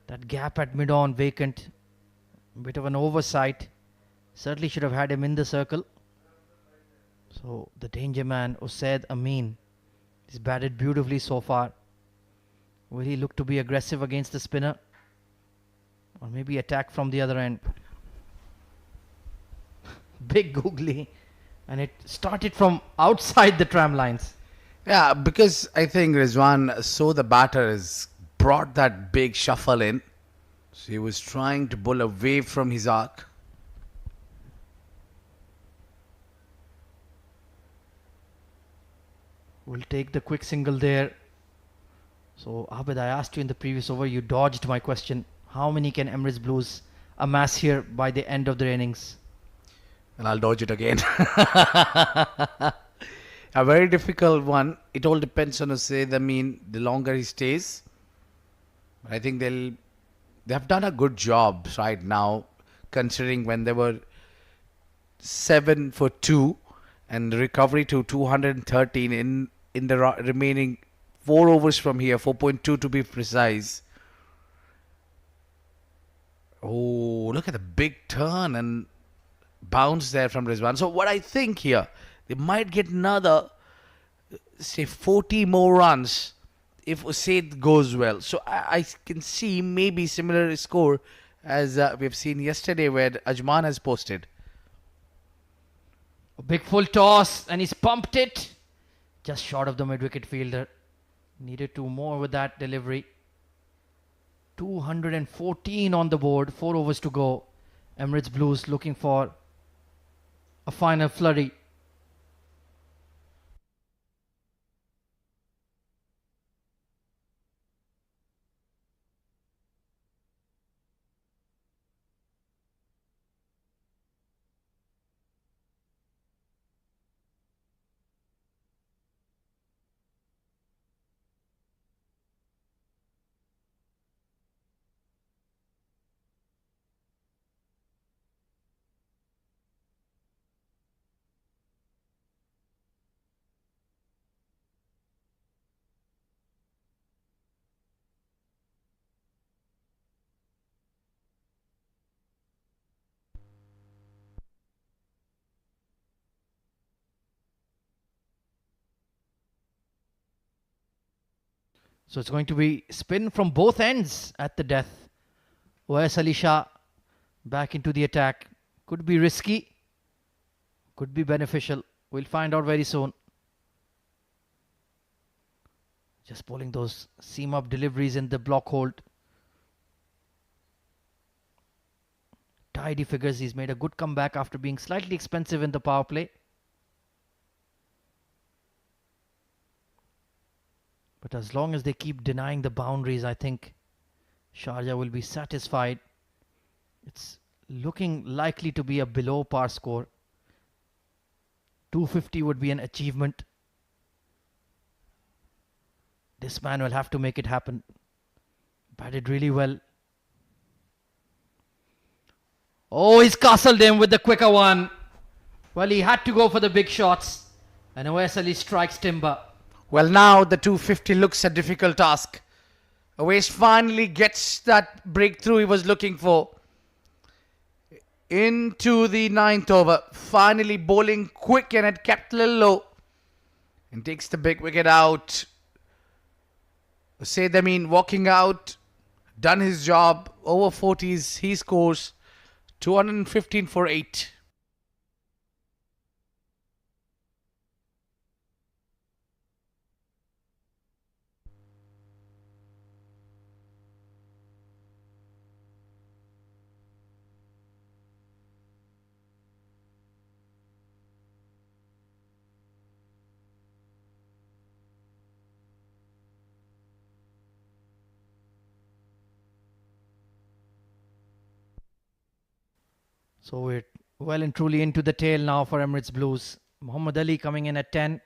that gap at mid-on vacant. A bit of an oversight. Certainly should have had him in the circle. So the danger man, Usaid Amin, he's batted beautifully so far. Will he look to be aggressive against the spinner? Or maybe attack from the other end? Big googly. And it started from outside the tram lines. Yeah, because I think Rizwan saw the batter has brought that big shuffle in. So he was trying to bowl away from his arc. We'll take the quick single there. So, Abid, I asked you in the previous over, you dodged my question. How many can Emirates Blues amass here by the end of their innings? And I'll dodge it again. A very difficult one. It all depends on Usaid Amin, the longer he stays. I think they have done a good job right now, considering when they were 7 for 2 and recovery to 213 in the remaining 4 overs from here, 4.2 to be precise. Oh, look at the big turn and bounce there from Rizwan. So what I think here, they might get another, say, 40 more runs if Usaid goes well. So I can see maybe similar score as we've seen yesterday where Ajman has posted. A big full toss and he's pumped it. Just short of the mid-wicket fielder. Needed 2 more with that delivery. 214 on the board. 4 overs to go. Emirates Blues looking for a final flurry. So it's going to be spin from both ends at the death. Oais Ali Shah back into the attack. Could be risky. Could be beneficial. We'll find out very soon. Just pulling those seam up deliveries in the block hold. Tidy figures. He's made a good comeback after being slightly expensive in the power play. But as long as they keep denying the boundaries, I think Sharjah will be satisfied. It's looking likely to be a below par score. 250 would be an achievement. This man will have to make it happen. Batted really well. Oh, he's castled him with the quicker one. Well, he had to go for the big shots. And Oais Ali strikes timber. Well, now the 250 looks a difficult task. Awais finally gets that breakthrough he was looking for. Into the 9th over. Finally bowling quick and it kept a little low. And takes the big wicket out. Said Amin walking out. Done his job. Over 40s. He scores 215 for 8. So we're well and truly into the tail now for Emirates Blues. Muhammad Ali coming in at 10.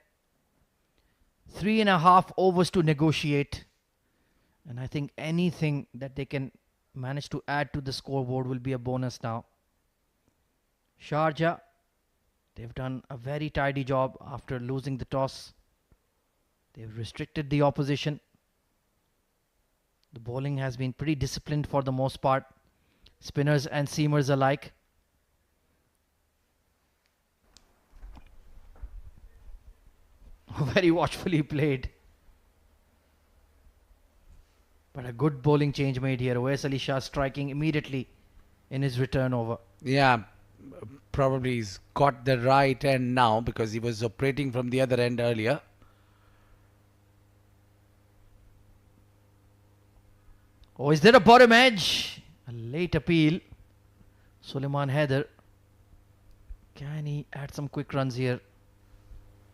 3.5 overs to negotiate. And I think anything that they can manage to add to the scoreboard will be a bonus now. Sharjah, they've done a very tidy job after losing the toss. They've restricted the opposition. The bowling has been pretty disciplined for the most part. Spinners and seamers alike. Very watchfully played. But a good bowling change made here. Oais Ali Shah striking immediately in his return over. Yeah, probably he's got the right end now because he was operating from the other end earlier. Oh, is there a bottom edge? A late appeal. Suleiman Haider. Can he add some quick runs here?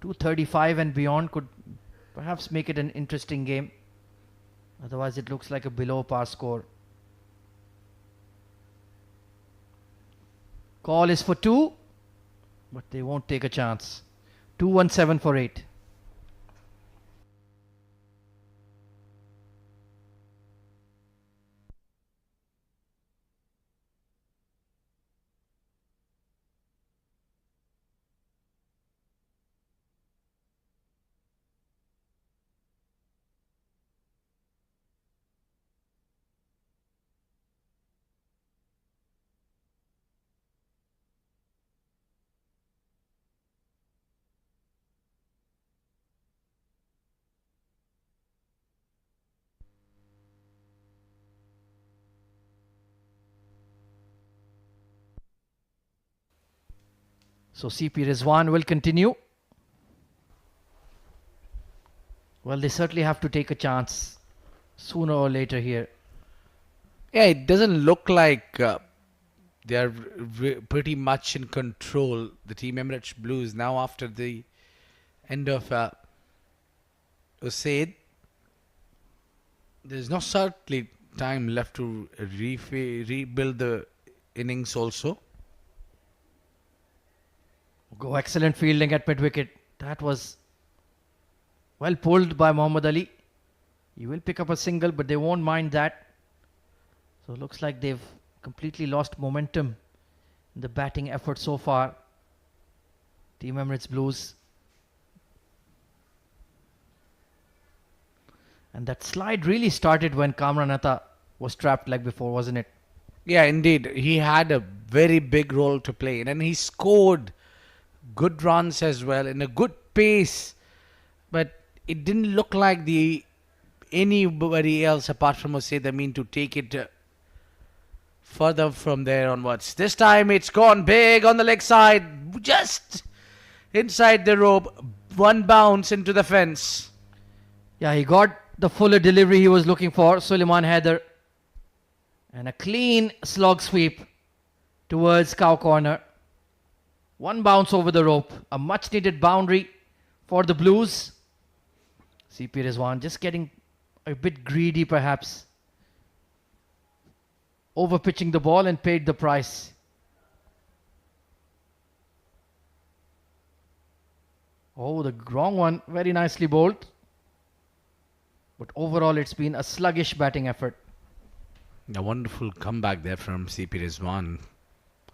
235 and beyond could perhaps make it an interesting game. Otherwise, it looks like a below par score. Call is for 2, but they won't take a chance. 217 for 8. So CP Rizwan will continue. Well, they certainly have to take a chance sooner or later here. Yeah, it doesn't look like they are pretty much in control. The Team Emirates Blues now after the end of Usaid. There's no certainly time left to rebuild the innings also. Go excellent fielding at mid-wicket. That was well pulled by Muhammad Ali. He will pick up a single, but they won't mind that. So it looks like they've completely lost momentum in the batting effort so far. Team Emirates Blues. And that slide really started when Kamran Atta was trapped like before, wasn't it? Yeah, indeed. He had a very big role to play. And he scored good runs as well in a good pace. But it didn't look like the anybody else apart from Said Amin to take it further from there onwards. This time it's gone big on the leg side, just inside the rope. One bounce into the fence. Yeah, he got the fuller delivery he was looking for, Suleiman Haider. And a clean slog sweep towards cow corner. One bounce over the rope. A much needed boundary for the Blues. CP Rizwan just getting a bit greedy perhaps. Overpitching the ball and paid the price. Oh, the wrong one. Very nicely bowled. But overall it's been a sluggish batting effort. A wonderful comeback there from CP Rizwan.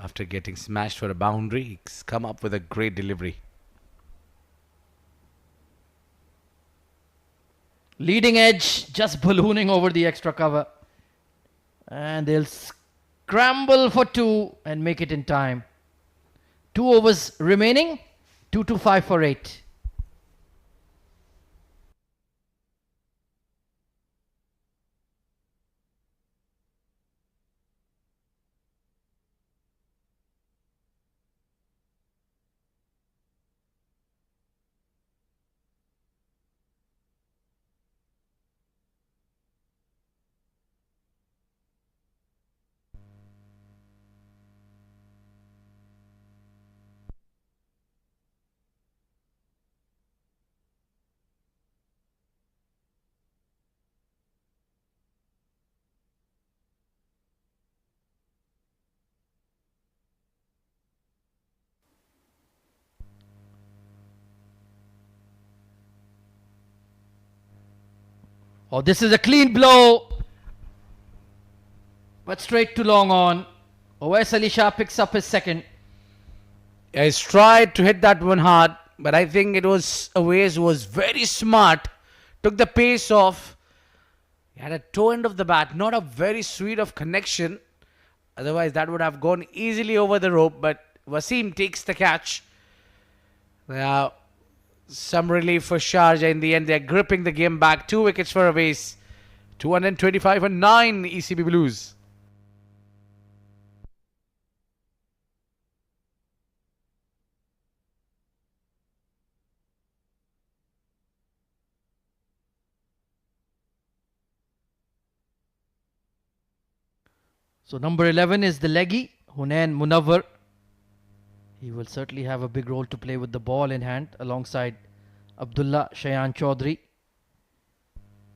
After getting smashed for a boundary, he's come up with a great delivery. Leading edge, just ballooning over the extra cover. And they'll scramble for 2 and make it in time. 2 overs remaining, 2 to 5 for 8. Oh, this is a clean blow. But straight to long on. Owais Ali Shah picks up his second. He's tried to hit that one hard, but I think it was Awais was very smart. Took the pace off. He had a toe end of the bat, not a very sweet of connection. Otherwise, that would have gone easily over the rope. But Wasim takes the catch. Now, some relief for Sharjah in the end. They're gripping the game back. 2 wickets for Awais. 225 for 9 ECB Blues. So number 11 is the leggy, Hunain Munawwar. He will certainly have a big role to play with the ball in hand alongside Abdullah Shayan Chaudhry.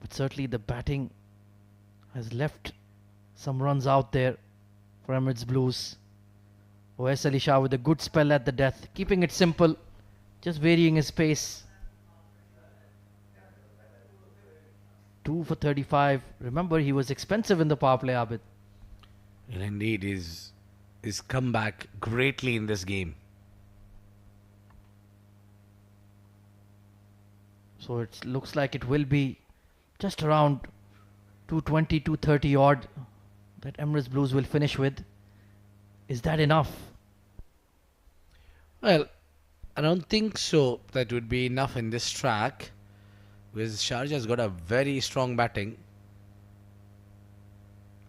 But certainly the batting has left some runs out there for Emirates Blues. Owais Ali Shah with a good spell at the death, keeping it simple, just varying his pace. 2 for 35. Remember, he was expensive in the power play, Abid. And indeed, he's come back greatly in this game. So it looks like it will be just around 220, 230 odd that Emirates Blues will finish with. Is that enough? Well, I don't think so. That would be enough in this track. Because Sharjah's got a very strong batting.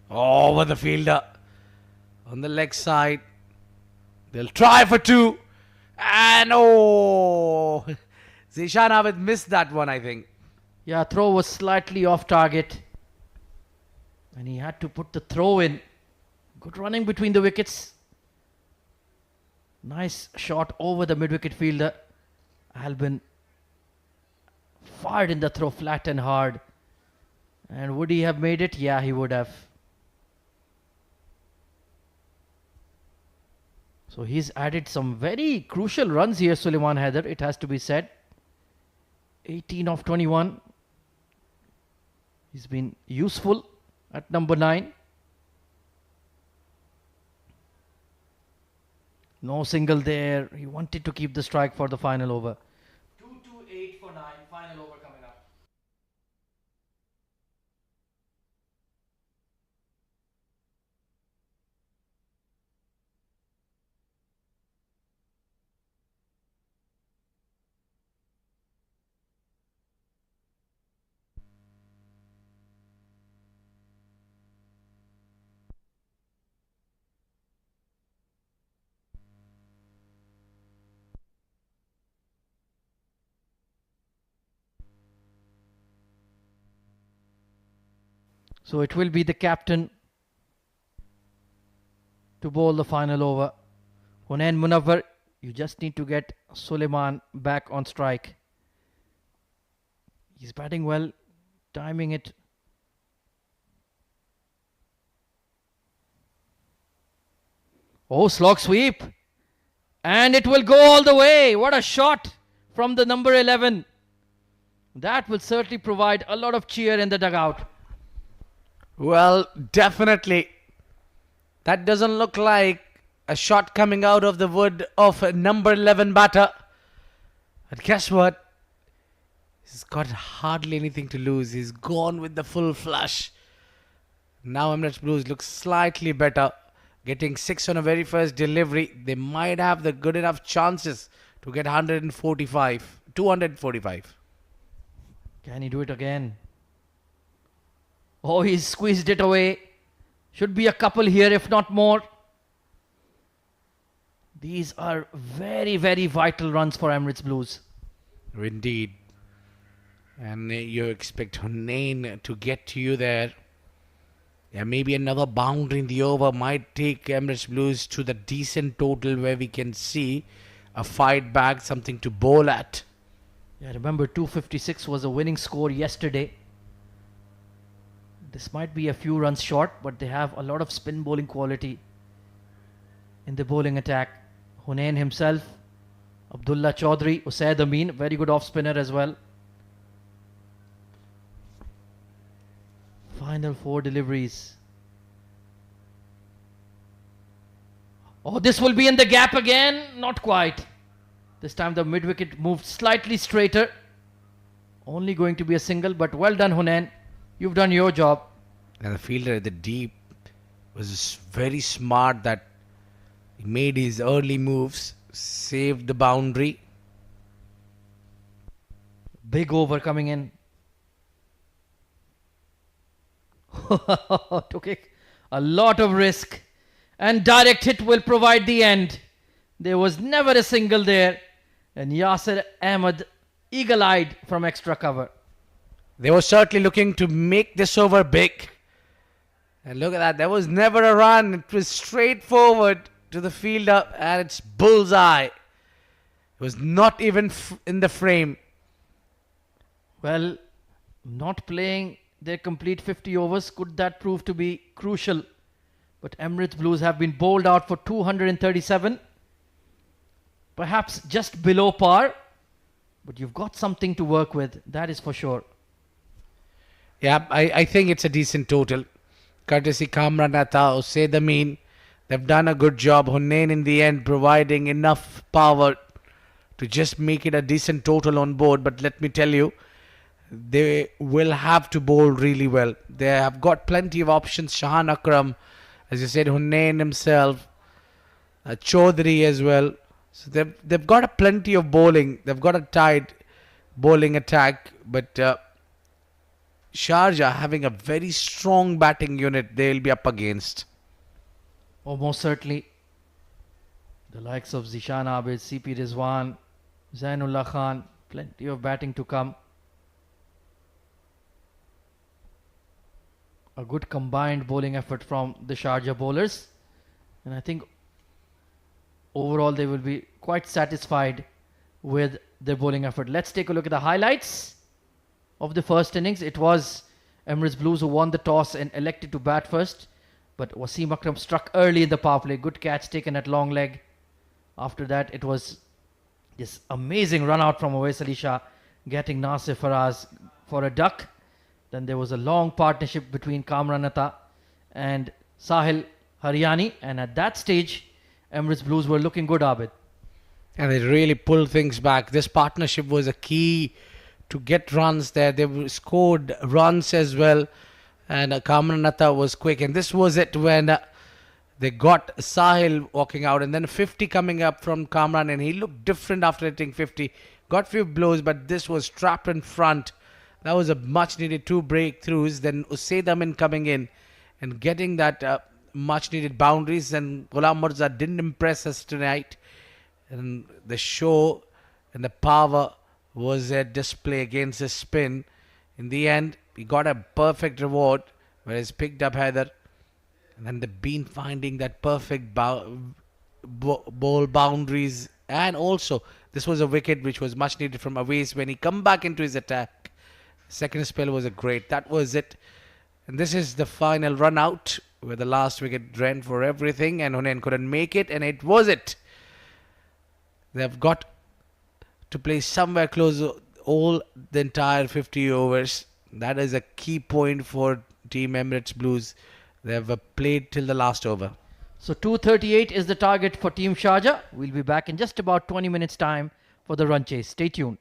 Oh, over the fielder. On the leg side. They'll try for 2. And oh! Zishan Abid missed that one, I think. Yeah, throw was slightly off target. And he had to put the throw in. Good running between the wickets. Nice shot over the mid-wicket fielder. Albin fired in the throw flat and hard. And would he have made it? Yeah, he would have. So he's added some very crucial runs here, Suleiman Haider, it has to be said. 18 of 21. He's been useful at number 9. No single there. He wanted to keep the strike for the final over. 2-8 for 9. Final over coming up. So it will be the captain to bowl the final over. Hunain Munawwar, you just need to get Suleiman back on strike. He's batting well, timing it. Oh, slog sweep. And it will go all the way. What a shot from the number 11. That will certainly provide a lot of cheer in the dugout. Well, definitely. That doesn't look like a shot coming out of the wood of a number 11 batter. But guess what? He's got hardly anything to lose. He's gone with the full flush. Now Emirates Blues looks slightly better. Getting 6 on a very first delivery. They might have the good enough chances to get 245. Can he do it again? Oh, he's squeezed it away. Should be a couple here, if not more. These are very, very vital runs for Emirates Blues. Indeed. And you expect Hunain to get to you there. Yeah, maybe another boundary in the over might take Emirates Blues to the decent total where we can see a fight back, something to bowl at. Yeah, remember 256 was a winning score yesterday. This might be a few runs short, but they have a lot of spin bowling quality in the bowling attack. Hunain himself, Abdullah Chaudhary, Usaid Amin, very good off spinner as well. Final 4 deliveries. Oh, this will be in the gap again. Not quite. This time the mid wicket moved slightly straighter. Only going to be a single, but well done, Hunain. You've done your job. And the fielder at the deep was very smart that he made his early moves, saved the boundary. Big over coming in. Took a lot of risk. And direct hit will provide the end. There was never a single there. And Yasir Ahmed eagle-eyed from extra cover. They were certainly looking to make this over big. And look at that. There was never a run. It was straightforward to the fielder and it's bullseye. It was not even in the frame. Well, not playing their complete 50 overs, could that prove to be crucial? But Emirates Blues have been bowled out for 237. Perhaps just below par. But you've got something to work with, that is for sure. Yeah, I think it's a decent total. Courtesy Kamran Atta, Usaid Amin. They've done a good job. Hunain in the end providing enough power to just make it a decent total on board. But let me tell you, they will have to bowl really well. They have got plenty of options. Shahan Akram, as you said, Hunain himself, Chaudhary as well. So they've got a plenty of bowling. They've got a tight bowling attack. But Sharjah having a very strong batting unit they'll be up against. Oh, most certainly. The likes of Zishan Abid, CP Rizwan, Zainullah Khan, plenty of batting to come. A good combined bowling effort from the Sharjah bowlers. And I think overall they will be quite satisfied with their bowling effort. Let's take a look at the highlights of the first innings. It was Emirates Blues who won the toss and elected to bat first. But Wasim Akram struck early in the power play. Good catch taken at long leg. After that, it was this amazing run out from Awais Ali Shah, getting Nasir Faraz for a duck. Then there was a long partnership between Kamran Atta and Sahil Haryani. And at that stage, Emirates Blues were looking good, Abid. And they really pulled things back. This partnership was a key to get runs there. They scored runs as well. And Kamran Atta was quick. And this was it when they got Sahil walking out. And then 50 coming up from Kamran. And he looked different after hitting 50. Got few blows, but this was trapped in front. That was a much needed 2 breakthroughs. Then Usaid Amin coming in and getting that much needed boundaries. And Ghulam Mirza didn't impress us tonight. And the show and the power was a display against the spin. In the end, we got a perfect reward where he's picked up Heather. And then the Bean finding that perfect ball boundaries. And also, this was a wicket which was much needed from Awais when he come back into his attack. Second spell was a great. That was it. And this is the final run out where the last wicket ran for everything and Hunain couldn't make it. And it was it. They've got to play somewhere close all the entire 50 overs. That is a key point for Team Emirates Blues. They have played till the last over. So 238 is the target for Team Sharjah. We'll be back in just about 20 minutes time for the run chase. Stay tuned.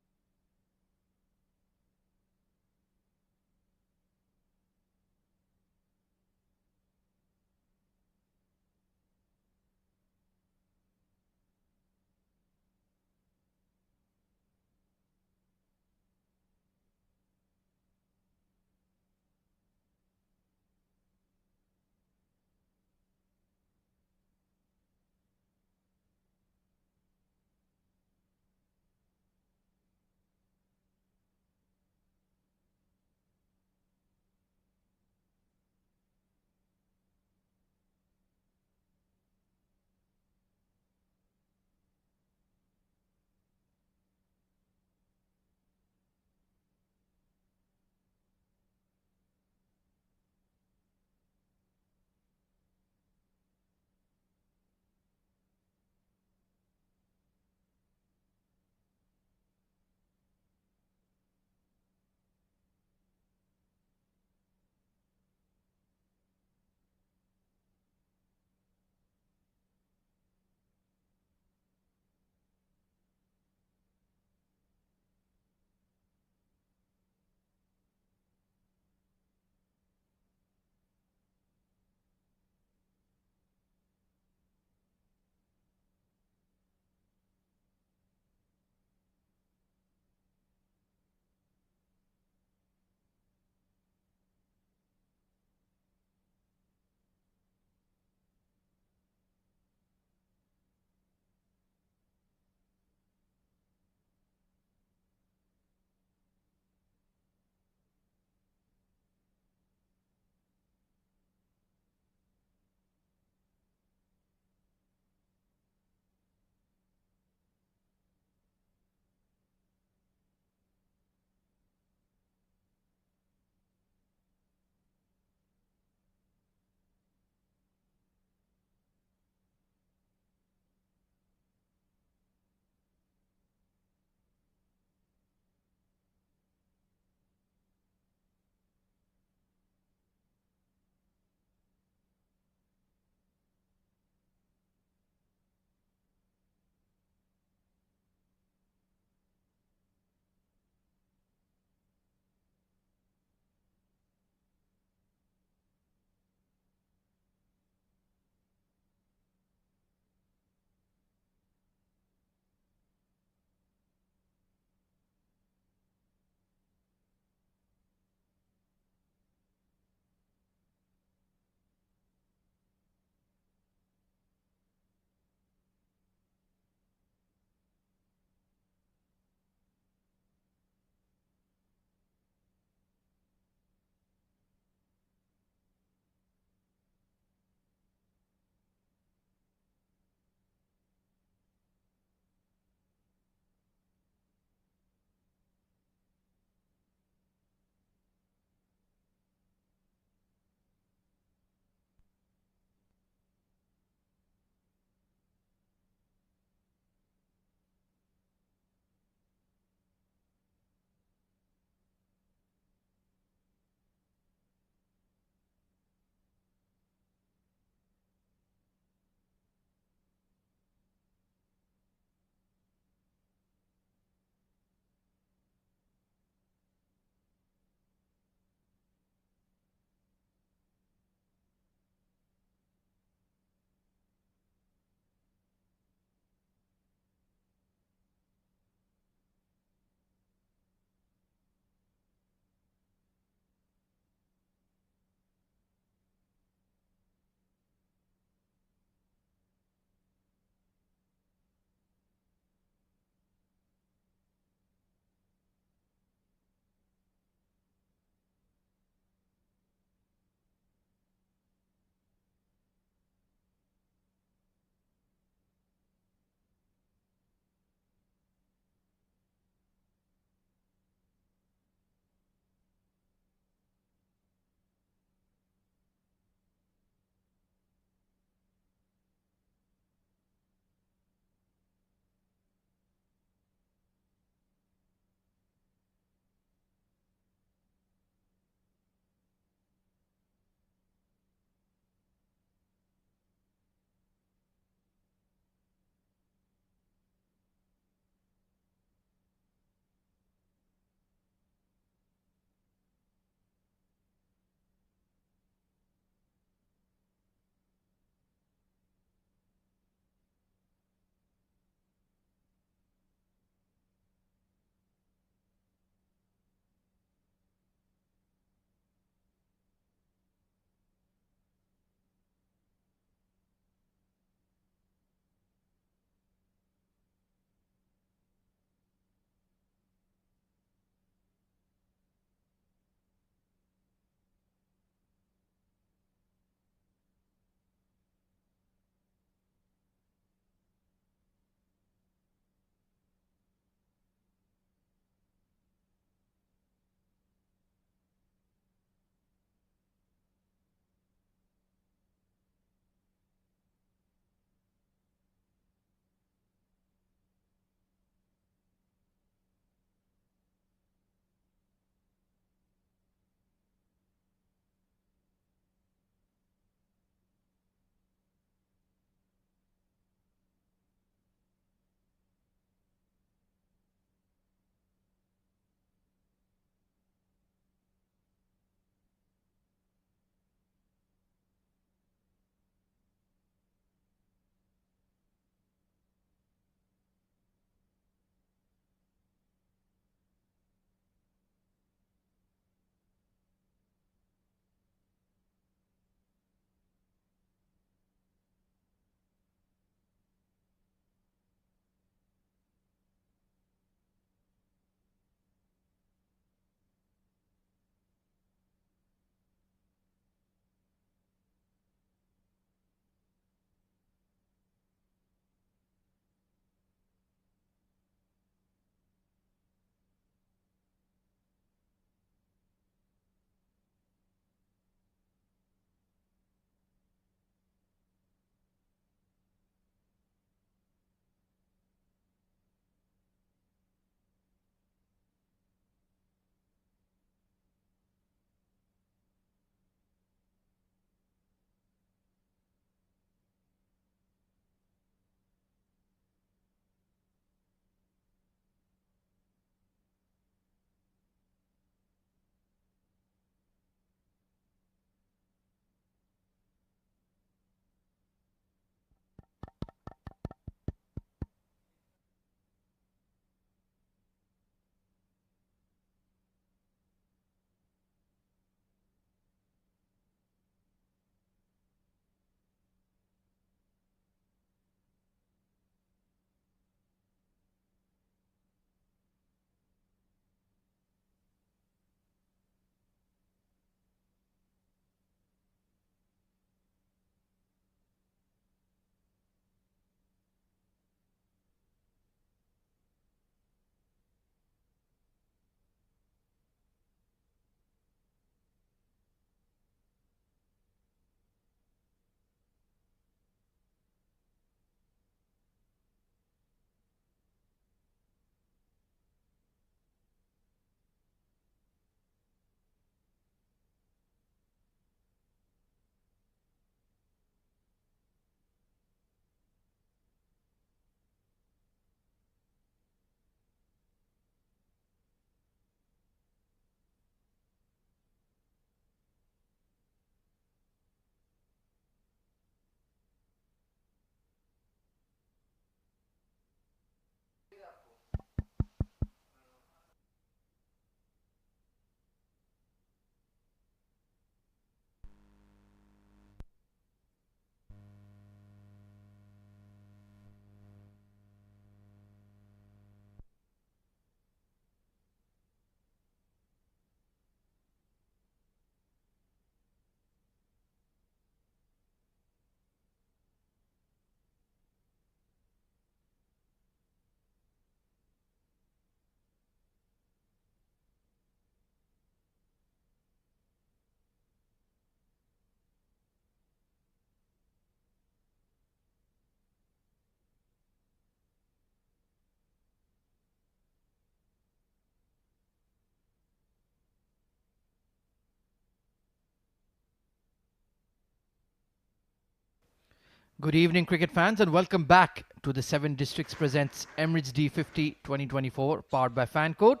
Good evening, cricket fans, and welcome back to the 7 Districts Presents Emirates D50 2024, powered by Fancode.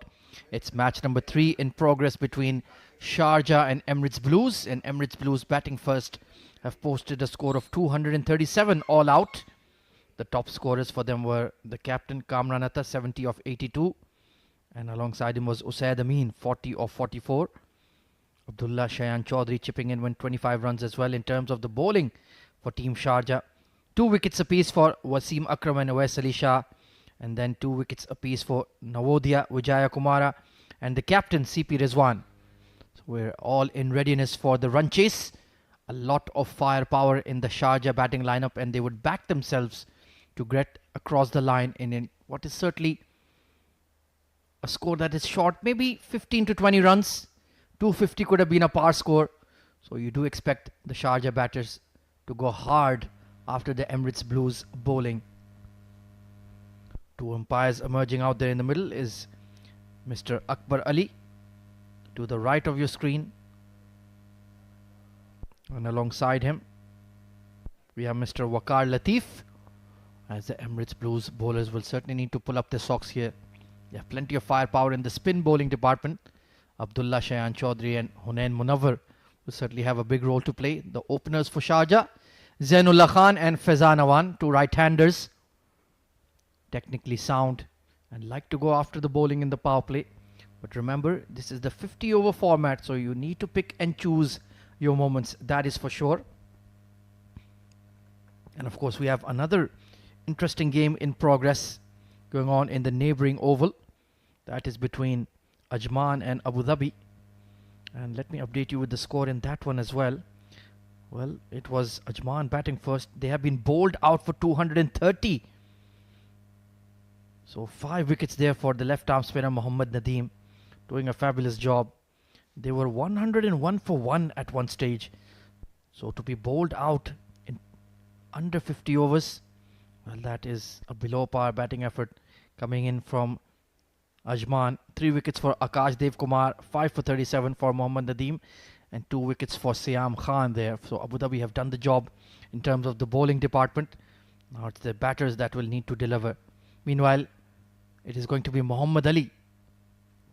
It's match number 3 in progress between Sharjah and Emirates Blues. And Emirates Blues, batting first, have posted a score of 237 all out. The top scorers for them were the captain Kamran Atta, 70 of 82, and alongside him was Usaid Amin, 40 of 44. Abdullah Shayan Chaudhry chipping in, went 25 runs as well. In terms of the bowling for Team Sharjah, 2 wickets apiece for Wasim Akram and Awais Ali Shah, and then 2 wickets apiece for Navodaya, Vijaya Kumara, and the captain CP Rizwan. So we're all in readiness for the run chase. A lot of firepower in the Sharjah batting lineup, and they would back themselves to get across the line in what is certainly a score that is short, maybe 15 to 20 runs. 250 could have been a par score. So you do expect the Sharjah batters to go hard after the Emirates Blues bowling. 2 umpires emerging out there in the middle is Mr. Akbar Ali to the right of your screen, and alongside him we have Mr. Waqar Latif, as the Emirates Blues bowlers will certainly need to pull up their socks here. They have plenty of firepower in the spin bowling department. Abdullah Shayan Chaudhry and Hunain Munawwar will certainly have a big role to play. The openers for Sharjah, Zainullah Khan and Faizan Awan, 2 right-handers, technically sound and like to go after the bowling in the power play. But remember, this is the 50-over format, so you need to pick and choose your moments, that is for sure. And of course, we have another interesting game in progress going on in the neighbouring oval. That is between Ajman and Abu Dhabi. And let me update you with the score in that one as well. Well, it was Ajman batting first. They have been bowled out for 230. So 5 wickets there for the left-arm spinner Mohammad Nadeem, doing a fabulous job. They were 101 for 1 at one stage. So to be bowled out in under 50 overs, well, that is a below par batting effort coming in from Ajman. 3 wickets for Akash Dev Kumar, 5 for 37 for Mohammad Nadeem, and 2 wickets for Siam Khan there. So Abu Dhabi have done the job in terms of the bowling department. Now it's the batters that will need to deliver. Meanwhile, it is going to be Muhammad Ali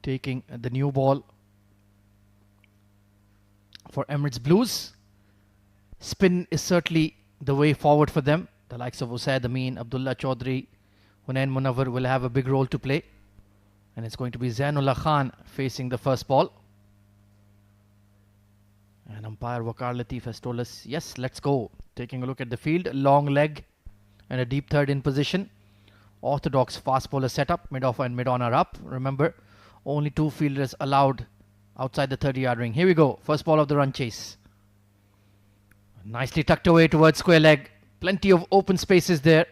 taking the new ball for Emirates Blues. Spin is certainly the way forward for them. The likes of Usaid Amin, Abdullah Chaudhry, Hunain Munawwar will have a big role to play. And it's going to be Zainullah Khan facing the first ball. And umpire Waqar Latif has told us, yes, let's go. Taking a look at the field, long leg and a deep third in position. Orthodox fast bowler setup, mid-off and mid-on are up. Remember, only 2 fielders allowed outside the 30-yard ring. Here we go, first ball of the run chase. Nicely tucked away towards square leg. Plenty of open spaces there.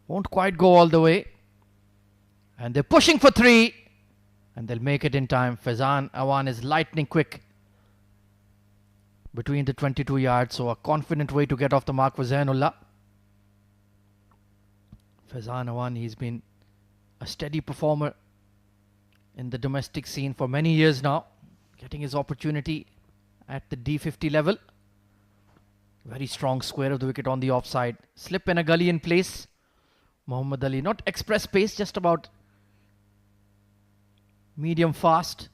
Won't quite go all the way. And they're pushing for 3. And they'll make it in time. Faizan Awan is lightning quick between the 22 yards. So a confident way to get off the mark for Zainullah. Faizan Awan, he's been a steady performer in the domestic scene for many years now. Getting his opportunity at the D50 level. Very strong square of the wicket on the offside. Slip and a gully in place. Muhammad Ali, not express pace, just about medium fast.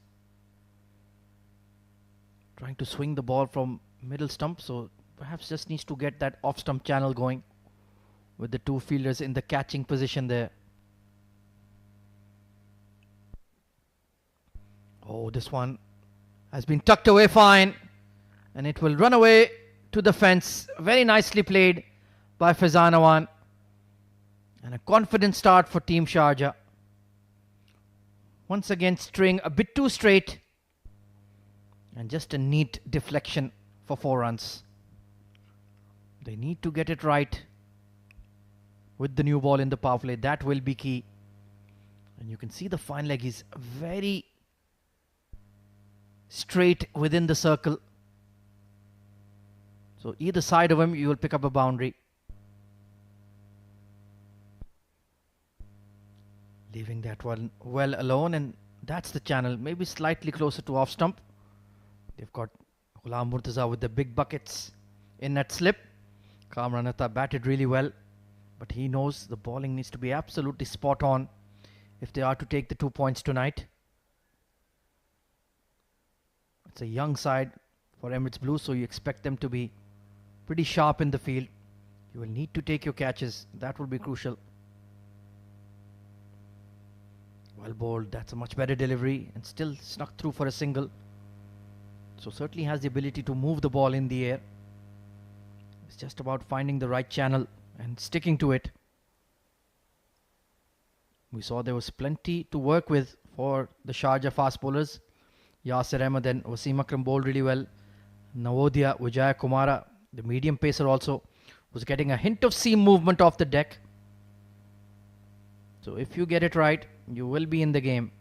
Trying to swing the ball from middle stump, so perhaps just needs to get that off stump channel going with the 2 fielders in the catching position there. Oh, this one has been tucked away fine, and it will run away to the fence. Very nicely played by Faizan Awan. And a confident start for Team Sharjah. Once again, string a bit too straight. And just a neat deflection for 4 runs. They need to get it right with the new ball in the power play. That will be key. And you can see the fine leg is very straight within the circle. So either side of him, you will pick up a boundary. Leaving that one well alone, and that's the channel. Maybe slightly closer to off stump. They've got Ghulam Murtaza with the big buckets in that slip. Kamranatha batted really well, but he knows the bowling needs to be absolutely spot on if they are to take the 2 points tonight. It's a young side for Emirates Blue, so you expect them to be pretty sharp in the field. You will need to take your catches. That will be crucial. Well bowled. That's a much better delivery and still snuck through for a single. So certainly has the ability to move the ball in the air. It's just about finding the right channel and sticking to it. We saw there was plenty to work with for the Sharjah fast bowlers. Yasir Ahmed and Wasim Akram bowled really well. Navodya, Vijaya Kumara, the medium pacer also, was getting a hint of seam movement off the deck. So if you get it right, you will be in the game.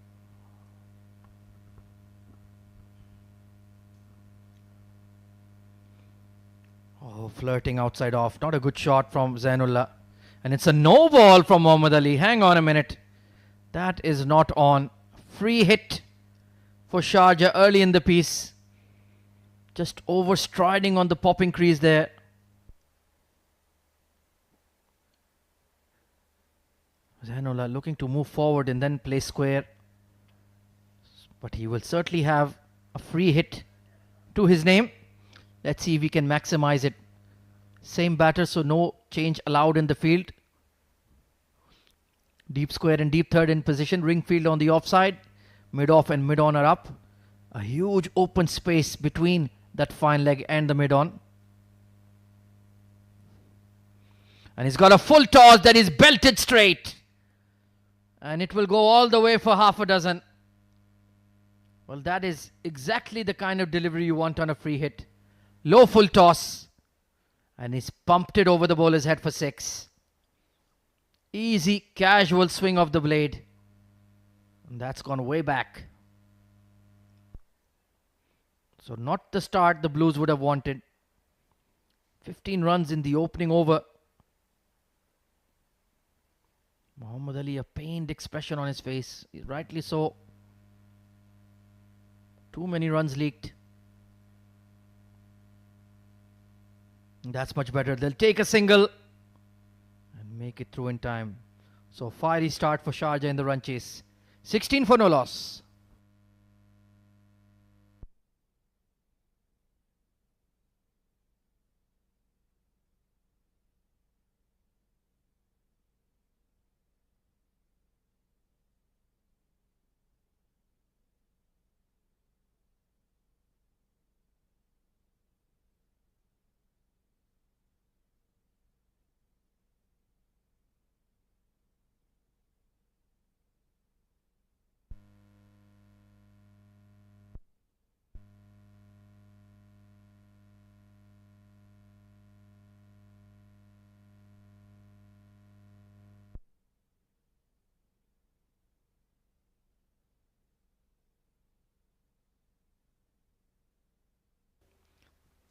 Oh, flirting outside off. Not a good shot from Zainullah. And it's a no ball from Mohammad Ali. Hang on a minute. That is not on. Free hit for Sharjah early in the piece. Just overstriding on the popping crease there. Zainullah looking to move forward and then play square. But he will certainly have a free hit to his name. Let's see if he can maximize it. Same batter, so no change allowed in the field. Deep square and deep third in position. Ringfield on the offside. Mid-off and mid-on are up. A huge open space between that fine leg and the mid-on. And he's got a full toss that is belted straight. And it will go all the way for half a dozen. Well, that is exactly the kind of delivery you want on a free hit. Low full toss. And he's pumped it over the bowler's head for 6. Easy, casual swing of the blade. And that's gone way back. So not the start the Blues would have wanted. 15 runs in the opening over. Mohammad Ali, a pained expression on his face. Rightly so. Too many runs leaked. That's much better. They'll take a single and make it through in time. So fiery start for Sharjah in the run chase. 16 for no loss.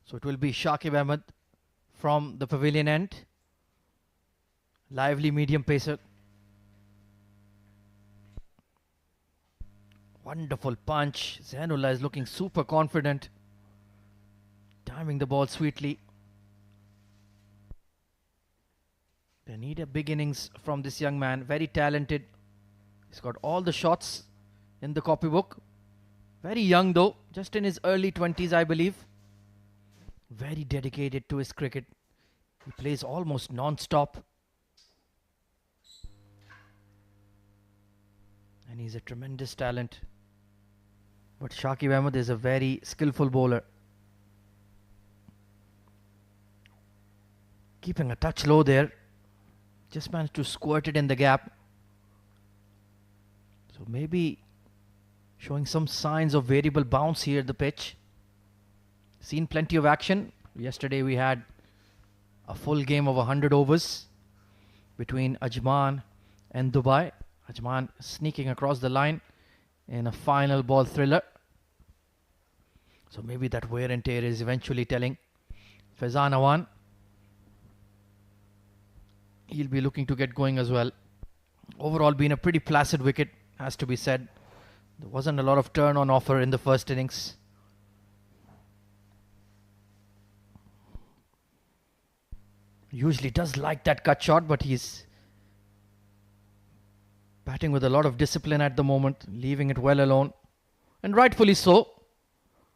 So it will be Shakib Ahmed from the pavilion end. Lively medium pacer. Wonderful punch. Zainullah is looking super confident. Timing the ball sweetly. They need a big innings from this young man. Very talented. He's got all the shots in the copybook. Very young though. Just in his early 20s, I believe. Very dedicated to his cricket. He plays almost non-stop. And he's a tremendous talent. But Shakib Ahmed is a very skillful bowler. Keeping a touch low there. Just managed to squirt it in the gap. So maybe showing some signs of variable bounce here the pitch. Seen plenty of action. Yesterday we had a full game of 100 overs between Ajman and Dubai. Ajman sneaking across the line in a final ball thriller. So maybe that wear and tear is eventually telling. Faizan Awan, he'll be looking to get going as well. Overall been a pretty placid wicket, has to be said. There wasn't a lot of turn on offer in the first innings. Usually does like that cut shot, but he's batting with a lot of discipline at the moment, leaving it well alone. And rightfully so.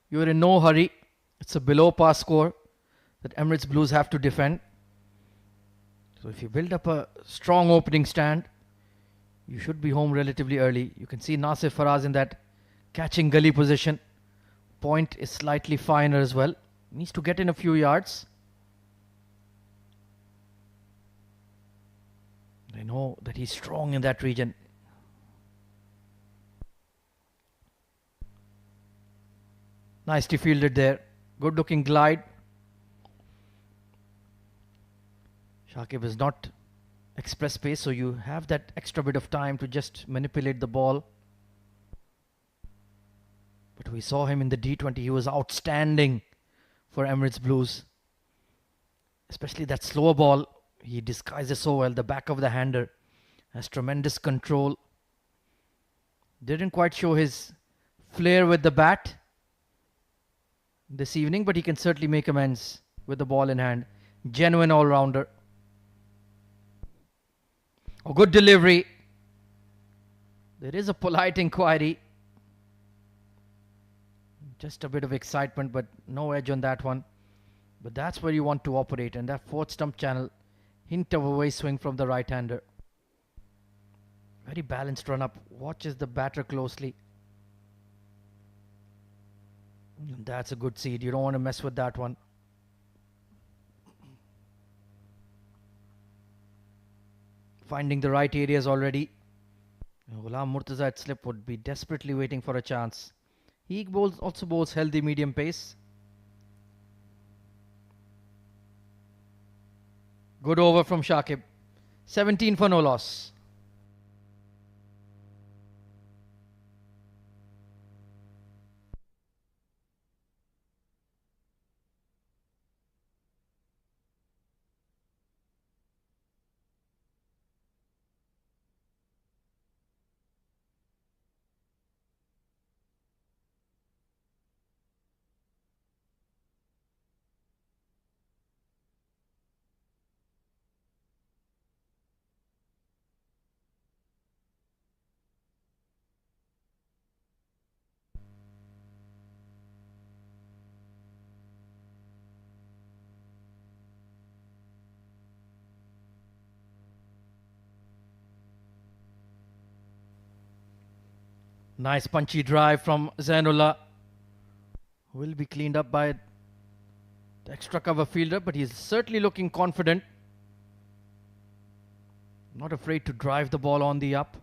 You're in no hurry. It's a below par score that Emirates Blues have to defend. So if you build up a strong opening stand, you should be home relatively early. You can see Nasir Faraz in that catching gully position. Point is slightly finer as well. Needs to get in a few yards. They know that he's strong in that region. Nicely fielded there. Good looking glide. Shakib is not express pace, so you have that extra bit of time to just manipulate the ball. But we saw him in the D20. He was outstanding for Emirates Blues. Especially that slower ball. He disguises so well. The back of the hander has tremendous control. Didn't quite show his flair with the bat this evening, but he can certainly make amends with the ball in hand. Genuine all-rounder. A good delivery. There is a polite inquiry. Just a bit of excitement, but no edge on that one. But that's where you want to operate. And that fourth stump channel, hint of a way swing from the right-hander. Very balanced run-up. Watches the batter closely. And that's a good seed. You don't want to mess with that one. Finding the right areas already. Ghulam Murtaza at slip would be desperately waiting for a chance. He also bowls healthy medium pace. Good over from Shakib. 17 for no loss. Nice punchy drive from Zainullah. Will be cleaned up by the extra cover fielder, but he's certainly looking confident. Not afraid to drive the ball on the up.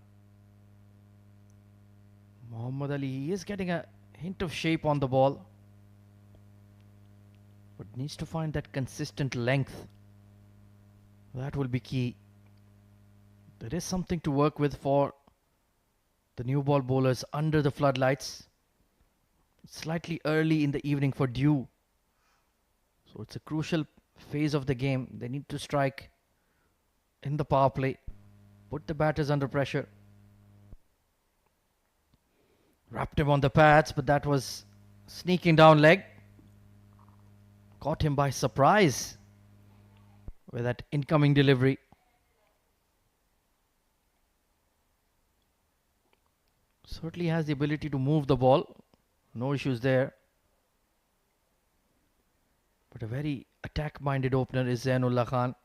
Muhammad Ali, he is getting a hint of shape on the ball, but needs to find that consistent length. That will be key. There is something to work with for the new ball bowlers under the floodlights. It's slightly early in the evening for dew, so it's a crucial phase of the game. They need to strike in the power play, put the batters under pressure. Wrapped him on the pads, but that was sneaking down leg. Caught him by surprise with that incoming delivery. Certainly has the ability to move the ball. No issues there. But a very attack-minded opener is Zainullah Khan.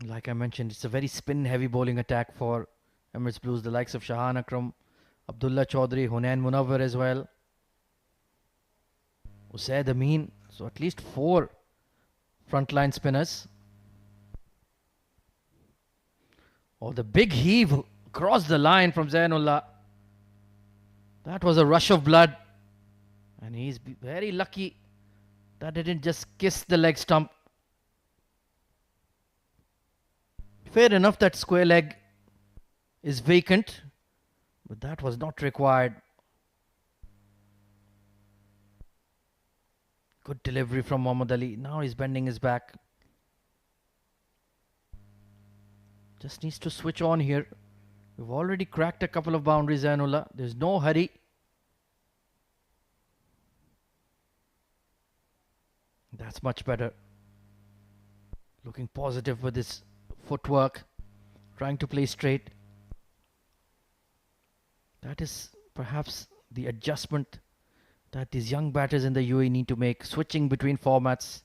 Like I mentioned, it's a very spin-heavy bowling attack for Emirates Blues. The likes of Shahan Akram, Abdullah Chaudhary, Hunain Munawwar as well. Usaid Amin. So at least 4 frontline spinners. Oh, the big heave across the line from Zainullah. That was a rush of blood. And he's very lucky that it didn't just kiss the leg stump. Fair enough that square leg is vacant, but that was not required. Good delivery from Muhammad Ali. Now he's bending his back. Just needs to switch on here. We've already cracked a couple of boundaries, Zainullah. There's no hurry. That's much better. Looking positive with his footwork. Trying to play straight. That is perhaps the adjustment that these young batters in the UAE need to make. Switching between formats.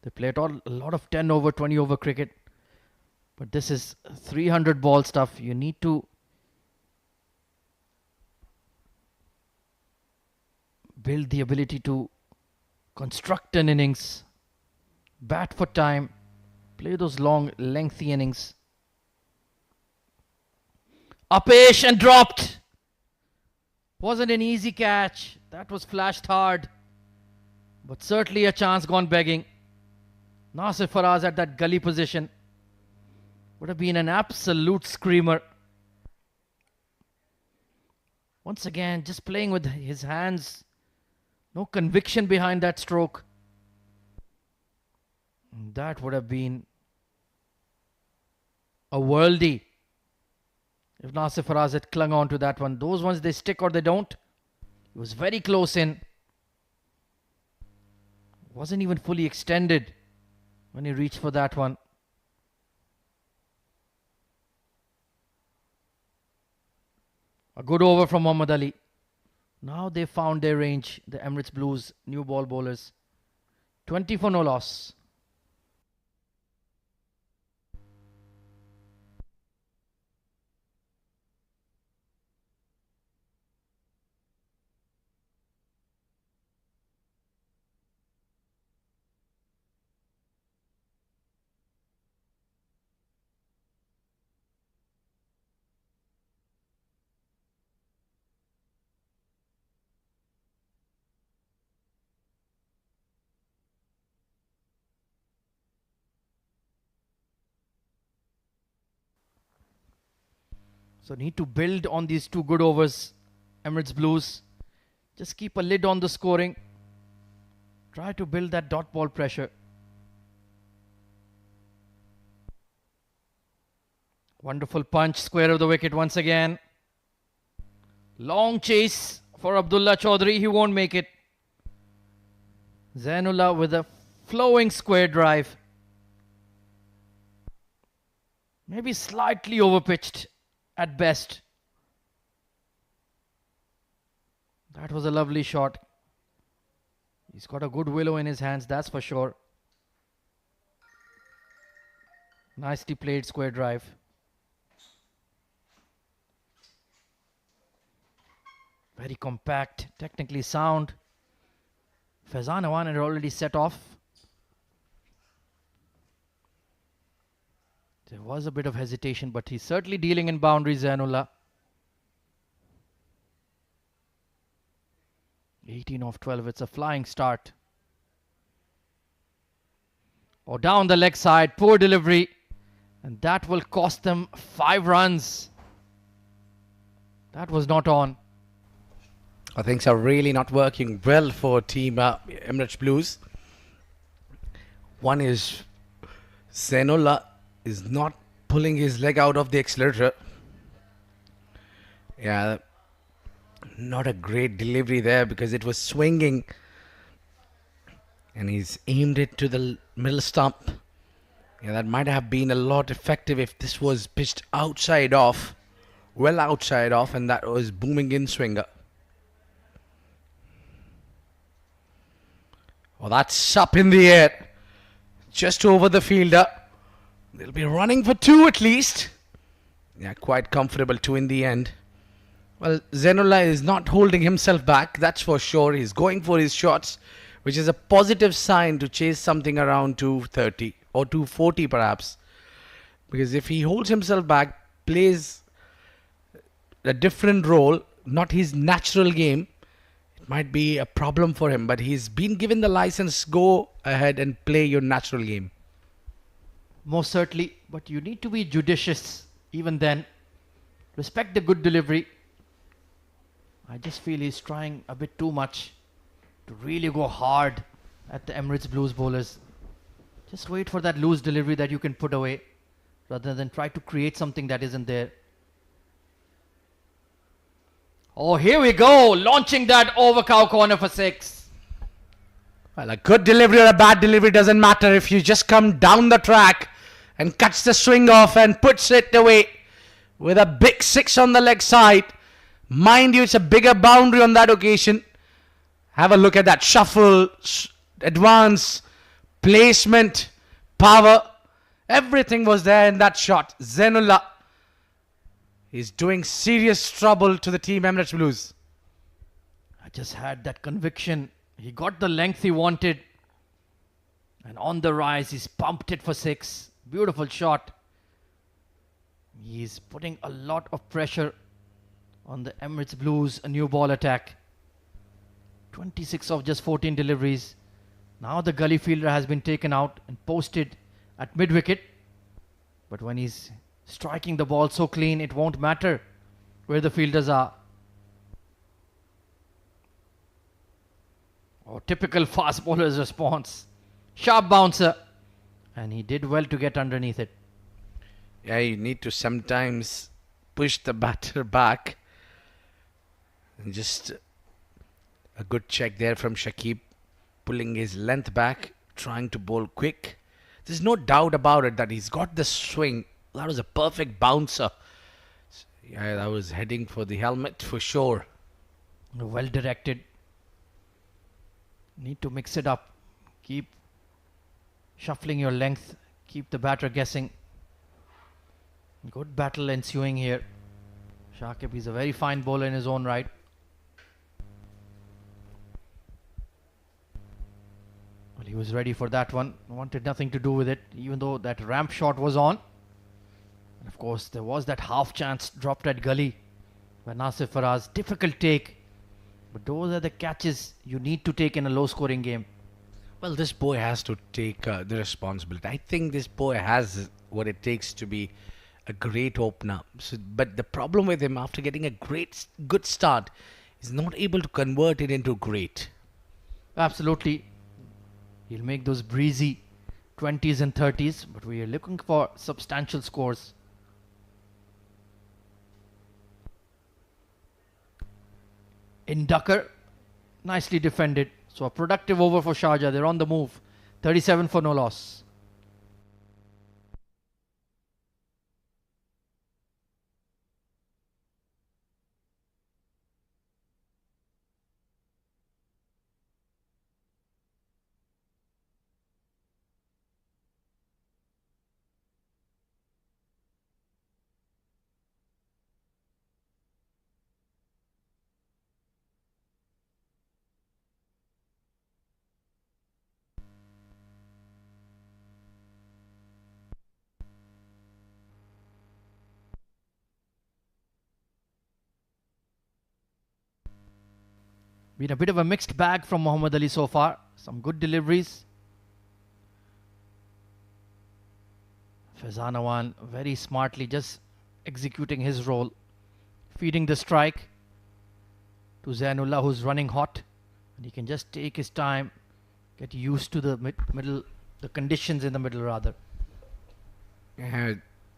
They play a lot of 10 over, 20 over cricket. But this is 300 ball stuff. You need to build the ability to construct an innings, bat for time, play those long, lengthy innings. Upish and dropped. Wasn't an easy catch. That was flashed hard. But certainly a chance gone begging. Nasir Faraz at that gully position. Would have been an absolute screamer. Once again, just playing with his hands. No conviction behind that stroke. That would have been a worldie if Nasir Faraz had clung on to that one. Those ones, they stick or they don't. It was very close in. Wasn't even fully extended when he reached for that one. A good over from Muhammad Ali. Now they found their range, the Emirates Blues new ball bowlers. 20 for no loss. So need to build on these two good overs, Emirates Blues. Just keep a lid on the scoring. Try to build that dot ball pressure. Wonderful punch, square of the wicket once again. Long chase for Abdullah Chaudhary, he won't make it. Zainullah with a flowing square drive. Maybe slightly overpitched at best. That was a lovely shot. He's got a good willow in his hands, that's for sure. Nicely played square drive. Very compact, technically sound. Faizan Awan had already set off. There was a bit of hesitation, but he's certainly dealing in boundaries, Zainullah. 18 off 12, it's a flying start. Oh, down the leg side, poor delivery. And that will cost them 5 runs. That was not on. Things are really not working well for Team Emirates Blues. One is Zainullah is not pulling his leg out of the accelerator. Yeah, not a great delivery there because it was swinging. And he's aimed it to the middle stump. Yeah, that might have been a lot effective if this was pitched outside off. Well outside off, and that was booming in swinger. Oh, that's up in the air. Just over the fielder. They'll be running for 2 at least. Yeah, quite comfortable 2 in the end. Well, Zainullah is not holding himself back, that's for sure. He's going for his shots, which is a positive sign to chase something around 230 or 240 perhaps. Because if he holds himself back, plays a different role, not his natural game, it might be a problem for him. But he's been given the license, go ahead and play your natural game. Most certainly, but you need to be judicious even then. Respect the good delivery. I just feel he's trying a bit too much to really go hard at the Emirates Blues bowlers. Just wait for that loose delivery that you can put away rather than try to create something that isn't there. Oh, here we go. Launching that over cow corner for 6. Well, a good delivery or a bad delivery doesn't matter if you just come down the track and cuts the swing off and puts it away with a big six on the leg side. Mind you, it's a bigger boundary on that occasion. Have a look at that shuffle, advance, placement, power. Everything was there in that shot. Zainullah is doing serious trouble to the Team Emirates Blues. I just had that conviction. He got the length he wanted. And on the rise, he's pumped it for 6. Beautiful shot. He's putting a lot of pressure on the Emirates Blues, a new ball attack. 26 of just 14 deliveries. Now the gully fielder has been taken out and posted at mid-wicket. But when he's striking the ball so clean, it won't matter where the fielders are. Oh, typical fast bowler's response. Sharp bouncer. And he did well to get underneath it. Yeah, you need to sometimes push the batter back. And just a good check there from Shakib. Pulling his length back. Trying to bowl quick. There's no doubt about it that he's got the swing. That was a perfect bouncer. Yeah, that was heading for the helmet for sure. Well directed. Need to mix it up. Keep shuffling your length. Keep the batter guessing. Good battle ensuing here. Shakib is a very fine bowler in his own right. Well, he was ready for that one. Wanted nothing to do with it, even though that ramp shot was on. And of course, there was that half chance dropped at gully by Nasir Faraz. Difficult take. But those are the catches you need to take in a low-scoring game. Well, this boy has to take the responsibility. I think this boy has what it takes to be a great opener. But the problem with him, after getting a good start, is not able to convert it into great. Absolutely. He'll make those breezy 20s and 30s, but we are looking for substantial scores. In Ducker, nicely defended. So a productive over for Sharjah. They're on the move. 37 for no loss. Been a bit of a mixed bag from Muhammad Ali so far. Some good deliveries. Faizan Awan very smartly just executing his role. Feeding the strike to Zainullah, who's running hot. And he can just take his time, get used to the middle, the conditions in the middle rather.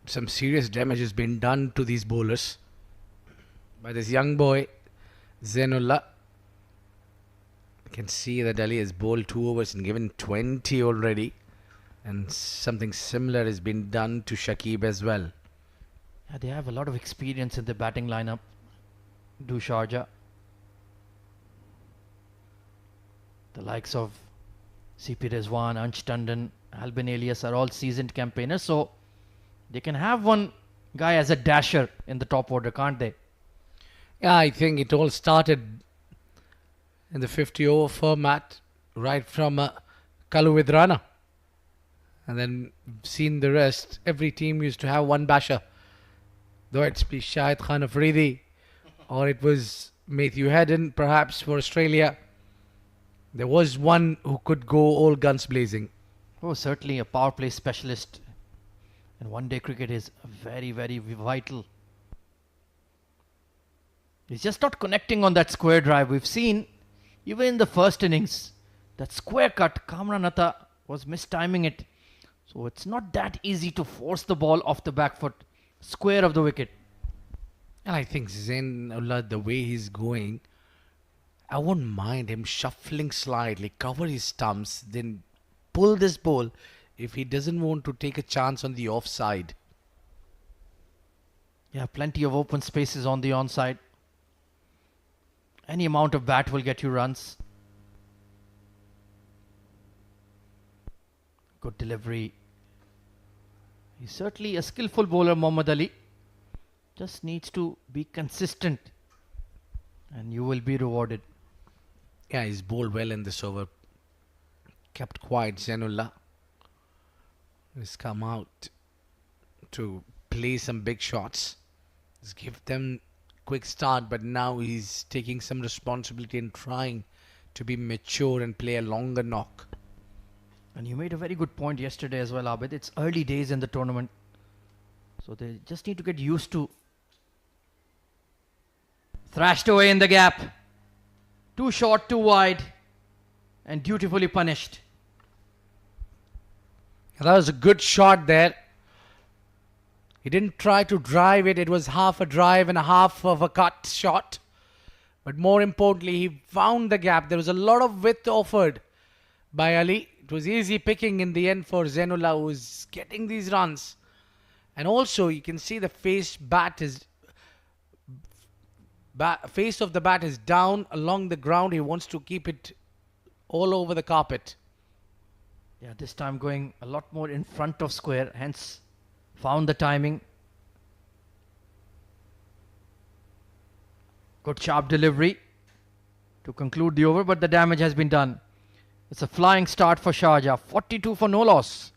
Some serious damage has been done to these bowlers by this young boy, Zainullah. You can see that Ali has bowled 2 overs and given 20 already. And something similar has been done to Shakib as well. Yeah, they have a lot of experience in the batting lineup. Do Sharjah. The likes of CP Rizwan, Ansh Tandon, Albin Elias are all seasoned campaigners. So they can have one guy as a dasher in the top order, can't they? Yeah, I think it all started in the 50 over format, right from Kalu with Rana. And then seen the rest. Every team used to have one basher. Though it's be Shahid Khan Afridi or it was Matthew Hedden perhaps for Australia. There was one who could go all guns blazing. Oh, certainly a power play specialist. And one-day cricket is very, very vital. He's just not connecting on that square drive. We've seen, even in the first innings, that square cut, Kamran Atta was mistiming it. So it's not that easy to force the ball off the back foot, square of the wicket. And I think Zainullah, the way he's going, I won't mind him shuffling slightly, cover his stumps, then pull this ball if he doesn't want to take a chance on the offside. Yeah, plenty of open spaces on the onside. Any amount of bat will get you runs. Good delivery. He's certainly a skillful bowler, Mohammad Ali. Just needs to be consistent and you will be rewarded. Yeah, he's bowled well in this over. Kept quiet, Zainullah. He's come out to play some big shots. He's give them quick start, but now he's taking some responsibility and trying to be mature and play a longer knock. And you made a very good point yesterday as well, Abid. It's early days in the tournament. So they just need to get used to. Thrashed away in the gap. Too short, too wide. And dutifully punished. That was a good shot there. He didn't try to drive it. It was half a drive and a half of a cut shot. But more importantly, he found the gap. There was a lot of width offered by Ali. It was easy picking in the end for Zainullah, who is getting these runs. And also, you can see the face of the bat is down along the ground. He wants to keep it all over the carpet. Yeah, this time going a lot more in front of square. Hence, found the timing. Good sharp delivery to conclude the over, but the damage has been done. It's a flying start for Sharjah. 42 for no loss.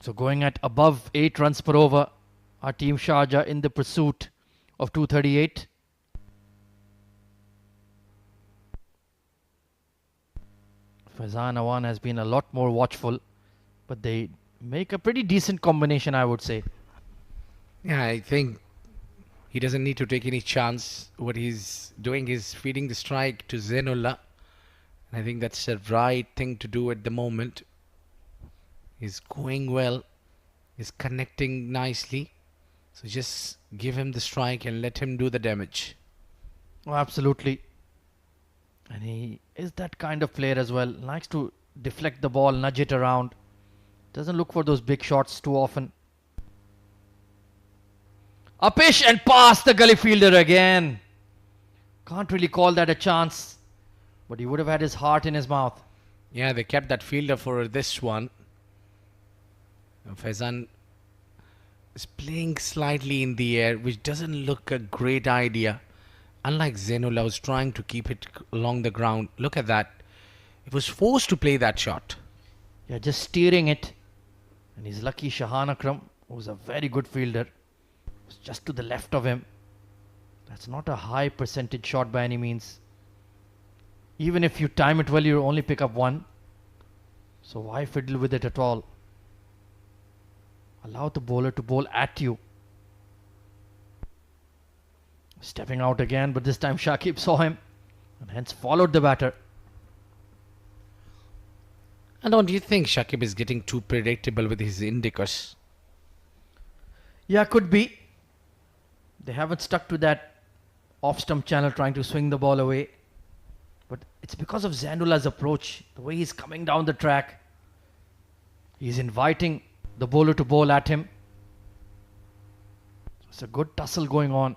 So going at above 8 runs per over, our team Sharjah in the pursuit of 238. Faizan Awan has been a lot more watchful, but they make a pretty decent combination, I would say. Yeah, I think he doesn't need to take any chance. What he's doing is feeding the strike to Zainullah. And I think that's the right thing to do at the moment. He's going well. He's connecting nicely. So just give him the strike and let him do the damage. Oh, absolutely. And he is that kind of player as well. Likes to deflect the ball, nudge it around. Doesn't look for those big shots too often. Upish and past the gully fielder again. Can't really call that a chance. But he would have had his heart in his mouth. Yeah, they kept that fielder for this one. Faizan is playing slightly in the air, which doesn't look a great idea. Unlike Zainullah, who's trying to keep it along the ground. Look at that. It was forced to play that shot. Yeah, just steering it. And he's lucky Shahan Akram, who's a very good fielder, was just to the left of him. That's not a high percentage shot by any means. Even if you time it well, you only pick up one. So why fiddle with it at all? Allow the bowler to bowl at you. Stepping out again, but this time Shakib saw him and hence followed the batter. And don't you think Shakib is getting too predictable with his indicus? Yeah, could be. They haven't stuck to that off-stump channel trying to swing the ball away. But it's because of Zainullah's approach, the way he's coming down the track. He's inviting the bowler to bowl at him. It's a good tussle going on.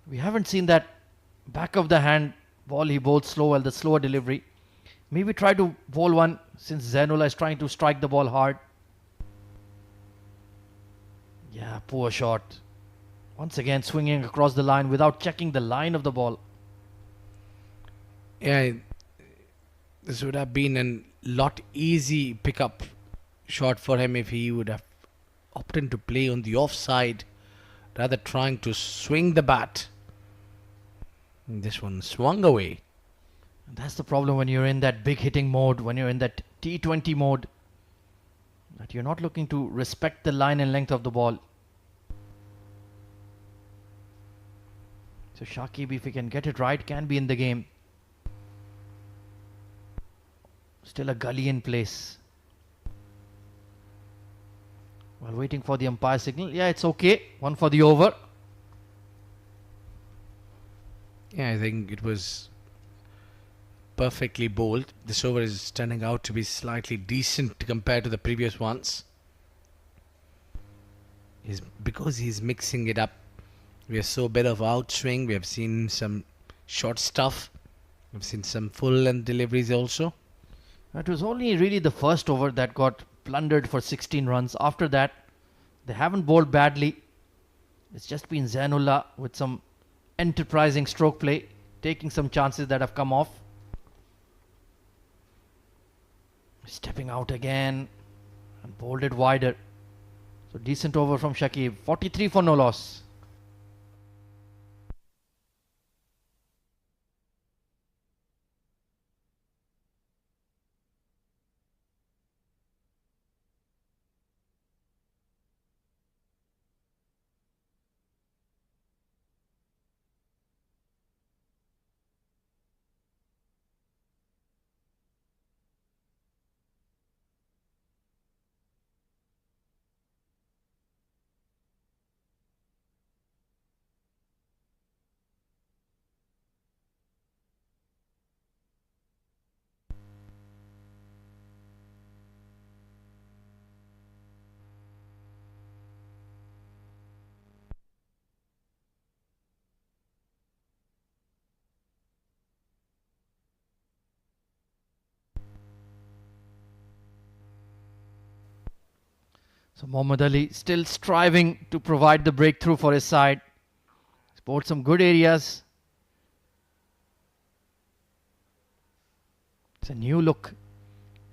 We haven't seen that back of the hand ball he bowled slow, well, the slower delivery. Maybe try to bowl one since Zainullah is trying to strike the ball hard. Yeah, poor shot. Once again swinging across the line without checking the line of the ball. Yeah, This would have been a lot easy pickup shot for him if he would have opted to play on the offside rather trying to swing the bat. And this one swung away. And that's the problem when you're in that big hitting mode, when you're in that T20 mode, that you're not looking to respect the line and length of the ball. So Shakib, if he can get it right, can be in the game. Still a gully in place. While waiting for the umpire signal. Yeah, it's okay. One for the over. Yeah, I think it was perfectly bowled. This over is turning out to be slightly decent compared to the previous ones. Because he's mixing it up. We have so bit of outswing. We have seen some short stuff. We've seen some full length deliveries also. It was only really the first over that got plundered for 16 runs. After that, they haven't bowled badly. It's just been Zainullah with some enterprising stroke play, taking some chances that have come off. Stepping out again and bowled it wider. So decent over from Shakib. 43 for no loss. So Mohammad Ali still striving to provide the breakthrough for his side. He's bowled some good areas. It's a new look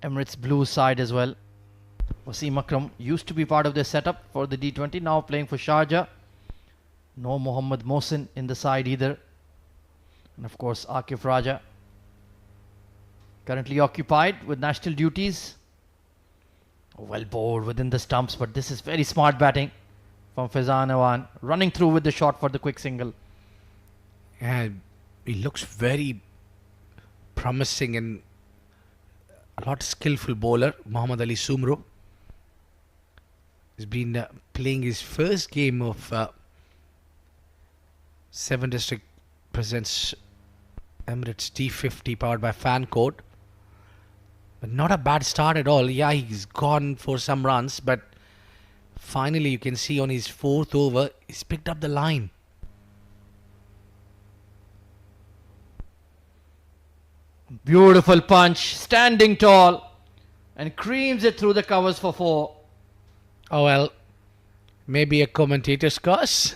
Emirates Blue side as well. Wasim Akram used to be part of their setup for the D20, now playing for Sharjah. No Mohammad Mohsin in the side either. And of course Akif Raja, currently occupied with national duties. Well bowled within the stumps, but this is very smart batting from Faizan Awan, running through with the shot for the quick single. Yeah, he looks very promising and a lot skillful bowler, Muhammad Ali Sumro. He's been playing his first game of 7 District presents Emirates D50 powered by Fancode. But not a bad start at all. Yeah, he's gone for some runs, but finally you can see on his fourth over, he's picked up the line. Beautiful punch, standing tall, and creams it through the covers for 4. Oh well, maybe a commentator's curse.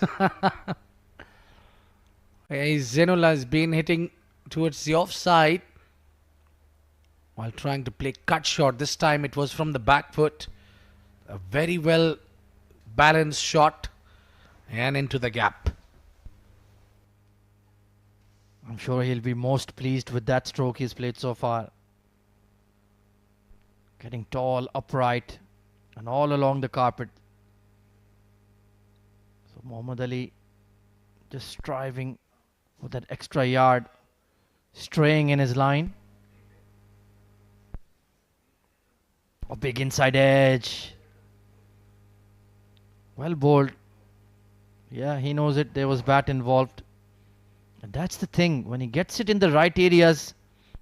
Zainullah has been hitting towards the offside while trying to play cut shot. This time it was from the back foot. A very well balanced shot and into the gap. I'm sure he'll be most pleased with that stroke he's played so far. Getting tall, upright, and all along the carpet. So Muhammad Ali just striving for that extra yard, straying in his line. A big inside edge. Well bowled. Yeah, he knows it. There was bat involved. And that's the thing. When he gets it in the right areas,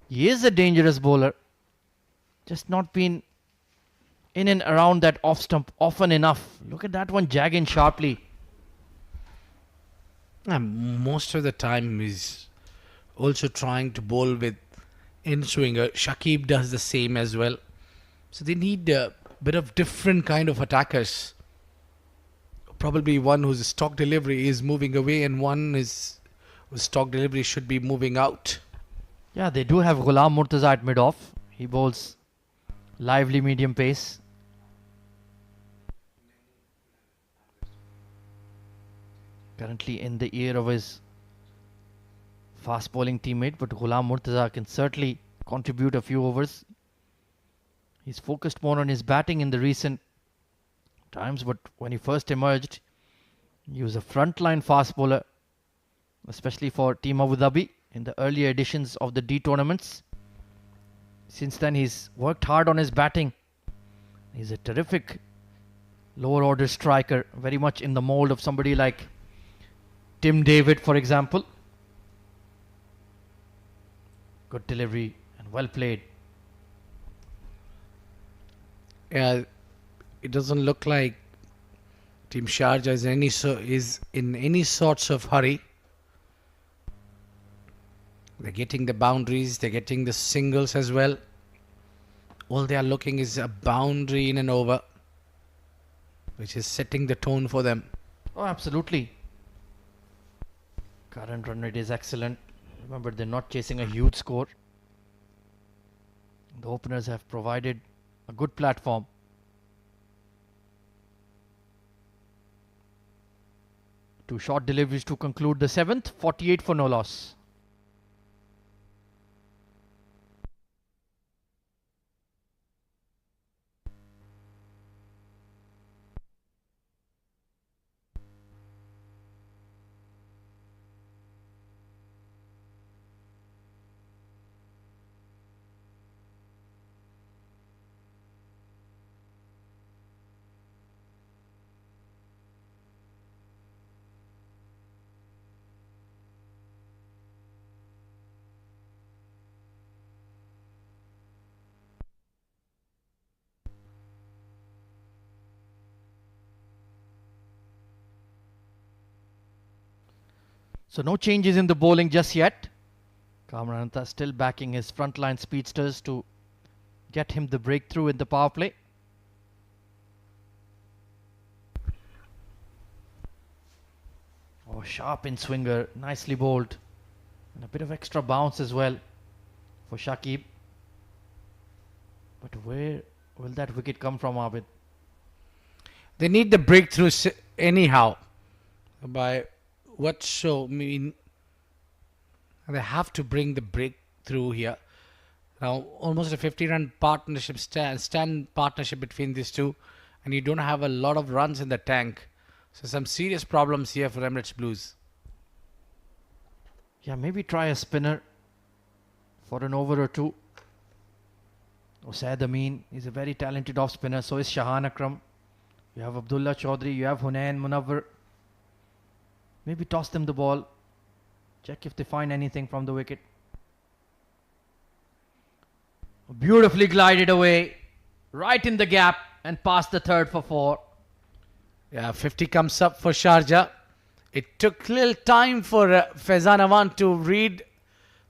he is a dangerous bowler. Just not been in and around that off stump often enough. Look at that one jagging sharply. Most of the time he's also trying to bowl with in-swinger. Shakib does the same as well. So they need a bit of different kind of attackers. Probably one whose stock delivery is moving away and one whose stock delivery should be moving out. Yeah, they do have Ghulam Murtaza at mid-off. He bowls lively medium pace. Currently in the ear of his fast bowling teammate, but Ghulam Murtaza can certainly contribute a few overs. He's focused more on his batting in the recent times, but when he first emerged, he was a frontline fast bowler, especially for Team Abu Dhabi in the earlier editions of the D tournaments. Since then, he's worked hard on his batting. He's a terrific lower order striker, very much in the mold of somebody like Tim David, for example. Good delivery and well played. Yeah, it doesn't look like Team Sharjah is in any sorts of hurry. They're getting the boundaries, they're getting the singles as well. All they are looking is a boundary in and over, which is setting the tone for them. Oh, absolutely. Current run rate is excellent. Remember, they're not chasing a huge score. The openers have provided a good platform. Two short deliveries to conclude the 7th, 48 for no loss. So no changes in the bowling just yet. Kamranantha still backing his frontline speedsters to get him the breakthrough in the power play. Oh, sharp in swinger, nicely bowled. And a bit of extra bounce as well for Shakib. But where will that wicket come from, Abid? They need the breakthrough anyhow. By what show? I mean, they have to bring the breakthrough here. Now, almost a 50-run partnership, stand partnership between these two, and you don't have a lot of runs in the tank. So some serious problems here for Emirates Blues. Yeah, maybe try a spinner for an over or two. Usaid Amin is a very talented off spinner. So is Shahan Akram. You have Abdullah Chaudhry. You have Hunain Munawwar. Maybe toss them the ball. Check if they find anything from the wicket. Beautifully glided away. Right in the gap and past the third for 4. Yeah, 50 comes up for Sharjah. It took little time for Faizan Awan to read.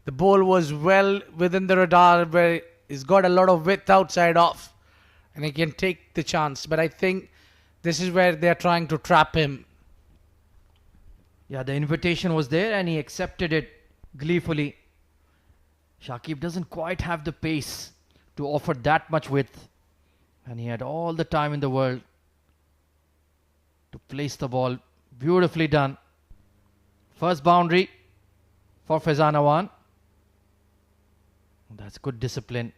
The ball was well within the radar, where he's got a lot of width outside off, and he can take the chance. But I think this is where they're trying to trap him. Yeah, the invitation was there and he accepted it gleefully. Shakib doesn't quite have the pace to offer that much width, and he had all the time in the world to place the ball. Beautifully done. First boundary for Faizan Awan. That's good discipline.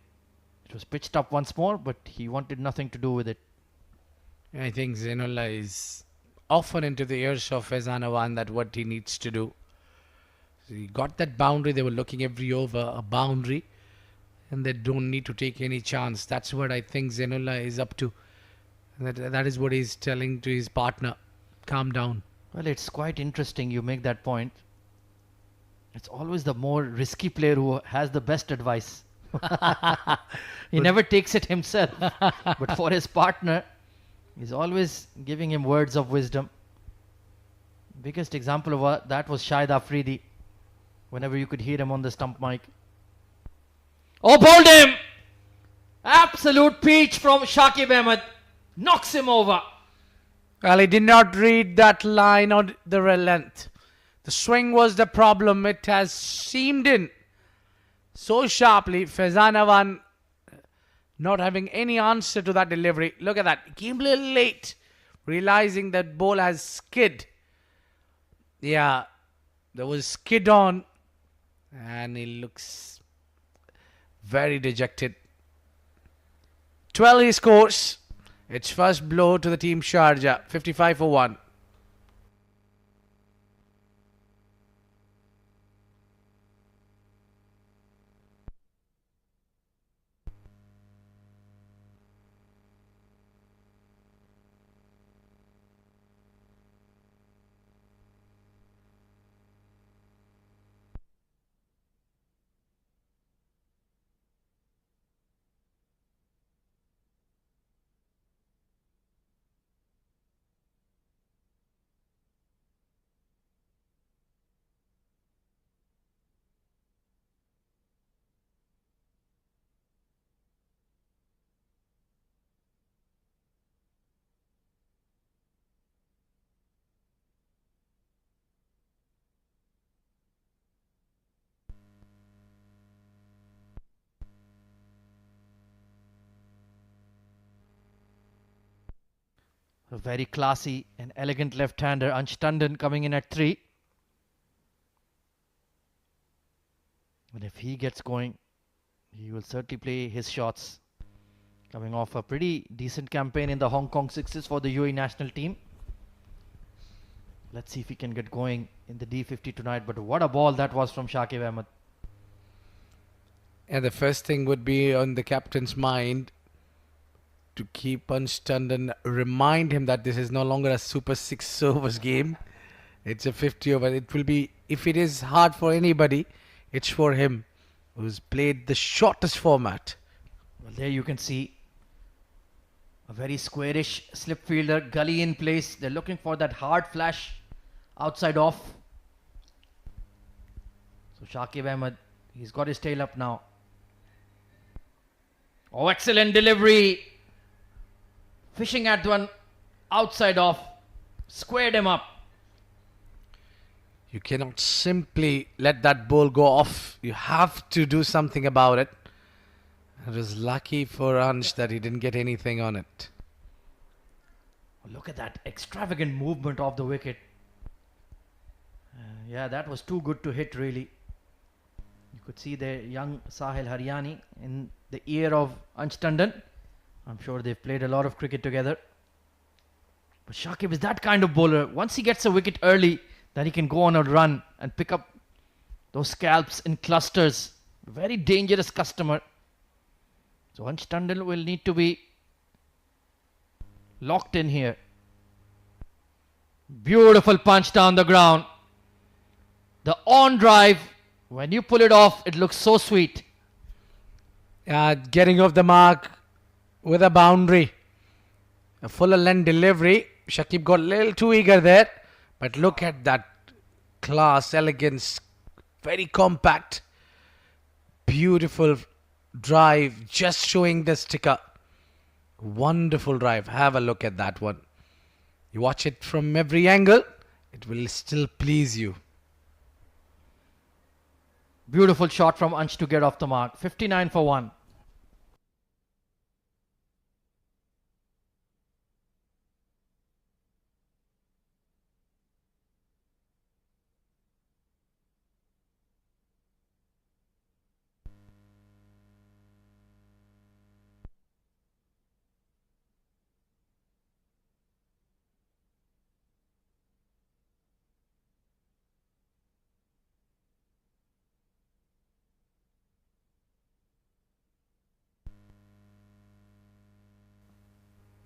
It was pitched up once more, but he wanted nothing to do with it. I think Zainullah is often into the ears of Faizan Awan that what he needs to do. So he got that boundary. They were looking every over a boundary, and they don't need to take any chance. That's what I think Zainullah is up to. That is what he's telling to his partner. Calm down. Well, it's quite interesting you make that point. It's always the more risky player who has the best advice. He never takes it himself. But for his partner, he's always giving him words of wisdom. Biggest example of that was Shahid Afridi. Whenever you could hear him on the stump mic. Oh, bowled him! Absolute peach from Shakib Ahmed. Knocks him over. Well, he did not read that line or the length. The swing was the problem. It has seamed in. so sharply. Faizanavan not having any answer to that delivery. Look at that. He came a little late, realizing that ball has skid. Yeah, there was skid on, and he looks very dejected. 12 he scores. It's first blow to the team Sharjah. 55 for 1. A very classy and elegant left-hander, Ansh Tandon, coming in at 3. And if he gets going, he will certainly play his shots. Coming off a pretty decent campaign in the Hong Kong Sixes for the UAE national team. Let's see if he can get going in the D50 tonight. But what a ball that was from Shakib Ahmed. And the first thing would be on the captain's mind to keep Ansh Tandon, remind him that this is no longer a Super 6 overs game. It's a 50 over. It will be, if it is hard for anybody, it's for him, who's played the shortest format. Well, there you can see a very squarish slip fielder, gully in place. They're looking for that hard flash outside off. So Shakib Ahmed, he's got his tail up now. Oh, excellent delivery. Fishing at one outside off. Squared him up. You cannot simply let that ball go off. You have to do something about it. It was lucky for Ansh that he didn't get anything on it. Look at that extravagant movement of the wicket. Yeah, that was too good to hit, really. You could see the young Sahil Haryani in the ear of Ansh Tandon. I'm sure they've played a lot of cricket together. But Shakib is that kind of bowler. Once he gets a wicket early, then he can go on a run and pick up those scalps in clusters. Very dangerous customer. So Ansh Tandon will need to be locked in here. Beautiful punch down the ground. The on drive, when you pull it off, it looks so sweet. Getting off the mark with a boundary. A fuller length delivery. Shakib got a little too eager there. But look at that class, elegance, very compact. Beautiful drive, just showing the sticker. Wonderful drive. Have a look at that one. You watch it from every angle, it will still please you. Beautiful shot from Ansh to get off the mark. 59 for 1.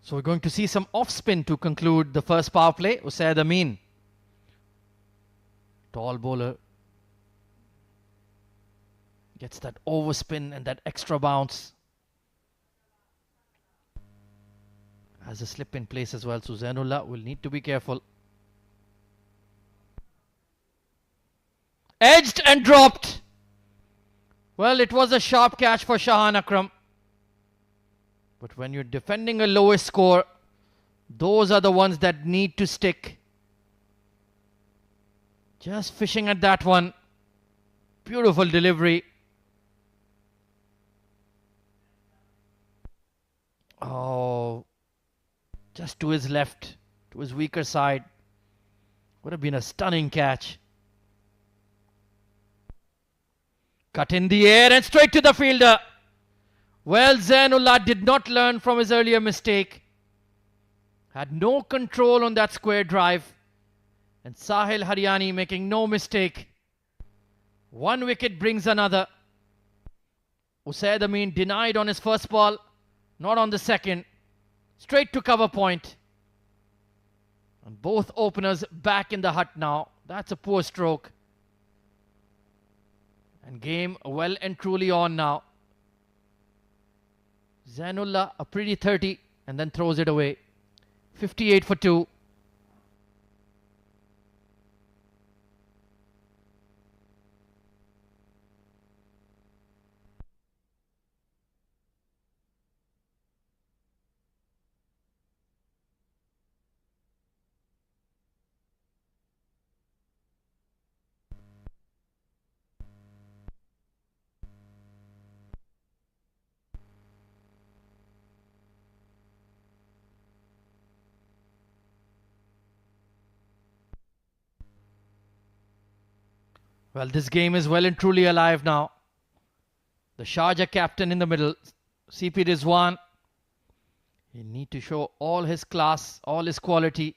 So we're going to see some off spin to conclude the first power play. Usaid Amin. Tall bowler. Gets that overspin and that extra bounce. Has a slip in place as well. So Zainullah will need to be careful. Edged and dropped. Well, it was a sharp catch for Shahan Akram. But when you're defending a lower score, those are the ones that need to stick. Just fishing at that one. Beautiful delivery. Oh, just to his left, to his weaker side. Would have been a stunning catch. Cut in the air and straight to the fielder. Well, Zainullah did not learn from his earlier mistake. Had no control on that square drive. And Sahil Haryani making no mistake. One wicket brings another. Usaid Amin denied on his first ball, not on the second. Straight to cover point. And both openers back in the hut now. That's a poor stroke. And game well and truly on now. Zainullah a pretty 30 and then throws it away. 58 for 2. Well, this game is well and truly alive now. The Sharjah captain in the middle, CP Rizwan. He need to show all his class, all his quality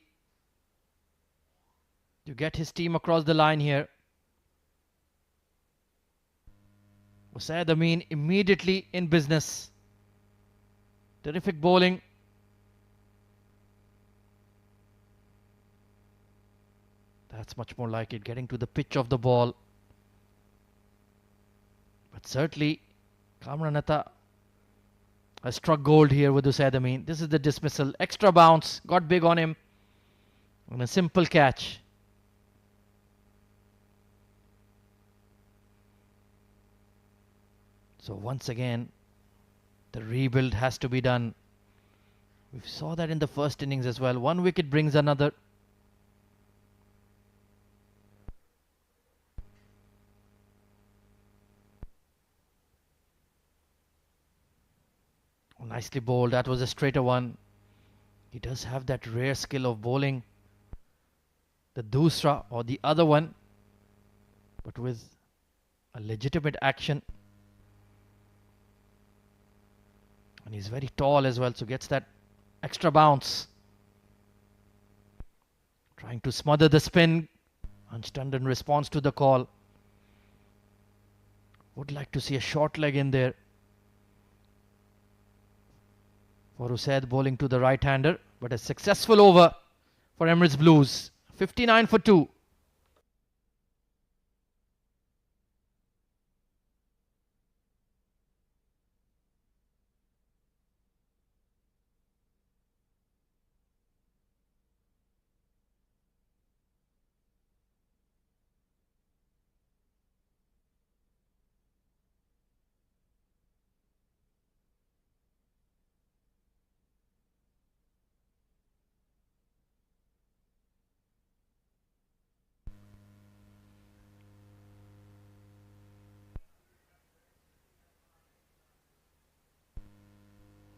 to get his team across the line here. Usaid Amin immediately in business. Terrific bowling. That's much more like it, getting to the pitch of the ball. But certainly, Kamran Atta has struck gold here with Usaid Amin. This is the dismissal. Extra bounce. Got big on him. And a simple catch. So once again, the rebuild has to be done. We saw that in the first innings as well. One wicket brings another. Nicely bowled. That was a straighter one. He does have that rare skill of bowling the dusra or the other one, but with a legitimate action. And he's very tall as well, so gets that extra bounce. Trying to smother the spin. Ansh Tandon responds to the call. Would like to see a short leg in there for Usaid, bowling to the right-hander, but a successful over for Emirates Blues. 59 for 2.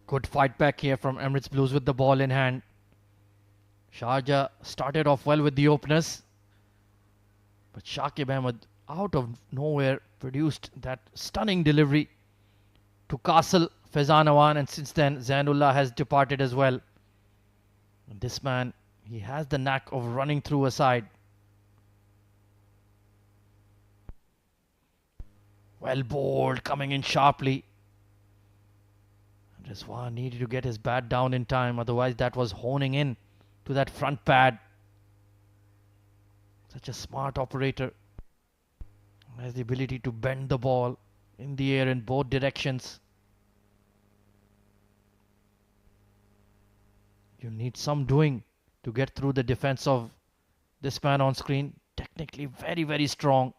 Good fight back here from Emirates Blues with the ball in hand. Sharjah started off well with the openers, but Shakib Ahmed out of nowhere produced that stunning delivery to Castle Faizan Awan, and since then Zainullah has departed as well. And this man, he has the knack of running through a side. Well bowled, coming in sharply. Rizwan needed to get his bat down in time, otherwise that was honing in to that front pad. Such a smart operator. Has the ability to bend the ball in the air in both directions. You need some doing to get through the defense of this man on screen. Technically very, very strong.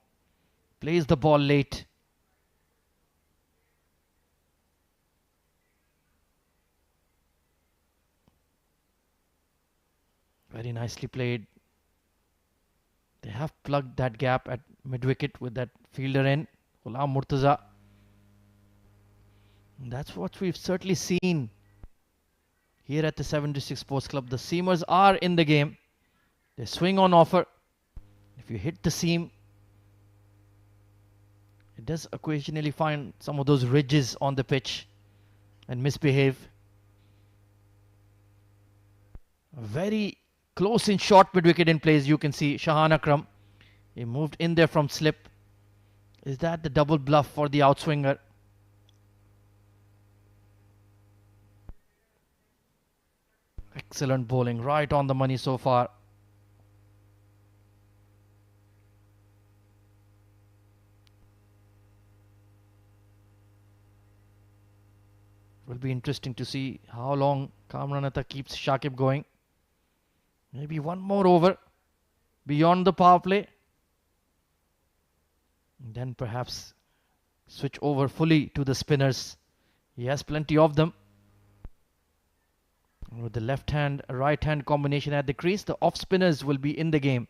Plays the ball late. Very nicely played. They have plugged that gap at mid-wicket with that fielder in, Ghulam Murtaza. And that's what we've certainly seen here at the 76 Sports Club. The seamers are in the game. They swing on offer. If you hit the seam, it does occasionally find some of those ridges on the pitch and misbehave. Very close in short mid-wicket in plays. You can see Shahan Akram. He moved in there from slip. Is that the double bluff for the outswinger? Excellent bowling, right on the money so far. Will be interesting to see how long Kamranata keeps Shakib going. Maybe one more over beyond the power play. And then perhaps switch over fully to the spinners. He has plenty of them. With the left hand, right hand combination at the crease, the off spinners will be in the game.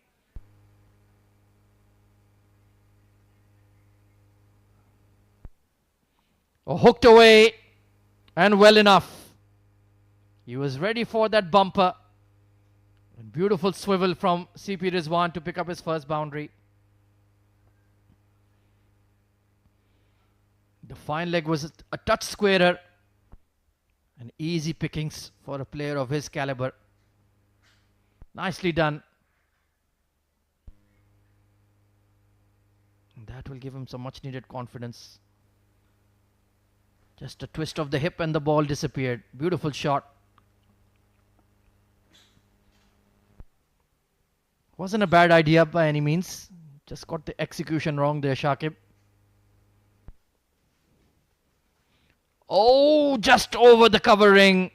Oh, hooked away and well enough. He was ready for that bumper. And beautiful swivel from CP Rizwan to pick up his first boundary. The fine leg was a touch squarer. And easy pickings for a player of his caliber. Nicely done. And that will give him some much needed confidence. Just a twist of the hip and the ball disappeared. Beautiful shot. Wasn't a bad idea by any means. Just got the execution wrong there, Shakib. Oh, just over the covering.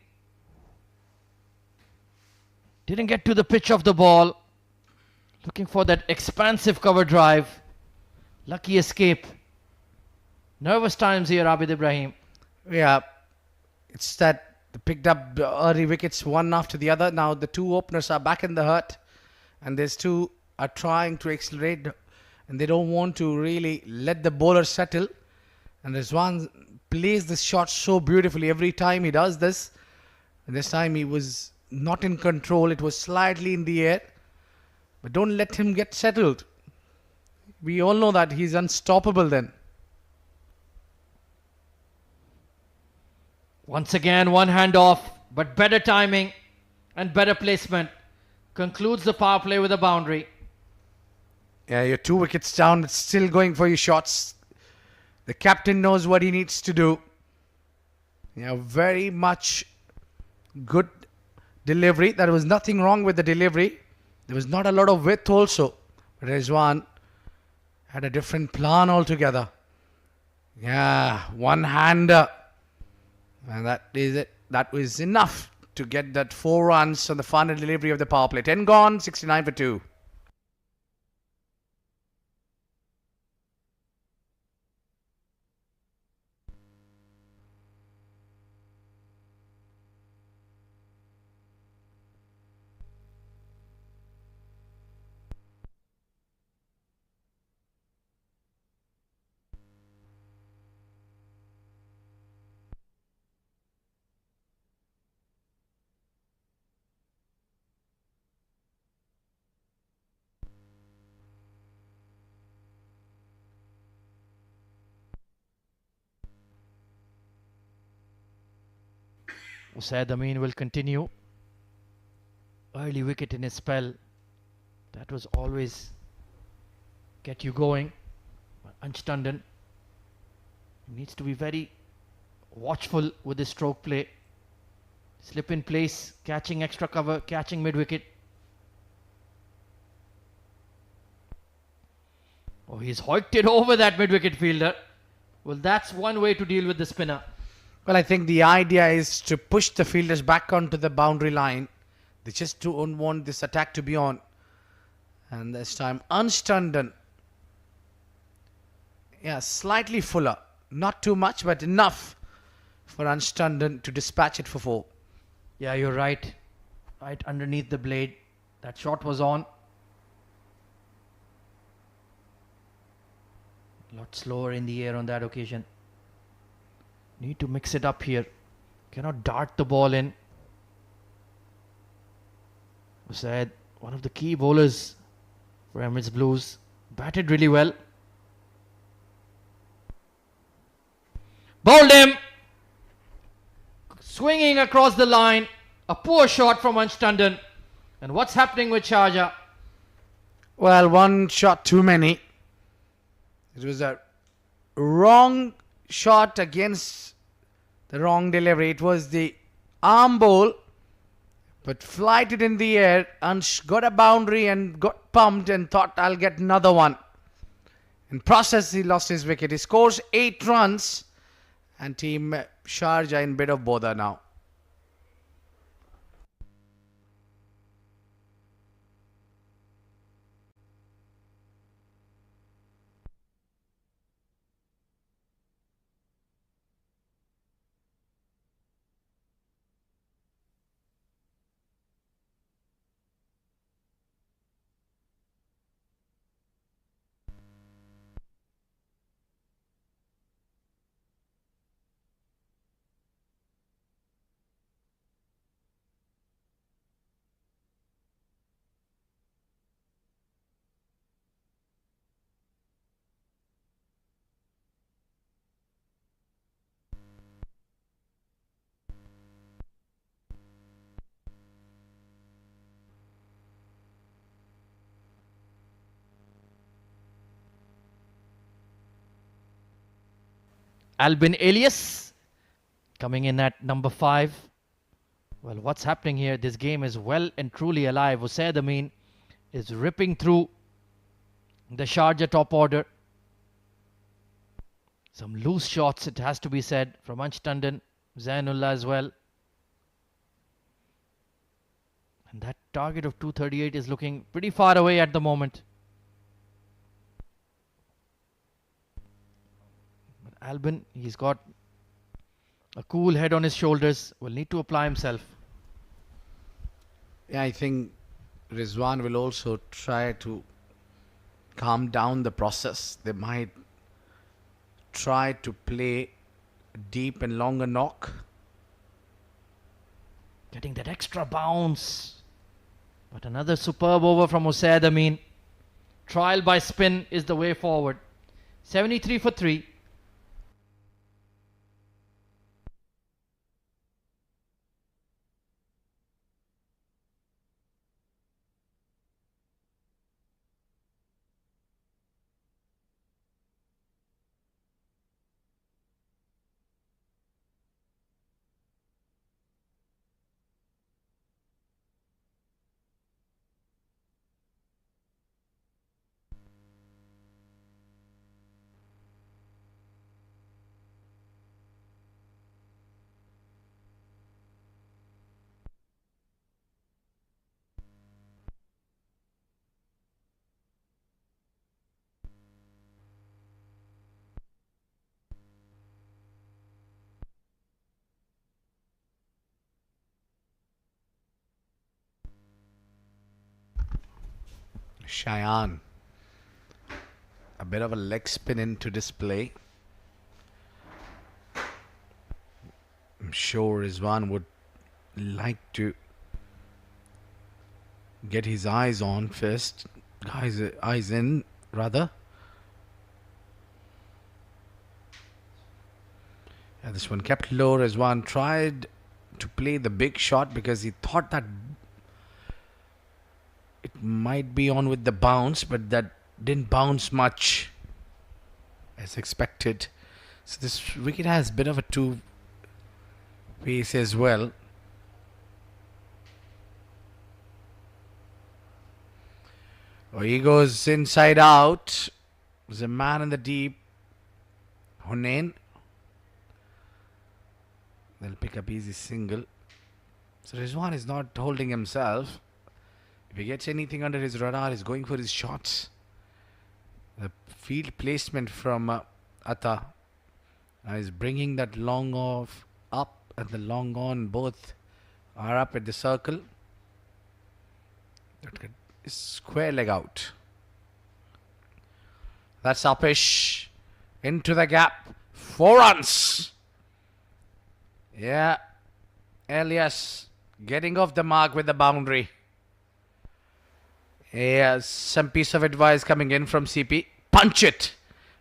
Didn't get to the pitch of the ball. Looking for that expansive cover drive. Lucky escape. Nervous times here, Abid Ibrahim. Yeah, it's that they picked up early wickets one after the other. Now the two openers are back in the hurt, and these two are trying to accelerate, and they don't want to really let the bowler settle. And Rizwan plays this shot so beautifully every time he does this. And this time he was not in control. It was slightly in the air. But don't let him get settled. We all know that he's unstoppable then. Once again, one hand off, but better timing and better placement. Concludes the power play with a boundary. Yeah, you're 2 wickets down, but still going for your shots. The captain knows what he needs to do. Yeah, very much good delivery. There was nothing wrong with the delivery. There was not a lot of width also. Rizwan had a different plan altogether. Yeah, one-hander. And that is it. That was enough to get that 4 runs on the final delivery of the power play. 10 gone, 69 for 2. Usaid Amin will continue. Early wicket in his spell. That was always get you going. Ansh Tandon needs to be very watchful with his stroke play. Slip in place, catching extra cover, catching mid-wicket. Oh, he's hoiked it over that mid-wicket fielder. Well, that's one way to deal with the spinner. Well, I think the idea is to push the fielders back onto the boundary line. They just don't want this attack to be on. And this time, Ansh Tandon. Yeah, slightly fuller. Not too much, but enough for Ansh Tandon to dispatch it for 4. Yeah, you're right. Right underneath the blade. That shot was on. A lot slower in the air on that occasion. Need to mix it up here. Cannot dart the ball in. Said one of the key bowlers for Emirates Blues, batted really well. Bowled him! Swinging across the line. A poor shot from Ansh Tandon. And what's happening with Sharjah? Well, one shot too many. It was a wrong shot against the wrong delivery. It was the arm bowl, but flighted in the air. Ansh got a boundary and got pumped and thought, I'll get another one. In process, he lost his wicket. He scores 8 runs, and team Sharjah in bit of bother now. Albin Elias coming in at number 5. Well, what's happening here? This game is well and truly alive. Usaid Amin is ripping through the Sharjah top order. Some loose shots, it has to be said, from Ansh Tandon, Zainullah as well. And that target of 238 is looking pretty far away at the moment. But Albin, he's got a cool head on his shoulders, will need to apply himself. Yeah, I think Rizwan will also try to calm down the process. They might try to play deep and longer knock. Getting that extra bounce. But another superb over from Usaid Amin. Trial by spin is the way forward. 73 for 3. Cheyenne. A bit of a leg spin into display. I'm sure Rizwan would like to get his eyes on first. Eyes in, rather. Yeah, this one kept low. Rizwan tried to play the big shot because he thought that it might be on with the bounce, but that didn't bounce much as expected. So this wicket has a bit of a two pace as well. Oh, he goes inside out. There's a man in the deep. Hunain. They'll pick up easy single. So Rizwan is not holding himself. If he gets anything under his radar, he's going for his shots. The field placement from Atta is bringing that long off up and the long on. Both are up at the circle. That is square leg out. That's Upish into the gap. 4 runs. Yeah. Elias getting off the mark with the boundary. Yeah, some piece of advice coming in from CP. Punch it!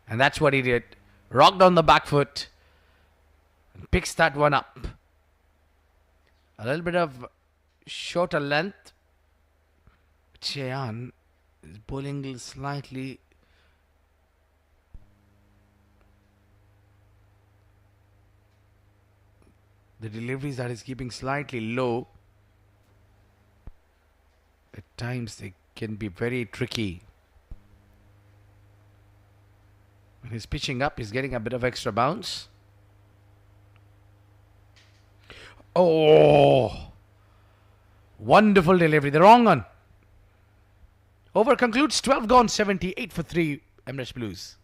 And that's what he did. Rocked on the back foot. And picks that one up. A little bit of shorter length. Cheyenne is bowling slightly. The deliveries that is keeping slightly low. At times they can be very tricky. When he's pitching up, he's getting a bit of extra bounce. Oh! Wonderful delivery. The wrong one. Over concludes 12 gone, 78 for 3, Emirates Blues.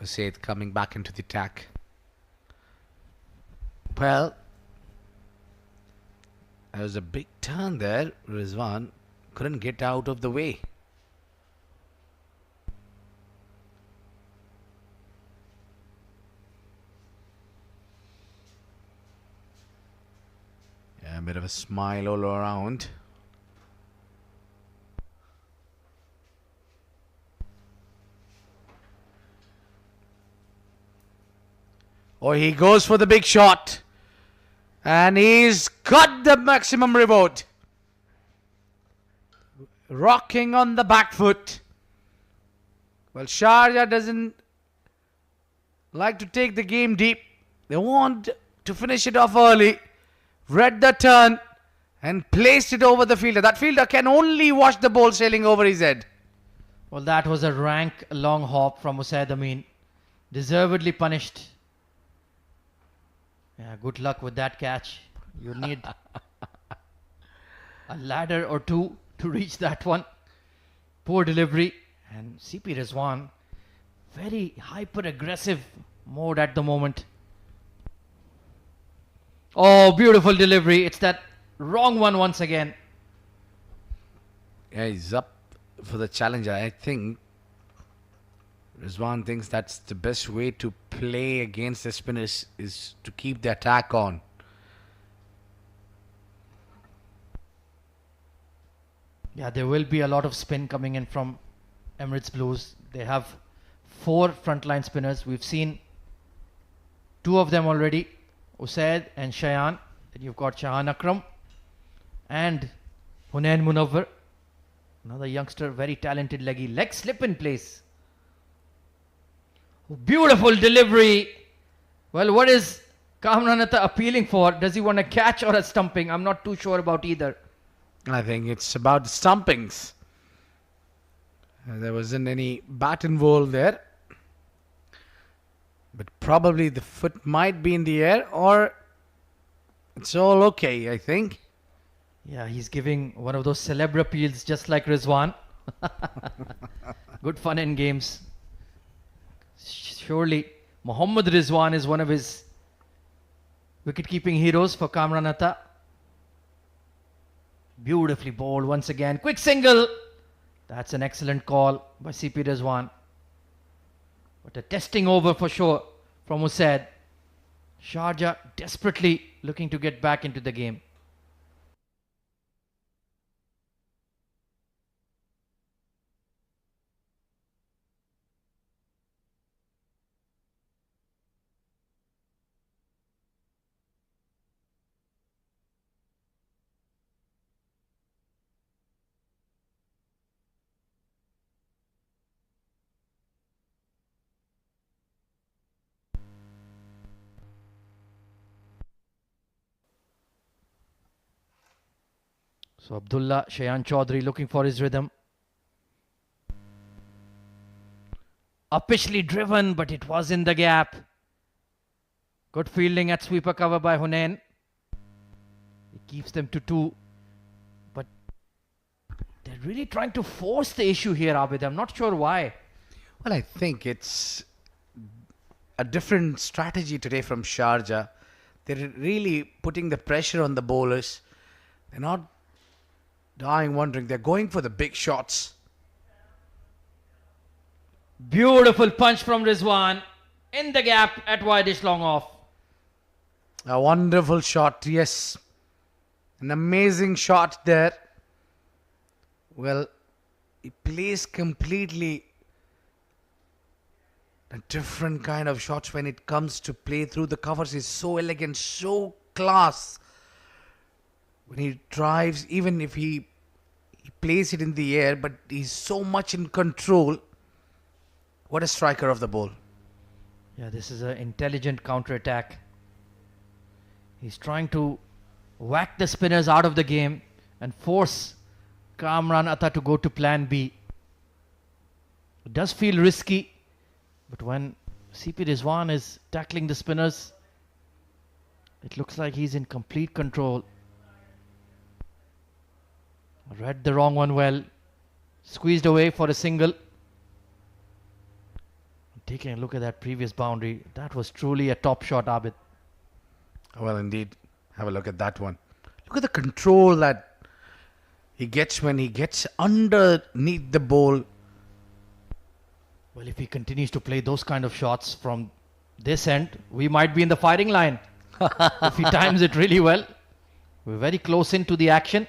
Usaid coming back into the attack. Well, there was a big turn there. Rizwan couldn't get out of the way. Yeah, a bit of a smile all around. Oh, he goes for the big shot. And he's got the maximum reward. Rocking on the back foot. Well, Sharjah doesn't like to take the game deep. They want to finish it off early. Read the turn and placed it over the fielder. That fielder can only watch the ball sailing over his head. Well, that was a rank long hop from Usaid Amin. Deservedly punished. Yeah, good luck with that catch. You need a ladder or two to reach that one. Poor delivery. And CP Rizwan, very hyper-aggressive mode at the moment. Oh, beautiful delivery. It's that wrong one once again. Yeah, he's up for the challenger. I think Rizwan thinks that's the best way to play against the spinners is to keep the attack on. Yeah, there will be a lot of spin coming in from Emirates Blues. They have 4 frontline spinners. We've seen 2 of them already, Usaid and Shayan. Then you've got Shahan Akram and Hunain Munawwar. Another youngster, very talented leggy. Leg slip in place. Beautiful delivery. Well, what is Kamranata appealing for? Does he want a catch or a stumping? I'm not too sure about either. I think it's about the stumpings. There wasn't any bat involved there. But probably the foot might be in the air, or it's all okay, I think. Yeah, he's giving one of those celeb appeals just like Rizwan. Good fun and games. Surely Mohammad Rizwan is one of his wicket-keeping heroes for Kamranata. Beautifully bowled once again. Quick single. That's an excellent call by CP Rizwan. But a testing over for sure from Usaid. Sharjah desperately looking to get back into the game. So Abdullah Shayan Chaudhary looking for his rhythm. uppishly driven, but it was in the gap. Good fielding at sweeper cover by Hunain. It keeps them to 2. But they're really trying to force the issue here, Abid. I'm not sure why. Well, I think it's a different strategy today from Sharjah. They're really putting the pressure on the bowlers. They're not dying wondering. They're going for the big shots. Beautiful punch from Rizwan. In the gap at wideish long off. A wonderful shot, yes. An amazing shot there. Well, he plays completely a different kind of shots when it comes to play through the covers. He's so elegant, so class. When he drives, even if he plays it in the air, but he's so much in control. What a striker of the ball. Yeah, this is an intelligent counter-attack. He's trying to whack the spinners out of the game and force Kamran Atta to go to plan B. It does feel risky, but when CP Rizwan is tackling the spinners, it looks like he's in complete control. Read the wrong one well. Squeezed away for a single. Taking a look at that previous boundary, that was truly a top shot, Abid. Well, indeed. Have a look at that one. Look at the control that he gets when he gets underneath the ball. Well, if he continues to play those kind of shots from this end, we might be in the firing line. If he times it really well. We're very close into the action.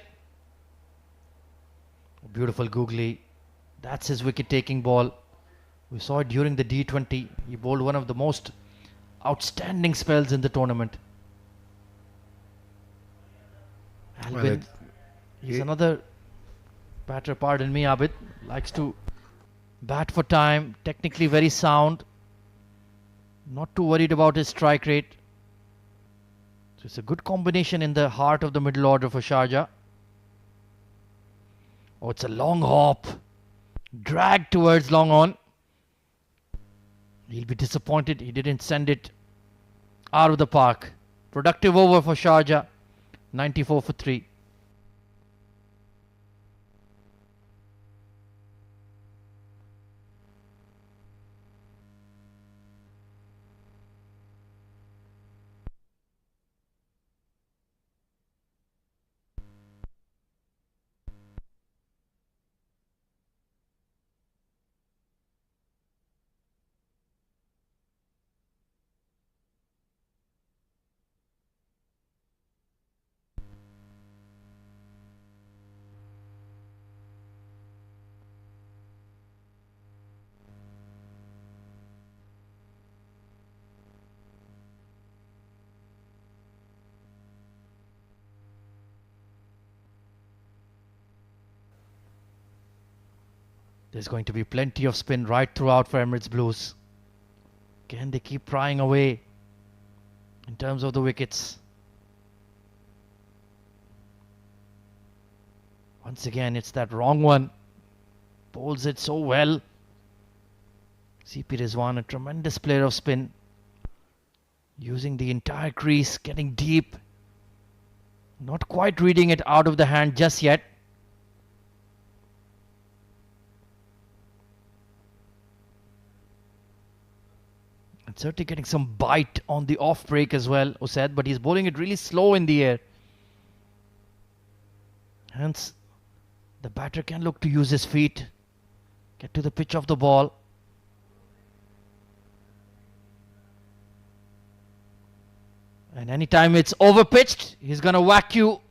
Beautiful googly. That's his wicket-taking ball. We saw it during the D20. He bowled one of the most outstanding spells in the tournament. Albin, he's another batter, pardon me, Abid. Likes to bat for time. Technically very sound. Not too worried about his strike rate. So it's a good combination in the heart of the middle order for Sharjah. Oh, it's a long hop. Drag towards long on. He'll be disappointed he didn't send it out of the park. Productive over for Sharjah. 94 for 3. There's going to be plenty of spin right throughout for Emirates Blues. Can they keep prying away in terms of the wickets? Once again, it's that wrong one. Bowls it so well. CP Rizwan, a tremendous player of spin. Using the entire crease, getting deep. Not quite reading it out of the hand just yet. And certainly getting some bite on the off break as well, Usaid, but he's bowling it really slow in the air. Hence, the batter can look to use his feet, get to the pitch of the ball. And anytime it's over pitched, he's going to whack you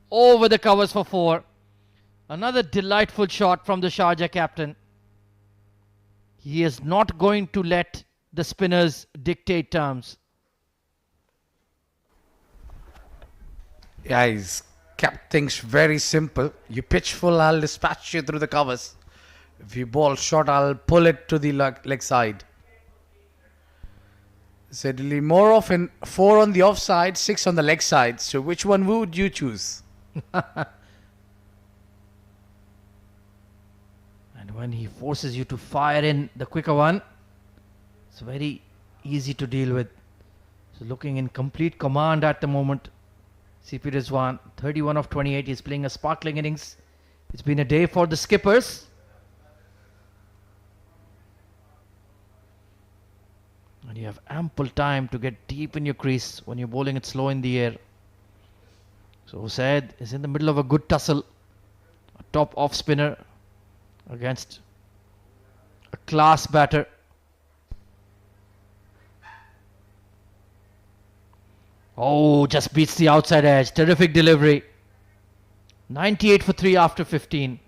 over the covers for 4. Another delightful shot from the Sharjah captain. He is not going to let the spinners dictate terms. Yeah, he's kept things very simple. You pitch full, I'll dispatch you through the covers. If you ball short, I'll pull it to the leg side. Said more often 4 on the offside, 6 on the leg side. So which one would you choose? And when he forces you to fire in the quicker one, It's very easy to deal with. So looking in complete command at the moment. CP Rizwan, 31 of 28. He's playing a sparkling innings. It's been a day for the skippers. And you have ample time to get deep in your crease when you're bowling it slow in the air. So Hussaid is in the middle of a good tussle. A top off spinner against a class batter. Oh, just beats the outside edge. Terrific delivery. 98 for 3 after 15.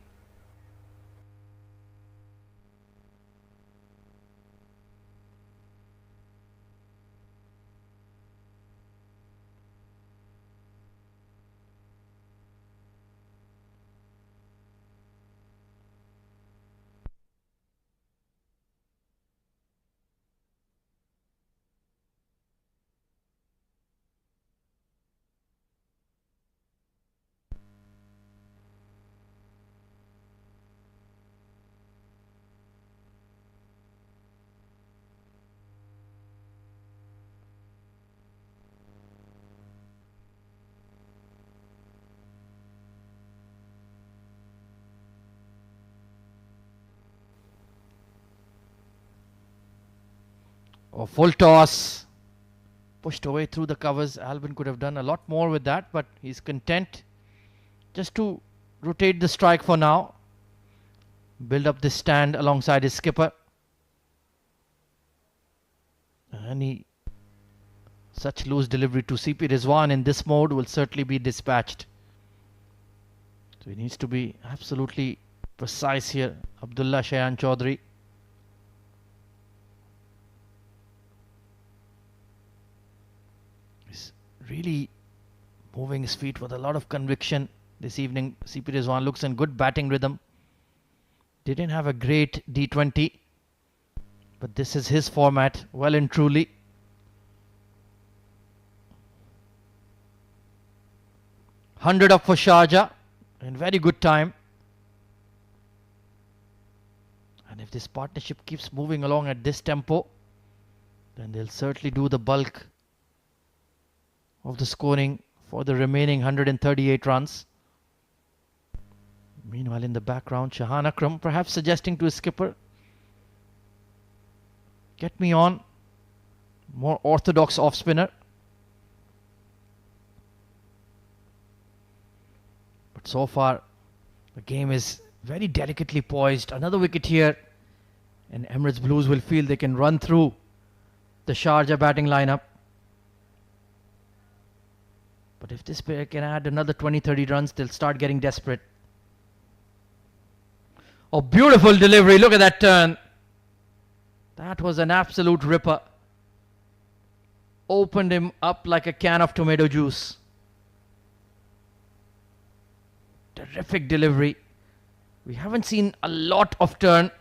Oh, full toss. Pushed away through the covers. Albin could have done a lot more with that, but he's content just to rotate the strike for now. Build up this stand alongside his skipper. And such loose delivery to CP Rizwan in this mode will certainly be dispatched. So he needs to be absolutely precise here. Abdullah Shayan Chaudhary. He's really moving his feet with a lot of conviction this evening. CP Rizwan looks in good batting rhythm. Didn't have a great D20, but this is his format, well and truly. Hundred up for Sharjah in very good time. And if this partnership keeps moving along at this tempo, then they'll certainly do the bulk of the scoring for the remaining 138 runs. Meanwhile, in the background, Shahan Akram perhaps suggesting to his skipper, get me on. More orthodox off spinner. But so far, the game is very delicately poised. Another wicket here. And Emirates Blues will feel they can run through the Sharjah batting lineup. But if this pair can add another 20-30 runs, they'll start getting desperate. Oh, beautiful delivery. Look at that turn. That was an absolute ripper. Opened him up like a can of tomato juice. Terrific delivery. We haven't seen a lot of turn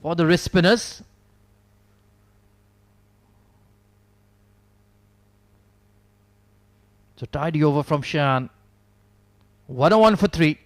for the wrist spinners. So tidy over from Shan. 101 for 3.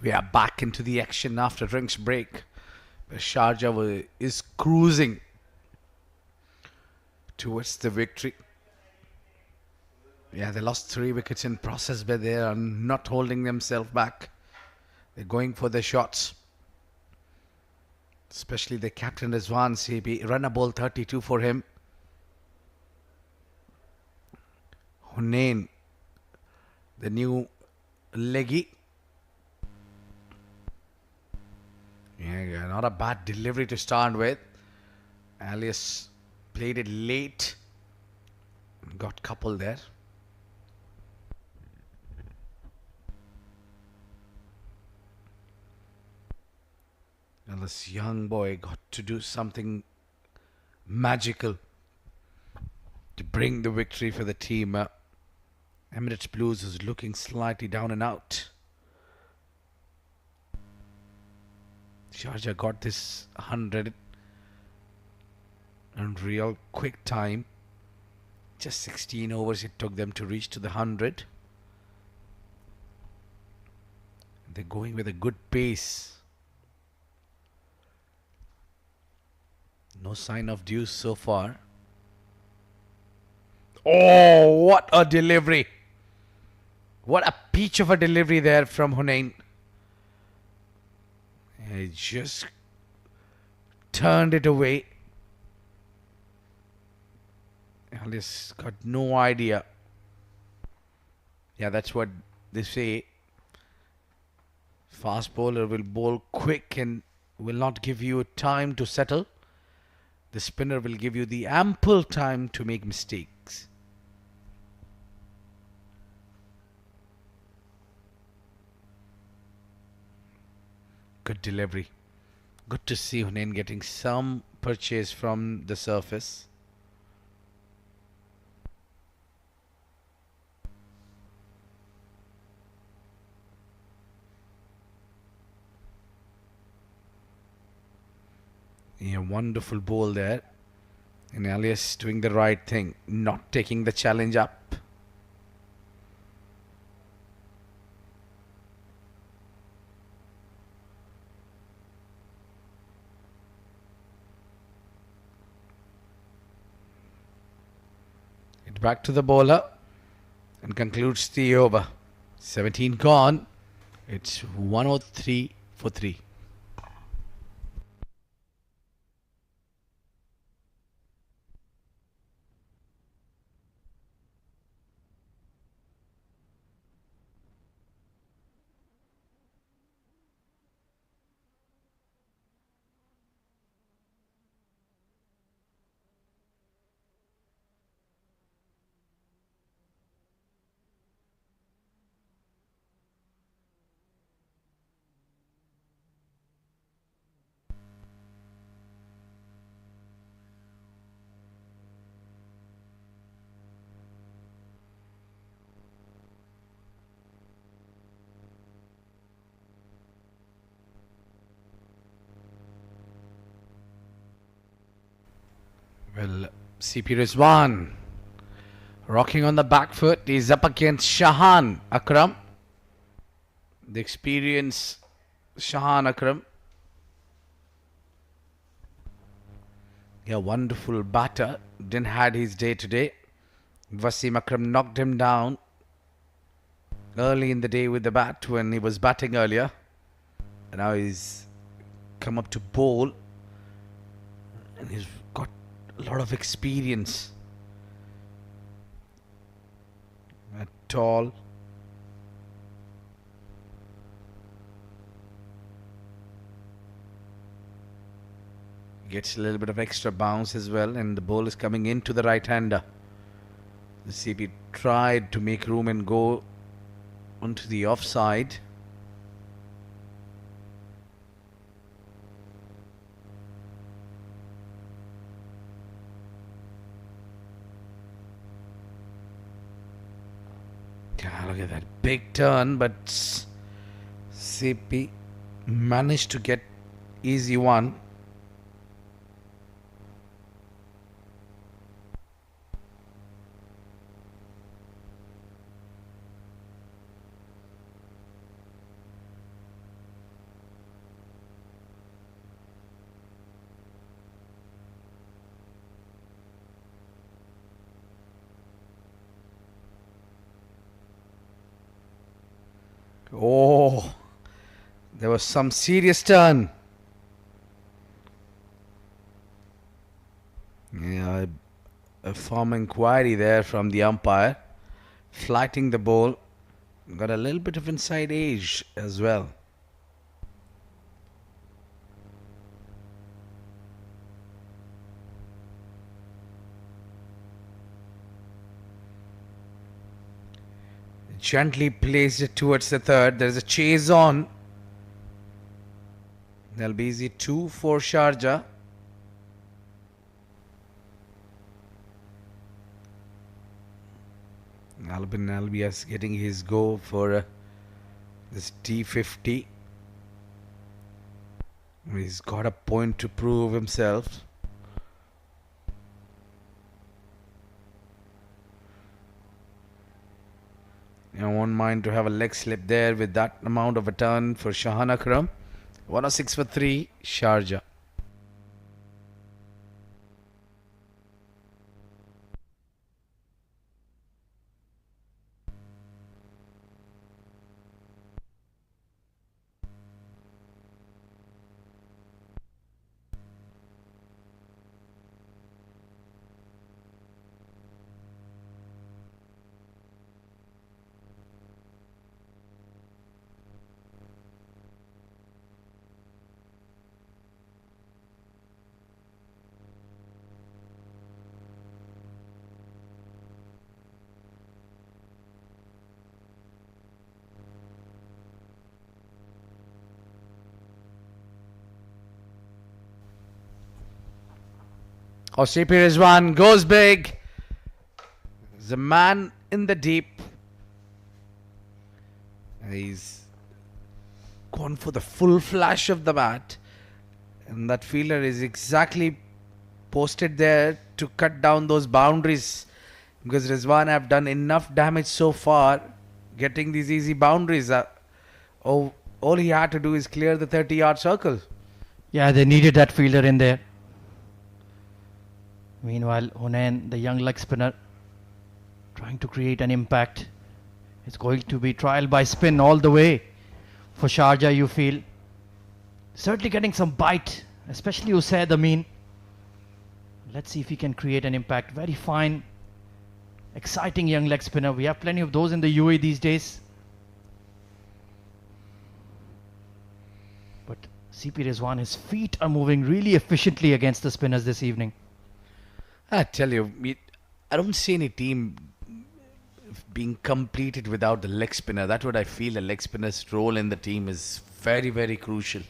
We are back into the action after drinks break. Sharjah is cruising towards the victory. Yeah, they lost 3 wickets in process, but they are not holding themselves back. They're going for the shots. Especially the captain Rizwan CP. Run a ball 32 for him. Hunain, the new leggy. Yeah, not a bad delivery to start with. Alias played it late. Got couple there. And this young boy got to do something magical to bring the victory for the team. Emirates Blues is looking slightly down and out. Sharjah got this 100 in real quick time. Just 16 overs it took them to reach to the 100. They're going with a good pace. No sign of deuce so far. Oh, what a delivery. What a peach of a delivery there from Hunain. He just turned it away. Alice got no idea. Yeah, that's what they say. Fast bowler will bowl quick and will not give you time to settle. The spinner will give you the ample time to make mistakes. Good delivery. Good to see Hunain getting some purchase from the surface. Yeah, wonderful ball there. And Alias doing the right thing, not taking the challenge up. It back to the bowler and concludes the over. 17 gone. It's 103 for 3. Well, CP Rizwan rocking on the back foot. He's up against Shahan Akram. The experienced Shahan Akram. Yeah, wonderful batter. Didn't had his day today. Wasim Akram knocked him down early in the day with the bat when he was batting earlier. And now he's come up to bowl. And he's got a lot of experience. Tall. Gets a little bit of extra bounce as well, and the ball is coming into the right-hander. The CP tried to make room and go onto the offside. Yeah, look at that big turn, but CP managed to get easy one. Oh, there was some serious turn. Yeah, a firm inquiry there from the umpire. Flighting the ball. Got a little bit of inside edge as well. Gently placed it towards the third. There's a chase on. That'll be easy 2 for Sharjah. Albin Albias getting his go for this D50. He's got a point to prove himself. I won't mind to have a leg slip there with that amount of a turn for Shahan Akram. 106 for 3, Sharjah. Jose Rizwan goes big. The man in the deep. He's gone for the full flash of the bat. And that fielder is exactly posted there to cut down those boundaries. Because Rizwan have done enough damage so far getting these easy boundaries. All he had to do is clear the 30-yard circle. Yeah, they needed that fielder in there. Meanwhile, Hunain, the young leg spinner, trying to create an impact. It's going to be trial by spin all the way for Sharjah, you feel. Certainly getting some bite, especially Usaid Amin. Let's see if he can create an impact. Very fine, exciting young leg spinner. We have plenty of those in the UAE these days. But CP Rizwan, his feet are moving really efficiently against the spinners this evening. I tell you, I don't see any team being completed without the leg spinner. That's what I feel. The leg spinner's role in the team is very, very crucial.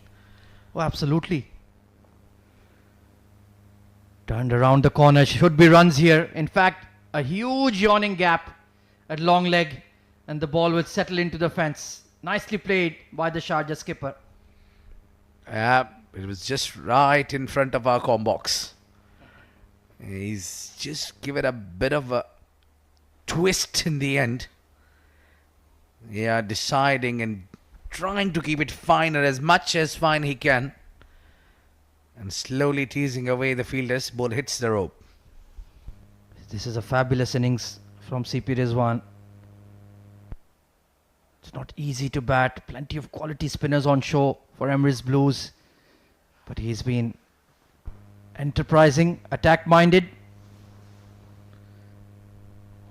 Oh, absolutely. Turned around the corner. Should be runs here. In fact, a huge yawning gap at long leg, and the ball will settle into the fence. Nicely played by the Sharjah skipper. Yeah, it was just right in front of our com box. He's just given a bit of a twist in the end. Yeah, deciding and trying to keep it finer as much as fine he can. And slowly teasing away the fielders. Ball hits the rope. This is a fabulous innings from CP Rizwan. It's not easy to bat. Plenty of quality spinners on show for Emirates Blues. But he's been enterprising, attack-minded.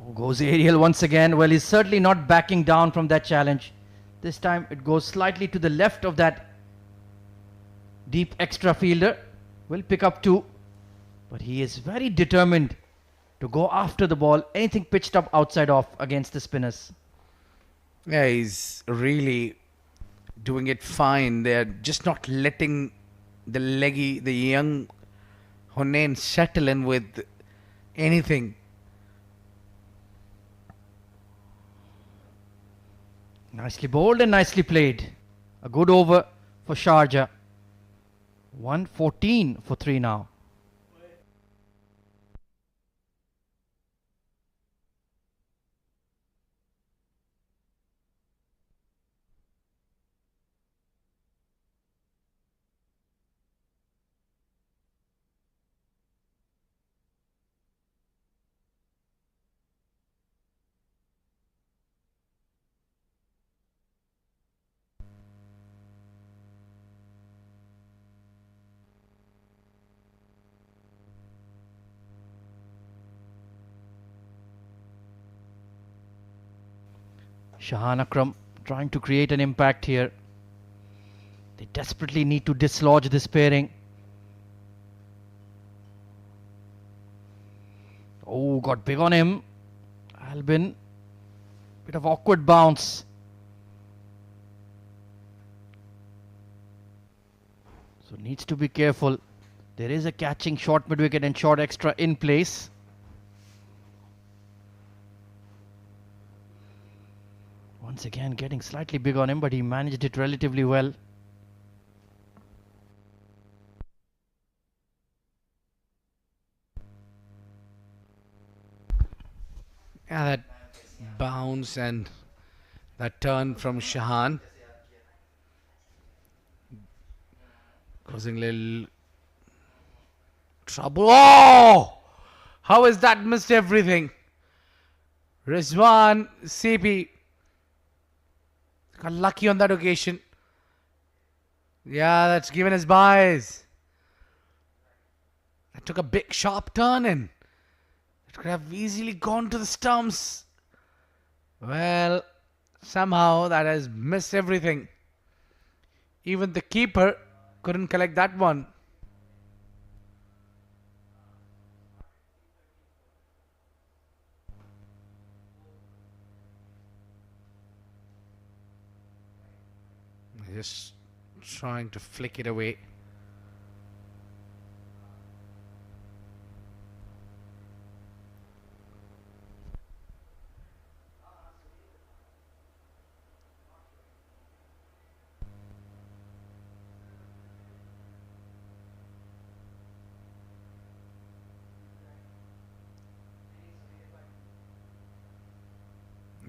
Oh, goes aerial once again. Well, he's certainly not backing down from that challenge. This time it goes slightly to the left of that deep extra fielder. Will pick up 2. But he is very determined to go after the ball. Anything pitched up outside off against the spinners. Yeah, he's really doing it fine. They're just not letting the young Hunain settle in with anything. Nicely bowled and nicely played. A good over for Sharjah. 114 for 3 now. Shahan Akram trying to create an impact here. They desperately need to dislodge this pairing. Oh, got big on him. Albin, bit of awkward bounce. So needs to be careful. There is a catching short mid-wicket and short extra in place. Once again getting slightly big on him, but he managed it relatively well. Yeah, that bounce and that turn from Shahan causing little trouble. Oh! How has that missed everything? Rizwan, CP got lucky on that occasion. Yeah, that's given his buys. That took a big sharp turn and it could have easily gone to the stumps. Well, somehow that has missed everything. Even the keeper couldn't collect that one. Just trying to flick it away.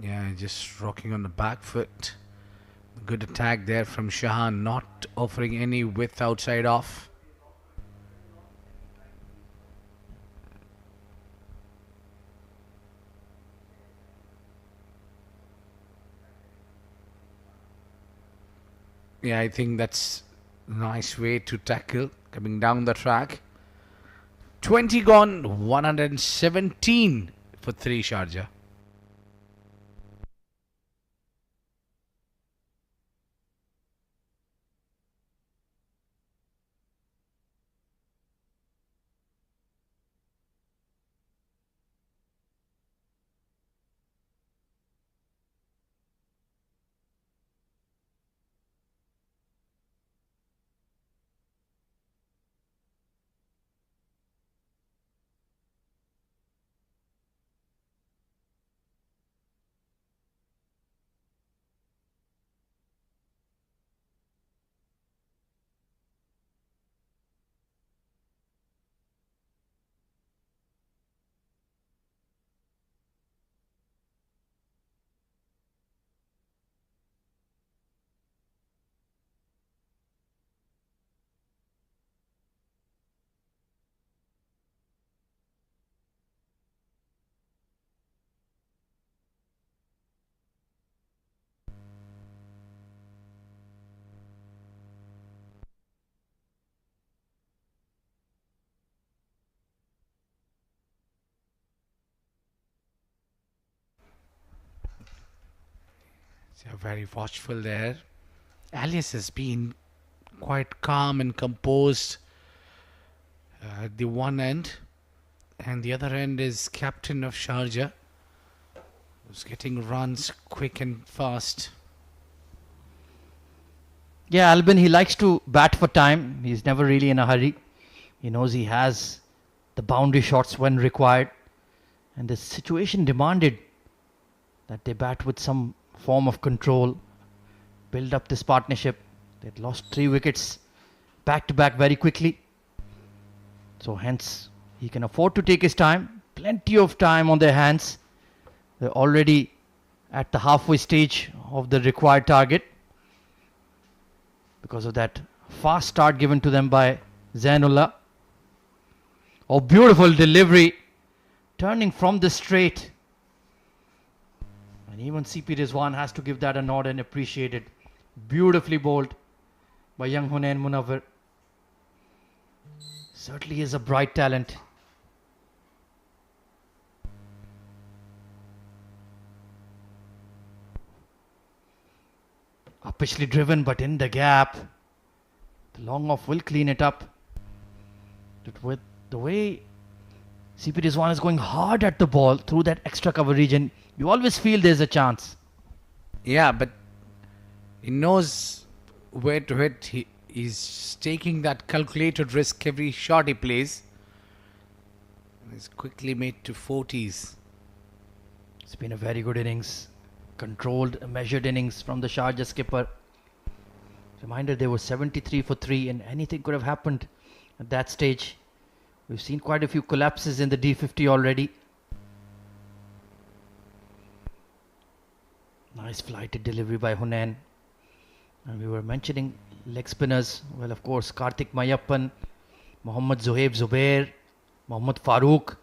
Yeah, just rocking on the back foot. Good attack there from Shahan, not offering any width outside off. Yeah, I think that's a nice way to tackle coming down the track. 20 gone, 117 for 3 Sharjah. So very watchful there. Alias has been quite calm and composed at the one end, and the other end is captain of Sharjah, who's getting runs quick and fast. Yeah, Albin, he likes to bat for time. He's never really in a hurry. He knows he has the boundary shots when required. And the situation demanded that they bat with some form of control, build up this partnership. They'd lost 3 wickets back to back very quickly. So hence, he can afford to take his time. Plenty of time on their hands. They're already at the halfway stage of the required target because of that fast start given to them by Zainullah. Oh, beautiful delivery. Turning from the straight. And even CP Rizwan has to give that a nod and appreciate it. Beautifully bowled by young Hunain Munawwar. Certainly is a bright talent. Uppishly driven, but in the gap. The long off will clean it up. But with the way CP Rizwan is going hard at the ball through that extra cover region, you always feel there's a chance. Yeah, but he knows where to hit. He's taking that calculated risk every shot he plays. He's quickly made to 40s. It's been a very good innings. Controlled, measured innings from the Sharjah skipper. Reminder, they were 73 for 3 and anything could have happened at that stage. We've seen quite a few collapses in the D50 already. Nice flighted delivery by Hunain. And we were mentioning leg spinners. Well, of course, Karthik Mayappan, Mohammad Zohaib Zubair, Mohammad Farooq.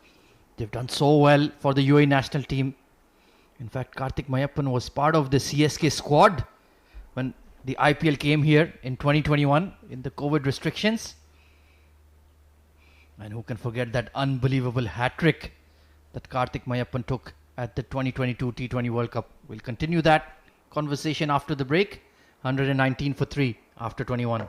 They've done so well for the UAE national team. In fact, Karthik Mayappan was part of the CSK squad when the IPL came here in 2021 in the COVID restrictions. And who can forget that unbelievable hat-trick that Karthik Mayappan took at the 2022 T20 World Cup. We'll continue that conversation after the break. 119 for 3 after 21.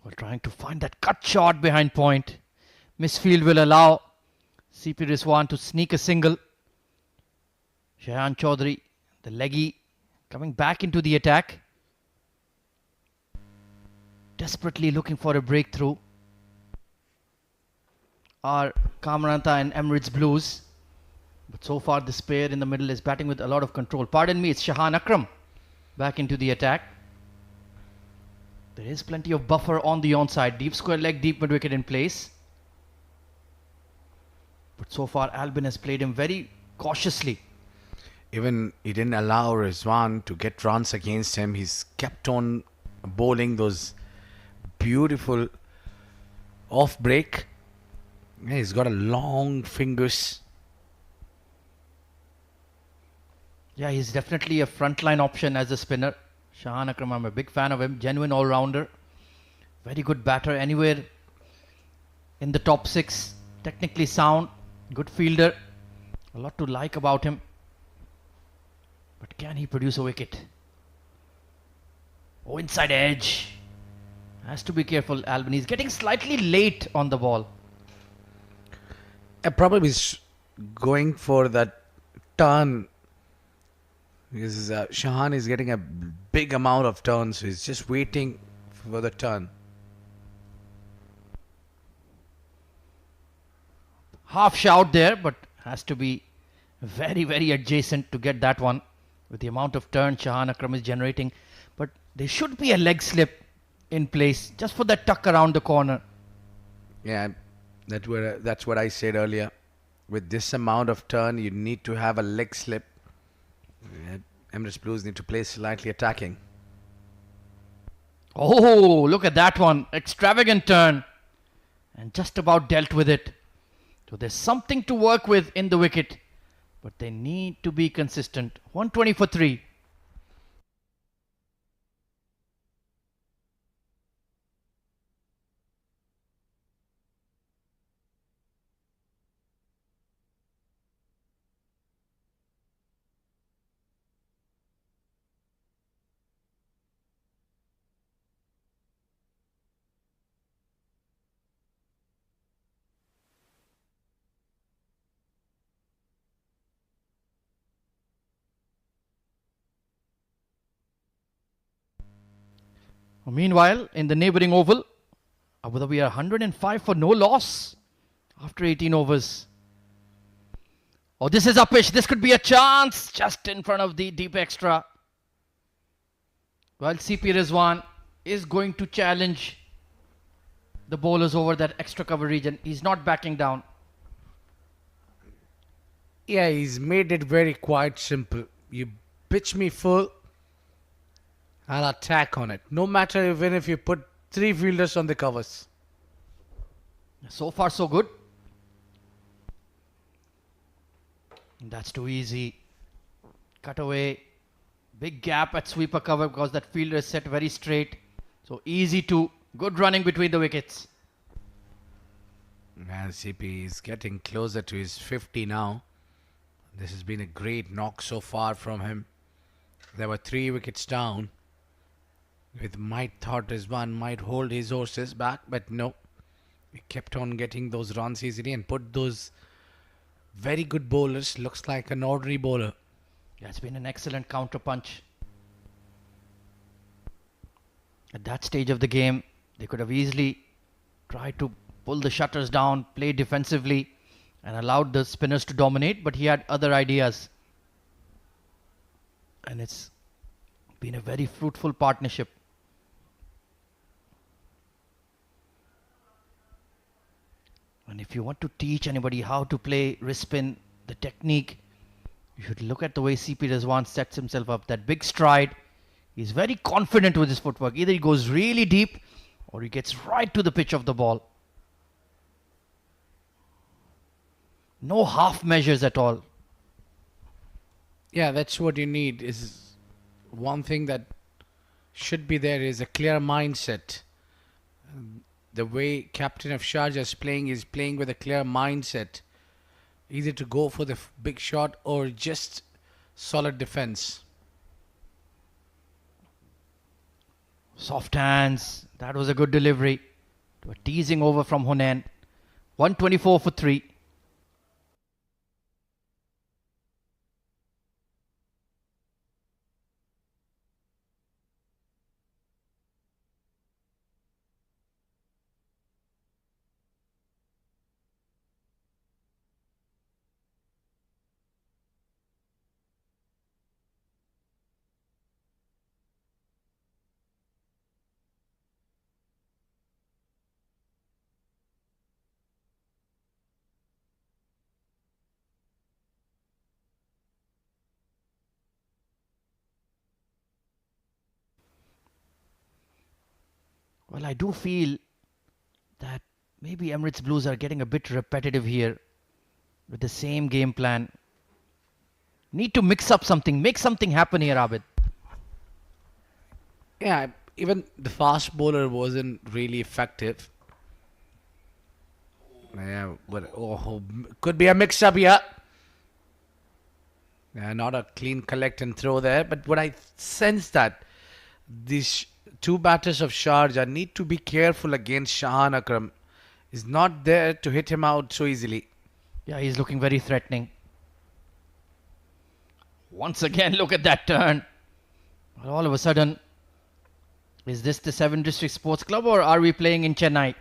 Well, trying to find that cut shot behind point. Misfield will allow CP Rizwan to sneak a single. Shahan Chaudhary, the leggy, coming back into the attack. Desperately looking for a breakthrough. Are Kamranta and Emirates Blues. But so far this pair in the middle is batting with a lot of control. Pardon me, it's Shahan Akram back into the attack. There is plenty of buffer on the onside. Deep square leg, deep mid wicket in place. But so far Albin has played him very cautiously. Even he didn't allow Rizwan to get runs against him. He's kept on bowling those beautiful off break. Yeah, he's got a long fingers. Yeah, he's definitely a frontline option as a spinner. Shahan Akram, I'm a big fan of him. Genuine all-rounder. Very good batter anywhere in the top 6. Technically sound. Good fielder. A lot to like about him. But can he produce a wicket? Oh, inside edge. Has to be careful, Albin. He's getting slightly late on the ball. Probably he's going for that turn. Because Shahan is getting a big amount of turns, so he's just waiting for the turn. Half shout there, but has to be very, very adjacent to get that one with the amount of turn Shahan Akram is generating. But there should be a leg slip in place just for that tuck around the corner. Yeah, that's what I said earlier. With this amount of turn, you need to have a leg slip. Emirates Blues need to play slightly attacking. Oh, look at that one. Extravagant turn. And just about dealt with it. So there's something to work with in the wicket. But they need to be consistent. 120 for 3. Meanwhile, in the neighbouring oval, Abu Dhabi are 105 for no loss after 18 overs. Oh, this is a pitch. This could be a chance just in front of the deep extra. Well, CP Rizwan is going to challenge the bowlers over that extra cover region. He's not backing down. Yeah, he's made it very quite simple. You pitch me full, I'll attack on it. No matter even if you put 3 fielders on the covers. So far, so good. That's too easy. Cut away. Big gap at sweeper cover because that fielder is set very straight. So easy to. Good running between the wickets. And CP is getting closer to his 50 now. This has been a great knock so far from him. There were 3 wickets down. With might thought his one might hold his horses back, but no. He kept on getting those runs easily and put those very good bowlers. Looks like an ordinary bowler. Yeah, it's been an excellent counter punch. At that stage of the game, they could have easily tried to pull the shutters down, play defensively, and allowed the spinners to dominate, but he had other ideas. And it's been a very fruitful partnership. And if you want to teach anybody how to play wrist spin, the technique, you should look at the way CP Rizwan sets himself up. That big stride. He's very confident with his footwork. Either he goes really deep or he gets right to the pitch of the ball. No half measures at all. Yeah, that's what you need. Is one thing that should be there is a clear mindset. The way captain of Sharjah is playing with a clear mindset. Either to go for the big shot or just solid defense. Soft hands. That was a good delivery. A teasing over from Hunain. 124 for 3. Well, I do feel that maybe Emirates Blues are getting a bit repetitive here with the same game plan. Need to mix up something, make something happen here, Abid. Yeah, even the fast bowler wasn't really effective. Yeah, but could be a mix-up here. Yeah, not a clean collect and throw there. But what I sense that these 2 batters of Sharjah need to be careful against Shahan Akram. He's not there to hit him out so easily. Yeah, he's looking very threatening. Once again, look at that turn. Well, all of a sudden, is this the 7 District Sports Club or are we playing in Chennai?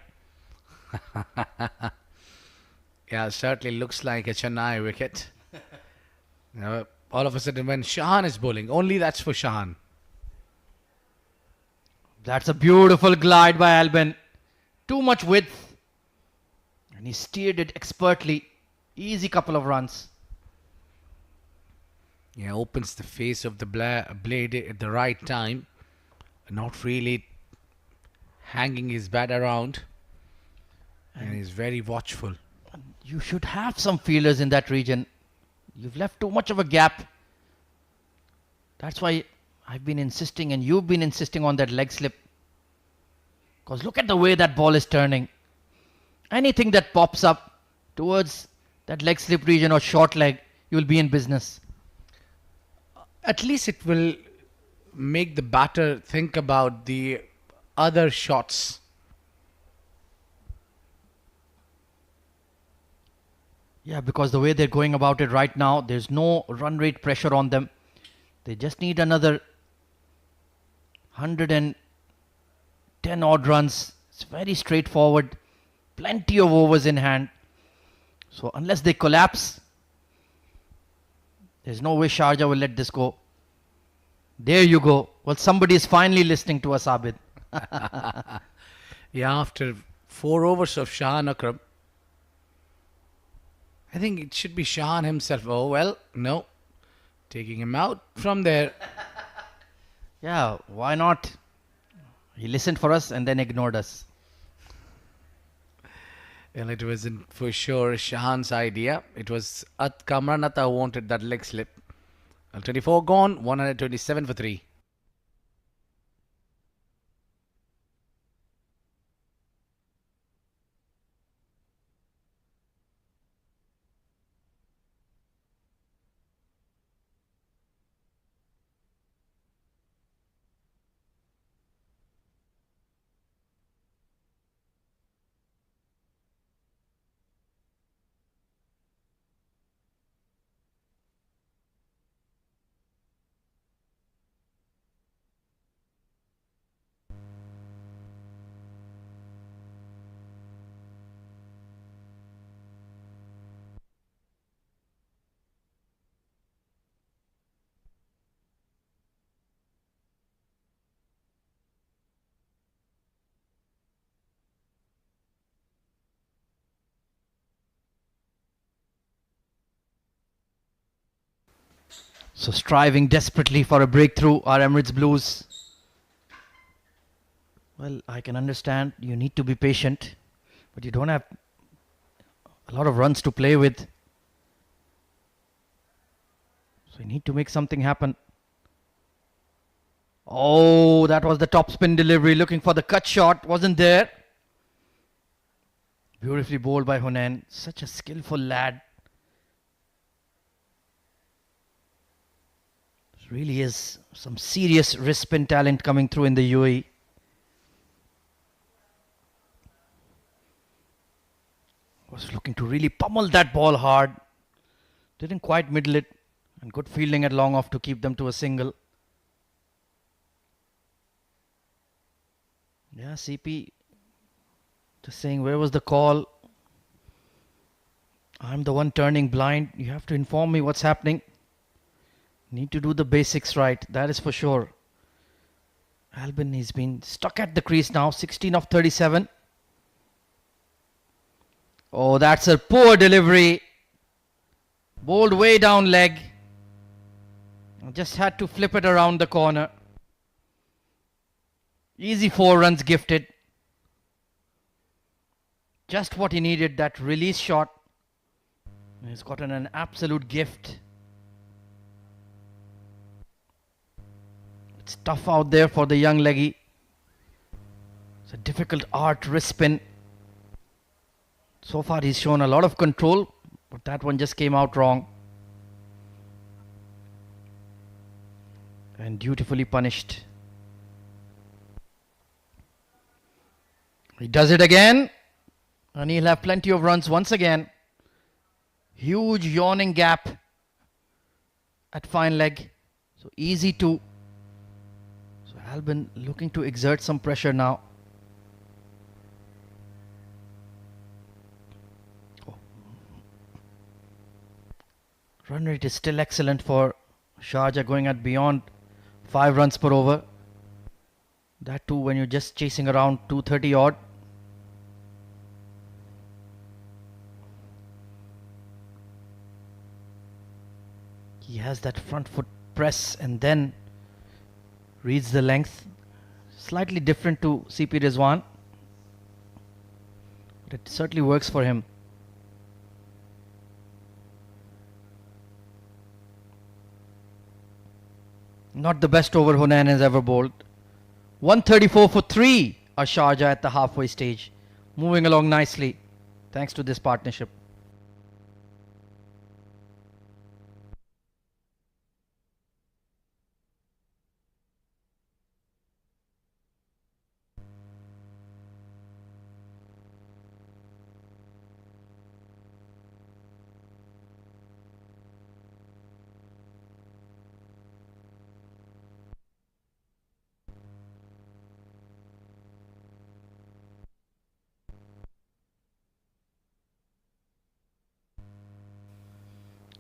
Yeah, certainly looks like a Chennai wicket. All of a sudden when Shahan is bowling, only that's for Shahan. That's a beautiful glide by Albin. Too much width. And he steered it expertly. Easy couple of runs. Yeah, opens the face of the blade at the right time. Not really hanging his bat around. And he's very watchful. You should have some fielders in that region. You've left too much of a gap. That's why I've been insisting and you've been insisting on that leg slip. Because look at the way that ball is turning. Anything that pops up towards that leg slip region or short leg, you'll be in business. At least it will make the batter think about the other shots. Yeah, because the way they're going about it right now, there's no run rate pressure on them. They just need another 110 odd runs. It's very straightforward. Plenty of overs in hand. So unless they collapse, there's no way Sharjah will let this go. There you go. Well, somebody is finally listening to us, Abid. Yeah, after 4 overs of Shahan Akram, I think it should be Shahan himself. Oh, well, no. Taking him out from there. Yeah, why not? He listened for us and then ignored us. And it wasn't for sure Shahan's idea. It was Kamranata who wanted that leg slip. 24 gone, 127 for 3. So striving desperately for a breakthrough, our Emirates Blues. Well, I can understand you need to be patient, but you don't have a lot of runs to play with. So you need to make something happen. Oh, that was the top spin delivery, looking for the cut shot, wasn't there. Beautifully bowled by Hunain, such a skillful lad. Really is some serious wrist spin talent coming through in the UAE. Was looking to really pummel that ball hard. Didn't quite middle it. And good fielding at long off to keep them to a single. Yeah, CP just saying, where was the call? I'm the one turning blind. You have to inform me what's happening. Need to do the basics right, that is for sure. Albin, he's been stuck at the crease now, 16 of 37. Oh, that's a poor delivery. Bowled way down leg. Just had to flip it around the corner. Easy 4 runs gifted. Just what he needed, that release shot. He's gotten an absolute gift. It's tough out there for the young leggy. It's a difficult art wrist spin. So far he's shown a lot of control, but that one just came out wrong. And dutifully punished. He does it again. And he'll have plenty of runs once again. Huge yawning gap at fine leg. So easy to. So Albin looking to exert some pressure now. Oh. Run rate is still excellent for Sharjah, going at beyond 5 runs per over. That too when you're just chasing around 230 odd. He has that front foot press and then reads the length. Slightly different to CP Rizwan, but it certainly works for him. Not the best over Hunain has ever bowled. 134 for 3 are Sharjah at the halfway stage. Moving along nicely thanks to this partnership.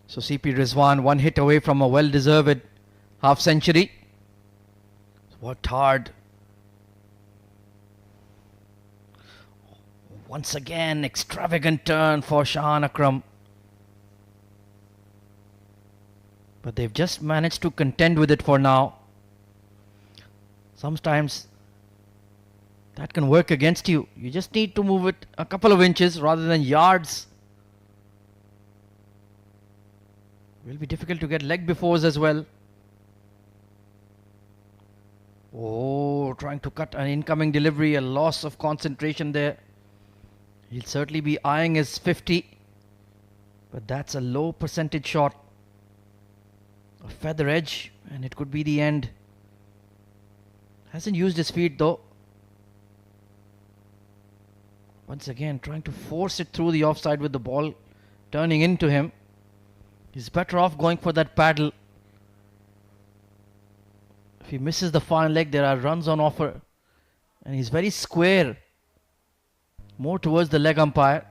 So CP Rizwan, 1 hit away from a well-deserved half century. Worked hard. Once again, extravagant turn for Shahan Akram. But they've just managed to contend with it for now. Sometimes that can work against you. You just need to move it a couple of inches rather than yards. Will be difficult to get leg befores as well. Oh, trying to cut an incoming delivery, a loss of concentration there. He'll certainly be eyeing his 50. But that's a low percentage shot. A feather edge, and it could be the end. Hasn't used his feet though. Once again, trying to force it through the offside with the ball turning into him. He's better off going for that paddle. If he misses the fine leg, there are runs on offer. And he's very square. More towards the leg umpire.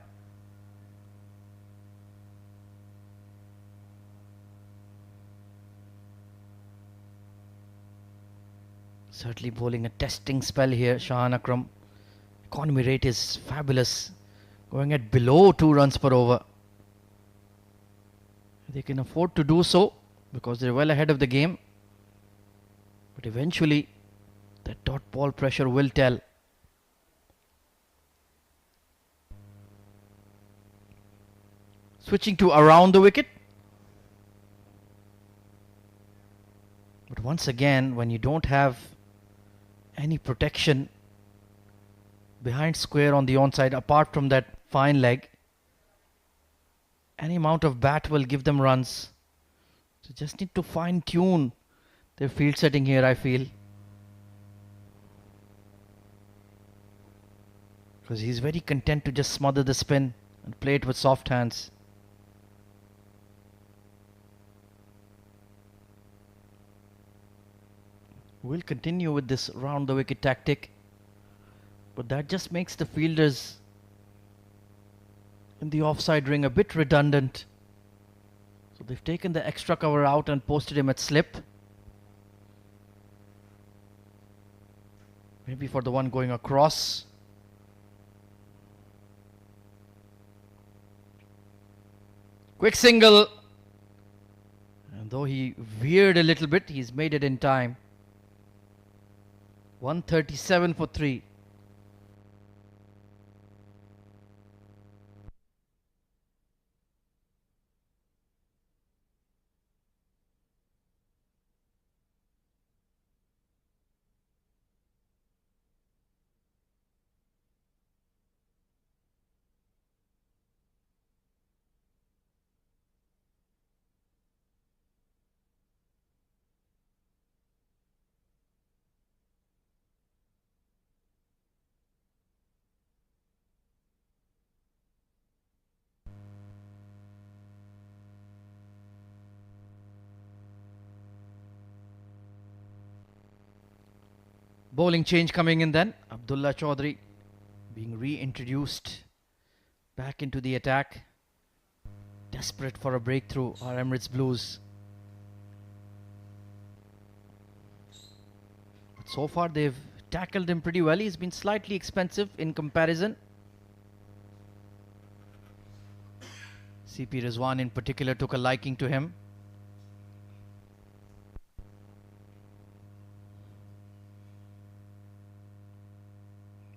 Certainly bowling a testing spell here, Shahan Akram. Economy rate is fabulous. Going at below 2 runs per over. They can afford to do so because they're well ahead of the game. But eventually, that dot ball pressure will tell. Switching to around the wicket. But once again, when you don't have any protection behind square on the onside apart from that fine leg, any amount of bat will give them runs. So just need to fine tune their field setting here, I feel. Because he's very content to just smother the spin and play it with soft hands. We'll continue with this round the wicket tactic, but that just makes the fielders in the offside ring a bit redundant. So they've taken the extra cover out and posted him at slip. Maybe for the one going across. Quick single. And though he veered a little bit, he's made it in time. 137 for 3. Bowling change coming in then. Abdullah Chaudhary being reintroduced back into the attack. Desperate for a breakthrough, our Emirates Blues. But so far they've tackled him pretty well. He's been slightly expensive in comparison. CP Rizwan in particular took a liking to him.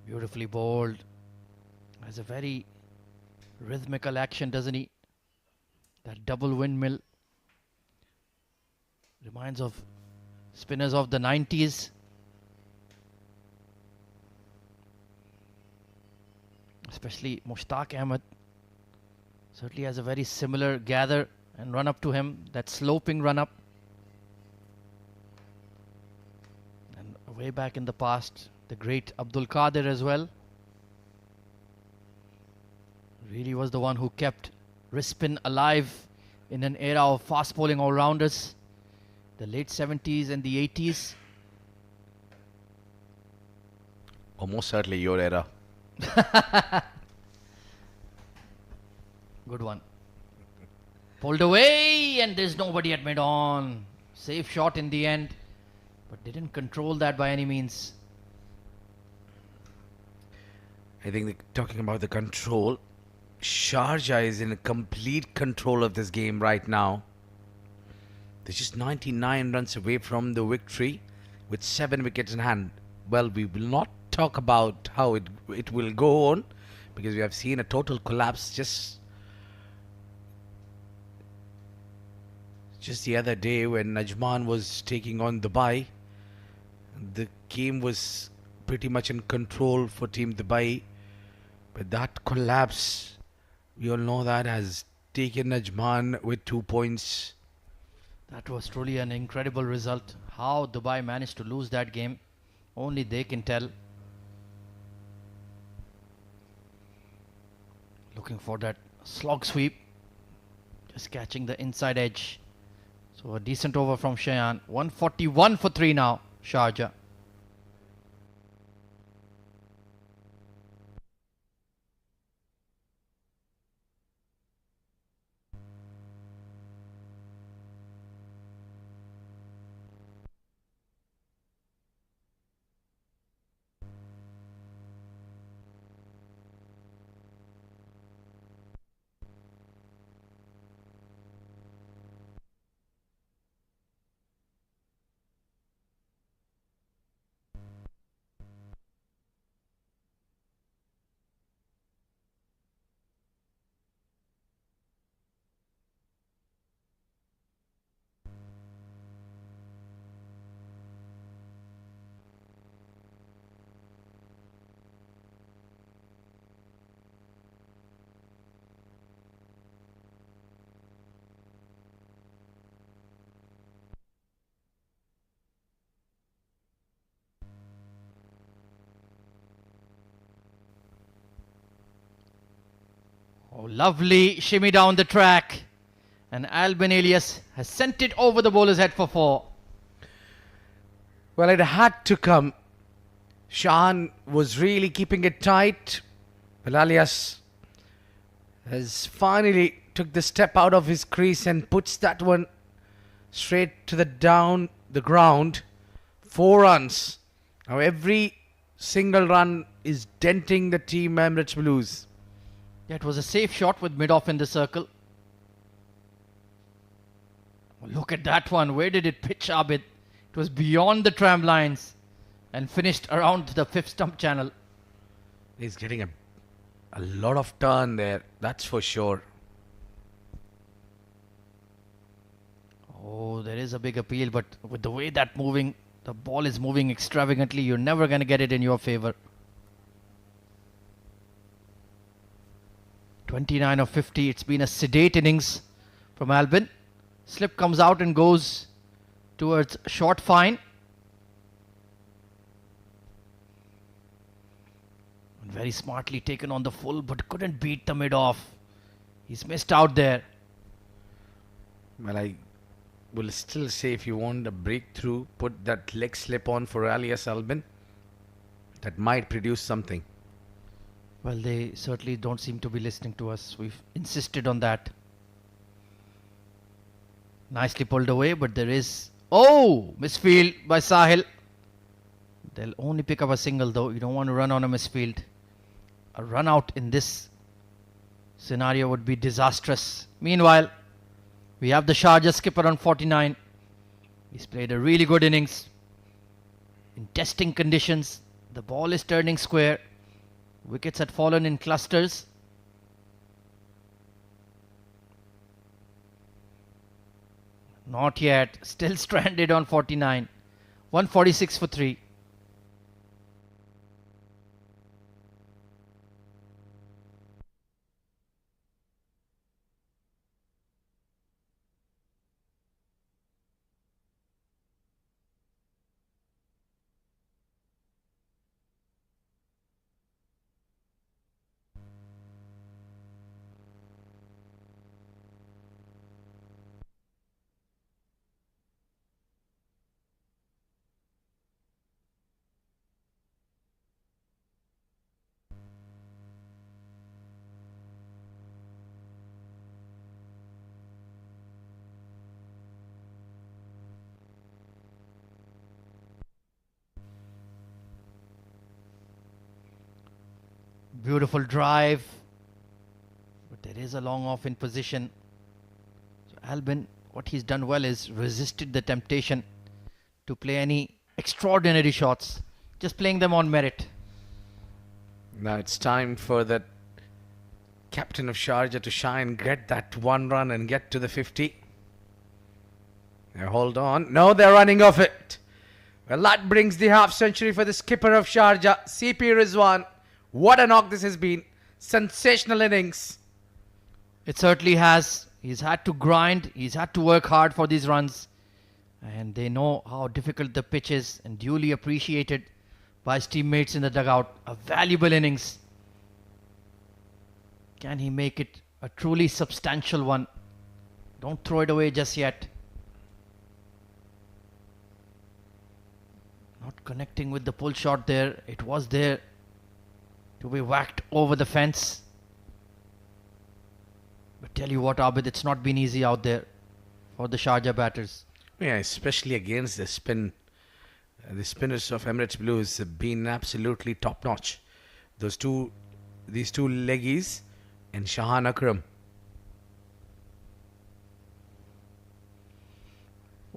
Beautifully bowled. Has a very rhythmical action, doesn't he? That double windmill reminds of spinners of the 90s. Especially Mushtaq Ahmed. Certainly has a very similar gather and run up to him. That sloping run up. And way back in the past, the great Abdul Qadir as well. Really was the one who kept wrist-spin alive in an era of fast bowling all-rounders. The late 70s and the 80s. Almost certainly your era. Good one. Pulled away and there's nobody at mid-on. Safe shot in the end. But didn't control that by any means. I think talking about the control, Sharjah is in complete control of this game right now. They're just 99 runs away from the victory with 7 wickets in hand. Well, we will not talk about how it will go on, because we have seen a total collapse just the other day when Najman was taking on Dubai. The game was pretty much in control for Team Dubai, but that collapse, we all know that, has taken Najman with 2 points. That was truly an incredible result. How Dubai managed to lose that game, only they can tell. Looking for that slog sweep, just catching the inside edge. So a decent over from Shayan. 141 for 3 now, Sharjah. Oh, lovely shimmy down the track. And Albin Elias has sent it over the bowler's head for 4. Well, it had to come. Shahan was really keeping it tight. Well, Alias has finally took the step out of his crease and puts that one straight to the ground. 4 runs. Now every single run is denting the team Emirates Blues. That was a safe shot with mid-off in the circle. Look at that one. Where did it pitch, Abid? It was beyond the tram lines and finished around the 5th stump channel. He's getting a lot of turn there, that's for sure. Oh, there is a big appeal, but with the way that the ball is moving extravagantly, you're never going to get it in your favor. 29 of 50. It's been a sedate innings from Albin. Slip comes out and goes towards short fine. Very smartly taken on the full, but couldn't beat the mid-off. He's missed out there. Well, I will still say, if you want a breakthrough, put that leg slip on for Alias Albin. That might produce something. Well, they certainly don't seem to be listening to us. We've insisted on that. Nicely pulled away, but there is... Oh! Misfield by Sahil. They'll only pick up a single though. You don't want to run on a misfield. A run out in this scenario would be disastrous. Meanwhile, we have the Sharjah skipper on 49. He's played a really good innings. In testing conditions, the ball is turning square. Wickets had fallen in clusters. Not yet. Still stranded on 49. 146 for 3. Beautiful drive. But there is a long off in position. So Albin what he's done well is resisted the temptation to play any extraordinary shots, just playing them on merit. Now it's time for the captain of Sharjah to shine, get that one run and get to the 50. Now hold on. No, they're running off it. Well, that brings the half century for the skipper of Sharjah, CP Rizwan. What a knock this has been. Sensational innings. It certainly has. He's had to grind. He's had to work hard for these runs. And they know how difficult the pitch is, and duly appreciated by his teammates in the dugout. A valuable innings. Can he make it a truly substantial one? Don't throw it away just yet. Not connecting with the pull shot there. It was there to be whacked over the fence. But tell you what, Abid, it's not been easy out there for the Sharjah batters. Yeah, especially against the spin. The spinners of Emirates Blues have been absolutely top notch. These two leggies and Shahan Akram.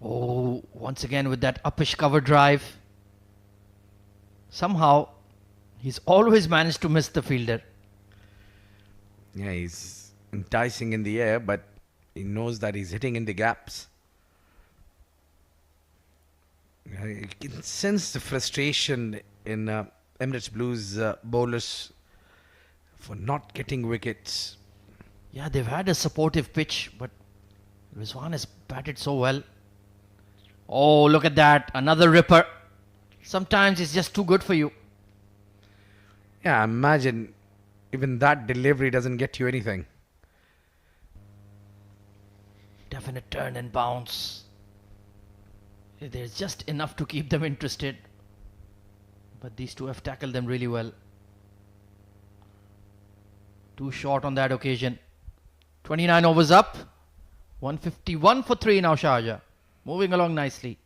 Oh, once again with that uppish cover drive. Somehow, he's always managed to miss the fielder. Yeah, he's enticing in the air, but he knows that he's hitting in the gaps. You can sense the frustration in Emirates Blues bowlers for not getting wickets. Yeah, they've had a supportive pitch, but Rizwan has batted so well. Oh, look at that. Another ripper. Sometimes it's just too good for you. Yeah, imagine even that delivery doesn't get you anything. Definite turn and bounce. There's just enough to keep them interested. But these two have tackled them really well. Too short on that occasion. 29 overs up. 151 for 3 now, Sharjah. Moving along nicely.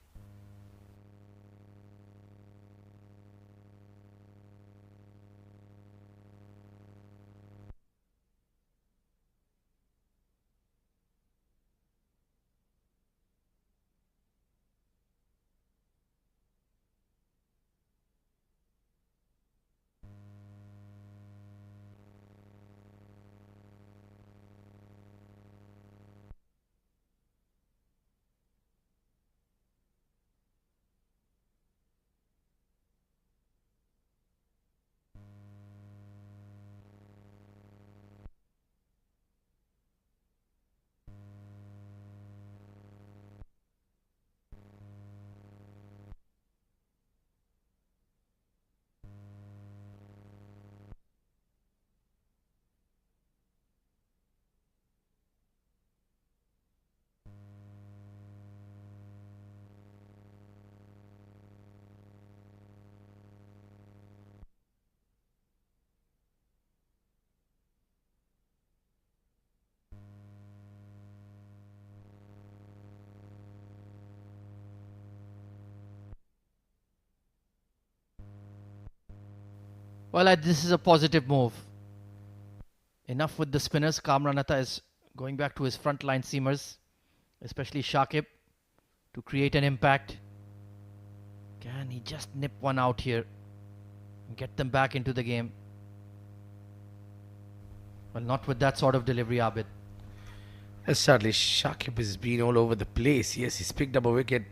Well, this is a positive move. Enough with the spinners. Kamran Atta is going back to his frontline seamers, especially Shakib, to create an impact. Can he just nip one out here and get them back into the game? Well, not with that sort of delivery, Abid. Sadly, Shakib has been all over the place. Yes, he's picked up a wicket.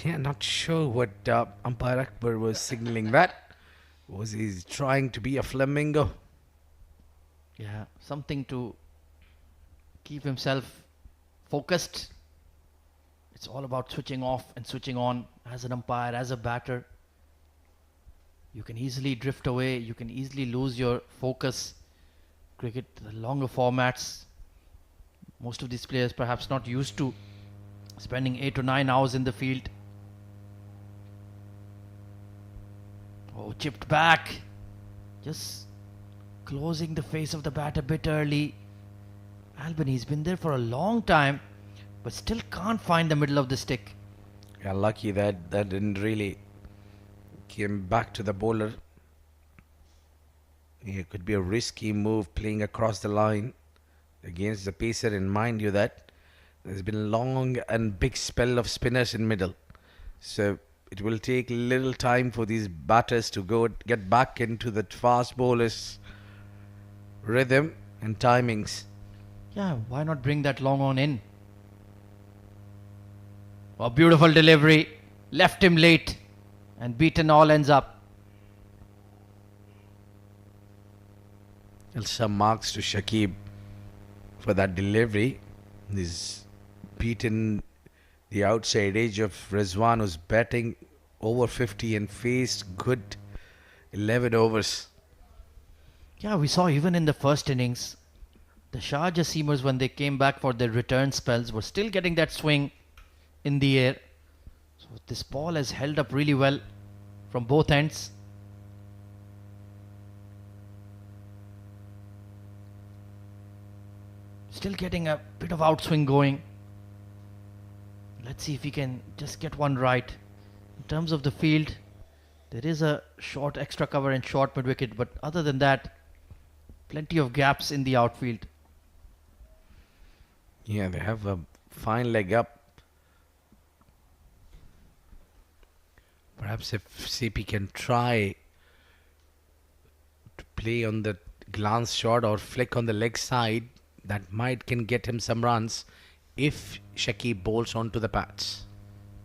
Yeah, not sure what umpire Akbar was signalling that. Was he trying to be a flamingo? Yeah, something to keep himself focused. It's all about switching off and switching on as an umpire, as a batter. You can easily drift away. You can easily lose your focus. Cricket, the longer formats. Most of these players perhaps not used to spending 8 to 9 hours in the field. Oh, chipped back. Just closing the face of the bat a bit early. Albany's been there for a long time, but still can't find the middle of the stick. Yeah, lucky that didn't really came back to the bowler. It could be a risky move playing across the line against the pacer, and mind you that There's been a long and big spell of spinners in middle. So it will take little time for these batters to get back into the fast bowlers' rhythm and timings. Yeah, why not bring that long on in? A beautiful delivery. Left him late and beaten all ends up. And some marks to Shakib for that delivery. He's beaten the outside edge of Rizwan, who's batting over 50 and faced good 11 overs. Yeah, we saw even in the first innings, the Sharjah seamers, when they came back for their return spells, were still getting that swing in the air. So this ball has held up really well from both ends. Still getting a bit of outswing going. Let's see if he can just get one right. In terms of the field, there is a short extra cover and short mid wicket, but other than that, plenty of gaps in the outfield. Yeah, they have a fine leg up. Perhaps if CP can try to play on the glance shot or flick on the leg side, that can get him some runs if Shakib bowls onto the pads.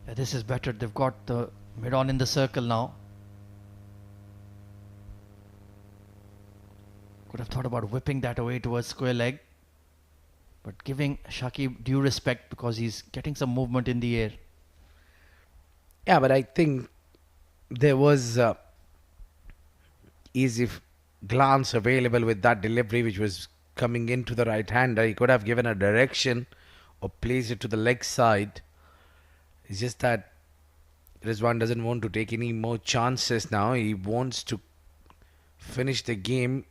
Yeah, this is better. They've got the mid on in the circle now. Could have thought about whipping that away towards square leg, but giving Shakib due respect because he's getting some movement in the air. Yeah, but I think there was easy glance available with that delivery, which was coming into the right hander. He could have given a direction or placed it to the leg side. It's just that Rizwan doesn't want to take any more chances now. He wants to finish the game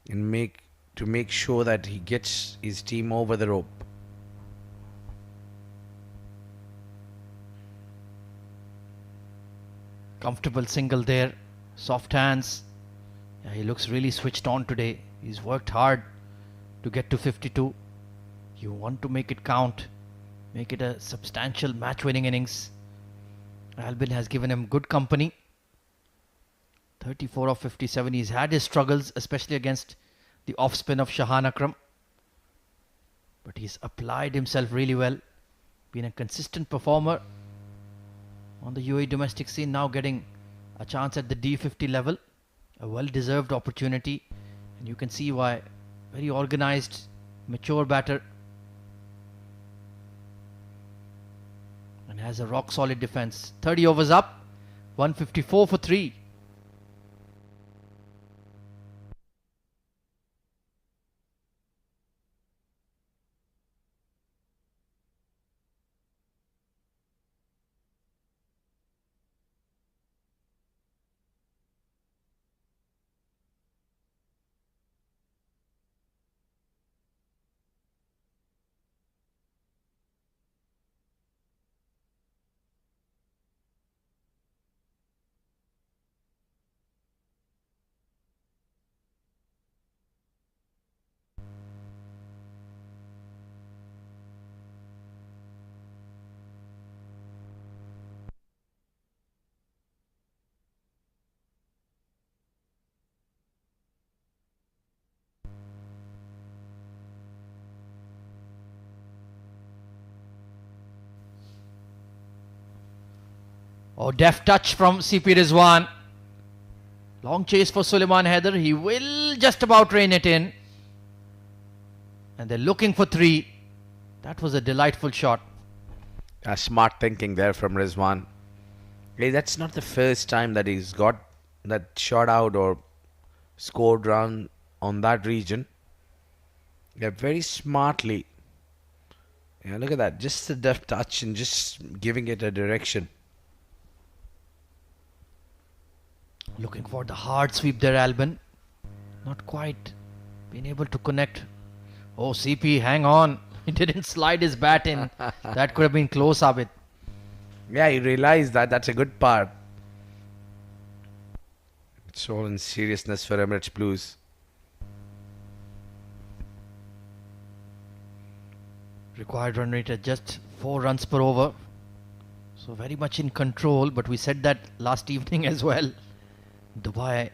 and make sure that he gets his team over the rope. Comfortable single there. Soft hands. Yeah, he looks really switched on today. He's worked hard to get to 52. You want to make it count. Make it a substantial match-winning innings. Albin has given him good company. 34 of 57. He's had his struggles, especially against the off-spin of Shahan Akram. But he's applied himself really well. Been a consistent performer on the UAE domestic scene, now getting a chance at the D50 level. A well-deserved opportunity. And you can see why. Very organised, mature batter. And has a rock-solid defence. 30 overs up. 154 for 3. Oh, deft touch from CP Rizwan. Long chase for Suleiman Haider. He will just about rein it in. And they're looking for 3. That was a delightful shot. Smart thinking there from Rizwan. Hey, that's not the first time that he's got that shot out or scored run on that region. Yeah, very smartly. Yeah, look at that. Just a deft touch and just giving it a direction. Looking for the hard sweep there, Albin. Not quite been able to connect. Oh, CP, hang on. He didn't slide his bat in. That could have been close, Abid. Yeah, he realized that. That's a good part. It's all in seriousness for Emirates Blues. Required run rate at just 4 runs per over. So very much in control, but we said that last evening as well. Dubai,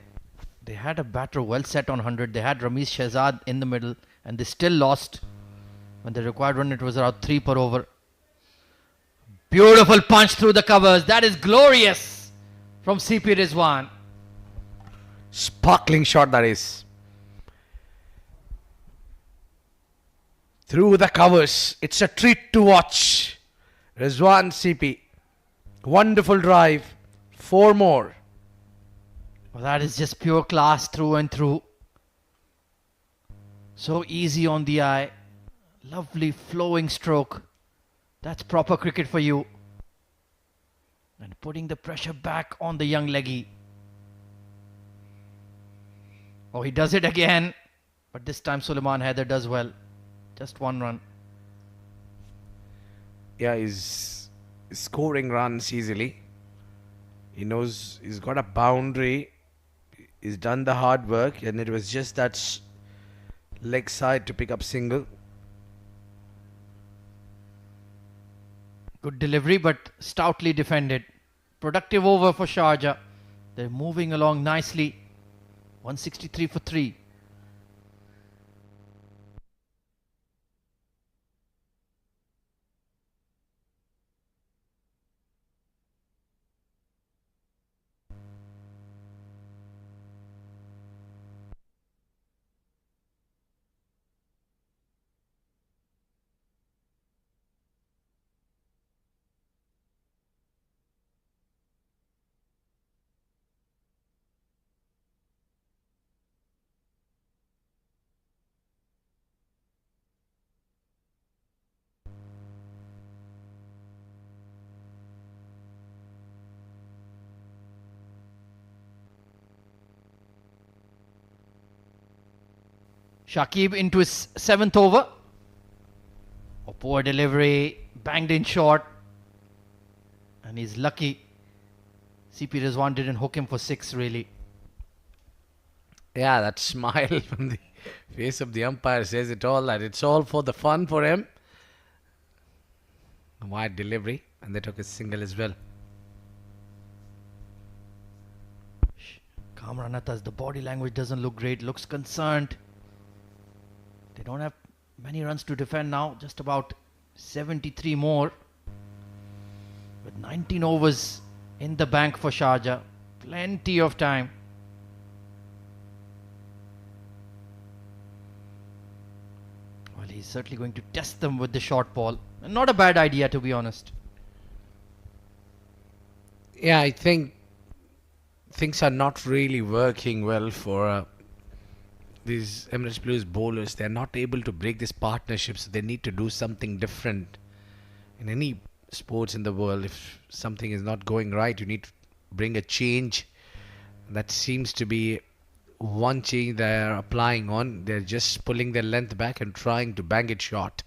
they had a batter well set on 100. They had Ramiz Shehzad in the middle, and they still lost when the required run rate was around 3 per over. Beautiful punch through the covers. That is glorious from CP Rizwan. Sparkling shot that is. Through the covers. It's a treat to watch. Rizwan CP. Wonderful drive. 4 more. Well, that is just pure class through and through. So easy on the eye. Lovely flowing stroke. That's proper cricket for you. And putting the pressure back on the young leggy. Oh, he does it again. But this time Suleiman Haider does well. Just 1 run. Yeah, he's scoring runs easily. He knows he's got a boundary. He's done the hard work, and it was just that leg side to pick up single. Good delivery, but stoutly defended. Productive over for Sharjah. They're moving along nicely. 163 for 3. Shakib into his 7th over. A poor delivery, banged in short. And he's lucky. CP Rizwan didn't hook him for 6 really. Yeah, that smile from the face of the umpire says it all, that it's all for the fun for him. A wide delivery, and they took a single as well. Kamran Atas, the body language doesn't look great, looks concerned. They don't have many runs to defend now, just about 73 more. With 19 overs in the bank for Sharjah, plenty of time. Well, he's certainly going to test them with the short ball. Not a bad idea, to be honest. Yeah, I think things are not really working well for these Emirates Blues bowlers. They're not able to break this partnership, so they need to do something different. In any sports in the world, if something is not going right, you need to bring a change. That seems to be one change they're applying on. They're just pulling their length back and trying to bang it short.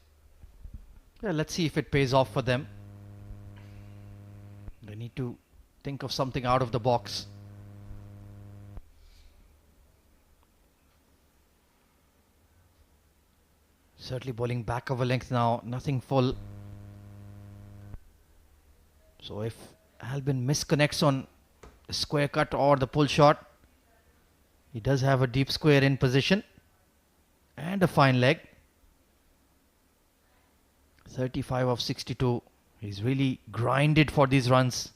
Yeah, let's see if it pays off for them. They need to think of something out of the box. Certainly bowling back of a length now, nothing full. So if Albin misconnects on a square cut or the pull shot, he does have a deep square in position and a fine leg. 35 of 62. He's really grinded for these runs.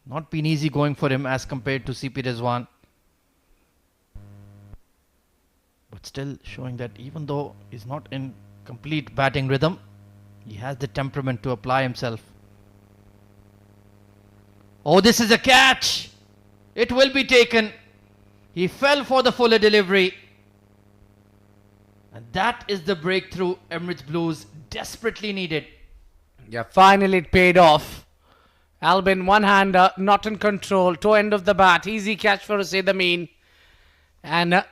Not been easy going for him as compared to CP Rizwan. But still showing that even though he's not in complete batting rhythm, he has the temperament to apply himself. Oh, this is a catch! It will be taken. He fell for the fuller delivery. And that is the breakthrough Emirates Blues desperately needed. Yeah, finally it paid off. Albin, one-hander, not in control, toe end of the bat, easy catch for Hussain Amin. And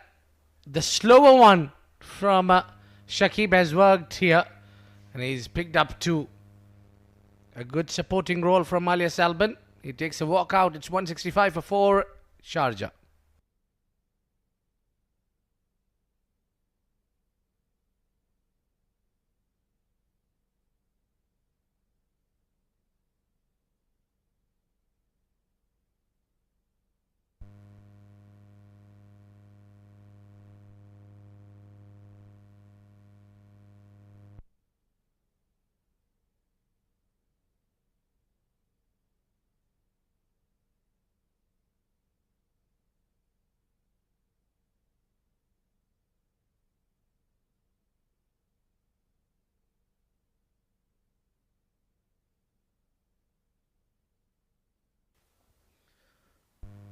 the slower one from Shakib has worked here, and he's picked up 2. A good supporting role from Alias Albin. He takes a walk out. It's 165 for 4, Sharjah.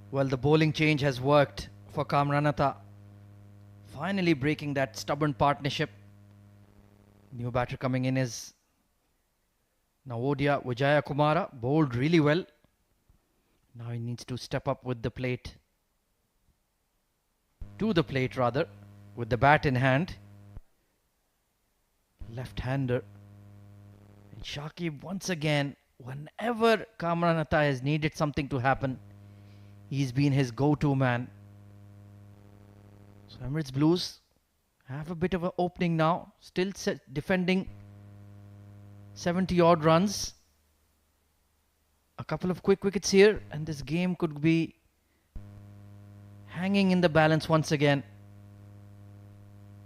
Well, the bowling change has worked for Kamranata, finally breaking that stubborn partnership. New batter coming in is Navodya Vijaya Kumara, bowled really well. Now he needs to step up with the plate. To the plate rather, with the bat in hand. Left-hander. And Shakib once again, whenever Kamranata has needed something to happen, he's been his go-to man. So Emirates Blues have a bit of an opening now. Still defending 70 odd runs. A couple of quick wickets here and this game could be hanging in the balance once again.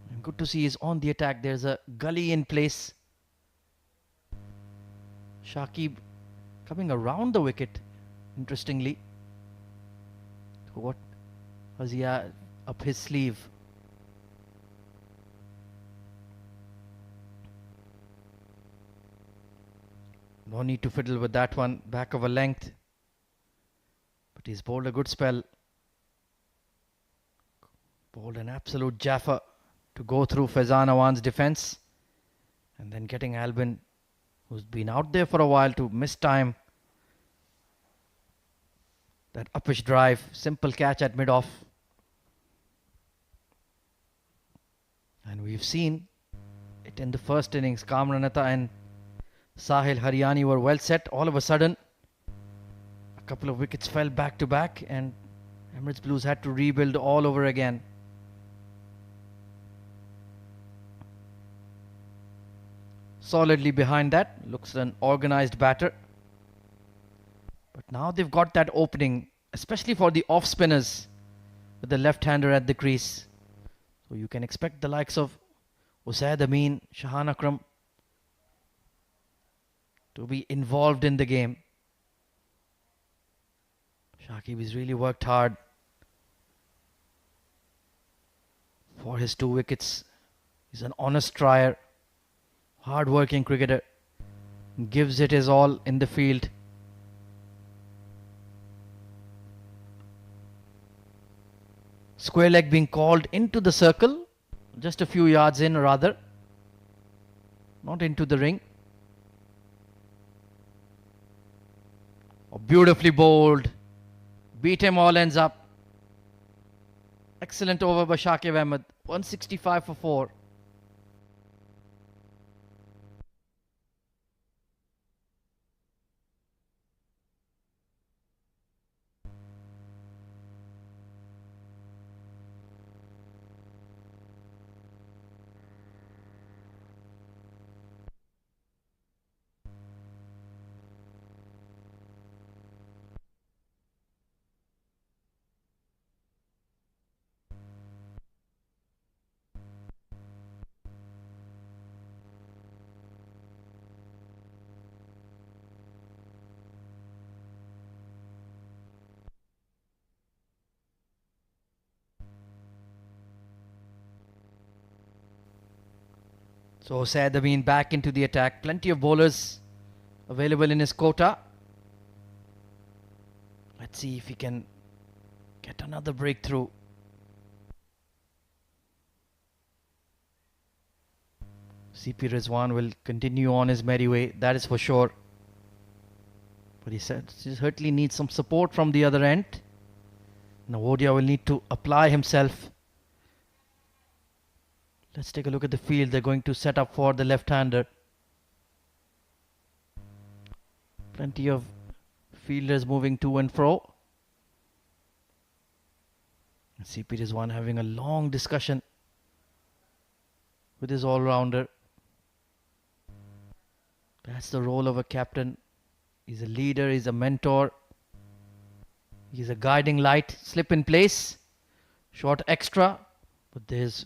And good to see he's on the attack. There's a gully in place. Shakib coming around the wicket, interestingly. What has he up his sleeve? No need to fiddle with that one. Back of a length. But he's bowled a good spell. Bowled an absolute jaffa to go through Faizan Awan's defence. And then getting Albin, who's been out there for a while, to miss time. That uppish drive. Simple catch at mid-off. And we've seen it in the first innings. Kamranata and Sahil Haryani were well set. All of a sudden, a couple of wickets fell back to back and Emirates Blues had to rebuild all over again. Solidly behind that, looks an organised batter. But now they've got that opening, especially for the off-spinners with the left-hander at the crease. So you can expect the likes of Usaid Amin, Shahan Akram to be involved in the game. Shakib has really worked hard for his 2 wickets. He's an honest trier, hard-working cricketer, gives it his all in the field. Square leg being called into the circle, just a few yards in rather, not into the ring. Oh, beautifully bowled. Beat him all ends up. Excellent over by Shakib Ahmed. 165 for 4. So Saad Amin back into the attack. Plenty of bowlers available in his quota. Let's see if he can get another breakthrough. CP Rizwan will continue on his merry way, that is for sure. But he said he certainly needs some support from the other end. Navodya will need to apply himself. Let's take a look at the field. They're going to set up for the left-hander. Plenty of fielders moving to and fro. CP Rizwan having a long discussion with his all-rounder. That's the role of a captain. He's a leader, he's a mentor. He's a guiding light. Slip in place. Short extra. But there's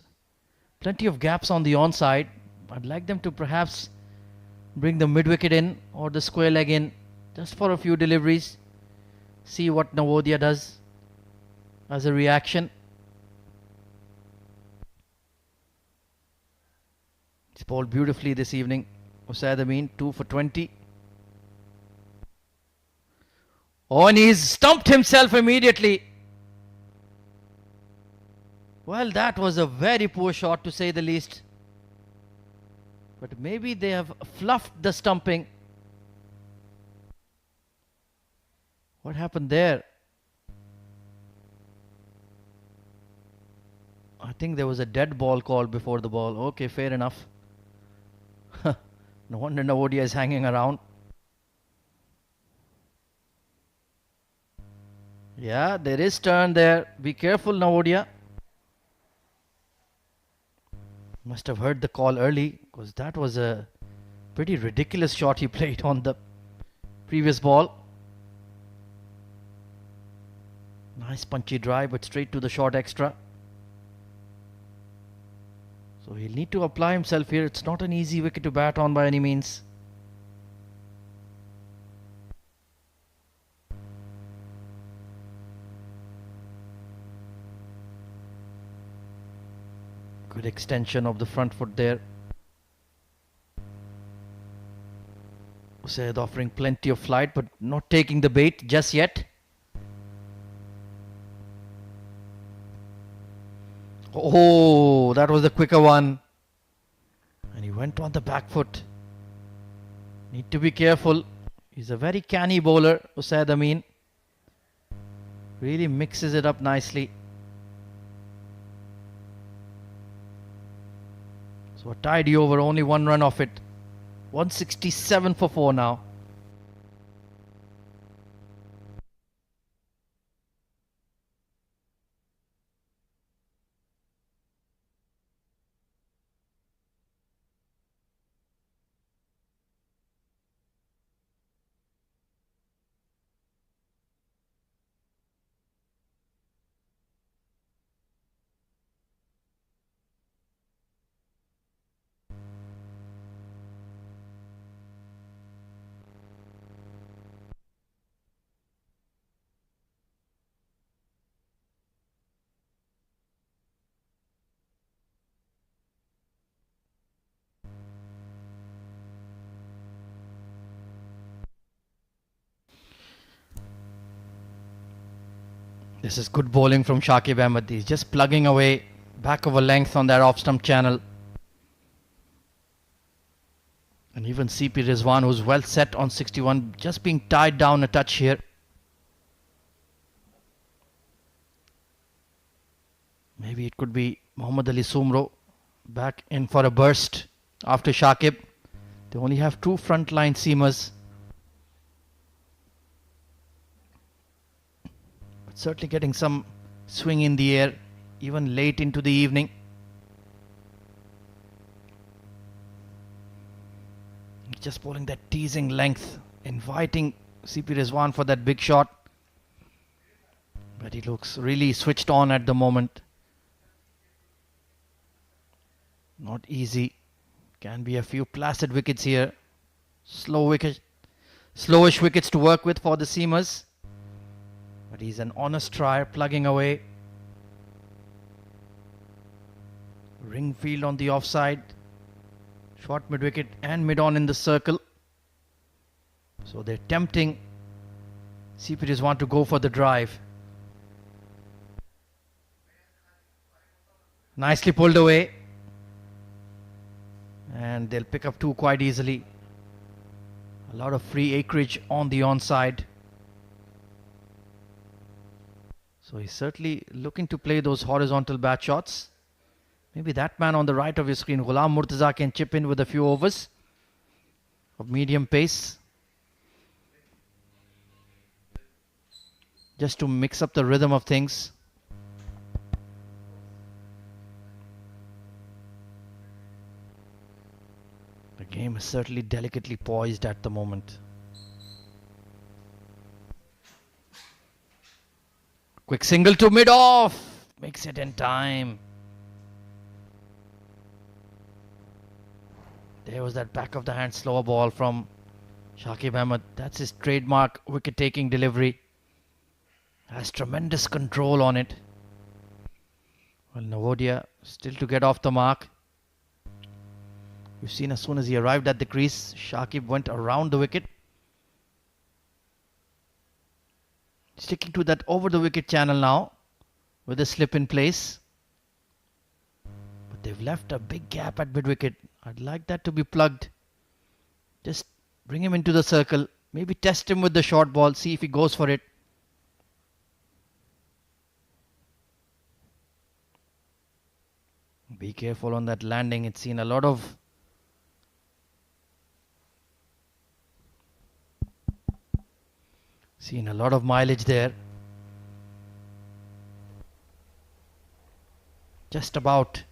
plenty of gaps on the onside. I'd like them to perhaps bring the mid-wicket in or the square leg in just for a few deliveries. See what Navodya does as a reaction. He's bowled beautifully this evening. Usaid Amin, 2 for 20. Oh, and he's stumped himself immediately. Well, that was a very poor shot to say the least. But maybe they have fluffed the stumping. What happened there? I think there was a dead ball called before the ball. Okay, fair enough. No wonder Navodia is hanging around. Yeah, there is turn there. Be careful, Navodia. Must have heard the call early, because that was a pretty ridiculous shot he played on the previous ball. Nice punchy drive, but straight to the short extra. So he'll need to apply himself here. It's not an easy wicket to bat on by any means. Good extension of the front foot there. Usaid offering plenty of flight, but not taking the bait just yet. Oh, that was the quicker one. And he went on the back foot. Need to be careful. He's a very canny bowler, Usaid Amin. Really mixes it up nicely. So a tidy over, only one run off it. 167 for 4 now. This is good bowling from Shakib Ahmed. He's just plugging away back of a length on that off stump channel. And even CP Rizwan, who's well set on 61, just being tied down a touch here. Maybe it could be Mohammad Ali Sumro back in for a burst after Shakib. They only have 2 frontline seamers. But certainly getting some swing in the air, even late into the evening. Just bowling that teasing length, inviting CP Rizwan for that big shot. But he looks really switched on at the moment. Not easy. Can be a few placid wickets here. Slowish wickets to work with for the seamers. But he's an honest trier, plugging away. Ringfield on the offside. Short mid-wicket and mid-on in the circle. So they're tempting CP Rizwan to go for the drive. Nicely pulled away. And they'll pick up 2 quite easily. A lot of free acreage on the onside. So he's certainly looking to play those horizontal bat shots. Maybe that man on the right of your screen, Ghulam Murtaza, can chip in with a few overs of medium pace. Just to mix up the rhythm of things. The game is certainly delicately poised at the moment. Quick single to mid-off. Makes it in time. There was that back of the hand slower ball from Shakib Ahmed. That's his trademark wicket-taking delivery. Has tremendous control on it. Well, Navodia still to get off the mark. You've seen as soon as he arrived at the crease, Shakib went around the wicket. Sticking to that over the wicket channel now with a slip in place. But they've left a big gap at mid wicket. I'd like that to be plugged. Just bring him into the circle. Maybe test him with the short ball. See if he goes for it. Be careful on that landing. It's seen a lot of mileage there. Just about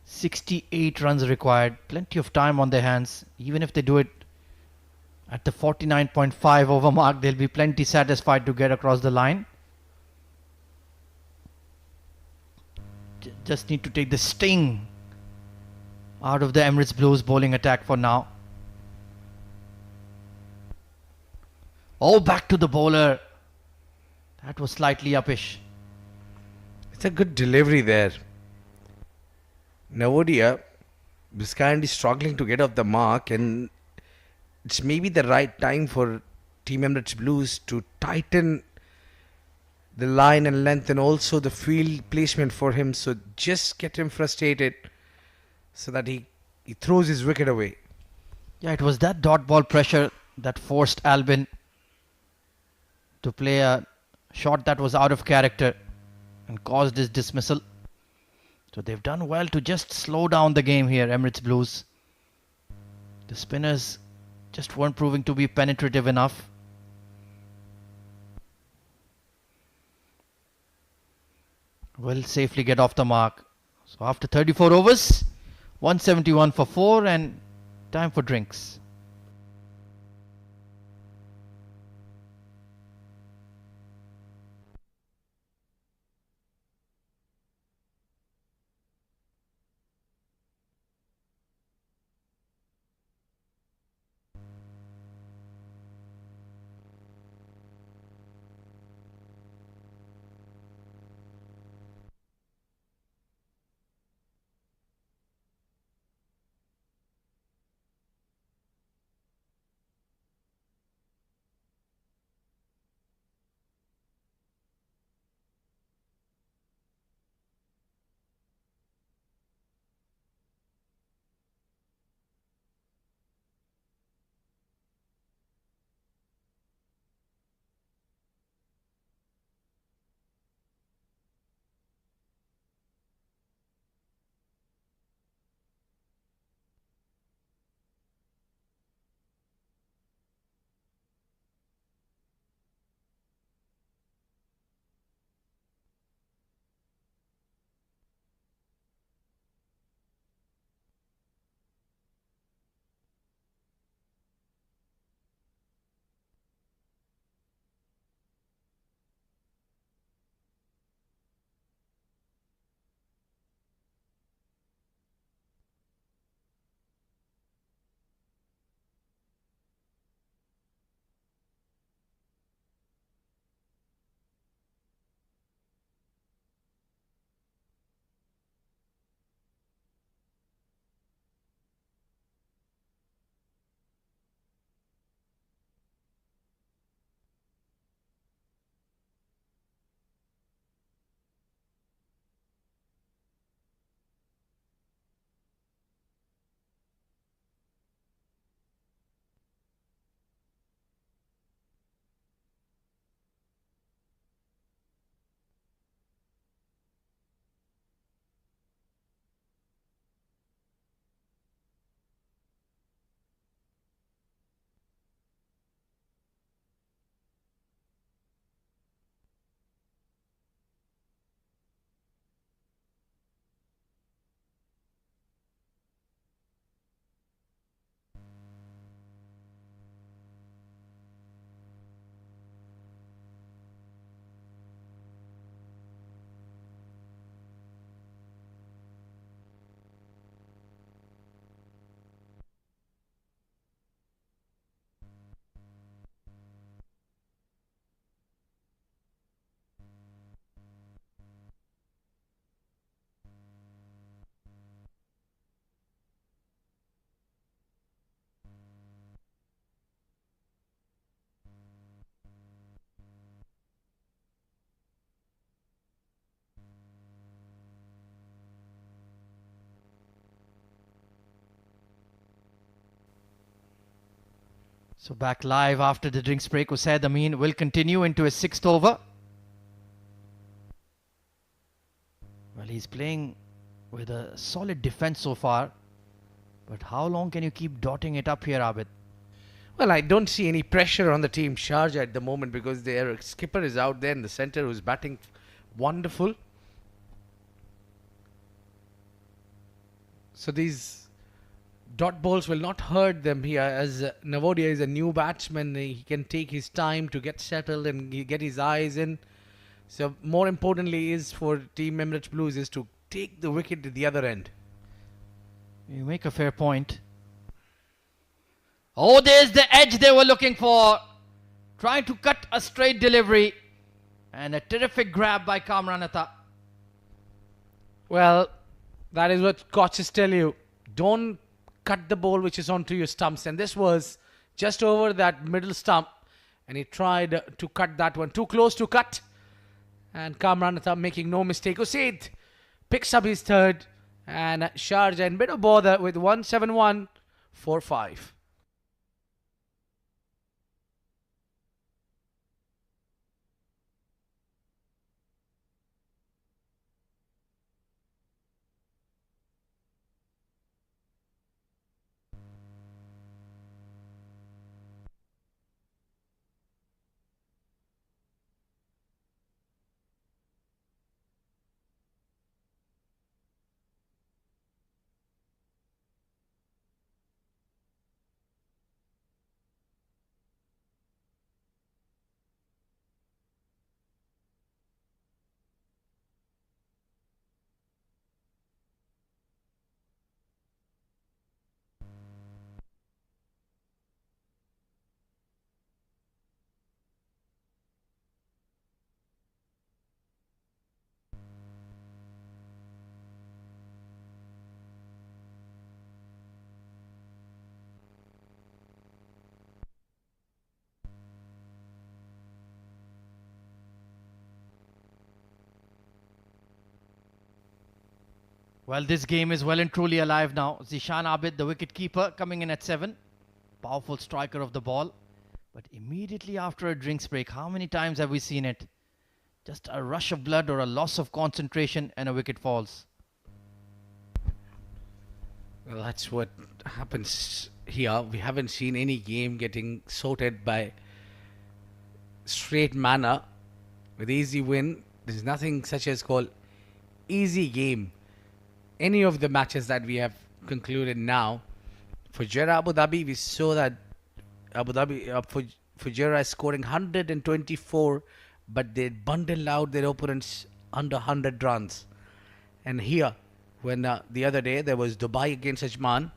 68 runs required. Plenty of time on their hands. Even if they do it at the 49.5 over mark, they'll be plenty satisfied to get across the line. Just need to take the sting out of the Emirates Blues bowling attack for now. Oh, back to the bowler. That was slightly uppish. It's a good delivery there. Navodia is currently struggling to get off the mark, and it's maybe the right time for Team Emirates Blues to tighten the line and length and also the field placement for him. So just get him frustrated so that he throws his wicket away. Yeah, it was that dot ball pressure that forced Albin to play a shot that was out of character and caused his dismissal. So they've done well to just slow down the game here, Emirates Blues. The spinners just weren't proving to be penetrative enough. Will safely get off the mark. So after 34 overs, 171 for 4 and time for drinks. So back live after the drinks break. Usaid Amin will continue into his 6th over. Well, he's playing with a solid defense so far. But how long can you keep dotting it up here, Abid? Well, I don't see any pressure on the team Sharjah at the moment because their skipper is out there in the center who's batting wonderful. So these dot balls will not hurt them here, as Navodia is a new batsman. He can take his time to get settled and get his eyes in. So more importantly is for Team Emirates Blues is to take the wicket to the other end. You make a fair point. Oh, there's the edge they were looking for. Trying to cut a straight delivery. And a terrific grab by Kamranatha. Well, that is what coaches tell you. Don't cut the ball which is onto your stumps. And this was just over that middle stump. And he tried to cut that one. Too close to cut. And Kamranatha making no mistake. Usaid picks up his third. And Sharjah in bit of bother with 171 for 5. Well, this game is well and truly alive now. Zishan Abid, the wicket-keeper, coming in at 7. Powerful striker of the ball. But immediately after a drinks break, how many times have we seen it? Just a rush of blood or a loss of concentration and a wicket falls. Well, that's what happens here. We haven't seen any game getting sorted by straight manner with easy win. There's nothing such as called easy game. Any of the matches that we have concluded now. For Jeddah Abu Dhabi, we saw that Abu Dhabi Fujairah is scoring 124, but they bundle out their opponents under 100 runs. And here, when the other day there was Dubai against Ajman.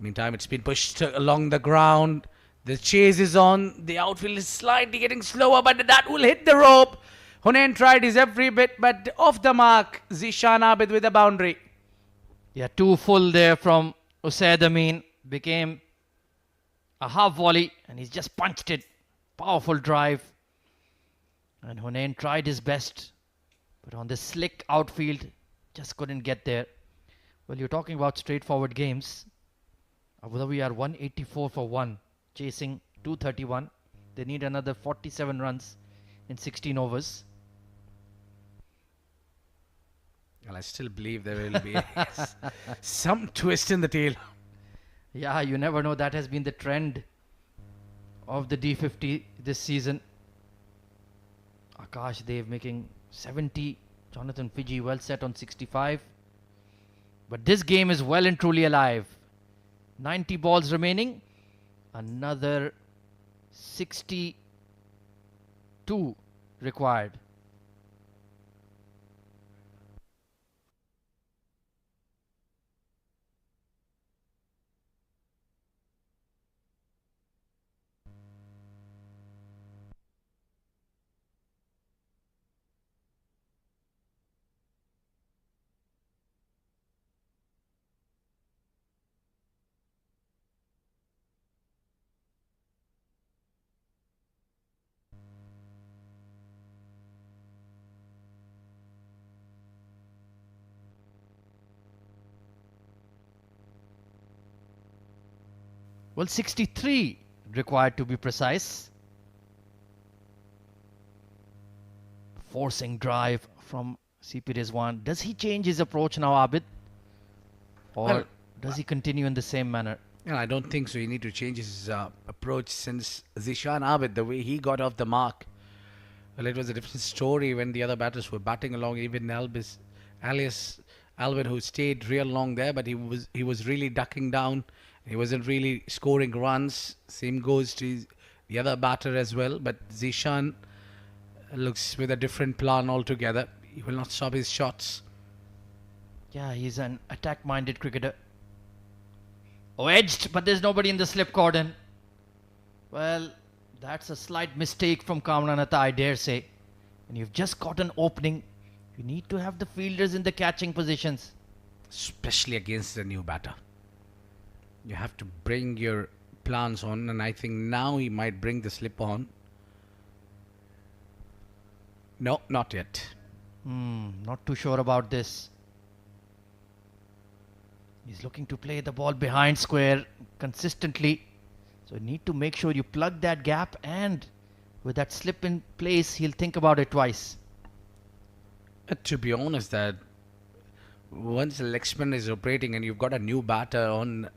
Meantime, it's been pushed along the ground. The chase is on. The outfield is slightly getting slower, but that will hit the rope. Hunain tried his every bit, but off the mark. Zishan Abid with a boundary. Yeah, 2 full there from Usaid Amin. Became a half volley and he's just punched it. Powerful drive. And Hunain tried his best. But on this slick outfield, just couldn't get there. Well, you're talking about straightforward games. Abu Dhabi are 184 for 1. Chasing 231. They need another 47 runs in 16 overs. Well, I still believe there will be some twist in the tail. Yeah, you never know. That has been the trend of the D50 this season. Akash Dev making 70. Jonathan Fiji well set on 65. But this game is well and truly alive. 90 balls remaining. Another 62 required. Well, 63 required to be precise. Forcing drive from CP Rizwan. Does he change his approach now, Abid? Or Well, does he continue in the same manner? Yeah, I don't think so. He need to change his approach since Zishan Abid, the way he got off the mark. Well, it was a different story when the other batters were batting along. Even Alias Alvin, who stayed real long there, but he was really ducking down. He wasn't really scoring runs. Same goes to the other batter as well. But Zishan looks with a different plan altogether. He will not stop his shots. Yeah, he's an attack-minded cricketer. Oh, edged, but there's nobody in the slip cordon. Well, that's a slight mistake from Kamranatha, I dare say. And you've just got an opening. You need to have the fielders in the catching positions. Especially against the new batter. You have to bring your plans on, and I think now he might bring the slip on. No, not yet. Not too sure about this. He's looking to play the ball behind square consistently. So you need to make sure you plug that gap, and with that slip in place, he'll think about it twice. To be honest, that once the leg spin is operating and you've got a new batter on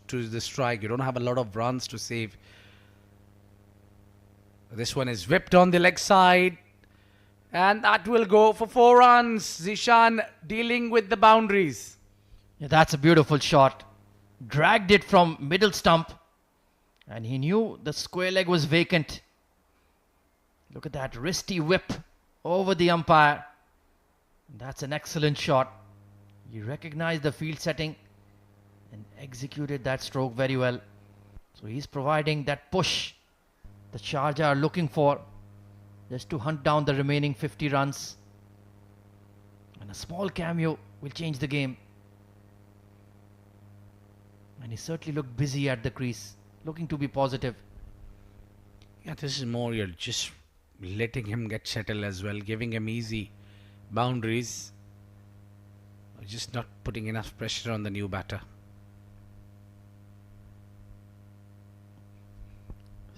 to the strike, you don't have a lot of runs to save. This one is whipped on the leg side, and that will go for 4 runs. Zishan dealing with the boundaries. Yeah, that's a beautiful shot. Dragged it from middle stump, and he knew the square leg was vacant. Look at that wristy whip over the umpire. That's an excellent shot. He recognized the field setting and executed that stroke very well. So he's providing that push the Sharjah are looking for, just to hunt down the remaining 50 runs. And a small cameo will change the game. And he certainly looked busy at the crease, looking to be positive. Yeah, this is more you're just letting him get settled as well, giving him easy boundaries. Just not putting enough pressure on the new batter.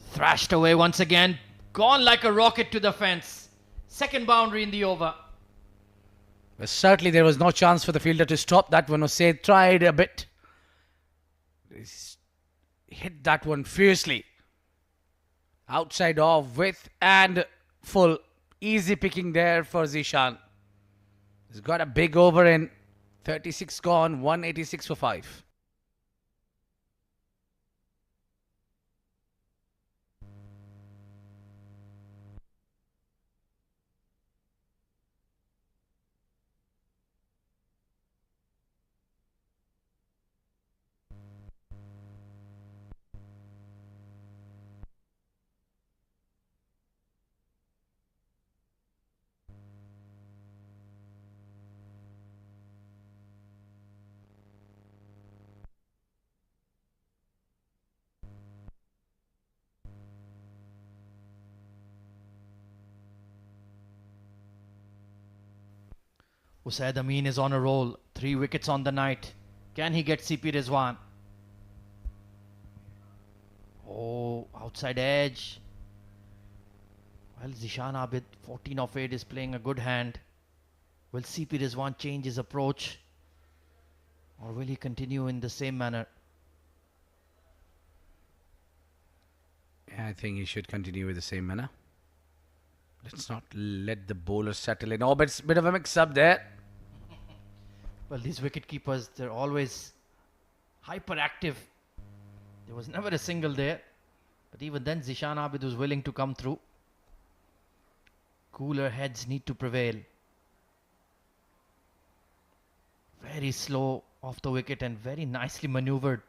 Thrashed away once again. Gone like a rocket to the fence. Second boundary in the over. But certainly there was no chance for the fielder to stop that one. Usaid tried a bit. He's hit that one fiercely. Outside off, with and full. Easy picking there for Zishan. He's got a big over in. 36 gone, 186 for 5. Usaid Amin is on a roll. 3 wickets on the night. Can he get CP Rizwan? Oh, outside edge. Well, Zishan Abid, 14 of 8, is playing a good hand. Will CP Rizwan change his approach? Or will he continue in the same manner? I think he should continue with the same manner. Let's not let the bowler settle in. Oh, but it's a bit of a mix-up there. Well, these wicket keepers, they're always hyperactive. There was never a single there. But even then, Zishan Abid was willing to come through. Cooler heads need to prevail. Very slow off the wicket and very nicely maneuvered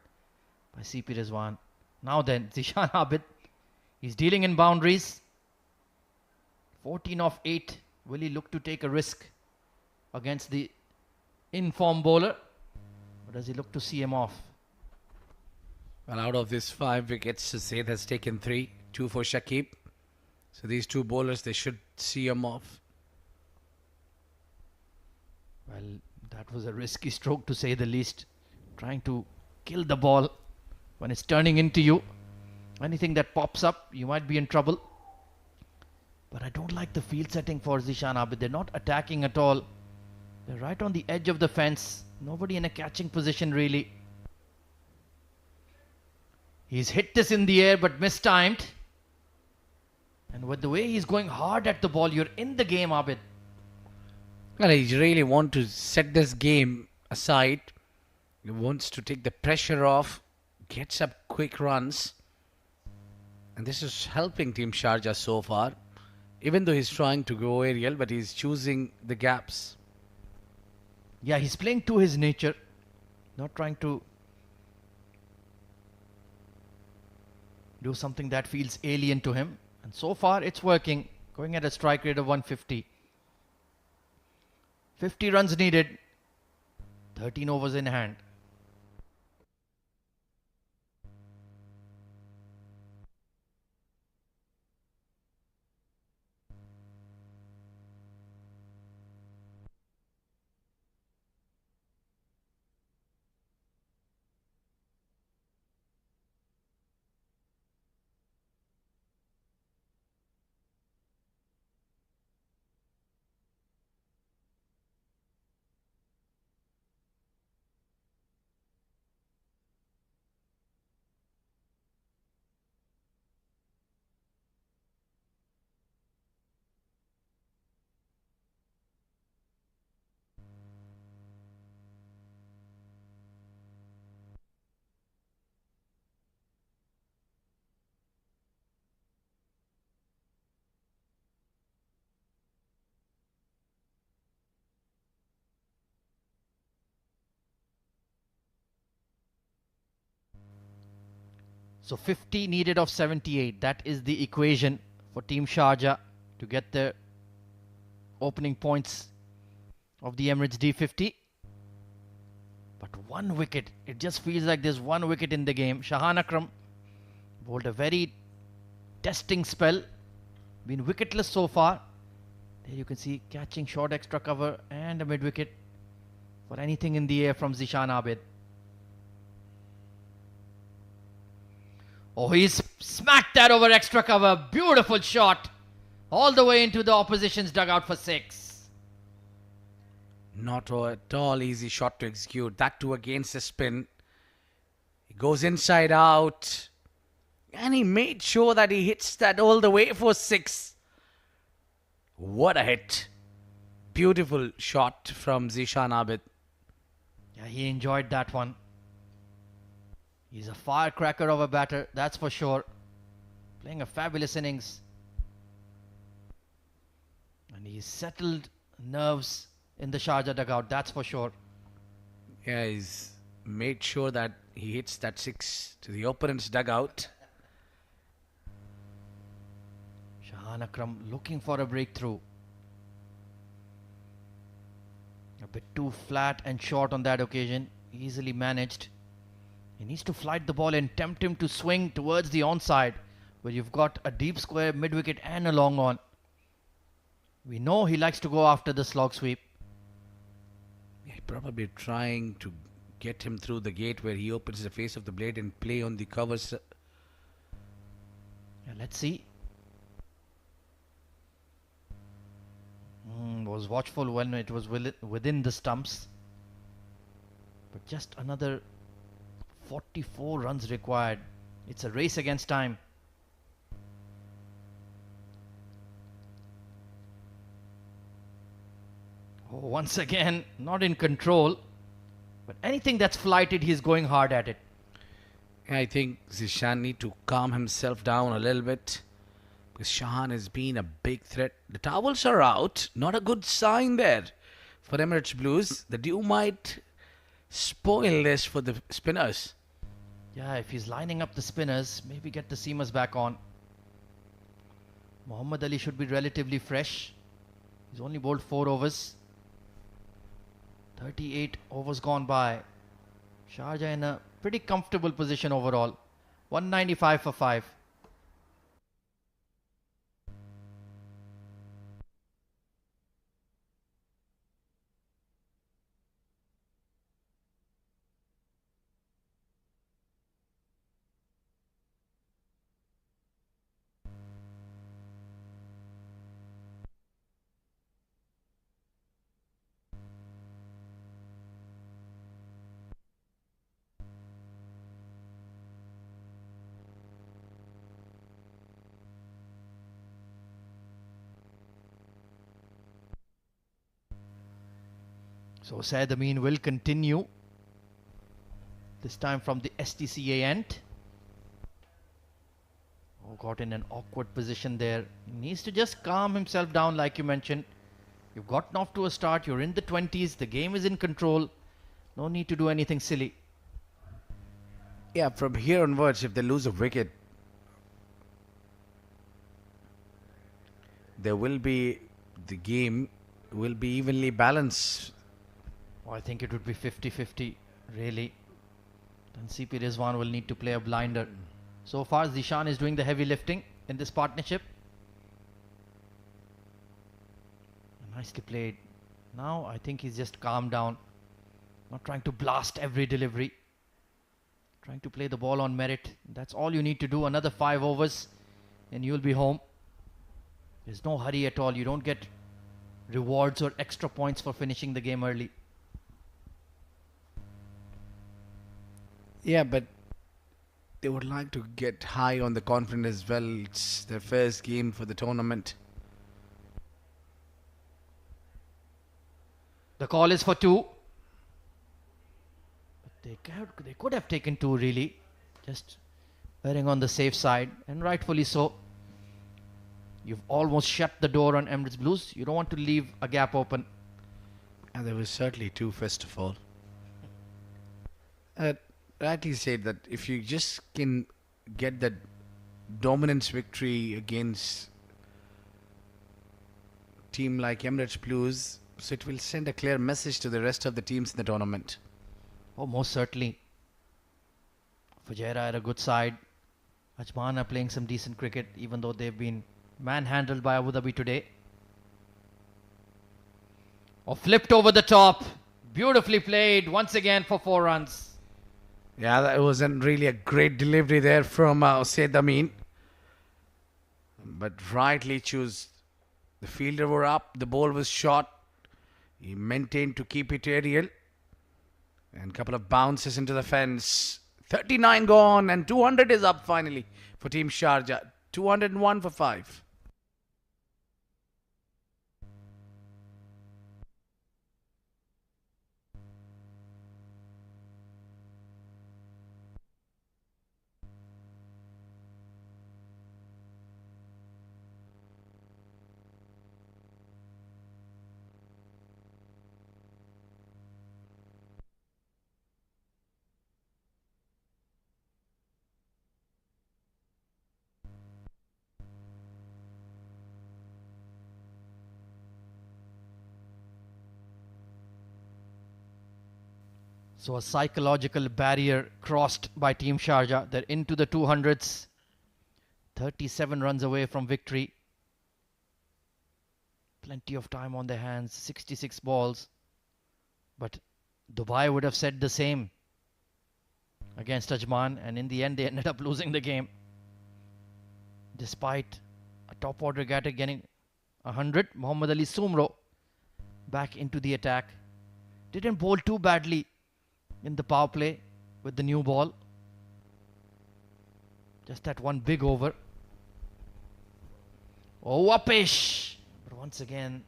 by CP Rizwan. Now then, Zishan Abid, he's dealing in boundaries. 14 of 8. Will he look to take a risk against the in-form bowler? Or does he look to see him off? Well, out of these 5 wickets, Zaid has taken 3. 2 for Shakib. So these 2 bowlers, they should see him off. Well, that was a risky stroke to say the least. Trying to kill the ball when it's turning into you. Anything that pops up, you might be in trouble. But I don't like the field setting for Zishan Abid. They're not attacking at all. They're right on the edge of the fence. Nobody in a catching position really. He's hit this in the air but mistimed. And with the way he's going hard at the ball, you're in the game, Abid. Well, he really wants to set this game aside. He wants to take the pressure off, gets up quick runs. And this is helping Team Sharjah so far. Even though he's trying to go aerial, but he's choosing the gaps. Yeah, he's playing to his nature. Not trying to do something that feels alien to him. And so far, it's working. Going at a strike rate of 150. 50 runs needed. 13 overs in hand. So 50 needed of 78. That is the equation for Team Sharjah to get the opening points of the Emirates D50. But one wicket. It just feels like there's one wicket in the game. Shahan Akram bowled a very testing spell. Been wicketless so far. There you can see catching short extra cover and a mid wicket for anything in the air from Zishan Abid. Oh, he's smacked that over extra cover. Beautiful shot. All the way into the opposition's dugout for 6. Not at all easy shot to execute. That too against the spin. He goes inside out. And he made sure that he hits that all the way for 6. What a hit. Beautiful shot from Zishan Abid. Yeah, he enjoyed that one. He's a firecracker of a batter, that's for sure. Playing a fabulous innings. And he's settled nerves in the Sharjah dugout, that's for sure. Yeah, he's made sure that he hits that 6 to the opponent's dugout. Shahan Akram looking for a breakthrough. A bit too flat and short on that occasion. Easily managed. He needs to flight the ball and tempt him to swing towards the onside, where you've got a deep square, mid-wicket and a long on. We know he likes to go after the slog sweep. Yeah, probably trying to get him through the gate where he opens the face of the blade and play on the covers. Yeah, let's see. Was watchful when it was within the stumps. But just another 44 runs required. It's a race against time. Oh, once again, not in control. But anything that's flighted, he's going hard at it. I think Zishan need to calm himself down a little bit. Because Shahan has been a big threat. The towels are out. Not a good sign there for Emirates Blues. The dew might spoil this for the spinners. Yeah, if he's lining up the spinners, maybe get the seamers back on. Muhammad Ali should be relatively fresh. He's only bowled 4 overs. 38 overs gone by. Sharjah in a pretty comfortable position overall. 195 for 5. So Saeed Amin will continue. This time from the STCA end. Oh, got in an awkward position there. He needs to just calm himself down, like you mentioned. You've gotten off to a start. You're in the 20s. The game is in control. No need to do anything silly. Yeah, from here onwards, if they lose a wicket, the game will be evenly balanced. Oh, I think it would be 50-50, really. Then CP Rizwan will need to play a blinder. So far, Zishan is doing the heavy lifting in this partnership. Nicely played. Now, I think he's just calmed down. Not trying to blast every delivery. Trying to play the ball on merit. That's all you need to do. Another 5 overs and you'll be home. There's no hurry at all. You don't get rewards or extra points for finishing the game early. Yeah, but they would like to get high on the confidence as well. It's their first game for the tournament. The call is for 2. But they could have taken 2 really. Just erring on the safe side, and rightfully so. You've almost shut the door on Emirates Blues. You don't want to leave a gap open. And there was certainly 2 first of all. Rightly said that if you just can get that dominance victory against team like Emirates Blues, so it will send a clear message to the rest of the teams in the tournament. Oh, most certainly. Fujairah had a good side. Ajman are playing some decent cricket, even though they've been manhandled by Abu Dhabi today. Oh, flipped over the top. Beautifully played once again for 4 runs. Yeah, that wasn't really a great delivery there from Saeed Amin. But rightly choose. The fielder were up, the ball was short. He maintained to keep it aerial. And a couple of bounces into the fence. 39 gone and 200 is up finally for Team Sharjah. 201 for 5. So a psychological barrier crossed by Team Sharjah. They're into the 200s. 37 runs away from victory. Plenty of time on their hands. 66 balls. But Dubai would have said the same against Ajman. And in the end, they ended up losing the game. Despite a top order batter getting 100, Mohammad Ali Sumro back into the attack. Didn't bowl too badly in the power play with the new ball. Just that one big over. Oh, uppish! But once again,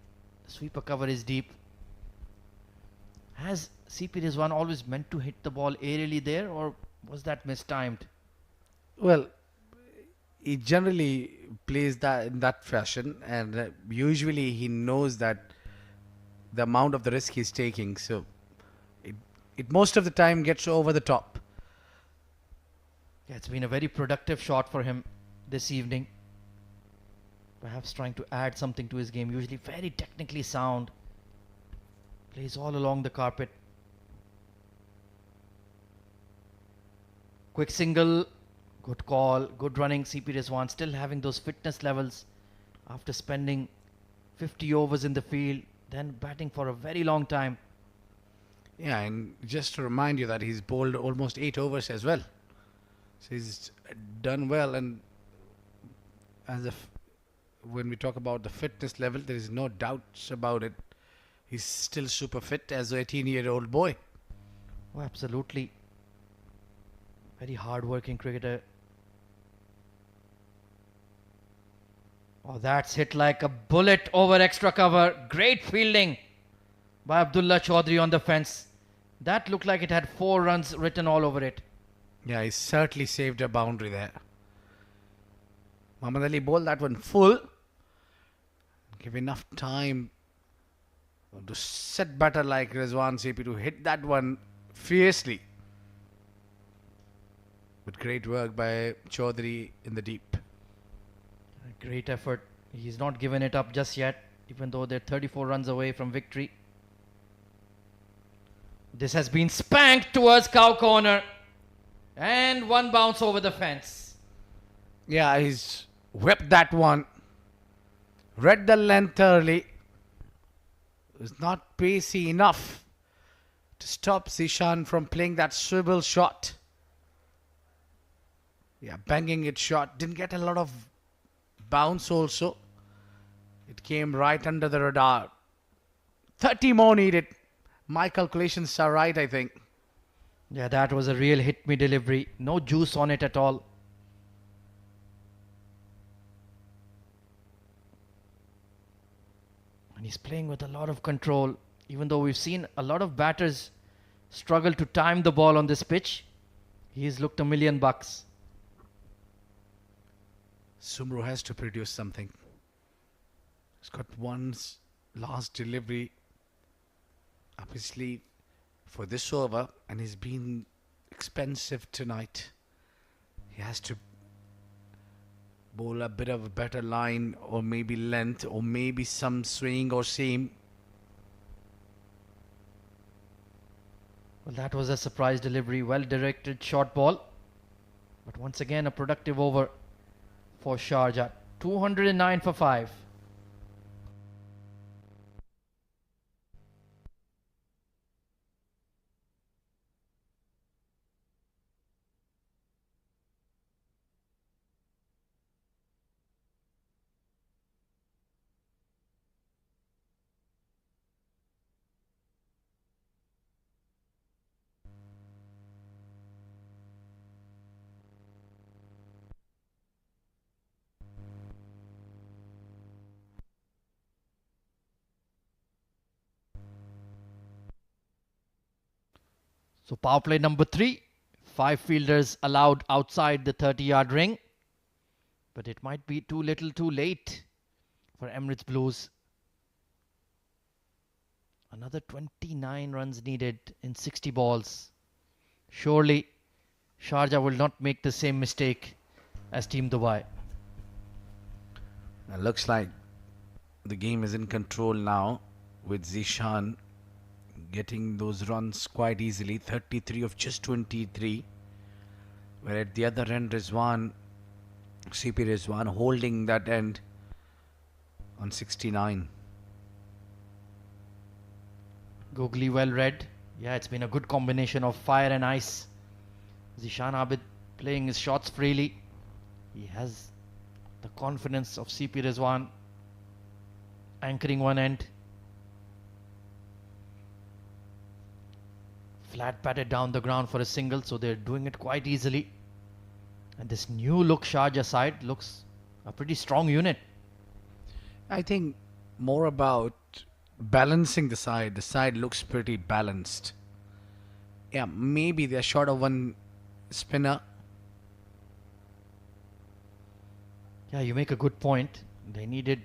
the sweeper cover is deep. Has CP Rizwan always meant to hit the ball aerially there, or was that mistimed? Well, he generally plays that in that fashion, and usually he knows that the amount of the risk he's taking, so it most of the time gets over the top. Yeah, it's been a very productive shot for him this evening. Perhaps trying to add something to his game. Usually very technically sound. Plays all along the carpet. Quick single. Good call. Good running. CP Rizwan still having those fitness levels after spending 50 overs in the field. Then batting for a very long time. Yeah, and just to remind you that he's bowled almost 8 overs as well. So he's done well, and when we talk about the fitness level, there is no doubts about it. He's still super fit as a 18-year-old boy. Oh, absolutely. Very hard-working cricketer. Oh, that's hit like a bullet over extra cover. Great fielding by Abdullah Chaudhry on the fence. That looked like it had 4 runs written all over it. Yeah, he certainly saved a boundary there. Muhammad Ali bowled that one full. Give enough time to set batter like Rizwan CP to hit that one fiercely. But great work by Chaudhry in the deep. A great effort. He's not given it up just yet, even though they're 34 runs away from victory. This has been spanked towards cow corner. And one bounce over the fence. Yeah, he's whipped that one. Read the length early. It was not pacey enough to stop Zishan from playing that swivel shot. Yeah, banging it shot. Didn't get a lot of bounce also. It came right under the radar. 30 more needed. My calculations are right, I think. Yeah, that was a real hit-me delivery. No juice on it at all. And he's playing with a lot of control. Even though we've seen a lot of batters struggle to time the ball on this pitch, he's looked $1,000,000. Sumru has to produce something. He's got one last delivery up his sleeve for this over, and he's been expensive tonight. He has to bowl a bit of a better line, or maybe length, or maybe some swing or seam. Well, that was a surprise delivery. Well directed short ball. But once again, a productive over for Sharjah. 209 for 5. So power play number 3. 5 fielders allowed outside the 30-yard ring. But it might be too little too late for Emirates Blues. Another 29 runs needed in 60 balls. Surely Sharjah will not make the same mistake as Team Dubai. It looks like the game is in control now, with Zishan getting those runs quite easily. 33 of just 23. Where at the other end, CP Rizwan holding that end on 69. Googly well read. Yeah, it's been a good combination of fire and ice. Zishan Abid playing his shots freely. He has the confidence of CP Rizwan anchoring one end. Flat batted down the ground for a single, so they're doing it quite easily. And this new look Sharjah side looks a pretty strong unit. I think more about balancing the side. The side looks pretty balanced. Yeah, maybe they're short of one spinner. Yeah, you make a good point. They needed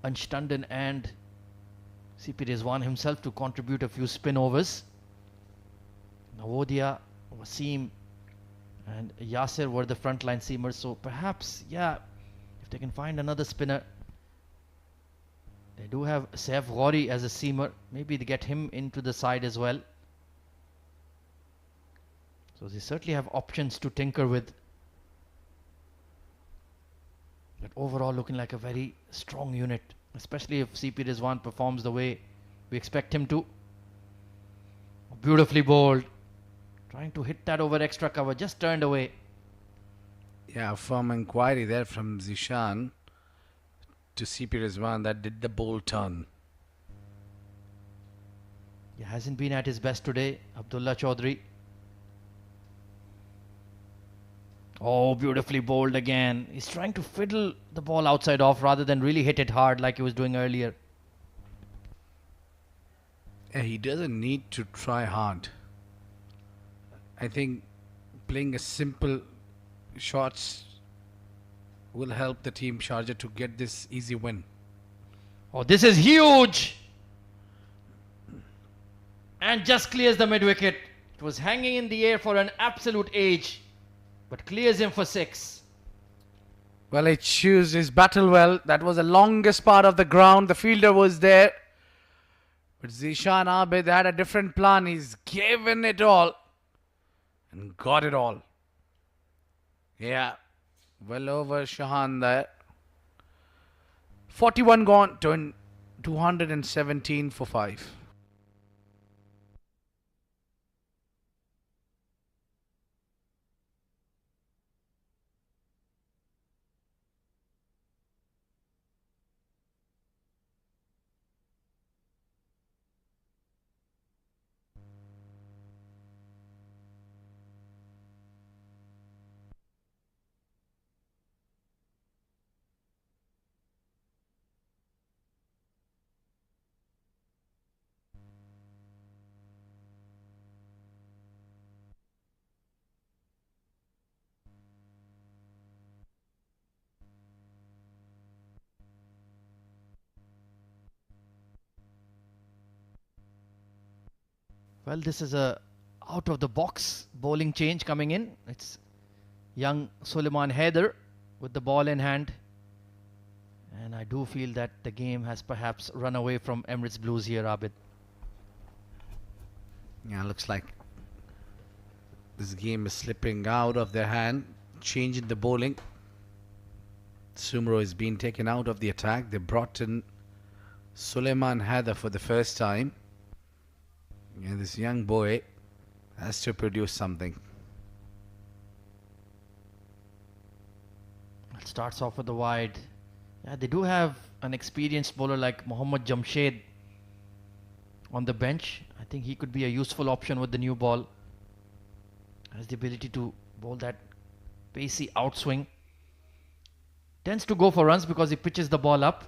Anshtanden and CP Rizwan himself to contribute a few spin overs. Navodya, Wasim and Yasir were the frontline seamers, so perhaps, yeah, if they can find another spinner. They do have Saif Ghori as a seamer. Maybe they get him into the side as well. So they certainly have options to tinker with. But overall looking like a very strong unit, especially if CP Rizwan performs the way we expect him to. Beautifully bowled. Trying to hit that over extra cover, just turned away. Yeah, firm inquiry there from Zishan to CP Rizwan that did the bowl turn. He hasn't been at his best today, Abdullah Chaudhry. Oh, beautifully bowled again. He's trying to fiddle the ball outside off rather than really hit it hard like he was doing earlier. He doesn't need to try hard. I think playing a simple shots will help the team Sharjah to get this easy win. Oh, this is huge! And just clears the mid-wicket. It was hanging in the air for an absolute age, but clears him for 6. Well, he chose his battle well. That was the longest part of the ground. The fielder was there. But Zishan Abid had a different plan. He's given it all and got it all. Yeah, well over Shahan there. 41 gone, 217 for 5. Well, this is a out of the box bowling change coming in. It's young Suleiman Haider with the ball in hand. And I do feel that the game has perhaps run away from Emirates Blues here, Abid. Yeah, looks like this game is slipping out of their hand. Changing the bowling. Sumro is being taken out of the attack. They brought in Suleiman Haider for the first time. Yeah, this young boy has to produce something. It starts off with the wide. Yeah, they do have an experienced bowler like Mohammad Jamshed on the bench. I think he could be a useful option with the new ball. Has the ability to bowl that pacey outswing. Tends to go for runs because he pitches the ball up.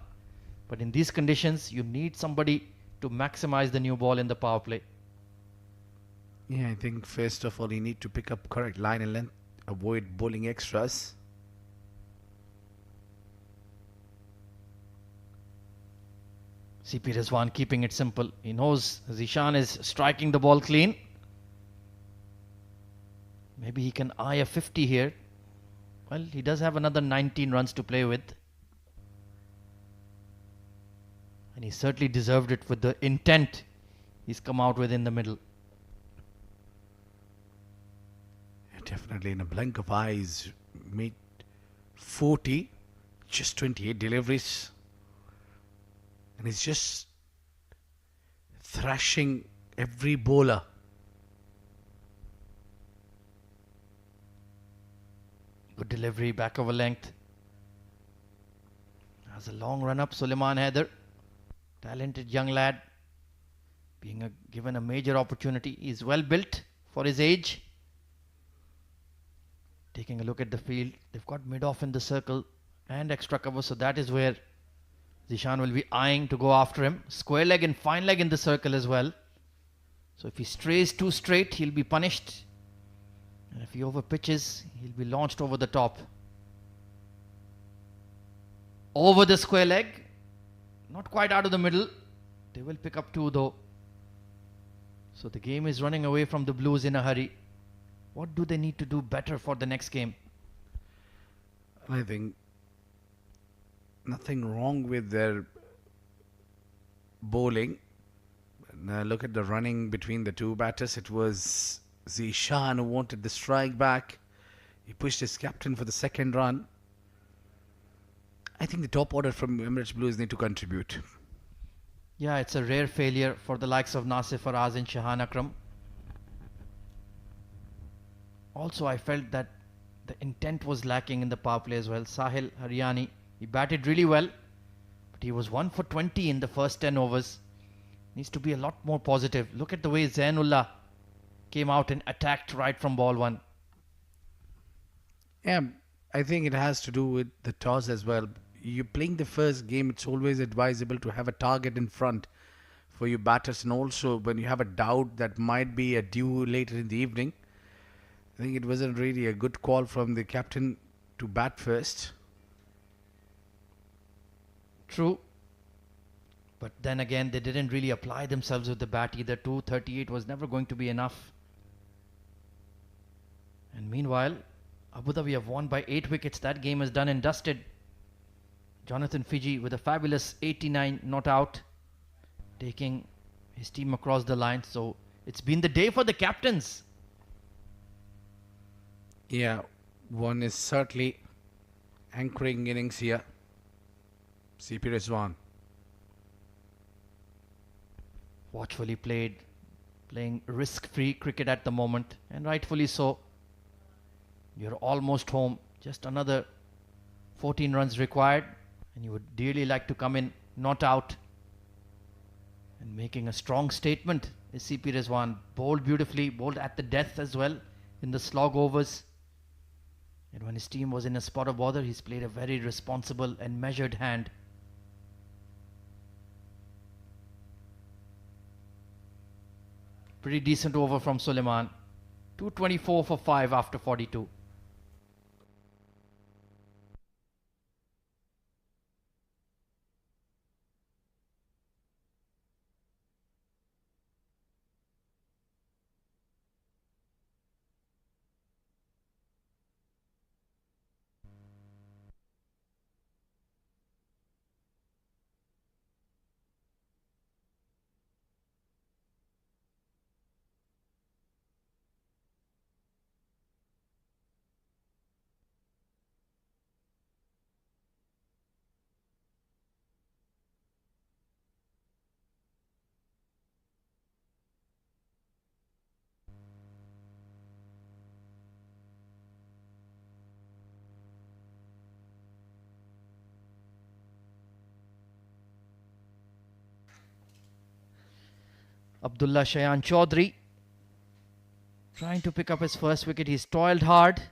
But in these conditions, you need somebody to maximize the new ball in the power play. Yeah, I think first of all you need to pick up correct line and length, avoid bowling extras. CP Rizwan keeping it simple. He knows Zishan is striking the ball clean. Maybe he can eye a 50 here. Well, he does have another 19 runs to play with. And he certainly deserved it with the intent he's come out with in the middle. Definitely in a blink of eyes made 40, just 28 deliveries, and he's just thrashing every bowler. Good delivery, back over length. Has a long run up, Suleiman Haider. Talented young lad. Being given a major opportunity. He's well built for his age. Taking a look at the field, they've got mid-off in the circle and extra cover, so that is where Zishan will be eyeing to go after him. Square leg and fine leg in the circle as well. So if he strays too straight, he'll be punished. And if he over pitches, he'll be launched over the top. Over the square leg, not quite out of the middle. They will pick up 2 though. So the game is running away from the Blues in a hurry. What do they need to do better for the next game? I think nothing wrong with their bowling. Now look at the running between the two batters. It was Zishan who wanted the strike back. He pushed his captain for the second run. I think the top order from Emirates Blues need to contribute. Yeah, it's a rare failure for the likes of Nasir Faraz and Shahan Akram. Also, I felt that the intent was lacking in the power play as well. Sahil Haryani, he batted really well, but he was 1 for 20 in the first 10 overs. Needs to be a lot more positive. Look at the way Zainullah came out and attacked right from ball 1. Yeah, I think it has to do with the toss as well. You're playing the first game, it's always advisable to have a target in front for you batters, and also when you have a doubt that might be a due later in the evening. I think it wasn't really a good call from the captain to bat first. True. But then again, they didn't really apply themselves with the bat either. 238 was never going to be enough. And meanwhile, Abu Dhabi have won by 8 wickets. That game is done and dusted. Jonathan Fiji with a fabulous 89 not out, taking his team across the line. So it's been the day for the captains. Yeah, one is certainly anchoring innings here. CP Rizwan. Watchfully played, playing risk-free cricket at the moment, and rightfully so. You're almost home. Just another 14 runs required, and you would dearly like to come in not out. And making a strong statement is CP Rizwan. Bowled beautifully, bowled at the death as well in the slog overs. And when his team was in a spot of bother, he's played a very responsible and measured hand. Pretty decent over from Suleiman. 224 for 5 after 42. Abdullah Shayan Chaudhry trying to pick up his first wicket. He's toiled hard.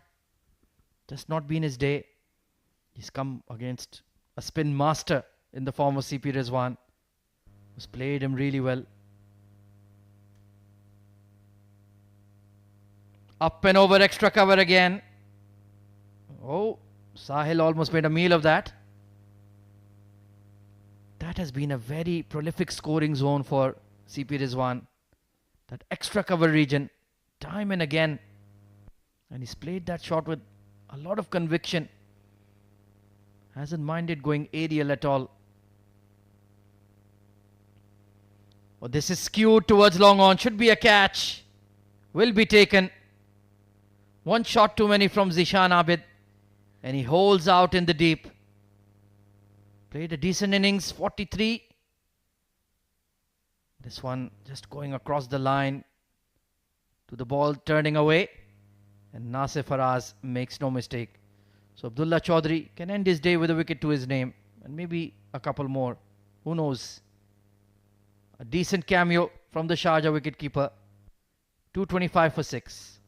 Just not been his day. He's come against a spin master in the form of CP Rizwan, who's played him really well. Up and over, extra cover again. Oh, Sahil almost made a meal of that. That has been a very prolific scoring zone for CP Rizwan. That extra cover region, time and again. And he's played that shot with a lot of conviction. Hasn't minded going aerial at all. Oh, this is skewed towards long on. Should be a catch. Will be taken. One shot too many from Zishan Abid. And he holds out in the deep. Played a decent innings, 43. This one just going across the line to the ball turning away. And Nasir Faraz makes no mistake. So Abdullah Chaudhry can end his day with a wicket to his name. And maybe a couple more. Who knows? A decent cameo from the Sharjah wicketkeeper. 225 for 6.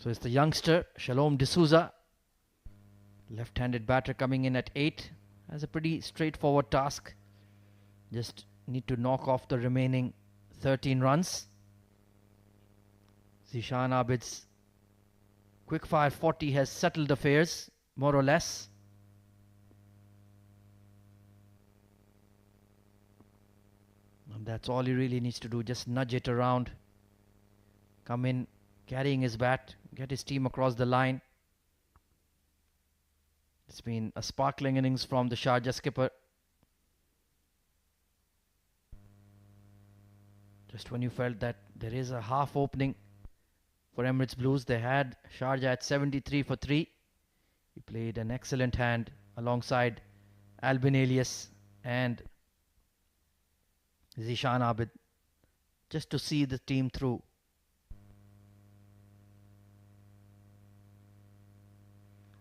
So it's the youngster, Shalom D'Souza, left-handed batter coming in at 8. Has a pretty straightforward task. Just need to knock off the remaining 13 runs. Zishan Abid's quick-fire 40 has settled affairs, more or less. And that's all he really needs to do, just nudge it around. Come in, carrying his bat, get his team across the line. It's been a sparkling innings from the Sharjah skipper. Just when you felt that there is a half opening, for Emirates Blues. They had Sharjah at 73 for 3. He played an excellent hand alongside Albin Elias and Zishan Abid just to see the team through.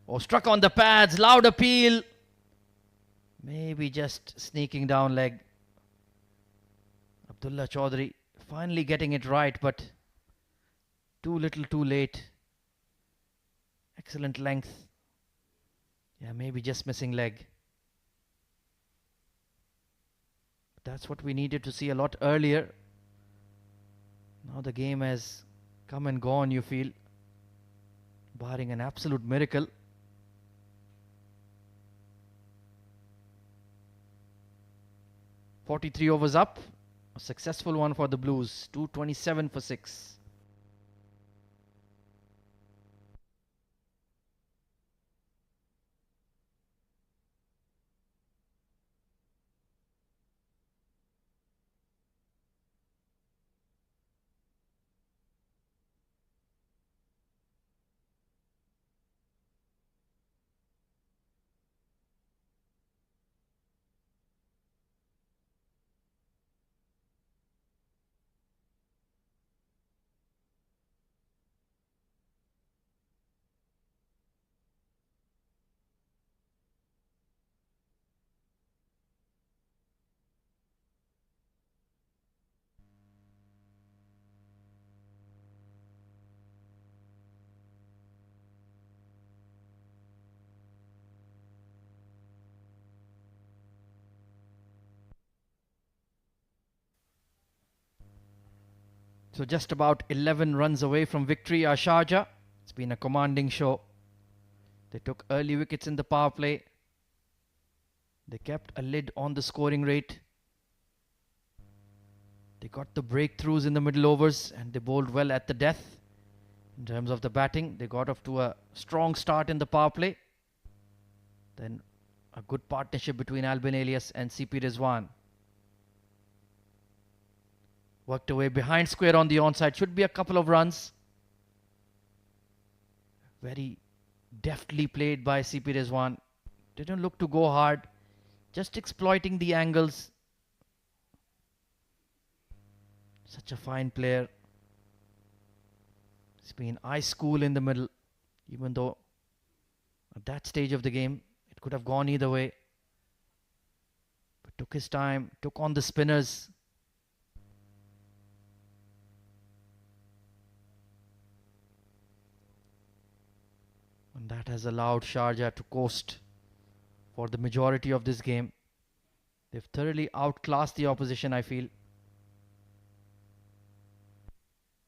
Oh, struck on the pads, loud appeal. Maybe just sneaking down leg. Abdullah Chaudhary finally getting it right, but too little too late. Excellent length. Yeah, maybe just missing leg. That's what we needed to see a lot earlier. Now the game has come and gone, you feel, barring an absolute miracle. "43 overs up. A successful one for the Blues. 227 for 6. So just about 11 runs away from victory are Sharjah. It's been a commanding show. They took early wickets in the power play. They kept a lid on the scoring rate. They got the breakthroughs in the middle overs and they bowled well at the death. In terms of the batting, they got off to a strong start in the power play. Then a good partnership between Albin Elias and CP Rizwan. Worked away behind square on the onside. Should be a couple of runs. Very deftly played by CP Rizwan. Didn't look to go hard. Just exploiting the angles. Such a fine player. He's been ice cool in the middle. Even though at that stage of the game, it could have gone either way. But took his time. Took on the spinners. And that has allowed Sharjah to coast for the majority of this game. They've thoroughly outclassed the opposition, I feel.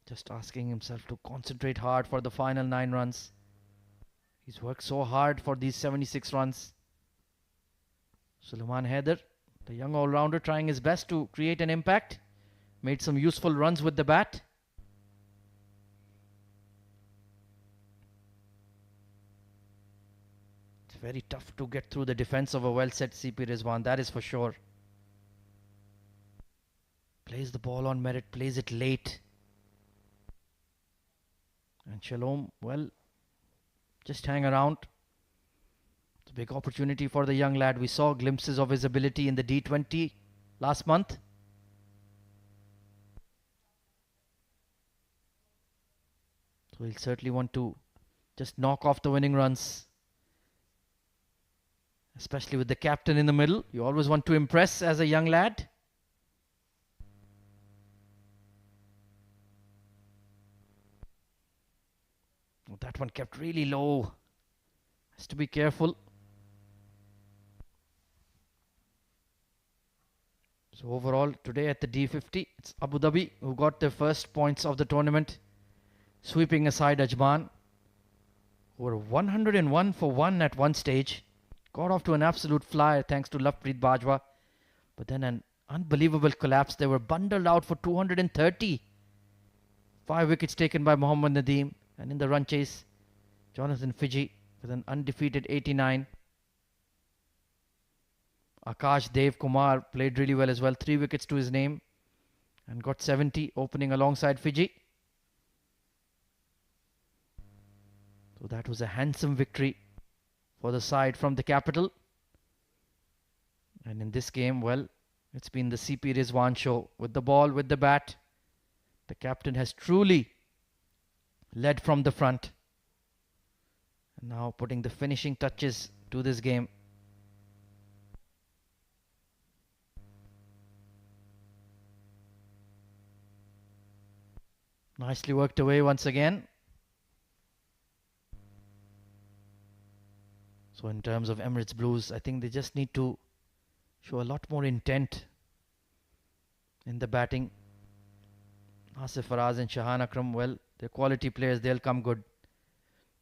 Just asking himself to concentrate hard for the final 9 runs. He's worked so hard for these 76 runs. Sulaiman Haider, the young all-rounder, trying his best to create an impact. Made some useful runs with the bat. Very tough to get through the defense of a well-set CP Rizwan, that is for sure. Plays the ball on merit, plays it late. And Shalom, well, just hang around. It's a big opportunity for the young lad. We saw glimpses of his ability in the D20 last month. So he'll certainly want to just knock off the winning runs. Especially with the captain in the middle. You always want to impress as a young lad. Oh, that one kept really low. Has to be careful. So overall, today at the D50, it's Abu Dhabi who got the first points of the tournament. Sweeping aside Ajman, who were 101 for 1 at one stage. Got off to an absolute flyer thanks to Lovepreet Bajwa. But then an unbelievable collapse. They were bundled out for 230. 5 wickets taken by Mohammad Nadeem. And in the run chase, Jonathan Fiji with an undefeated 89. Akash Dev Kumar played really well as well. 3 wickets to his name. And got 70 opening alongside Fiji. So that was a handsome victory for the side from the capital. And in this game, well, it's been the CP Rizwan show. With the ball, with the bat, the captain has truly led from the front. And now putting the finishing touches to this game. Nicely worked away once again. So in terms of Emirates Blues, I think they just need to show a lot more intent in the batting. Asif Faraz and Shahan Akram, well, they're quality players, they'll come good.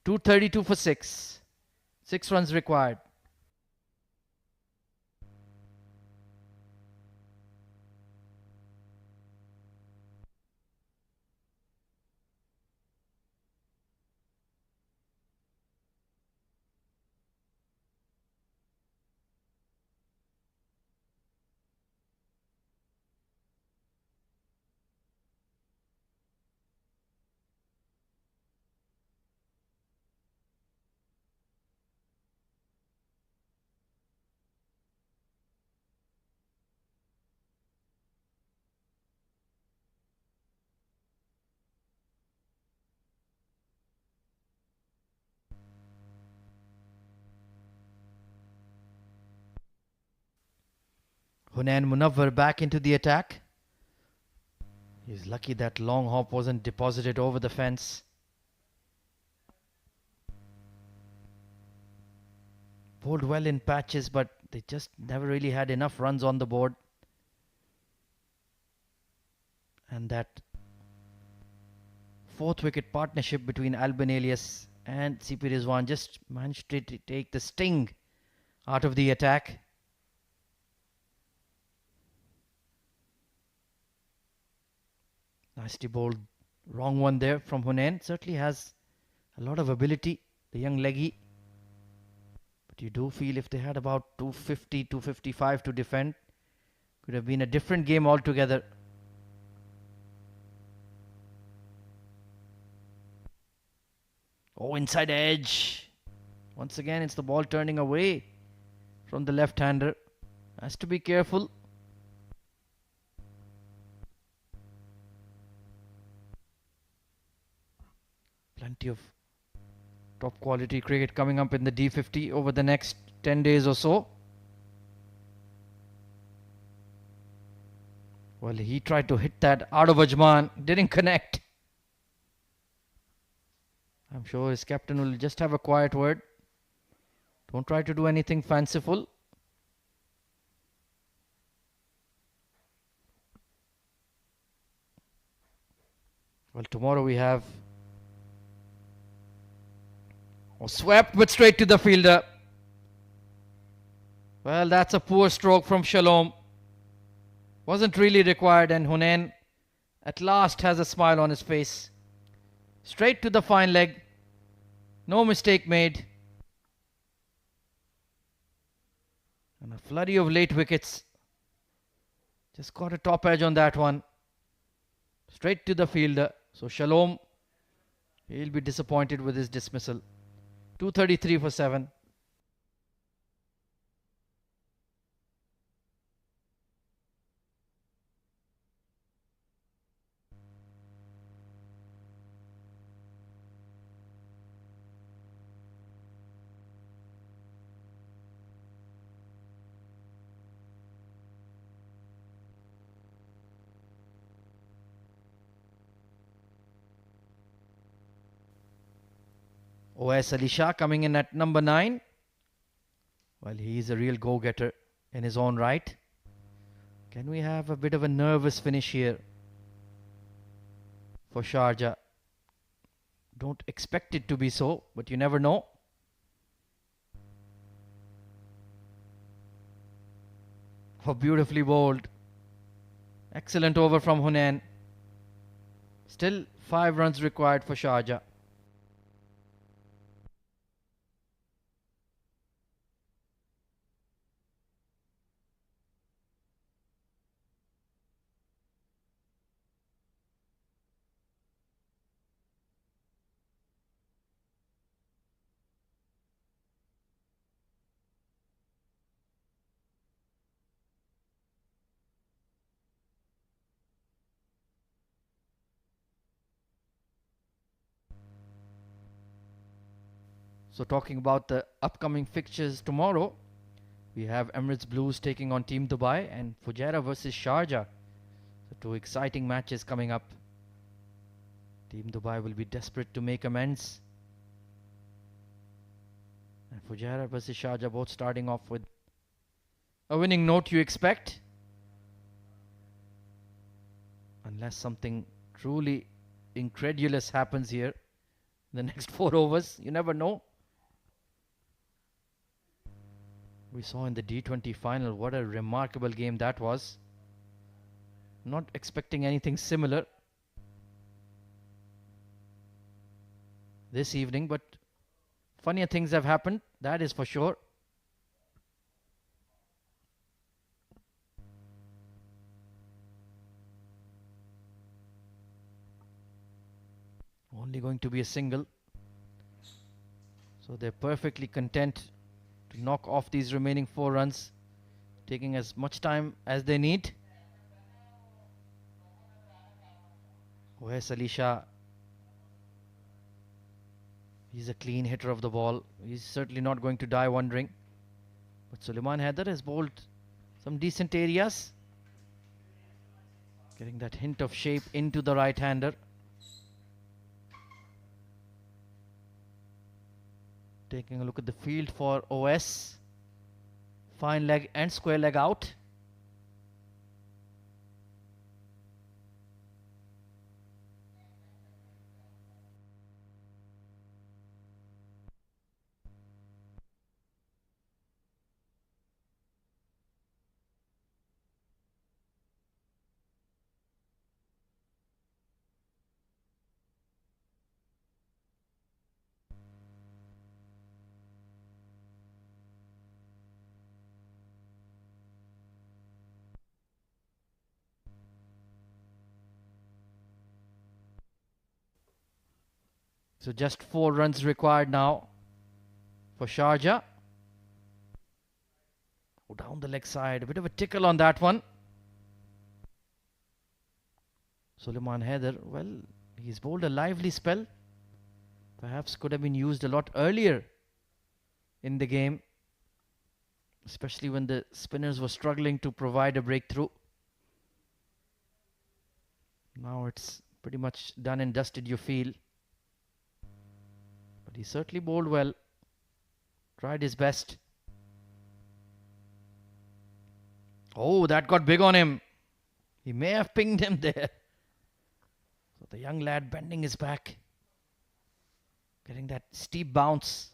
232 for 6. 6 runs required. Hunain Munawwar back into the attack. He's lucky that long hop wasn't deposited over the fence. Bowled well in patches, but they just never really had enough runs on the board. And that fourth wicket partnership between Alban Elias and CP Rizwan just managed to take the sting out of the attack. Nicely bowled. Wrong one there from Hunain. Certainly has a lot of ability, the young leggy. But you do feel if they had about 250, 255 to defend, could have been a different game altogether. Oh, inside edge. Once again, it's the ball turning away from the left-hander. Has to be careful. Plenty of top quality cricket coming up in the D50 over the next 10 days or so. Well, he tried to hit that out of Ajman, didn't connect. I'm sure his captain will just have a quiet word. Don't try to do anything fanciful. Well, tomorrow we have swept but straight to the fielder. Well, that's a poor stroke from Shalom. Wasn't really required, and Hunain at last has a smile on his face. Straight to the fine leg. No mistake made. And a flurry of late wickets. Just got a top edge on that one. Straight to the fielder. So Shalom, he'll be disappointed with his dismissal. 233 for 7. OS Ali Shah coming in at number 9. Well, he is a real go-getter in his own right. Can we have a bit of a nervous finish here for Sharjah? Don't expect it to be so, but you never know. Oh, beautifully bowled. Excellent over from Hunain. Still 5 runs required for Sharjah. So talking about the upcoming fixtures tomorrow, we have Emirates Blues taking on Team Dubai and Fujairah versus Sharjah. So two exciting matches coming up. Team Dubai will be desperate to make amends. And Fujairah versus Sharjah both starting off with a winning note, you expect. Unless something truly incredulous happens here. The next 4 overs, you never know. We saw in the D20 final what a remarkable game that was. Not expecting anything similar this evening, but funnier things have happened, that is for sure. Only going to be a single. So they're perfectly content to knock off these remaining 4 runs, taking as much time as they need. Where's Alisha? He's a clean hitter of the ball. He's certainly not going to die wondering. But Suleiman Haider has bowled some decent areas. Getting that hint of shape into the right-hander. Taking a look at the field for OS. Fine leg and square leg out. So just 4 runs required now for Sharjah. Oh, down the leg side. A bit of a tickle on that one. Suleiman Haider, well, he's bowled a lively spell. Perhaps could have been used a lot earlier in the game, especially when the spinners were struggling to provide a breakthrough. Now it's pretty much done and dusted, you feel. But he certainly bowled well. Tried his best. Oh, that got big on him. He may have pinged him there. So the young lad bending his back. Getting that steep bounce.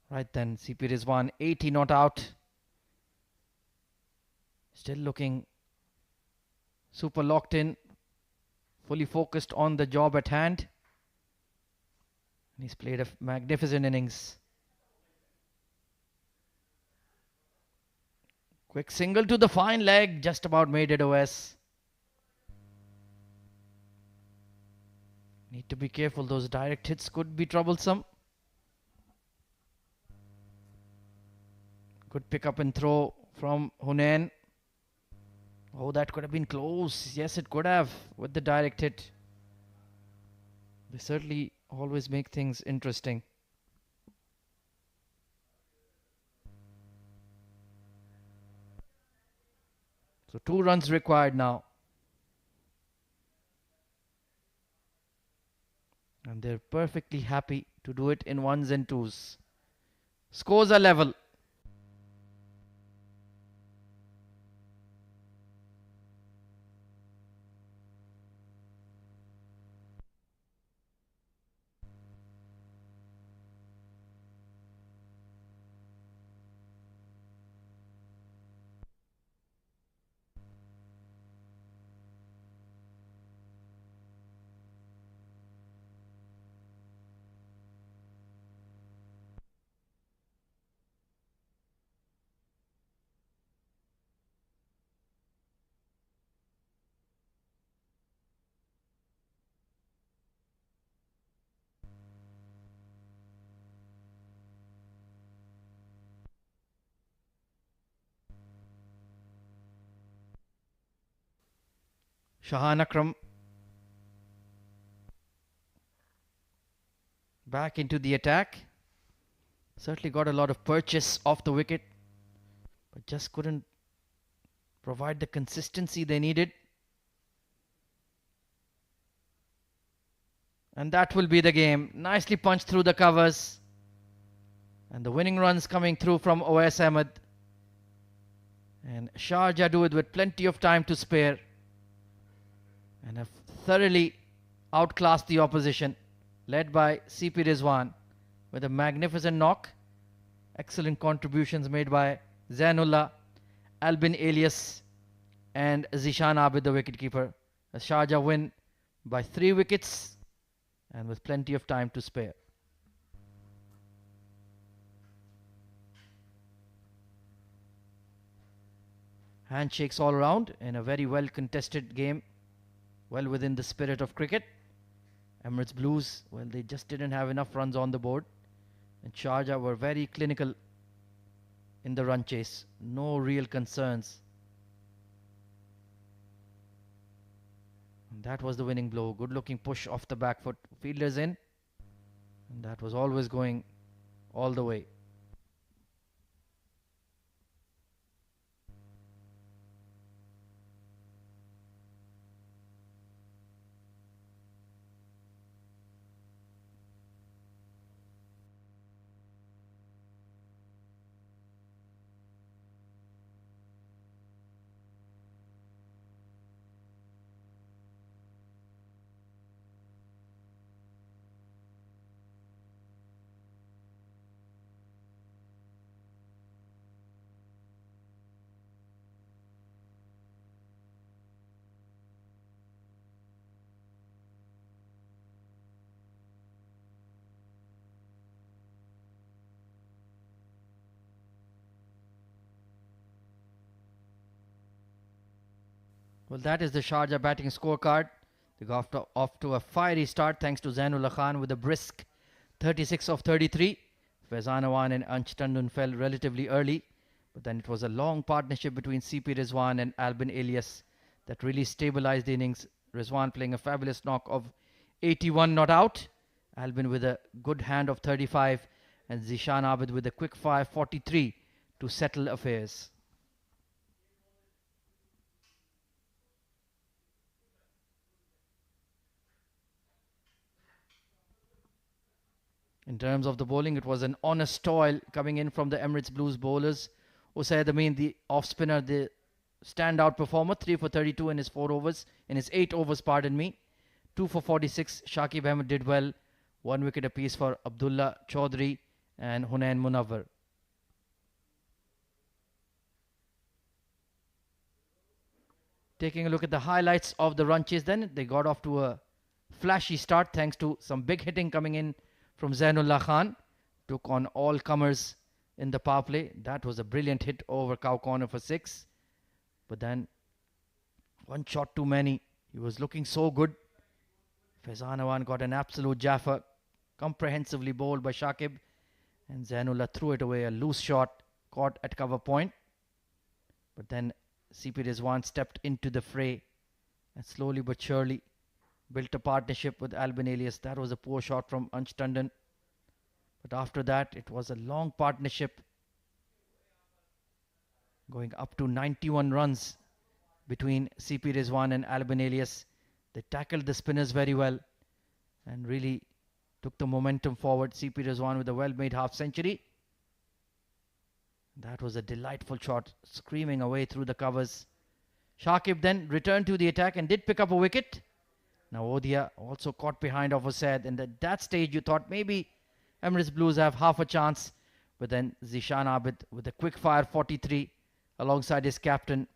Right then, CP Rizwan, 80 not out. Still looking super locked in. Fully focused on the job at hand. And he's played a magnificent innings. Quick single to the fine leg. Just about made it OS. Need to be careful. Those direct hits could be troublesome. Good pick up and throw from Hunain. Oh, that could have been close. Yes, it could have with the direct hit. They certainly always make things interesting. So 2 runs required now. And they're perfectly happy to do it in 1s and 2s. Scores are level. Shahan Akram back into the attack. Certainly got a lot of purchase off the wicket, but just couldn't provide the consistency they needed. And that will be the game. Nicely punched through the covers. And the winning runs coming through from Owais Ahmed. And Sharjah do it with plenty of time to spare. And have thoroughly outclassed the opposition. Led by CP Rizwan with a magnificent knock. Excellent contributions made by Zainullah, Albin Elias and Zishan Abid, the wicketkeeper. As Sharjah win by 3 wickets and with plenty of time to spare. Handshakes all around in a very well contested game, well within the spirit of cricket. Emirates Blues, well, they just didn't have enough runs on the board, and Sharjah were very clinical in the run chase. No real concerns. And that was the winning blow. Good looking push off the back foot. Fielders in, and that was always going all the way. Well, that is the Sharjah batting scorecard. They got off to a fiery start thanks to Zainullah Khan with a brisk 36 of 33. Faizan Awan and Ansh Tandon fell relatively early, but then it was a long partnership between CP Rizwan and Albin Elias that really stabilized the innings. Rizwan playing a fabulous knock of 81 not out. Albin with a good hand of 35 and Zishan Abid with a quick fire 43 to settle affairs. In terms of the bowling, it was an honest toil coming in from the Emirates Blues bowlers. Usaid Amin, the off-spinner, the standout performer, 3 for 32 in his 8 overs, pardon me. 2 for 46, Shakib Ahmed did well. 1 wicket apiece for Abdullah Chaudhry and Hunain Munawwar. Taking a look at the highlights of the run chase then, they got off to a flashy start thanks to some big hitting coming in from Zainullah Khan. Took on all comers in the power play. That was a brilliant hit over cow corner for 6. But then, one shot too many. He was looking so good. Faizan Awan got an absolute jaffa. Comprehensively bowled by Shakib. And Zainullah threw it away. A loose shot caught at cover point. But then CP Rizwan stepped into the fray. And slowly but surely built a partnership with Albin Elias. That was a poor shot from Ansh Tandon. But after that, it was a long partnership. Going up to 91 runs between CP Rizwan and Albin Elias. They tackled the spinners very well. And really took the momentum forward. CP Rizwan with a well-made half-century. That was a delightful shot. Screaming away through the covers. Shakib then returned to the attack and did pick up a wicket. Now Odia also caught behind of Usaid, and at that stage you thought maybe Emirates Blues have half a chance. But then Zishan Abid with a quick fire 43 alongside his captain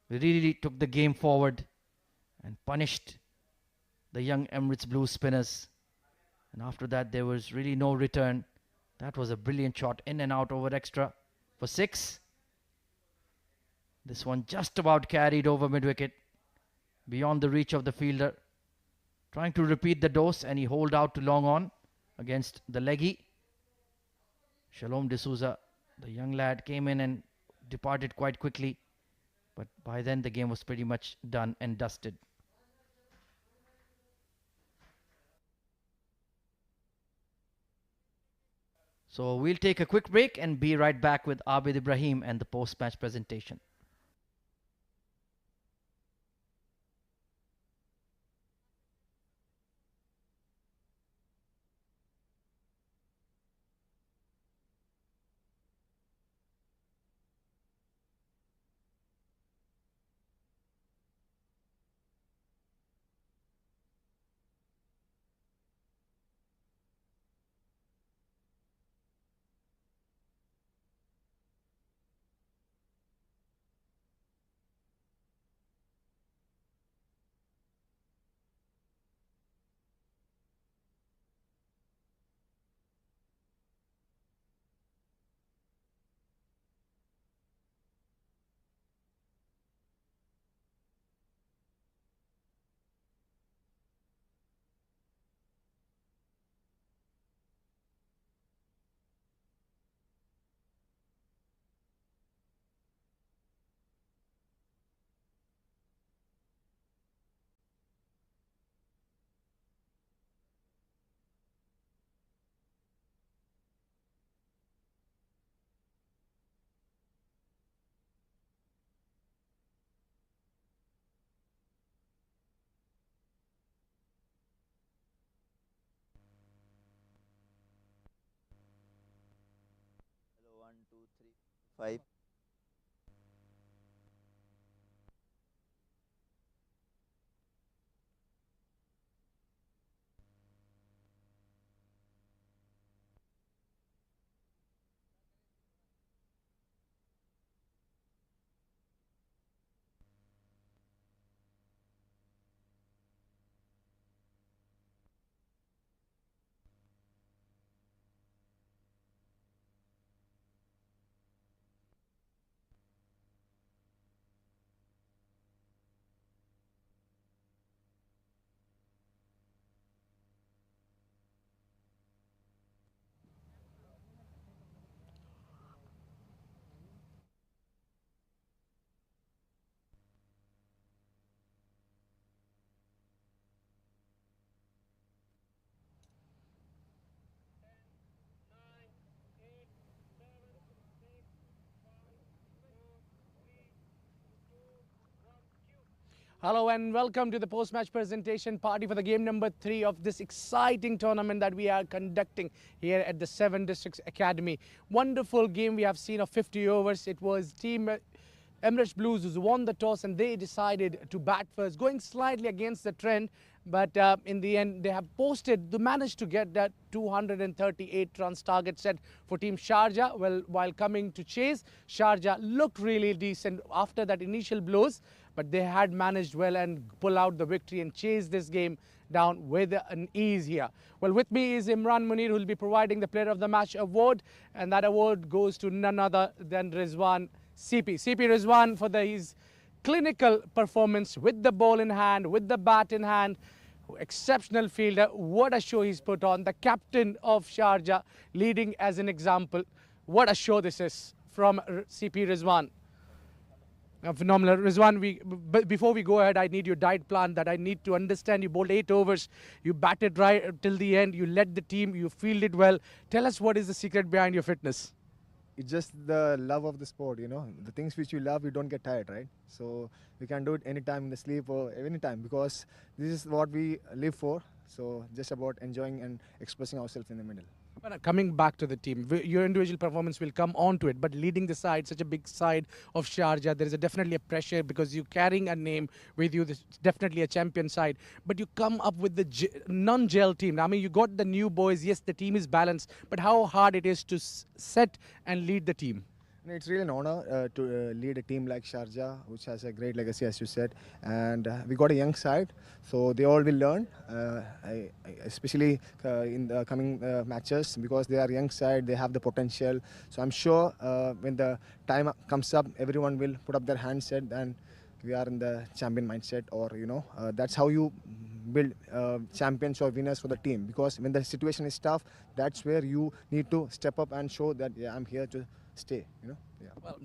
really took the game forward and punished the young Emirates Blues spinners. And after that there was really no return. That was a brilliant shot in and out over extra for 6. This one just about carried over mid-wicket beyond the reach of the fielder. Trying to repeat the dose, and he holed out to long on against the leggy. Shalom D'Souza, the young lad, came in and departed quite quickly. But by then the game was pretty much done and dusted. So we'll take a quick break and be right back with Abid Ibrahim and the post-match presentation. Hello, one, two, three, five. Hello and welcome to the post-match presentation party for the game number 3 of this exciting tournament that we are conducting here at the 7 Districts Academy. Wonderful game we have seen of 50 overs. It was team Emirates Blues who won the toss and they decided to bat first, going slightly against the trend. But in the end, they have managed to get that 238 runs target set for Team Sharjah. Well, while coming to chase, Sharjah looked really decent after that initial blows, but they had managed well and pull out the victory and chase this game down with an ease here. Well, with me is Imran Munir, who will be providing the Player of the Match award, and that award goes to none other than Rizwan CP. CP Rizwan for his clinical performance with the ball in hand, with the bat in hand. Exceptional fielder. What a show he's put on. The captain of Sharjah leading as an example. What a show this is from CP Rizwan. Phenomenal. Rizwan, before we go ahead, I need your diet plan that I need to understand. You bowled 8 overs. You batted right till the end. You led the team. You fielded well. Tell us what is the secret behind your fitness? It's just the love of the sport, you know. The things which you love, you don't get tired, right? So we can do it anytime in the sleep or anytime because this is what we live for. So just about enjoying and expressing ourselves in the middle. Well, coming back to the team, your individual performance will come on to it, but leading the side, such a big side of Sharjah, there is definitely a pressure because you're carrying a name with you. This is definitely a champion side, but you come up with the non-gel team. I mean, you got the new boys. Yes, the team is balanced, but how hard it is to set and lead the team. It's really an honor to lead a team like Sharjah, which has a great legacy, as you said. And we got a young side, so they all will learn, especially in the coming matches, because they are young side, they have the potential. So I'm sure when the time comes up, everyone will put up their hands set and we are in the champion mindset, or that's how you build champions or winners for the team. Because when the situation is tough, that's where you need to step up and show that I'm here to stay. Yeah. Well,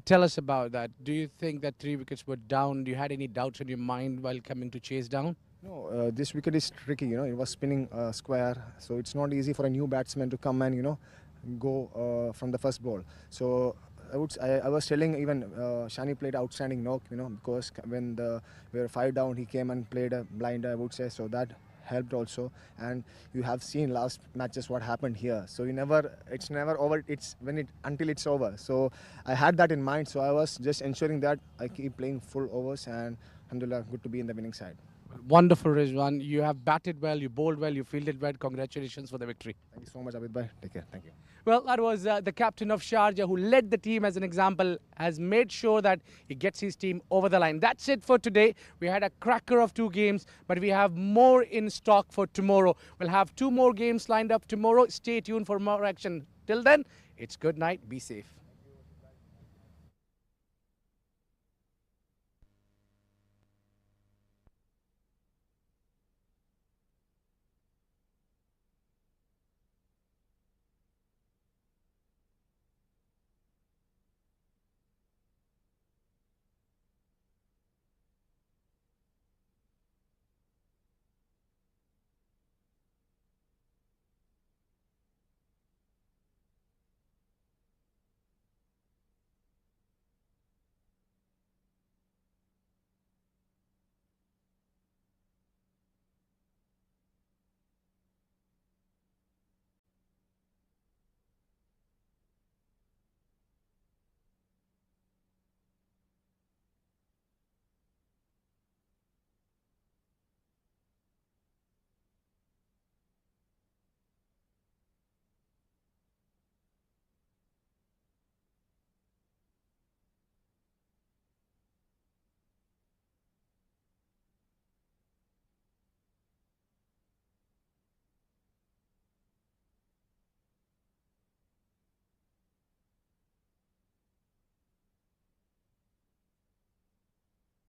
tell us about that. Do you think that 3 wickets were down? Do you had any doubts in your mind while coming to chase down? No, this wicket is tricky. It was spinning square, so it's not easy for a new batsman to come and go from the first ball. So I was telling even Shani played outstanding knock, because when we were 5 down, he came and played a blinder, I would say. So that helped also. And you have seen last matches what happened here. So it's never over. It's until it's over. So I had that in mind. So I was just ensuring that I keep playing full overs, and alhamdulillah, good to be in the winning side. Wonderful, Rizwan. You have batted well, you bowled well, you fielded well. Congratulations for the victory. Thank you so much, Abid bhai. Take care. Thank you. Well, that was the captain of Sharjah who led the team as an example, has made sure that he gets his team over the line. That's it for today. We had a cracker of 2 games, but we have more in stock for tomorrow. We'll have 2 more games lined up tomorrow. Stay tuned for more action. Till then, it's good night. Be safe.